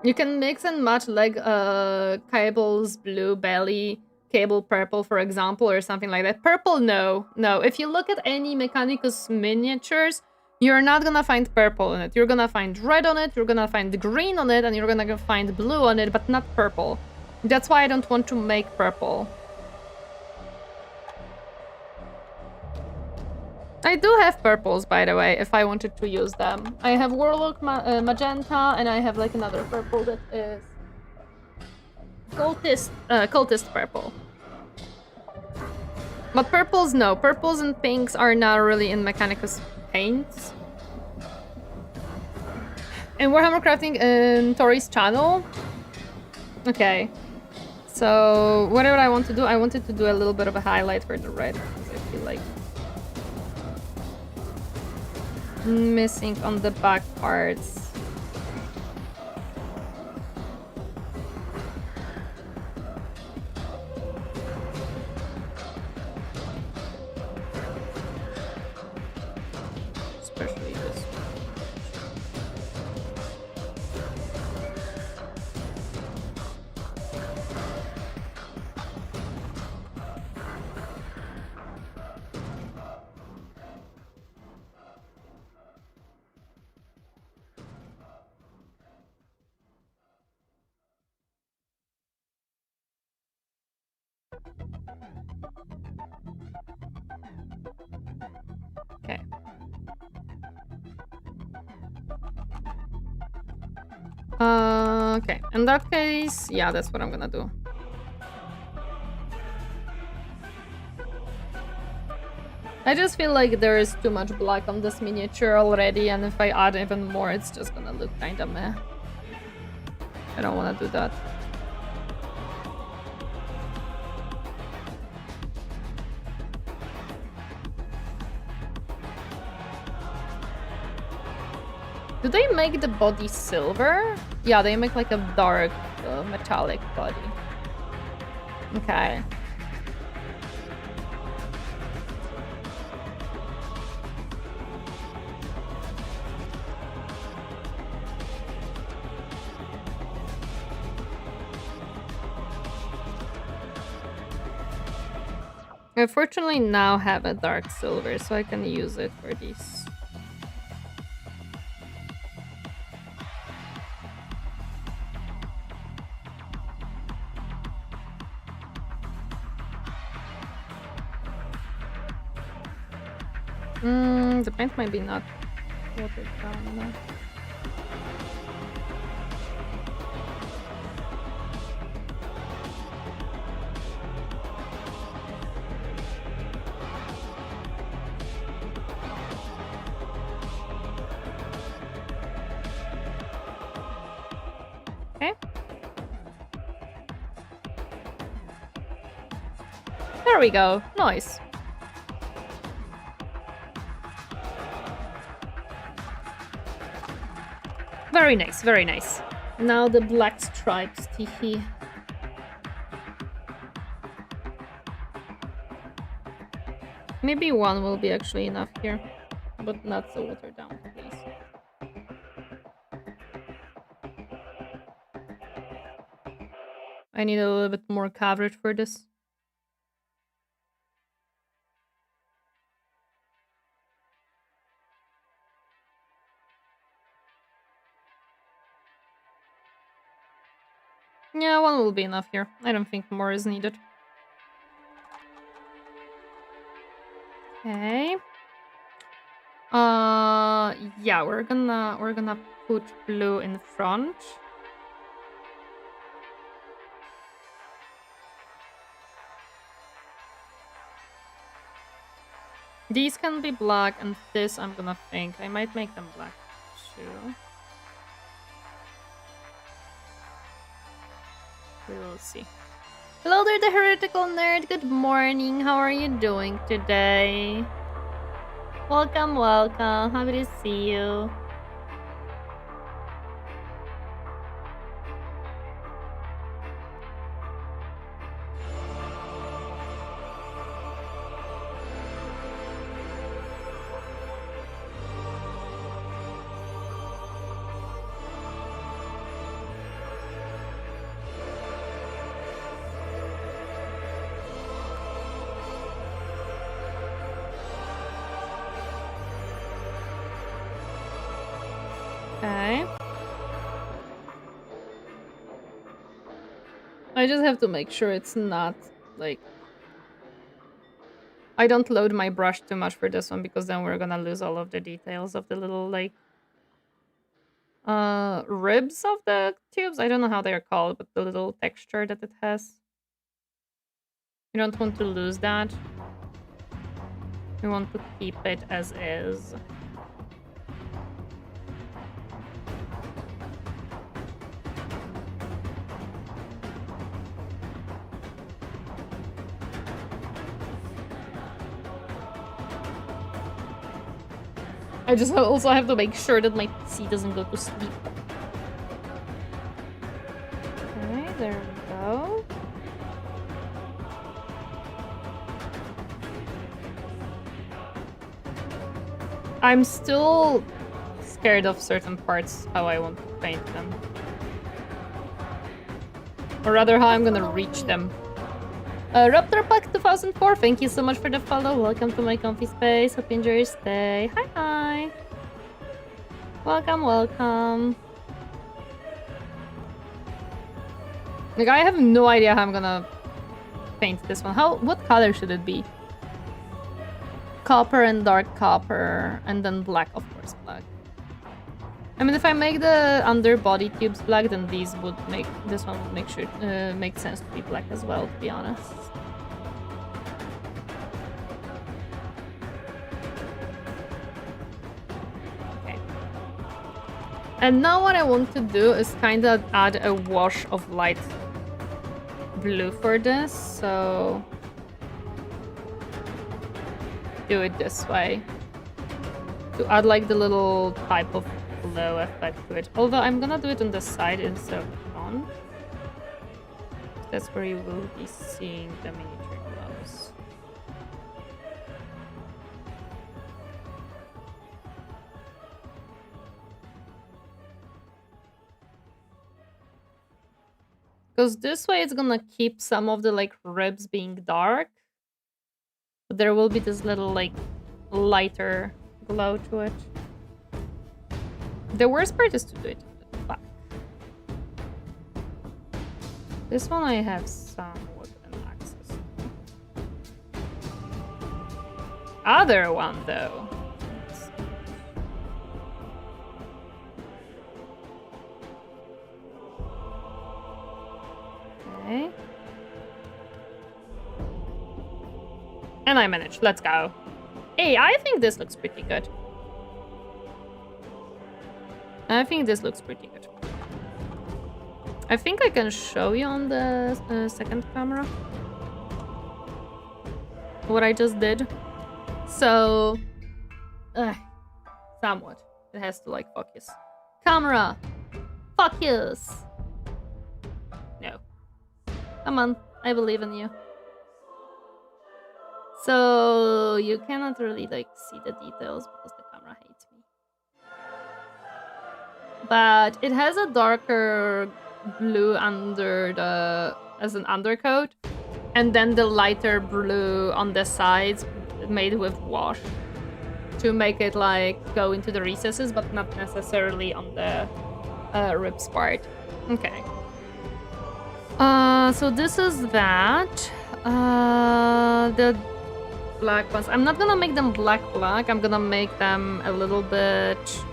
You can mix and match like Cable's blue belly, Cable purple, for example, or something like that. Purple, no. If you look at any Mechanicus miniatures, you're not gonna find purple in it. You're gonna find red on it, you're gonna find green on it, and you're gonna find blue on it, but not purple. That's why I don't want to make purple. I do have purples, by the way, if I wanted to use them. I have Warlock Magenta, and I have like another purple that is Cultist purple. But purples, no. Purples and pinks are not really in Mechanicus paints. In Warhammer Crafting in Tori's channel. Okay. So, what did I want to do? I wanted to do a little bit of a highlight for the red, because I feel like missing on the back parts. Especially this one. Okay. Okay. In that case, yeah, that's what I'm gonna do. I just feel like there is too much black on this miniature already, and if I add even more, it's just gonna look kinda meh. I don't wanna do that. Do they make the body silver? Yeah, they make like a dark metallic body. Okay. I fortunately now have a dark silver, so I can use it for these. The paint might be not watered down enough. Okay. There we go. Nice. Very nice, very nice. Now the black stripes, teehee. Maybe one will be actually enough here, but not so watered down, please. I need a little bit more coverage for this. Yeah, one will be enough here. I don't think more is needed. Okay. Yeah, we're gonna put blue in front. These can be black, and this I'm gonna think. I might make them black too. We will see. Hello there, the heretical nerd. Good morning. How are you doing today? Welcome, welcome. Happy to see you. Okay. I just have to make sure it's not, like... I don't load my brush too much for this one, because then we're gonna lose all of the details of the little, like... ribs of the tubes? I don't know how they're called, but the little texture that it has. You don't want to lose that. You want to keep it as is. I just also have to make sure that my PC doesn't go to sleep. Okay, there we go. I'm still scared of certain parts, how I want to paint them. Or rather, how I'm gonna reach them. Raptor Pack 2004, thank you so much for the follow. Welcome to my comfy space. Hope you enjoy your stay. Hi, hi. Welcome, welcome. Like, I have no idea how I'm gonna paint this one. What color should it be? Copper and dark copper, and then black, of course, black. I mean, if I make the underbody tubes black, then this one would make sense to be black as well, to be honest. Okay. And now what I want to do is kind of add a wash of light blue for this, so do it this way to add like the little type of glow effect to it. Although I'm gonna do it on the side instead of front. That's where you will be seeing the miniature glows. Because this way it's gonna keep some of the like ribs being dark. But there will be this little like lighter glow to it. The worst part is to do it at the back. This one I have somewhat an access. Other one though. Okay. And I managed. Let's go. Hey, I think this looks pretty good. I think this looks pretty good. I think I can show you on the second camera what I just did. So, somewhat. It has to like focus. Camera, focus. No. Come on, I believe in you. So you cannot really like see the details because the camera hates me. But it has a darker blue under as an undercoat, and then the lighter blue on the sides made with wash to make it like go into the recesses, but not necessarily on the ribs part. Okay. So this is that. The black ones. I'm not gonna make them black. I'm gonna make them a little bit...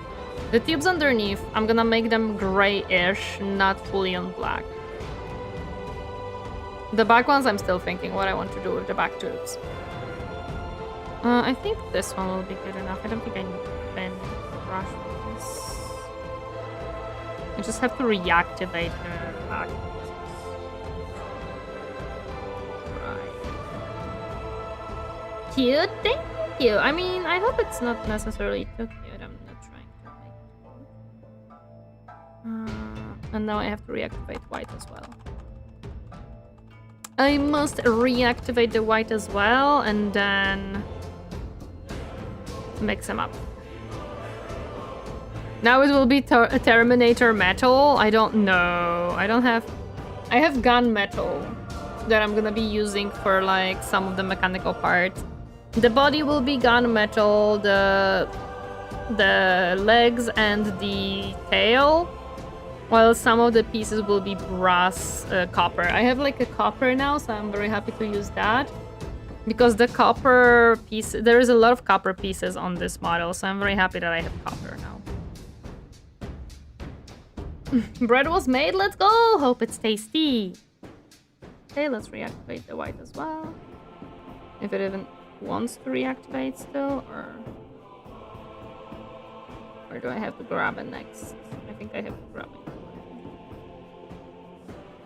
The tubes underneath, I'm gonna make them grayish, not fully on black. The back ones, I'm still thinking what I want to do with the back tubes. I think this one will be good enough. I don't think I need to bend brush for this. I just have to reactivate the back. Cute, thank you. I mean, I hope it's not necessarily too cute. I'm not trying to make it. And now I have to reactivate white as well. I must reactivate the white as well and then mix them up. Now it will be Terminator metal. I don't know. I have gunmetal that I'm gonna be using for like some of the mechanical parts. The body will be gunmetal, the the legs and the tail, while some of the pieces will be brass copper. I have like a copper now, so I'm very happy to use that. Because the copper piece, there is a lot of copper pieces on this model, so I'm very happy that I have copper now. Bread was made, let's go! Hope it's tasty. Okay, let's reactivate the white as well. If it even wants to reactivate still, or do I have to grab it next? I think I have to grab it.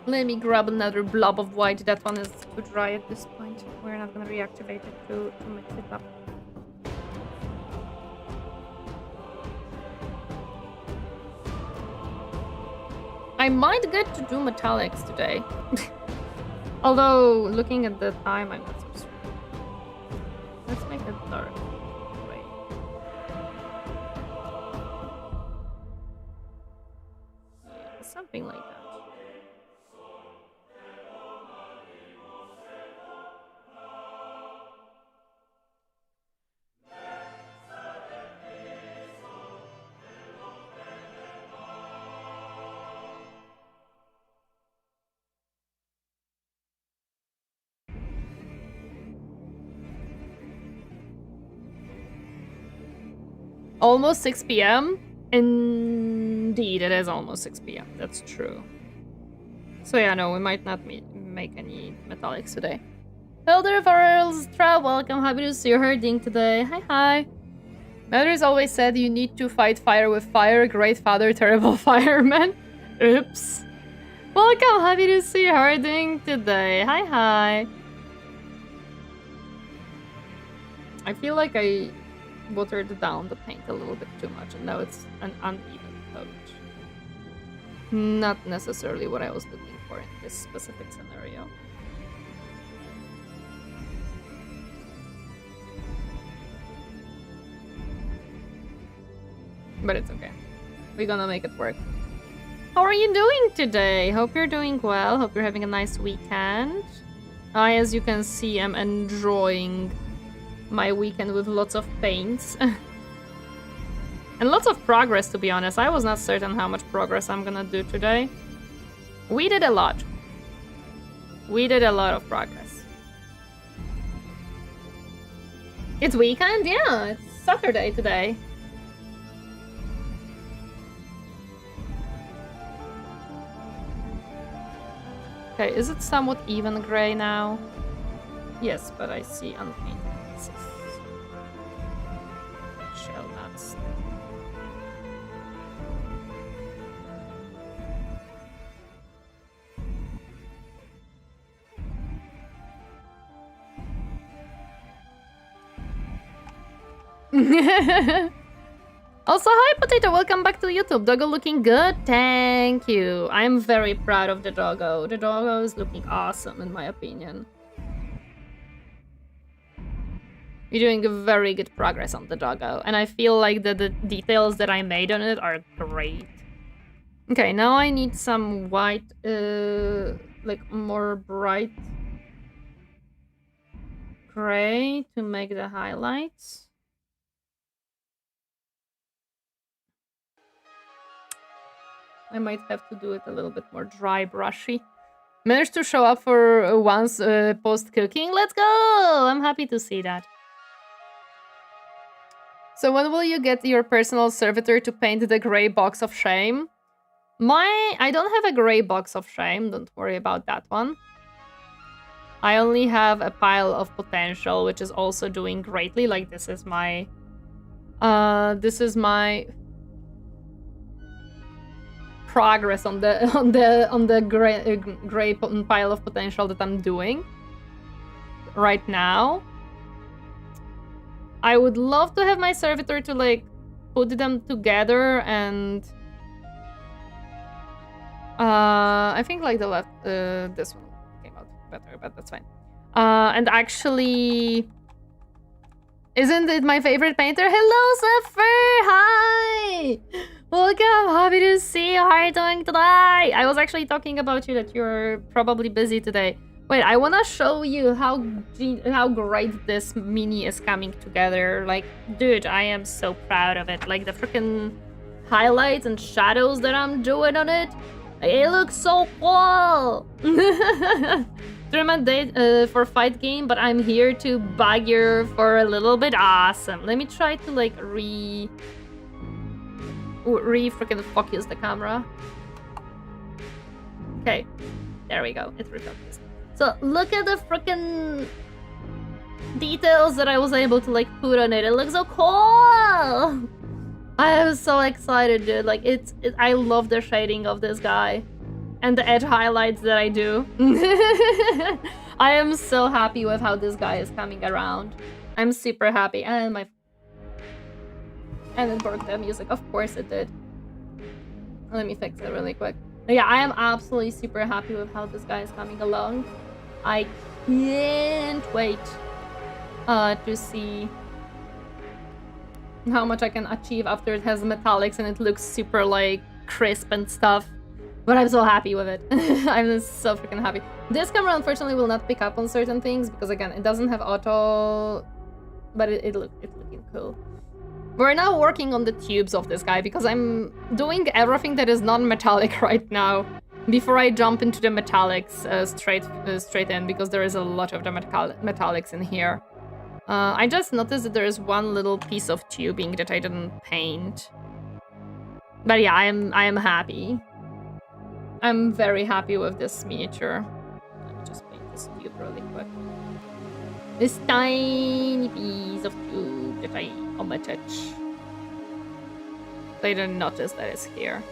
Let me grab another blob of white. That one is too dry at this point. We're not gonna reactivate it to mix it up. I might get to do metallics today. Although, looking at the time, I'm not so sure. Let's make it dark. Something like that. Almost 6 p.m. Indeed, it is almost 6 p.m. That's true. So yeah, no, we might not make any metallics today. Hello there, Varelstra. Welcome. Happy to see you herding today. Hi, hi. Mother's always said you need to fight fire with fire. Great father, terrible fireman. Oops. Welcome. Happy to see you herding today. Hi, hi. I feel like I watered down the paint a little bit too much, and now it's an uneven coat. Not necessarily what I was looking for in this specific scenario. But it's okay. We're gonna make it work. How are you doing today? Hope you're doing well. Hope you're having a nice weekend. As you can see, I'm enjoying my weekend with lots of paints. And lots of progress, to be honest. I was not certain how much progress I'm gonna do today. We did a lot. We did a lot of progress. It's weekend? Yeah, it's Saturday today. Okay, is it somewhat even gray now? Yes, but I see unpainted pieces. Shall not stay. Also, hi Potato, welcome back to YouTube. Doggo looking good, thank you. I'm very proud of the doggo. The doggo is looking awesome in my opinion. You're doing very good progress on the doggo, and I feel like the details that I made on it are great. Okay, now I need some white, like more bright gray to make the highlights. I might have to do it a little bit more dry brushy. Managed to show up for once post-cooking. Let's go! I'm happy to see that. So when will you get your personal servitor to paint the gray box of shame? I don't have a gray box of shame. Don't worry about that one. I only have a pile of potential, which is also doing greatly. Like this is my progress on the gray pile of potential that I'm doing right now. I would love to have my servitor to like put them together, and I think like the left this one came out better, but that's fine. And actually, isn't it my favorite painter? Hello, Zephyr! Hi! Welcome! Happy to see you. How are you doing today? I was actually talking about you that you're probably busy today. Wait, I wanna show you how great this mini is coming together. Like, dude, I am so proud of it. Like, the freaking highlights and shadows that I'm doing on it, it looks so cool. Tournament date for fight game, but I'm here to bug you for a little bit. Awesome. Let me try to like freaking focus the camera. Okay, there we go. It's refocused. So look at the freaking details that I was able to like put on it. It looks so cool. I am so excited, dude. Like I love the shading of this guy and the edge highlights that I do. I am so happy with how this guy is coming around. I'm super happy. And it broke the music. Of course it did. Let me fix it really quick. But yeah, I am absolutely super happy with how this guy is coming along. I can't wait to see how much I can achieve after it has metallics and it looks super like crisp and stuff. But I'm so happy with it. I'm so freaking happy. This camera unfortunately will not pick up on certain things because again, it doesn't have auto, but it's looking cool. We're now working on the tubes of this guy because I'm doing everything that is non-metallic right now before I jump into the metallics straight in because there is a lot of the metallics in here. I just noticed that there is one little piece of tubing that I didn't paint. But yeah, I am happy. I'm very happy with this miniature. Let me just paint this tube really quick. This tiny piece of tube that I omitted. I didn't notice that it's here.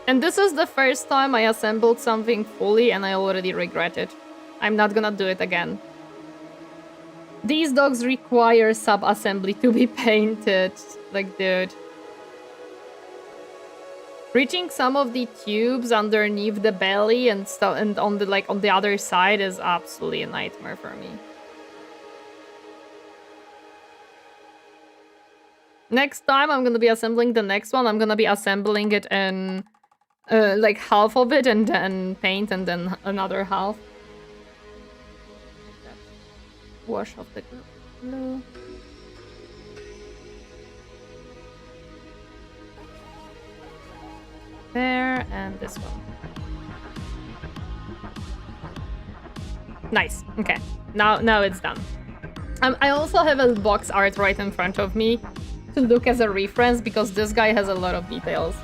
And this is the first time I assembled something fully and I already regret it. I'm not gonna do it again. These dogs require sub-assembly to be painted. Like, dude. Reaching some of the tubes underneath the belly and stuff and on the other side is absolutely a nightmare for me. Next time I'm gonna be assembling the next one, I'm gonna be assembling it in like half of it and then paint and then another half. Wash off the glue. There, and this one. Nice. Okay. Now it's done. I also have a box art right in front of me to look as a reference because this guy has a lot of details.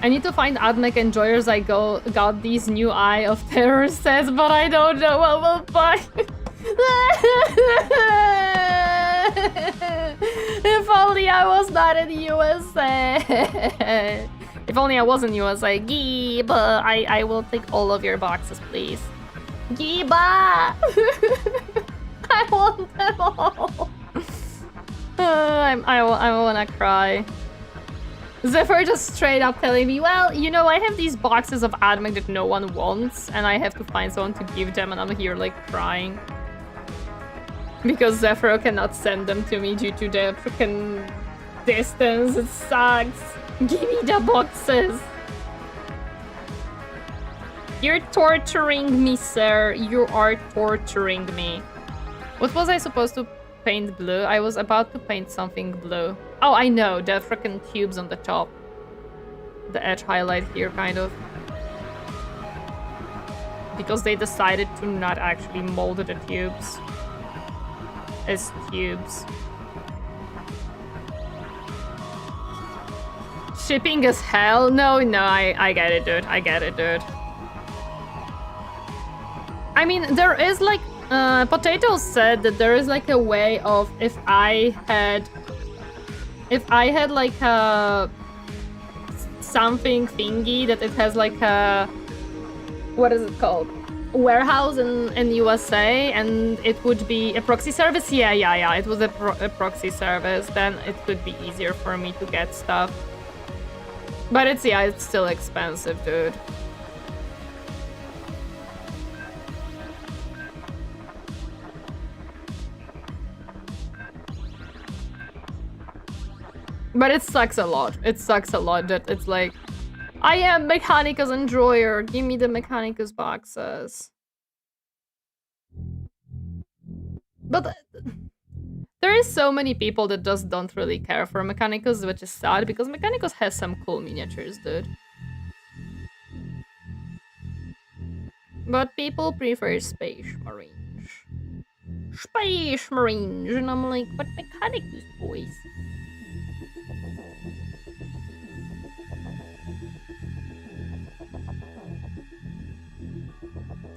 I need to find AdMech enjoyers. I got these new Eye of Terror sets, but I don't know what we'll buy. If only I was not in USA. If only I was in USA. Giba, I will take all of your boxes, please. Giba! I want them all. I wanna cry. Zephyr just straight up telling me, well, you know, I have these boxes of AdMech that no one wants, and I have to find someone to give them, and I'm here like crying. Because Zephyr cannot send them to me due to the freaking distance. It sucks. Give me the boxes. You're torturing me, sir. You are torturing me. What was I supposed to paint blue? I was about to paint something blue. Oh, I know. The freaking tubes on the top. The edge highlight here, kind of. Because they decided to not actually mold the tubes as tubes. Shipping as hell? No, I get it, dude. I get it, dude. I mean, there is like... Potato said that there is like a way of if I had like a... something thingy that it has like a... what is it called? Warehouse in USA, and it would be a proxy service. Yeah. It was a proxy service. Then it could be easier for me to get stuff. But it's still expensive, dude. But it sucks a lot. It sucks a lot that it's like, I am Mechanicus enjoyer. Give me the Mechanicus boxes. But there is so many people that just don't really care for Mechanicus, which is sad because Mechanicus has some cool miniatures, dude. But people prefer Space Marines. Space Marines, and I'm like, but Mechanicus, boys.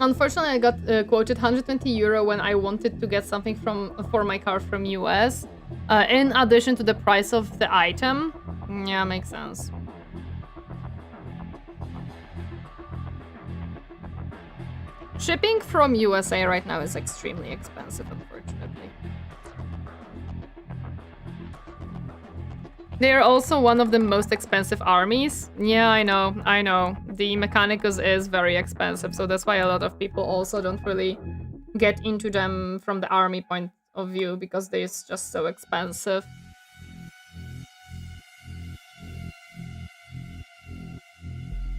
Unfortunately, I got quoted 120 euro when I wanted to get something for my car from US, in addition to the price of the item. Yeah, makes sense. Shipping from USA right now is extremely expensive, unfortunately. They're also one of the most expensive armies. Yeah, I know. The Mechanicus is very expensive, so that's why a lot of people also don't really get into them from the army point of view, because they're just so expensive.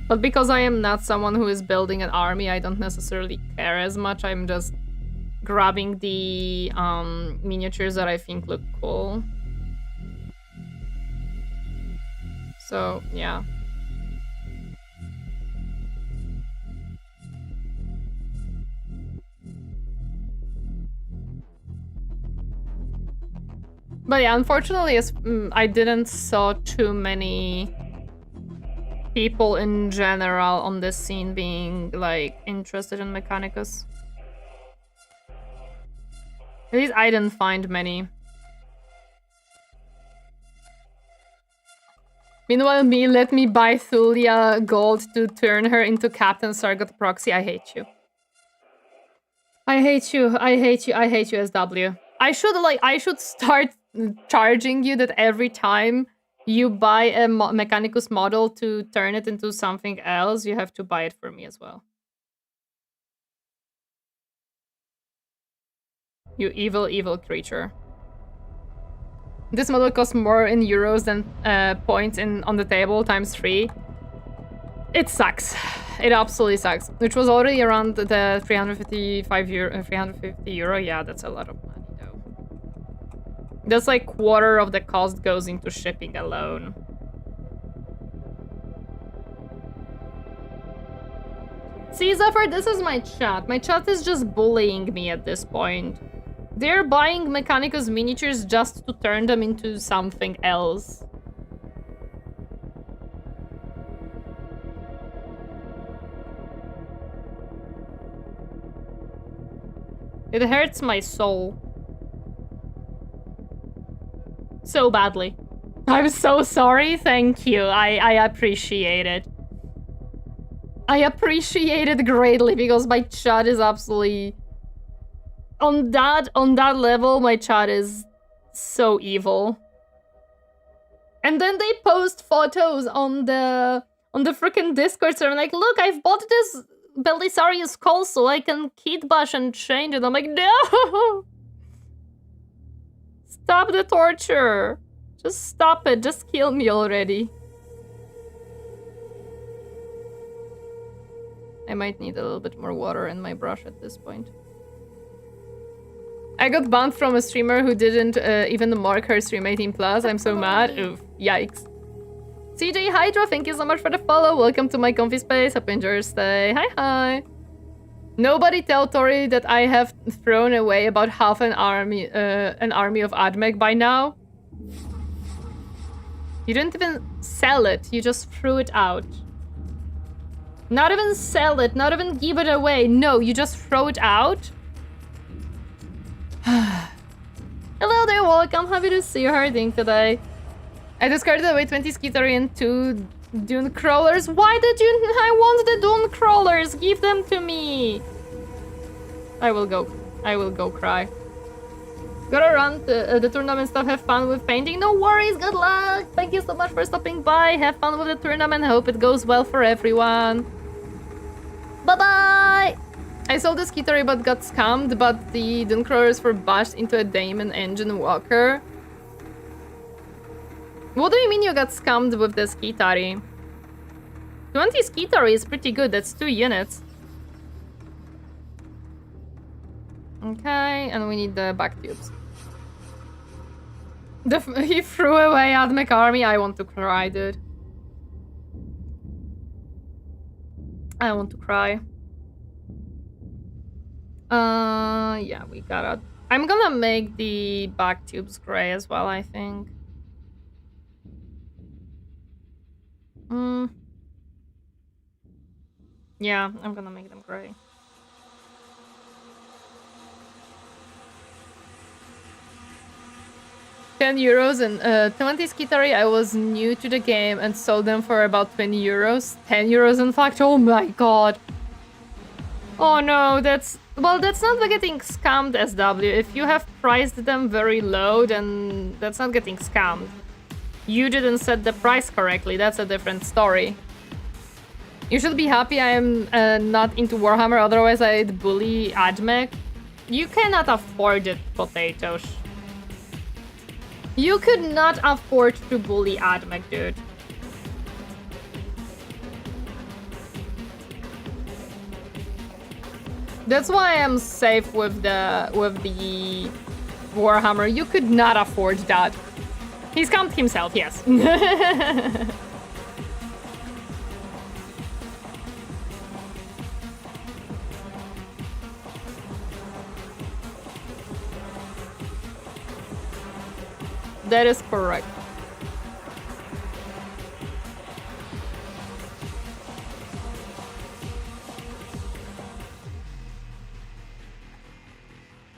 But because I am not someone who is building an army, I don't necessarily care as much. I'm just grabbing the miniatures that I think look cool. So, yeah. But yeah, unfortunately, I didn't saw too many people in general on this scene being, like, interested in Mechanicus. At least I didn't find many. Meanwhile, let me buy Thulia gold to turn her into Captain Sargot proxy. I hate you. I hate you, SW. I should start charging you that every time you buy a Mechanicus model to turn it into something else, you have to buy it for me as well. You evil, evil creature. This model costs more in euros than points on the table times 3. It sucks. It absolutely sucks. Which was already around the 350 euro. Yeah, that's a lot of money though. That's like quarter of the cost goes into shipping alone. See, Zephyr, this is my chat. My chat is just bullying me at this point. They're buying Mechanicus miniatures just to turn them into something else. It hurts my soul. So badly. I'm so sorry, thank you. I appreciate it. I appreciate it greatly because my chat is absolutely... On that level, my chat is so evil. And then they post photos on the freaking Discord server, like, look, I've bought this Belisarius skull so I can kit bash and change it. I'm like, no! Stop the torture. Just stop it. Just kill me already. I might need a little bit more water in my brush at this point. I got banned from a streamer who didn't even mark her stream 18+. I'm so mad. Oof. Yikes. CJ Hydra, thank you so much for the follow. Welcome to my comfy space. Hope you enjoy your stay. Hi. Nobody tell Tori that I have thrown away about half an army of Admech by now. You didn't even sell it. You just threw it out. Not even sell it. Not even give it away. No, you just throw it out. Hello there, welcome. Happy to see you. How are you doing today? I discarded away 20 Skittery and 2 Dune Crawlers. Why did you? I want the Dune Crawlers. Give them to me. I will go cry. Gotta run the tournament stuff. Have fun with painting. No worries. Good luck. Thank you so much for stopping by. Have fun with the tournament. Hope it goes well for everyone. Bye-bye. I sold the Skittery but got scammed, but the Dune Crawlers were bashed into a Daemon engine walker. What do you mean you got scammed with the Skitari? 20 Skitari is pretty good, that's 2 units. Okay, and we need the back tubes. He threw away Admech army. I want to cry, dude. I want to cry. Yeah, we gotta... I'm gonna make the back tubes gray as well, I think. Yeah, I'm gonna make them gray. €10 and 20 Skitari. I was new to the game and sold them for about €20. €10 in fact. Oh my god. Oh no, that's... Well, that's not getting scammed, SW. If you have priced them very low, then that's not getting scammed. You didn't set the price correctly. That's a different story. You should be happy I am not into Warhammer, otherwise I'd bully Admech. You cannot afford it, potatoes. You could not afford to bully Admech, dude. That's why I'm safe with the Warhammer. You could not afford that. He's scammed himself, yes. That is correct.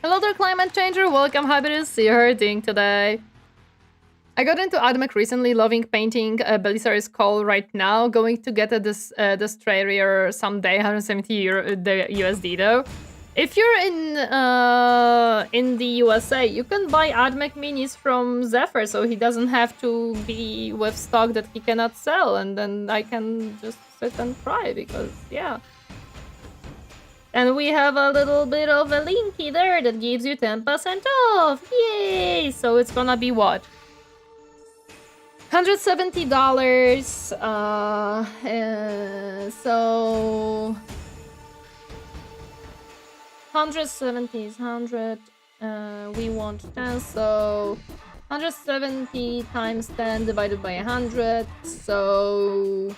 Hello there, climate changer. Welcome, Hybridus. See how you're doing today. I got into Admech recently, loving painting Belisarius Call right now. Going to get a Destroyer someday, 170 Euro, the USD though. If you're in the USA, you can buy Admech minis from Zephyr, so he doesn't have to be with stock that he cannot sell, and then I can just sit and cry because, yeah. And we have a little bit of a linky there that gives you 10% off. Yay! So it's gonna be what? $170. So 170 is 100. We want 10, so 170 times 10 divided by 100. So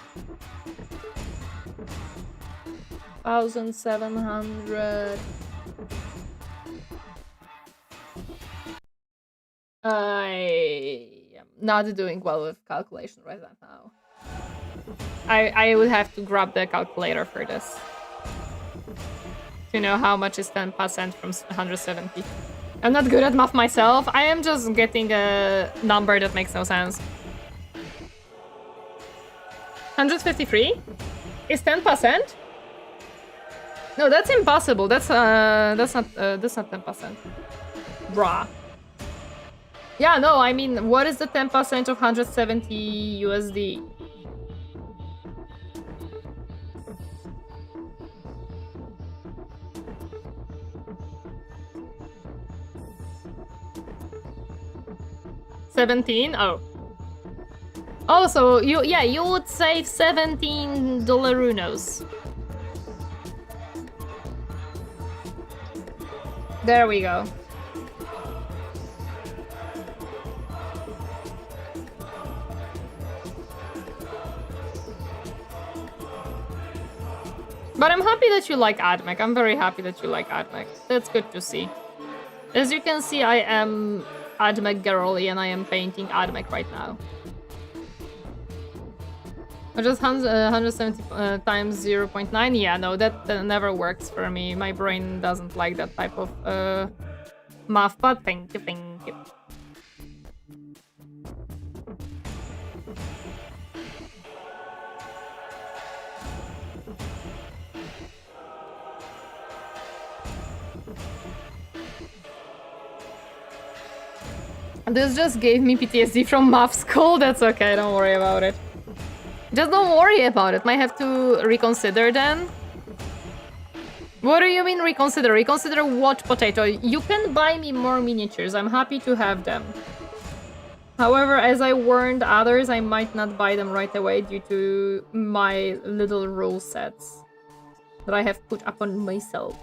1,700. I am not doing well with calculation right now. I would have to grab the calculator for this to know how much is 10% from 170. I'm not good at math myself. I am just getting a number that makes no sense. 153 is 10%. No, that's impossible. That's not 10%. Bruh. Yeah, no, I mean, what is the 10% of 170 USD? $17? Oh. Oh, so you would save $17 dollarunos. There we go. But I'm happy that you like Admech. I'm very happy that you like Admech. That's good to see. As you can see, I am Admech girly and I am painting Admech right now. Just 170 times 0.9? Yeah, no, that never works for me. My brain doesn't like that type of math, but thank you, thank you. This just gave me PTSD from math school. That's okay, don't worry about it. Just don't worry about it. Might have to reconsider then. What do you mean reconsider? Reconsider what, potato? You can buy me more miniatures. I'm happy to have them. However, as I warned others, I might not buy them right away due to my little rule sets that I have put upon myself.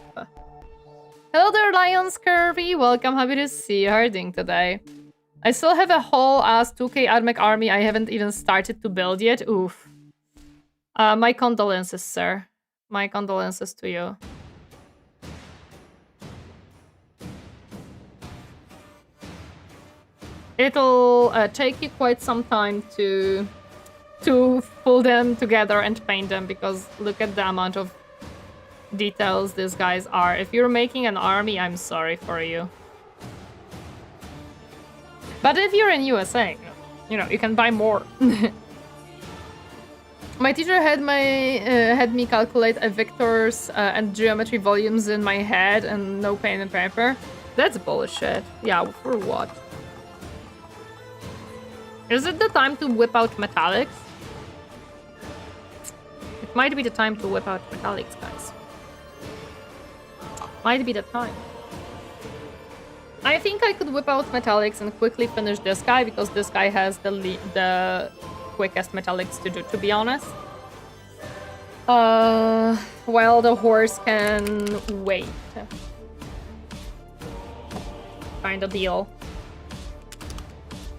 Hello there, Lion Scurvy! Welcome, happy to see you. How are you doing today? I still have a whole ass 2k AdMech army I haven't even started to build yet. Oof. My condolences, sir. My condolences to you. It'll take you quite some time to pull them together and paint them, because look at the amount of details these guys are. If you're making an army, I'm sorry for you. But if you're in USA, you know, you can buy more. My teacher had me calculate a vectors and geometry volumes in my head and no pen and paper. That's bullshit. Yeah, for what? Is it the time to whip out metallics? It might be the time to whip out metallics, guys. Might be the time. I think I could whip out metallics and quickly finish this guy, because this guy has the quickest metallics to do, to be honest. While the horse can wait. Kind of deal.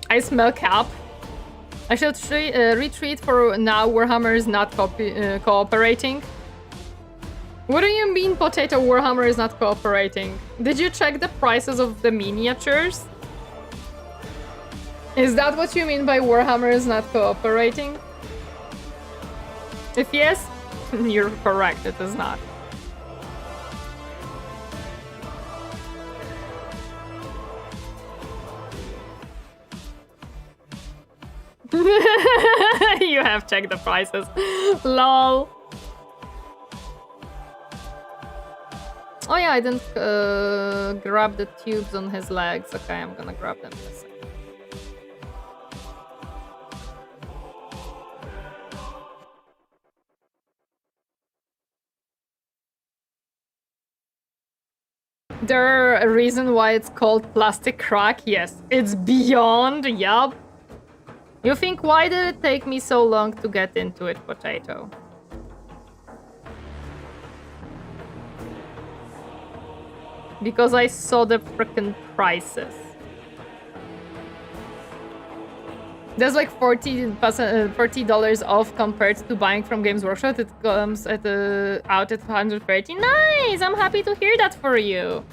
I smell cap. I should retreat for now. Warhammer is not cooperating. What do you mean, Potato? Warhammer is not cooperating? Did you check the prices of the miniatures? Is that what you mean by Warhammer is not cooperating? If yes, you're correct, it is not. You have checked the prices. Lol. Oh yeah, I didn't grab the tubes on his legs. Okay, I'm gonna grab them in a second. There's a reason why it's called plastic crack? Yes, it's beyond, yup. You think, why did it take me so long to get into it, Potato? Because I saw the frickin' prices. There's like $40 off compared to buying from Games Workshop. It comes at out at 130. Nice! I'm happy to hear that for you.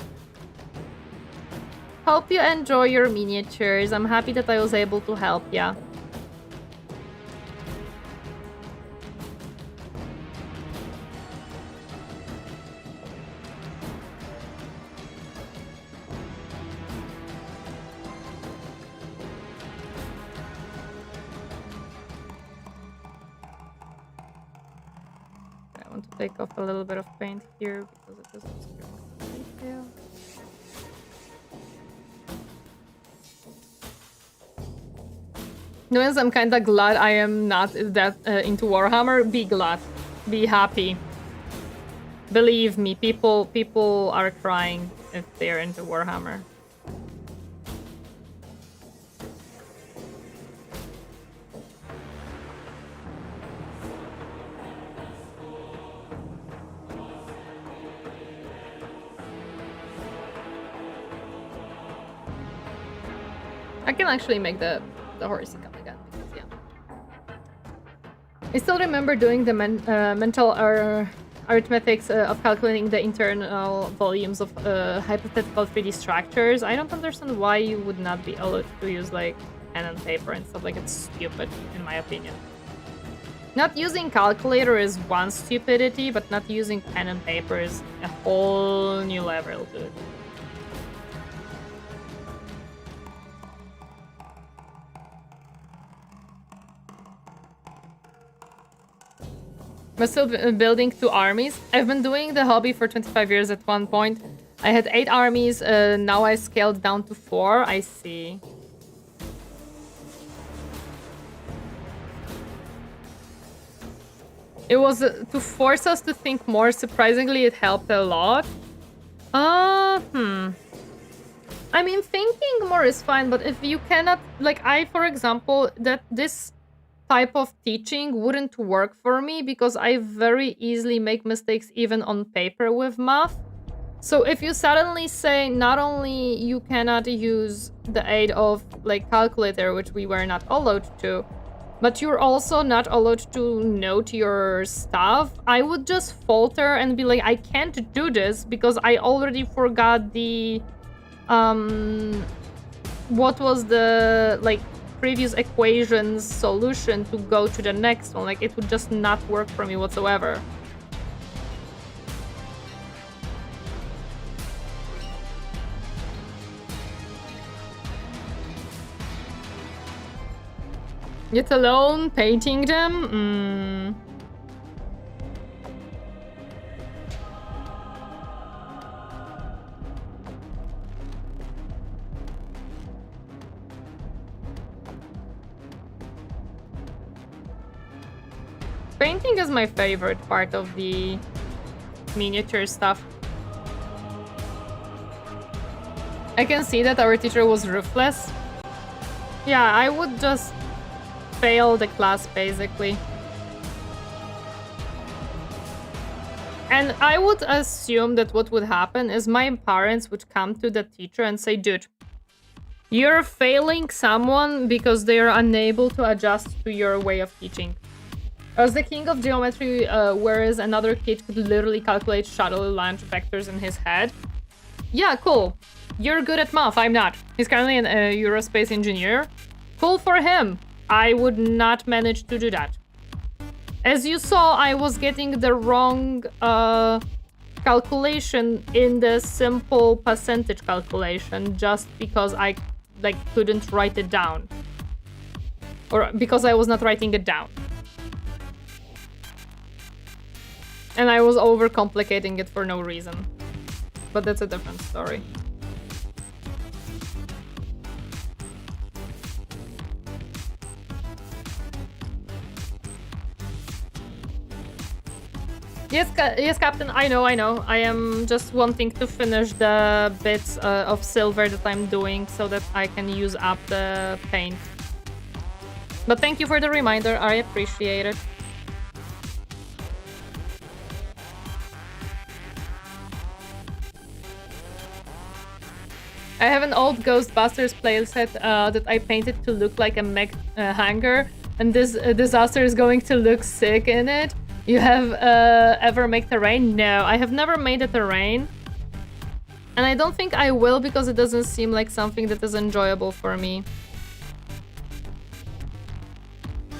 Hope you enjoy your miniatures. I'm happy that I was able to help ya. To take off a little bit of paint here because it doesn't obscure detail. Noise, I'm kinda glad I am not that into Warhammer. Be glad. Be happy. Believe me, people are crying if they're into Warhammer. I can actually make the horsey come again, because yeah. I still remember doing the mental arithmetics of calculating the internal volumes of hypothetical 3D structures. I don't understand why you would not be able to use like pen and paper and stuff. Like, it's stupid in my opinion. Not using calculator is one stupidity, but not using pen and paper is a whole new level to it. I'm still building 2 armies. I've been doing the hobby for 25 years. At one point I had 8 armies, now I scaled down to 4. I see. It was to force us to think more. Surprisingly, it helped a lot. I mean, thinking more is fine, but if you cannot... Like, for example, that this type of teaching wouldn't work for me because I very easily make mistakes even on paper with math. So if you suddenly say not only you cannot use the aid of, like, calculator, which we were not allowed to, but you're also not allowed to note your stuff, I would just falter and be like, I can't do this because I already forgot the... what was the, like, previous equation's solution to go to the next one. Like, it would just not work for me whatsoever. Yet alone painting them? Painting is my favorite part of the miniature stuff. I can see that our teacher was ruthless. Yeah, I would just fail the class, basically. And I would assume that what would happen is my parents would come to the teacher and say, dude, you're failing someone because they are unable to adjust to your way of teaching. As the king of geometry, whereas another kid could literally calculate shuttle launch vectors in his head. Yeah, cool. You're good at math, I'm not. He's currently an aerospace engineer. Cool for him. I would not manage to do that. As you saw, I was getting the wrong calculation in the simple percentage calculation just because I couldn't write it down. Or because I was not writing it down. And I was overcomplicating it for no reason. But that's a different story. Yes, Captain, I know. I am just wanting to finish the bits of silver that I'm doing so that I can use up the paint. But thank you for the reminder, I appreciate it. I have an old Ghostbusters playset that I painted to look like a mech hangar, and this disaster is going to look sick in it. You have ever made terrain? No, I have never made a terrain. And I don't think I will because it doesn't seem like something that is enjoyable for me.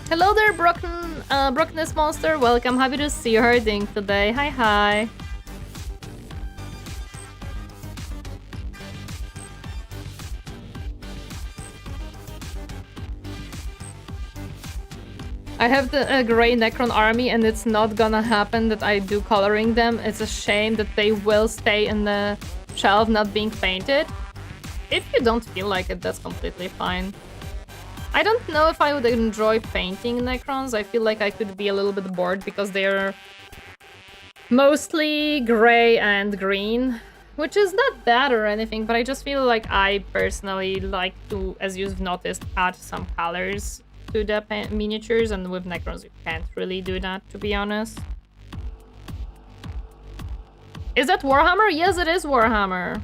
Hello there, Brokenness Monster. Welcome, happy to see you herding today. Hi. I have the grey Necron army and it's not gonna happen that I do coloring them. It's a shame that they will stay in the shelf not being painted. If you don't feel like it, that's completely fine. I don't know if I would enjoy painting Necrons. I feel like I could be a little bit bored because they're mostly grey and green, which is not bad or anything, but I just feel like I personally like to, as you've noticed, add some colors to the miniatures, and with Necrons you can't really do that, to be honest. Is that Warhammer? Yes, it is Warhammer.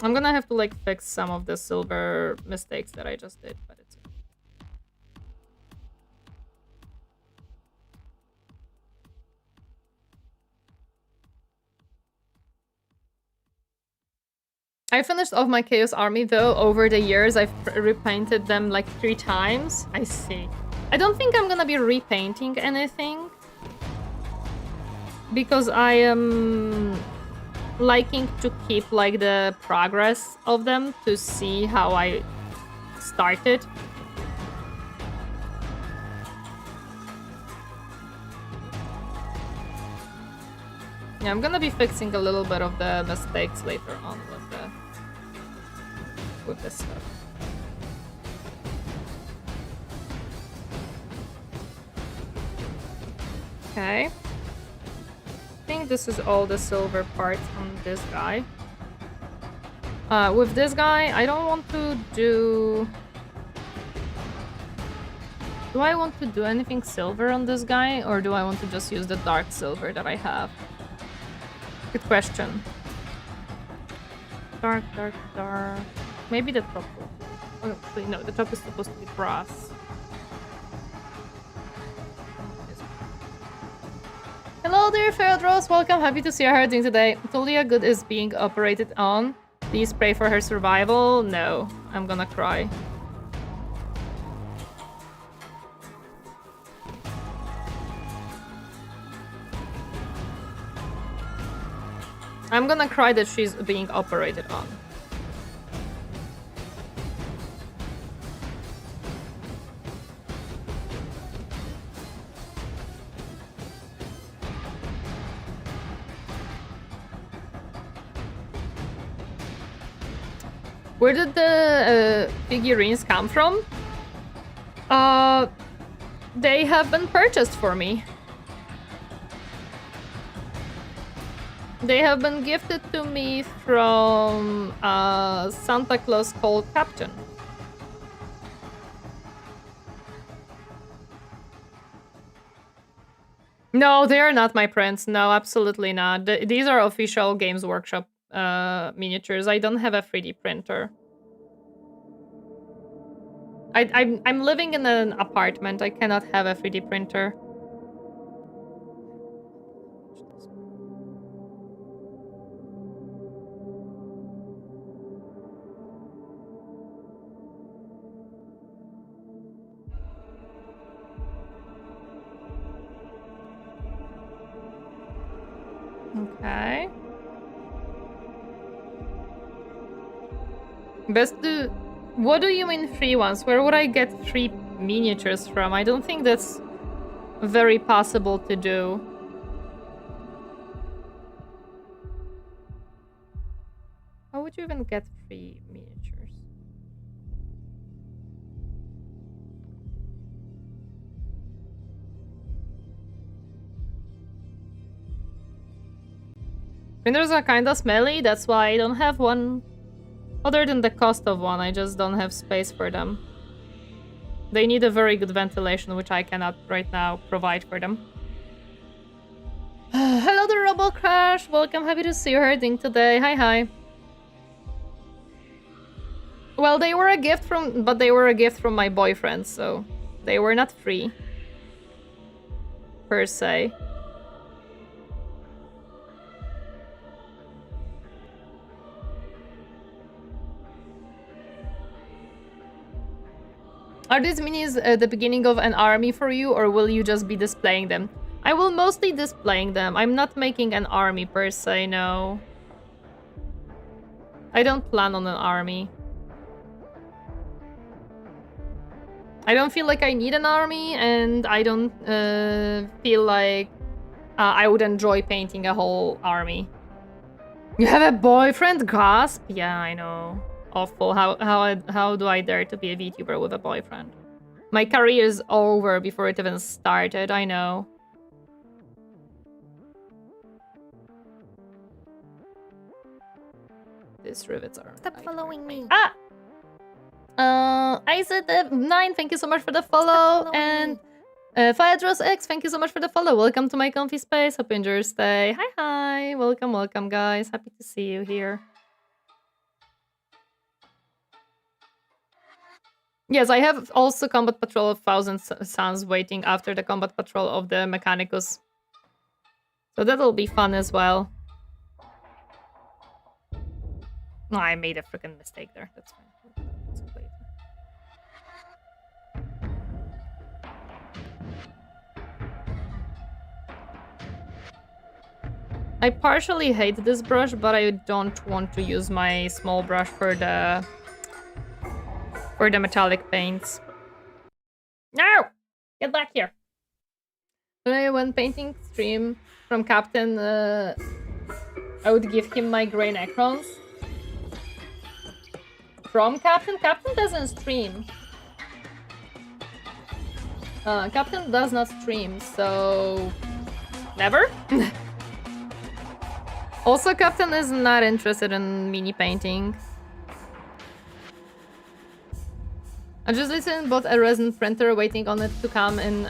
I'm gonna have to like fix some of the silver mistakes that I just did, but it's okay. I finished off my Chaos Army though. Over the years I've repainted them like 3 times. I see. I don't think I'm gonna be repainting anything because I am liking to keep like the progress of them to see how I started. Yeah, I'm gonna be fixing a little bit of the mistakes later on with this stuff. Okay. I think this is all the silver parts on this guy. With this guy, I don't want to do... Do I want to do anything silver on this guy, or do I want to just use the dark silver that I have? Good question. Dark, dark, dark... Maybe the top will... Oh, actually, no, the top is supposed to be brass. Hello there, Feodros. Welcome. Happy to see her doing today. Tulia Good is being operated on. Please pray for her survival. No, I'm gonna cry. I'm gonna cry that she's being operated on. Where did the figurines come from? They have been purchased for me. They have been gifted to me from Santa Claus called Captain. No, they are not my prints. No, absolutely not. These are official Games Workshop miniatures. I don't have a 3D printer. I'm living in an apartment. I cannot have a 3D printer. Okay. What do you mean 3 ones? Where would I get 3 miniatures from? I don't think that's very possible to do. How would you even get 3 miniatures? Printers are kinda smelly, that's why I don't have one. Other than the cost of one, I just don't have space for them. They need a very good ventilation, which I cannot right now provide for them. Hello there, Robo Crash! Welcome, happy to see you herding today. Hi, hi. Well, they were a gift from my boyfriend, so they were not free. Per se. Are these minis the beginning of an army for you, or will you just be displaying them? I will mostly displaying them. I'm not making an army per se, no. I don't plan on an army. I don't feel like I need an army, and I don't feel like I would enjoy painting a whole army. You have a boyfriend? Gasp! Yeah, I know. Awful. How do I dare to be a VTuber with a boyfriend? My career is over before it even started, I know. These rivets are... Stop following me. Ah! I said 9, thank you so much for the follow. And Fiadros X, thank you so much for the follow. Welcome to my comfy space. Hope you enjoy your stay. Hi, hi. Welcome, welcome, guys. Happy to see you here. Yes, I have also Combat Patrol of Thousand Suns waiting after the Combat Patrol of the Mechanicus. So that'll be fun as well. No, I made a freaking mistake there. That's fine. Let's play it. I partially hate this brush, but I don't want to use my small brush for the metallic paints. No! Get back here! When painting stream from Captain, I would give him my grey Necrons. From Captain? Captain doesn't stream. Captain does not stream, so... Never? Also, Captain is not interested in mini painting. I just recently bought a resin printer, waiting on it to come in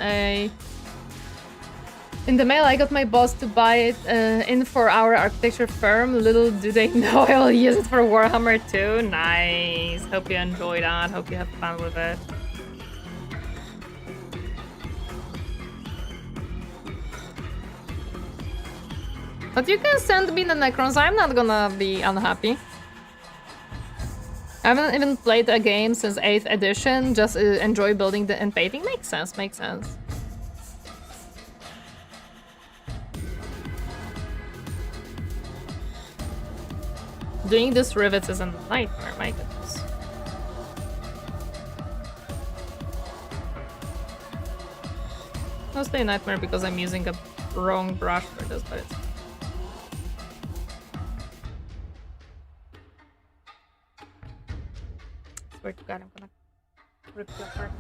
the mail. I got my boss to buy it in for our architecture firm. Little do they know I will use it for Warhammer 2. Nice. Hope you enjoy that. Hope you have fun with it. But you can send me the Necrons. I'm not gonna be unhappy. I haven't even played a game since 8th edition. Just enjoy building and painting. Makes sense, makes sense. Doing this rivets is a nightmare, my goodness. Mostly a nightmare because I'm using a wrong brush for this, but it's... Swear to God, I'm gonna rip you apart.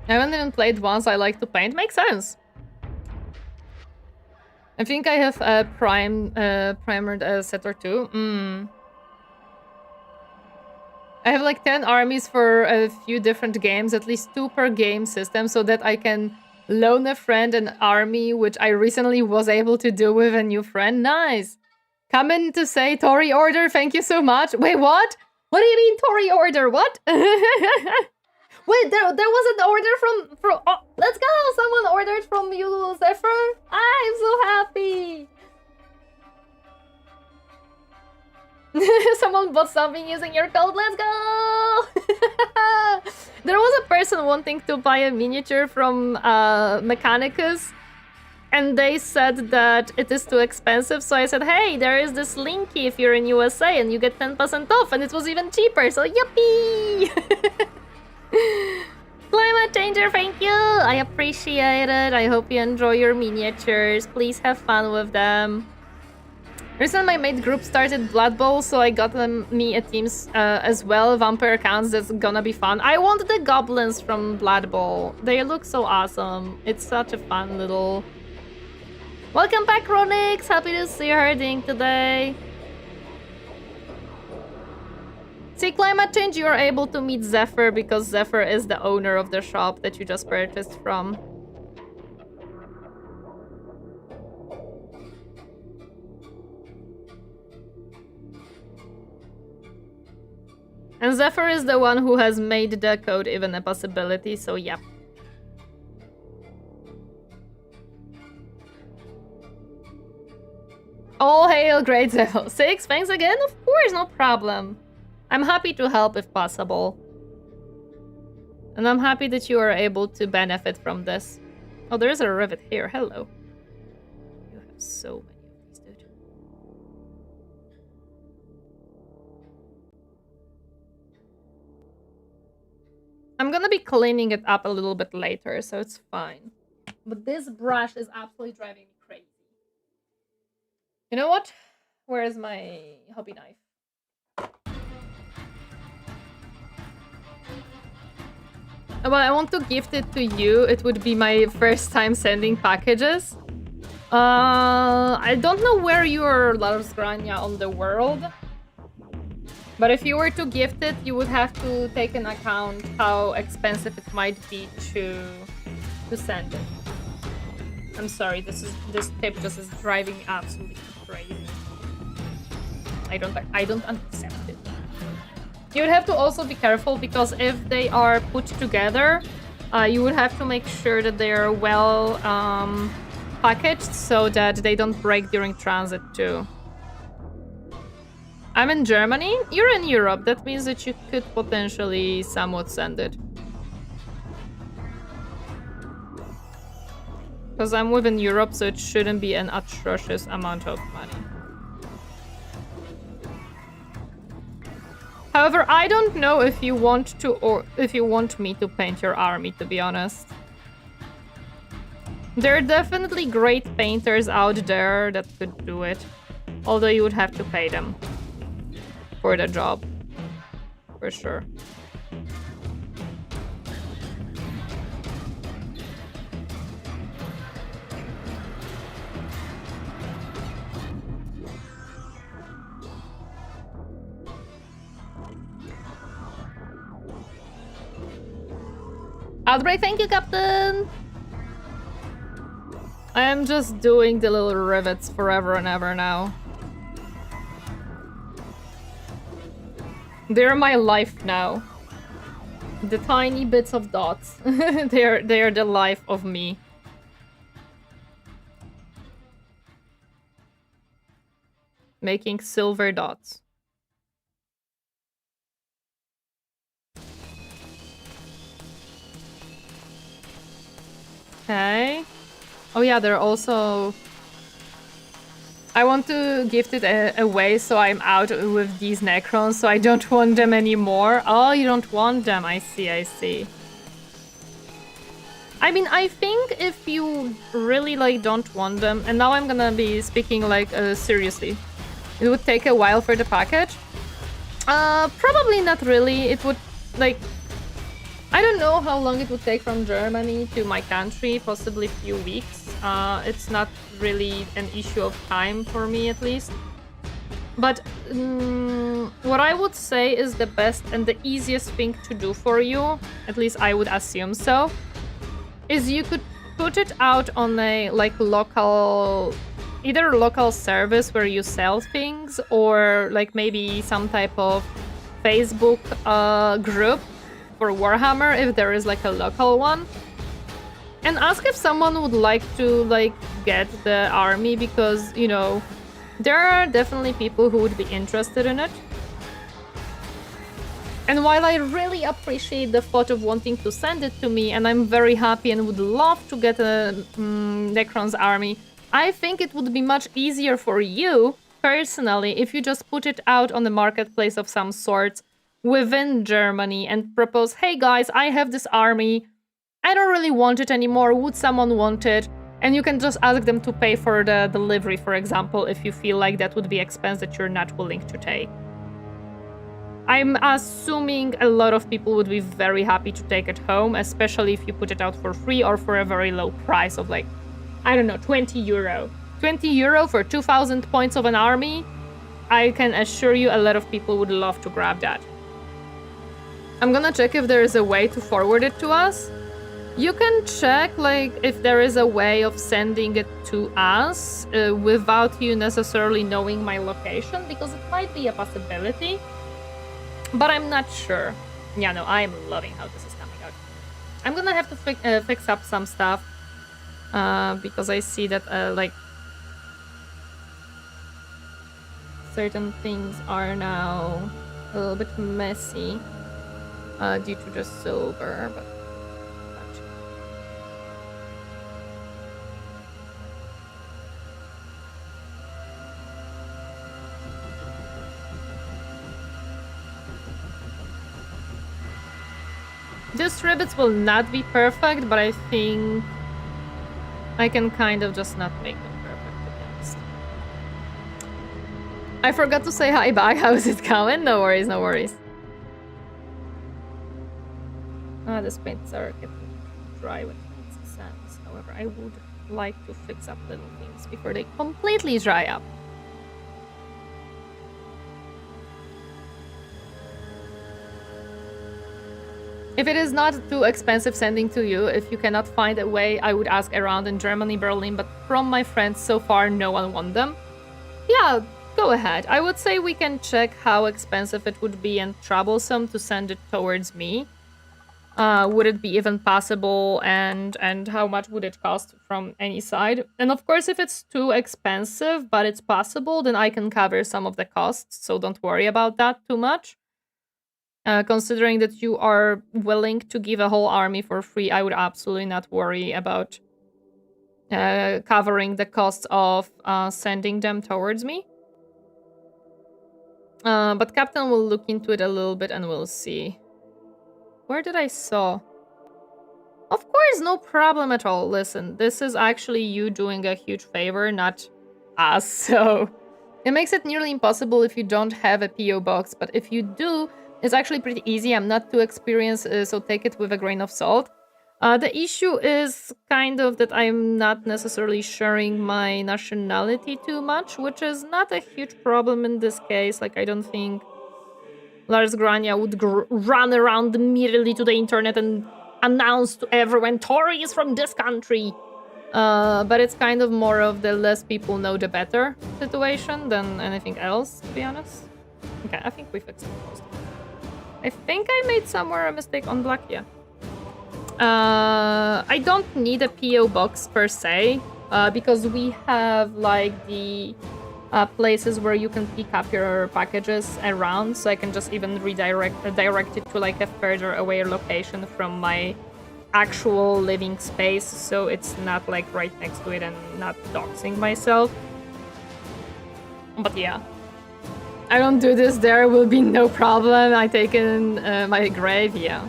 I haven't even played once. I like to paint. Makes sense. I think I have primered a set or two. I have like 10 armies for a few different games, at least 2 per game system, so that I can loan a friend an army, which I recently was able to do with a new friend. Nice. Come in to say Tory order. Thank you so much. Wait, what? What do you mean Tory order? What? Wait, there was an order from oh, let's go! Someone ordered from you, Zephyr. I'm so happy. Someone bought something using your code. Let's go! There was a person wanting to buy a miniature from Mechanicus, and they said that it is too expensive. So I said, hey, there is this linky if you're in USA, and you get 10% off, and it was even cheaper. So yippee! Climate changer, thank you! I appreciate it. I hope you enjoy your miniatures. Please have fun with them. Recently, my mate group started Blood Bowl, so I got me a team as well. Vampire accounts, that's gonna be fun. I want the goblins from Blood Bowl. They look so awesome. It's such a fun little... Welcome back, Ronix! Happy to see you herding today. See, climate change, you are able to meet Zephyr because Zephyr is the owner of the shop that you just purchased from. And Zephyr is the one who has made the code even a possibility, so yeah. All hail Great Zephyr 6, thanks again? Of course, no problem. I'm happy to help if possible. And I'm happy that you are able to benefit from this. Oh, there is a rivet here. Hello. You have so many of these, dude. I'm gonna be cleaning it up a little bit later, so it's fine. But this brush is absolutely driving me crazy. You know what? Where is my hobby knife? Well, I want to gift it to you. It would be my first time sending packages. I don't know where you are, Larsgrania, on the world. But if you were to gift it, you would have to take into account how expensive it might be to send it. I'm sorry, this tip just is driving me absolutely crazy. I don't understand it. You would have to also be careful because if they are put together, you would have to make sure that they are well packaged so that they don't break during transit too. I'm in Germany. You're in Europe. That means that you could potentially somewhat send it. Because I'm within Europe, so it shouldn't be an atrocious amount of money. However, I don't know if you want to or if you want me to paint your army, to be honest. There are definitely great painters out there that could do it. Although you would have to pay them for the job. For sure. Outbreak, thank you, Captain! I am just doing the little rivets forever and ever now. They're my life now. The tiny bits of dots. they're the life of me. Making silver dots. Okay. Oh yeah, they're also... I want to gift it away so I'm out with these Necrons, so I don't want them anymore. Oh, you don't want them. I see, I see. I mean, I think if you really, like, don't want them... And now I'm gonna be speaking, like, seriously. It would take a while for the package. Probably not really. It would, like... I don't know how long it would take from Germany to my country, possibly a few weeks. It's not really an issue of time for me, at least. But what I would say is the best and the easiest thing to do for you, at least I would assume so, is you could put it out on a, like, local... Either local service where you sell things, or, like, maybe some type of Facebook group for Warhammer, if there is, like, a local one. And ask if someone would like to, like, get the army, because, you know, there are definitely people who would be interested in it. And while I really appreciate the thought of wanting to send it to me, and I'm very happy and would love to get a Necron's army, I think it would be much easier for you, personally, if you just put it out on the marketplace of some sort within Germany and propose, hey guys, I have this army, I don't really want it anymore, would someone want it? And you can just ask them to pay for the delivery, for example, if you feel like that would be expense that you're not willing to take. I'm assuming a lot of people would be very happy to take it home, especially if you put it out for free or for a very low price of, like, I don't know, 20 euro. 20 euro for 2,000 points of an army? I can assure you a lot of people would love to grab that. I'm gonna check if there is a way to forward it to us. You can check, like, if there is a way of sending it to us without you necessarily knowing my location, because it might be a possibility. But I'm not sure. Yeah, no, I'm loving how this is coming out. I'm gonna have to fix up some stuff. Because I see that, like, certain things are now a little bit messy due to the silver, but these rivets will not be perfect, but I think I can kind of just not make them perfect, to be honest. I forgot to say hi back. How is it going? No worries, no worries. Ah, these paints are getting dry when it makes sense. However, I would like to fix up little things before they completely dry up. If it is not too expensive sending to you, if you cannot find a way, I would ask around in Germany, Berlin, but from my friends so far, no one won them. Yeah, go ahead. I would say we can check how expensive it would be and troublesome to send it towards me. Would it be even possible, and how much would it cost from any side? And of course, if it's too expensive, but it's possible, then I can cover some of the costs, so don't worry about that too much. Considering that you are willing to give a whole army for free, I would absolutely not worry about covering the costs of sending them towards me. But Captain will look into it a little bit and we'll see. Where did I saw? Of course, no problem at all. Listen, this is actually you doing a huge favor, not us. So it makes it nearly impossible if you don't have a PO box. But if you do, it's actually pretty easy. I'm not too experienced, so take it with a grain of salt. The issue is kind of that I'm not necessarily sharing my nationality too much, which is not a huge problem in this case. Like, I don't think Lars Grania would run around immediately to the internet and announce to everyone, Tori is from this country. But it's kind of more of the less people know the better situation than anything else, to be honest. Okay, I think we fixed it most of it. I think I made somewhere a mistake on black, yeah. I don't need a PO box per se, because we have like the places where you can pick up your packages around, so I can just even direct it to like a further away location from my actual living space, so it's not like right next to it and not doxing myself. But yeah, I don't do this, there will be no problem. I take in my grave, yeah.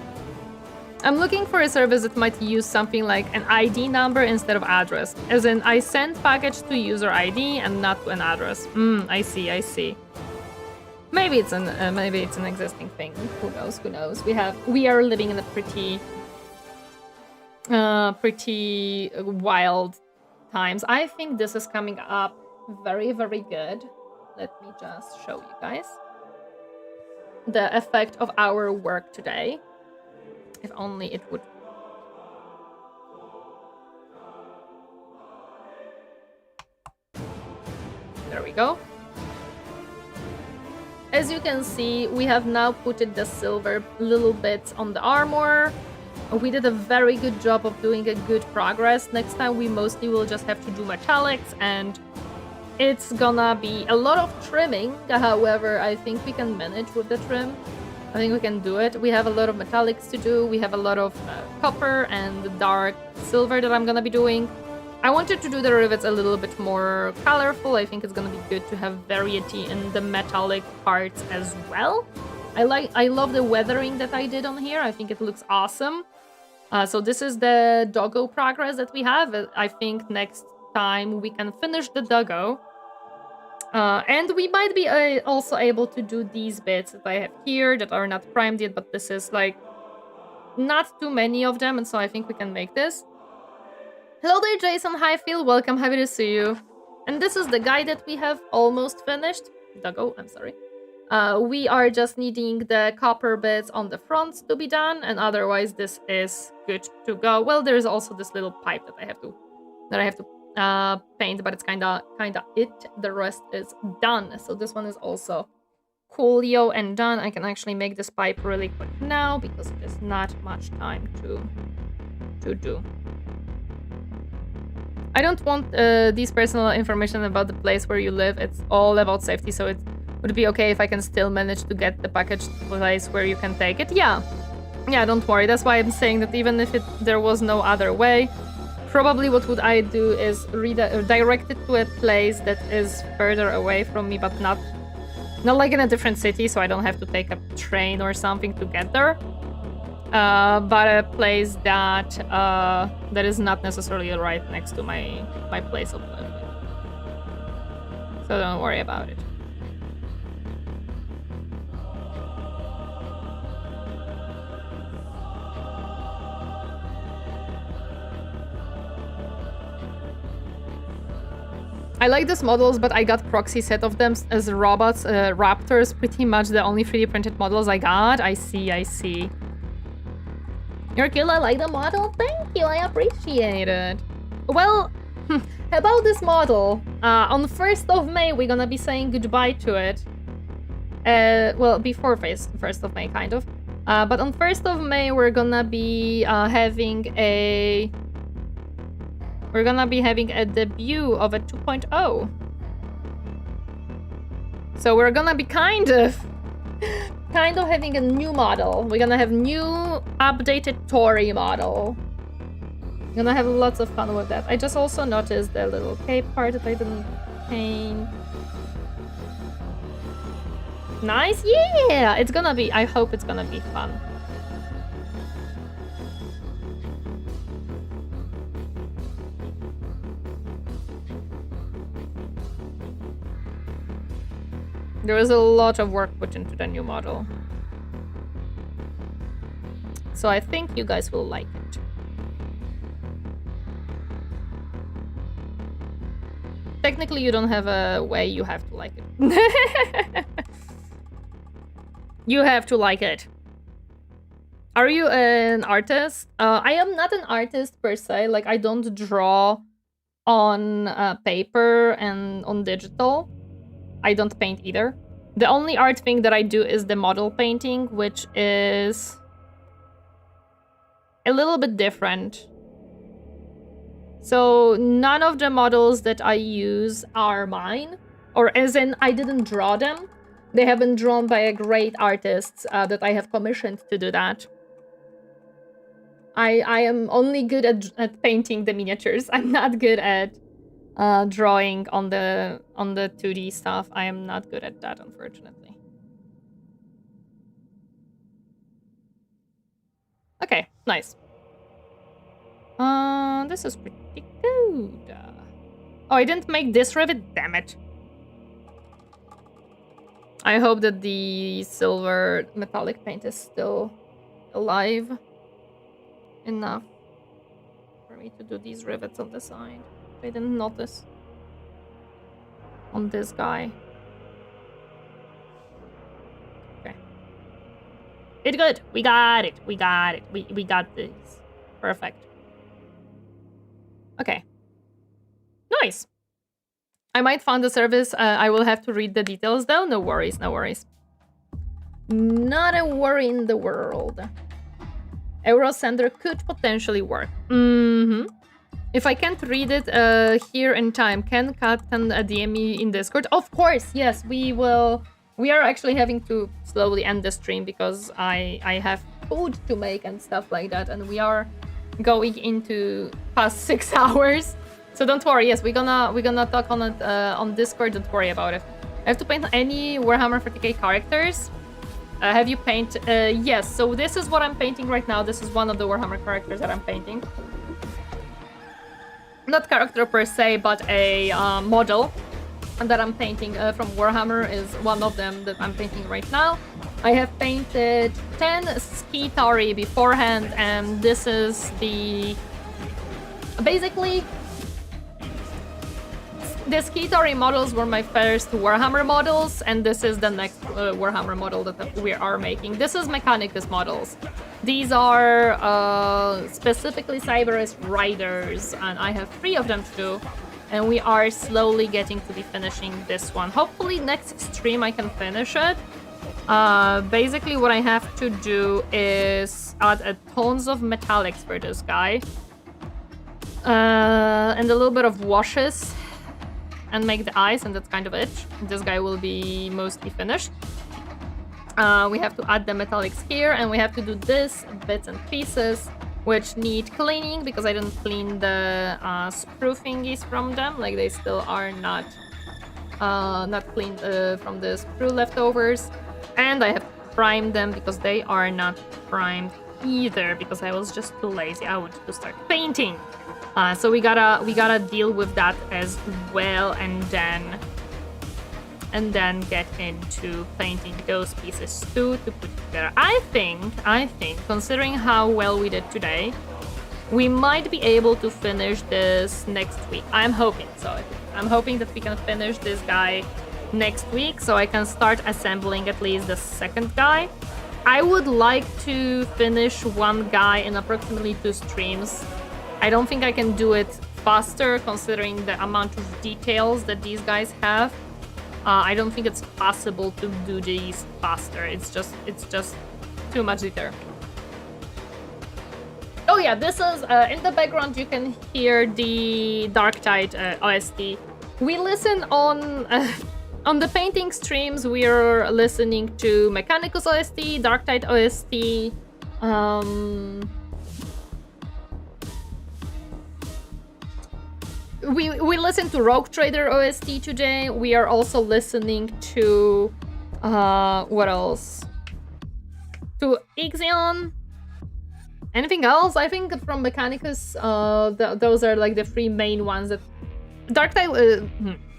I'm looking for a service that might use something like an ID number instead of address. As in, I send package to user ID and not to an address. I see. Maybe it's an existing thing. Who knows? We are living in a pretty wild times. I think this is coming up very, very good. Let me just show you guys the effect of our work today. If only it would. There we go. As you can see, we have now put the silver little bits on the armor. We did a very good job of doing a good progress. Next time we mostly will just have to do metallics, and it's gonna be a lot of trimming. However, I think we can manage with the trim. I think we can do it. We have a lot of metallics to do. We have a lot of copper and dark silver that I'm gonna be doing. I wanted to do the rivets a little bit more colorful. I think it's gonna be good to have variety in the metallic parts as well. I love the weathering that I did on here. I think it looks awesome. So this is the doggo progress that we have. I think next time we can finish the doggo. And we might be also able to do these bits that I have here that are not primed yet, but this is like not too many of them, and so I think we can make this. Hello there, Jason. Hi, Phil. Welcome. Happy to see you. And this is the guy that we have almost finished. Doggo, I'm sorry. We are just needing the copper bits on the fronts to be done, and otherwise this is good to go. Well, there's also this little pipe that I have to paint, but it's kinda it. The rest is done. So this one is also coolio and done. I can actually make this pipe really quick now because there's not much time to do. I don't want these personal information about the place where you live. It's all about safety, so it would be okay if I can still manage to get the package to the place where you can take it. Yeah, don't worry. That's why I'm saying that even if there was no other way, probably what would I do is direct it to a place that is further away from me, but not like in a different city, so I don't have to take a train or something to get there. But a place that is not necessarily right next to my place of living. So don't worry about it. I like these models, but I got proxy set of them as robots, raptors, pretty much the only 3D printed models I got. I see. You're cool, I like the model. Thank you, I appreciate it. Well, about this model, on the 1st of May, we're gonna be saying goodbye to it. Well, before 1st of May, kind of. But on 1st of May, we're gonna be having a debut of a 2.0. So we're gonna be kind of having a new model. We're gonna have new updated Tori model. We're gonna have lots of fun with that. I just also noticed the little cape part that I didn't paint. Nice, yeah! I hope it's gonna be fun. There was a lot of work put into the new model. So I think you guys will like it. Technically, you don't have a way, you have to like it. You have to like it. Are you an artist? I am not an artist per se. Like, I don't draw on paper and on digital. I don't paint either. The only art thing that I do is the model painting, which is a little bit different. So none of the models that I use are mine, or as in I didn't draw them. They have been drawn by a great artist that I have commissioned to do that. I am only good at painting the miniatures. I'm not good at drawing on the 2D stuff. I am not good at that, unfortunately. Okay, nice. This is pretty good. Oh, I didn't make this rivet, damn it. I hope that the silver metallic paint is still alive enough for me to do these rivets on the side. I didn't notice on this guy. Okay. It's good. We got it. We got it. We got this. Perfect. Okay. Nice. I might fund the service. I will have to read the details though. No worries, no worries. Not a worry in the world. Eurosender could potentially work. If I can't read it here in time, can DM me in Discord? Of course, yes, we will. We are actually having to slowly end the stream because I have food to make and stuff like that, and we are going into past 6 hours. So don't worry. Yes, we're gonna talk on it on Discord. Don't worry about it. I have to paint any Warhammer 40k characters. Have you paint? Yes. So this is what I'm painting right now. This is one of the Warhammer characters that I'm painting. Not character per se, but a model that I'm painting from Warhammer is one of them that I'm painting right now. I have painted 10 Skitari beforehand, and this is the... Basically, the Skitari models were my first Warhammer models, and this is the next Warhammer model that we are making. This is Mechanicus models. These are specifically Serberys riders, and I have 3 of them too. And we are slowly getting to be finishing this one. Hopefully next stream I can finish it. Basically what I have to do is add tons of metallics for this guy. And a little bit of washes. And make the eyes, and that's kind of it. This guy will be mostly finished. We have to add the metallics here, and we have to do this bits and pieces, which need cleaning because I didn't clean the sprue thingies from them. Like, they still are not cleaned from the sprue leftovers. And I have to prime them because they are not primed either because I was just too lazy. I wanted to start painting. So we gotta deal with that as well, and then get into painting those pieces too to put together. I think, considering how well we did today, we might be able to finish this next week. I'm hoping so. I'm hoping that we can finish this guy next week, so I can start assembling at least the second guy. I would like to finish one guy in approximately 2 streams. I don't think I can do it faster considering the amount of details that these guys have. I don't think it's possible to do these faster. It's just too much detail. Oh yeah, this is in the background you can hear the Darktide OST. We listen on the painting streams. We're listening to Mechanicus OST, Darktide OST, We listened to Rogue Trader OST today. We are also listening to what else? To Ixion. Anything else? I think from Mechanicus, those are like the 3 main ones. That Darktide,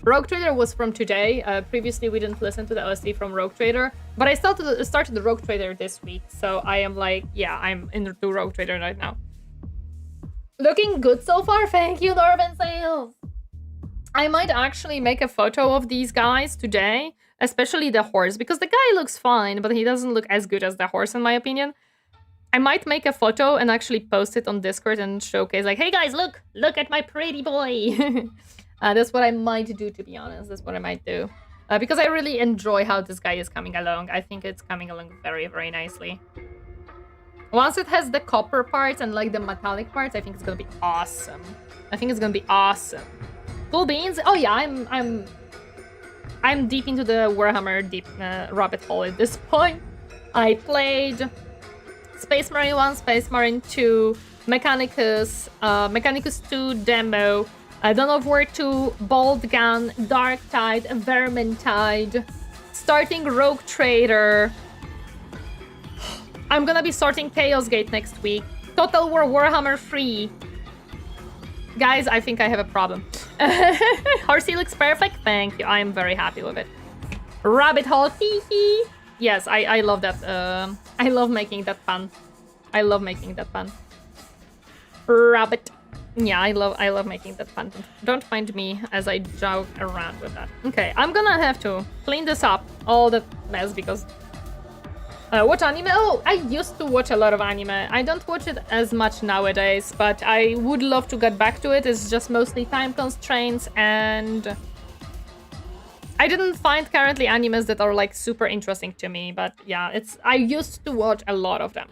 Rogue Trader was from today. Previously, we didn't listen to the OST from Rogue Trader, but I started the Rogue Trader this week, so I am like, yeah, I'm into Rogue Trader right now. Looking good so far, thank you, Norman Sales. I might actually make a photo of these guys today, especially the horse, because the guy looks fine, but he doesn't look as good as the horse in my opinion. I might make a photo and actually post it on Discord and showcase, like, hey guys, look at my pretty boy. That's what I might do, to be honest. That's what I might do. Because I really enjoy how this guy is coming along. I think it's coming along very, very nicely. Once it has the copper parts and like the metallic parts, I think it's gonna be awesome. I think it's gonna be awesome. Cool beans. Oh yeah, I'm deep into the Warhammer rabbit hole at this point. I played Space Marine 1, Space Marine 2, Mechanicus, Mechanicus 2 demo, Dawn of War 2, Bolt Gun, Darktide, Vermintide, starting Rogue Trader. I'm gonna be starting Chaos Gate next week. Total War Warhammer 3. Guys, I think I have a problem. Horsey looks perfect. Thank you. I am very happy with it. Rabbit hole. Hee. Yes, I love that. I love making that fun. I love making that fun. Rabbit. Yeah, I love making that fun. Don't mind me as I joke around with that. Okay, I'm gonna have to clean this up, all the mess, because watch anime. Oh, I used to watch a lot of anime. I don't watch it as much nowadays, but I would love to get back to it. It's just mostly time constraints, and I didn't find currently animes that are like super interesting to me. But yeah, I used to watch a lot of them.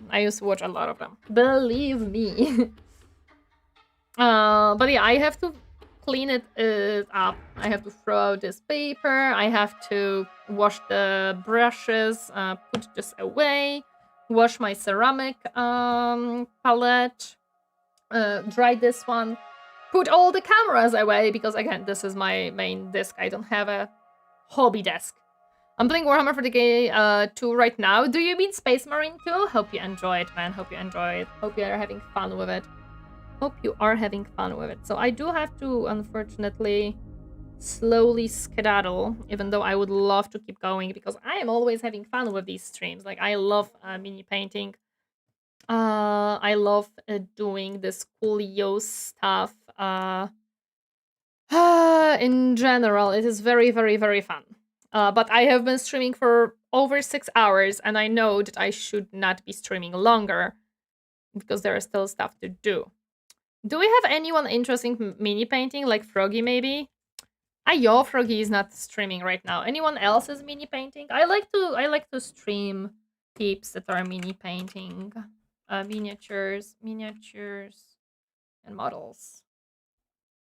Believe me. But yeah, I have to clean it up. I have to throw this paper. I have to wash the brushes, put this away, wash my ceramic palette, dry this one, put all the cameras away, because again, this is my main desk. I don't have a hobby desk. I'm playing Warhammer 40k 2 right now. Do you mean Space Marine 2? Hope you enjoy it, man. Hope you enjoy it. Hope you are having fun with it. Hope you are having fun with it. So I do have to, unfortunately, slowly skedaddle, even though I would love to keep going, because I am always having fun with these streams. Like, I love mini painting. I love doing this cool yo stuff. In general, it is very, very, very fun. But I have been streaming for over 6 hours, and I know that I should not be streaming longer, because there is still stuff to do. Do we have anyone interested in mini painting, like Froggy maybe? Ayo, Froggy is not streaming right now. Anyone else is mini painting? I like to stream peeps that are mini painting, miniatures, and models.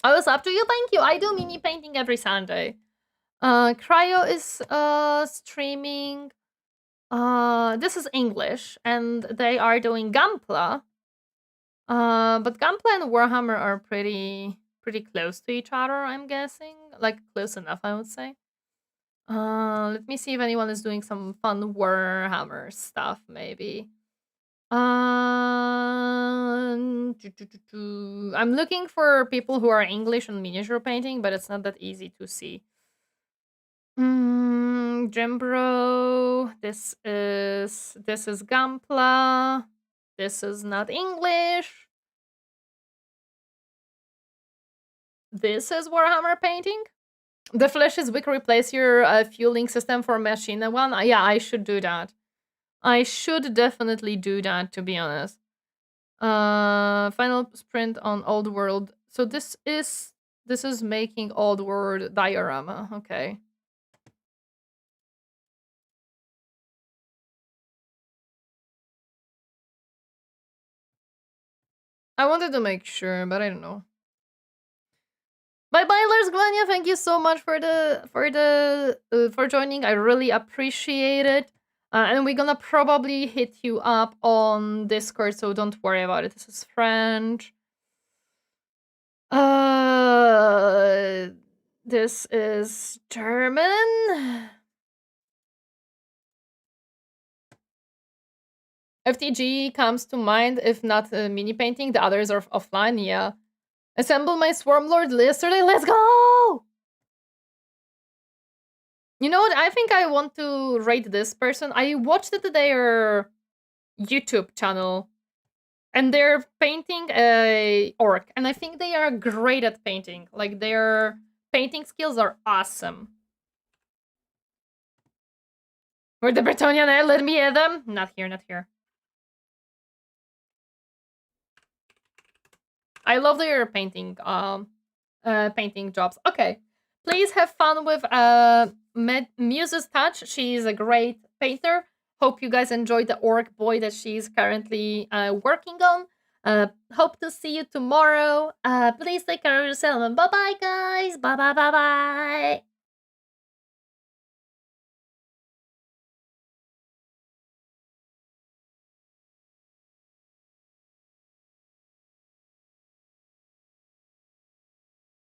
Oh, it's up to you. Thank you. I do mini painting every Sunday. Cryo is streaming. This is English, and they are doing Gunpla. But Gunpla and Warhammer are pretty close to each other, I'm guessing. Like, close enough, I would say. Let me see if anyone is doing some fun Warhammer stuff, maybe. I'm looking for people who are English on miniature painting, but it's not that easy to see. Jembro, this is Gunpla. This is not English. This is Warhammer painting. The flesh is weak. Replace your fueling system for machine one. Yeah, I should do that. I should definitely do that, to be honest. Final sprint on Old World. So this is making Old World diorama. Okay. I wanted to make sure, but I don't know. Bye bye, Lars Glania. Thank you so much for joining. I really appreciate it. And we're gonna probably hit you up on Discord, so don't worry about it. This is French. This is German. FTG comes to mind, if not mini painting. The others are offline, yeah. Assemble my Swarmlord yesterday. Let's go! You know what? I think I want to rate this person. I watched their YouTube channel, and they're painting a orc, and I think they are great at painting. Like, their painting skills are awesome. Where the Bretonian? Let me at them. Not here. Not here. I love your painting painting jobs. Okay. Please have fun with Muse's Touch. She's a great painter. Hope you guys enjoyed the orc boy that she's currently working on. Hope to see you tomorrow. Please take care of yourself and bye bye guys. Bye bye bye bye.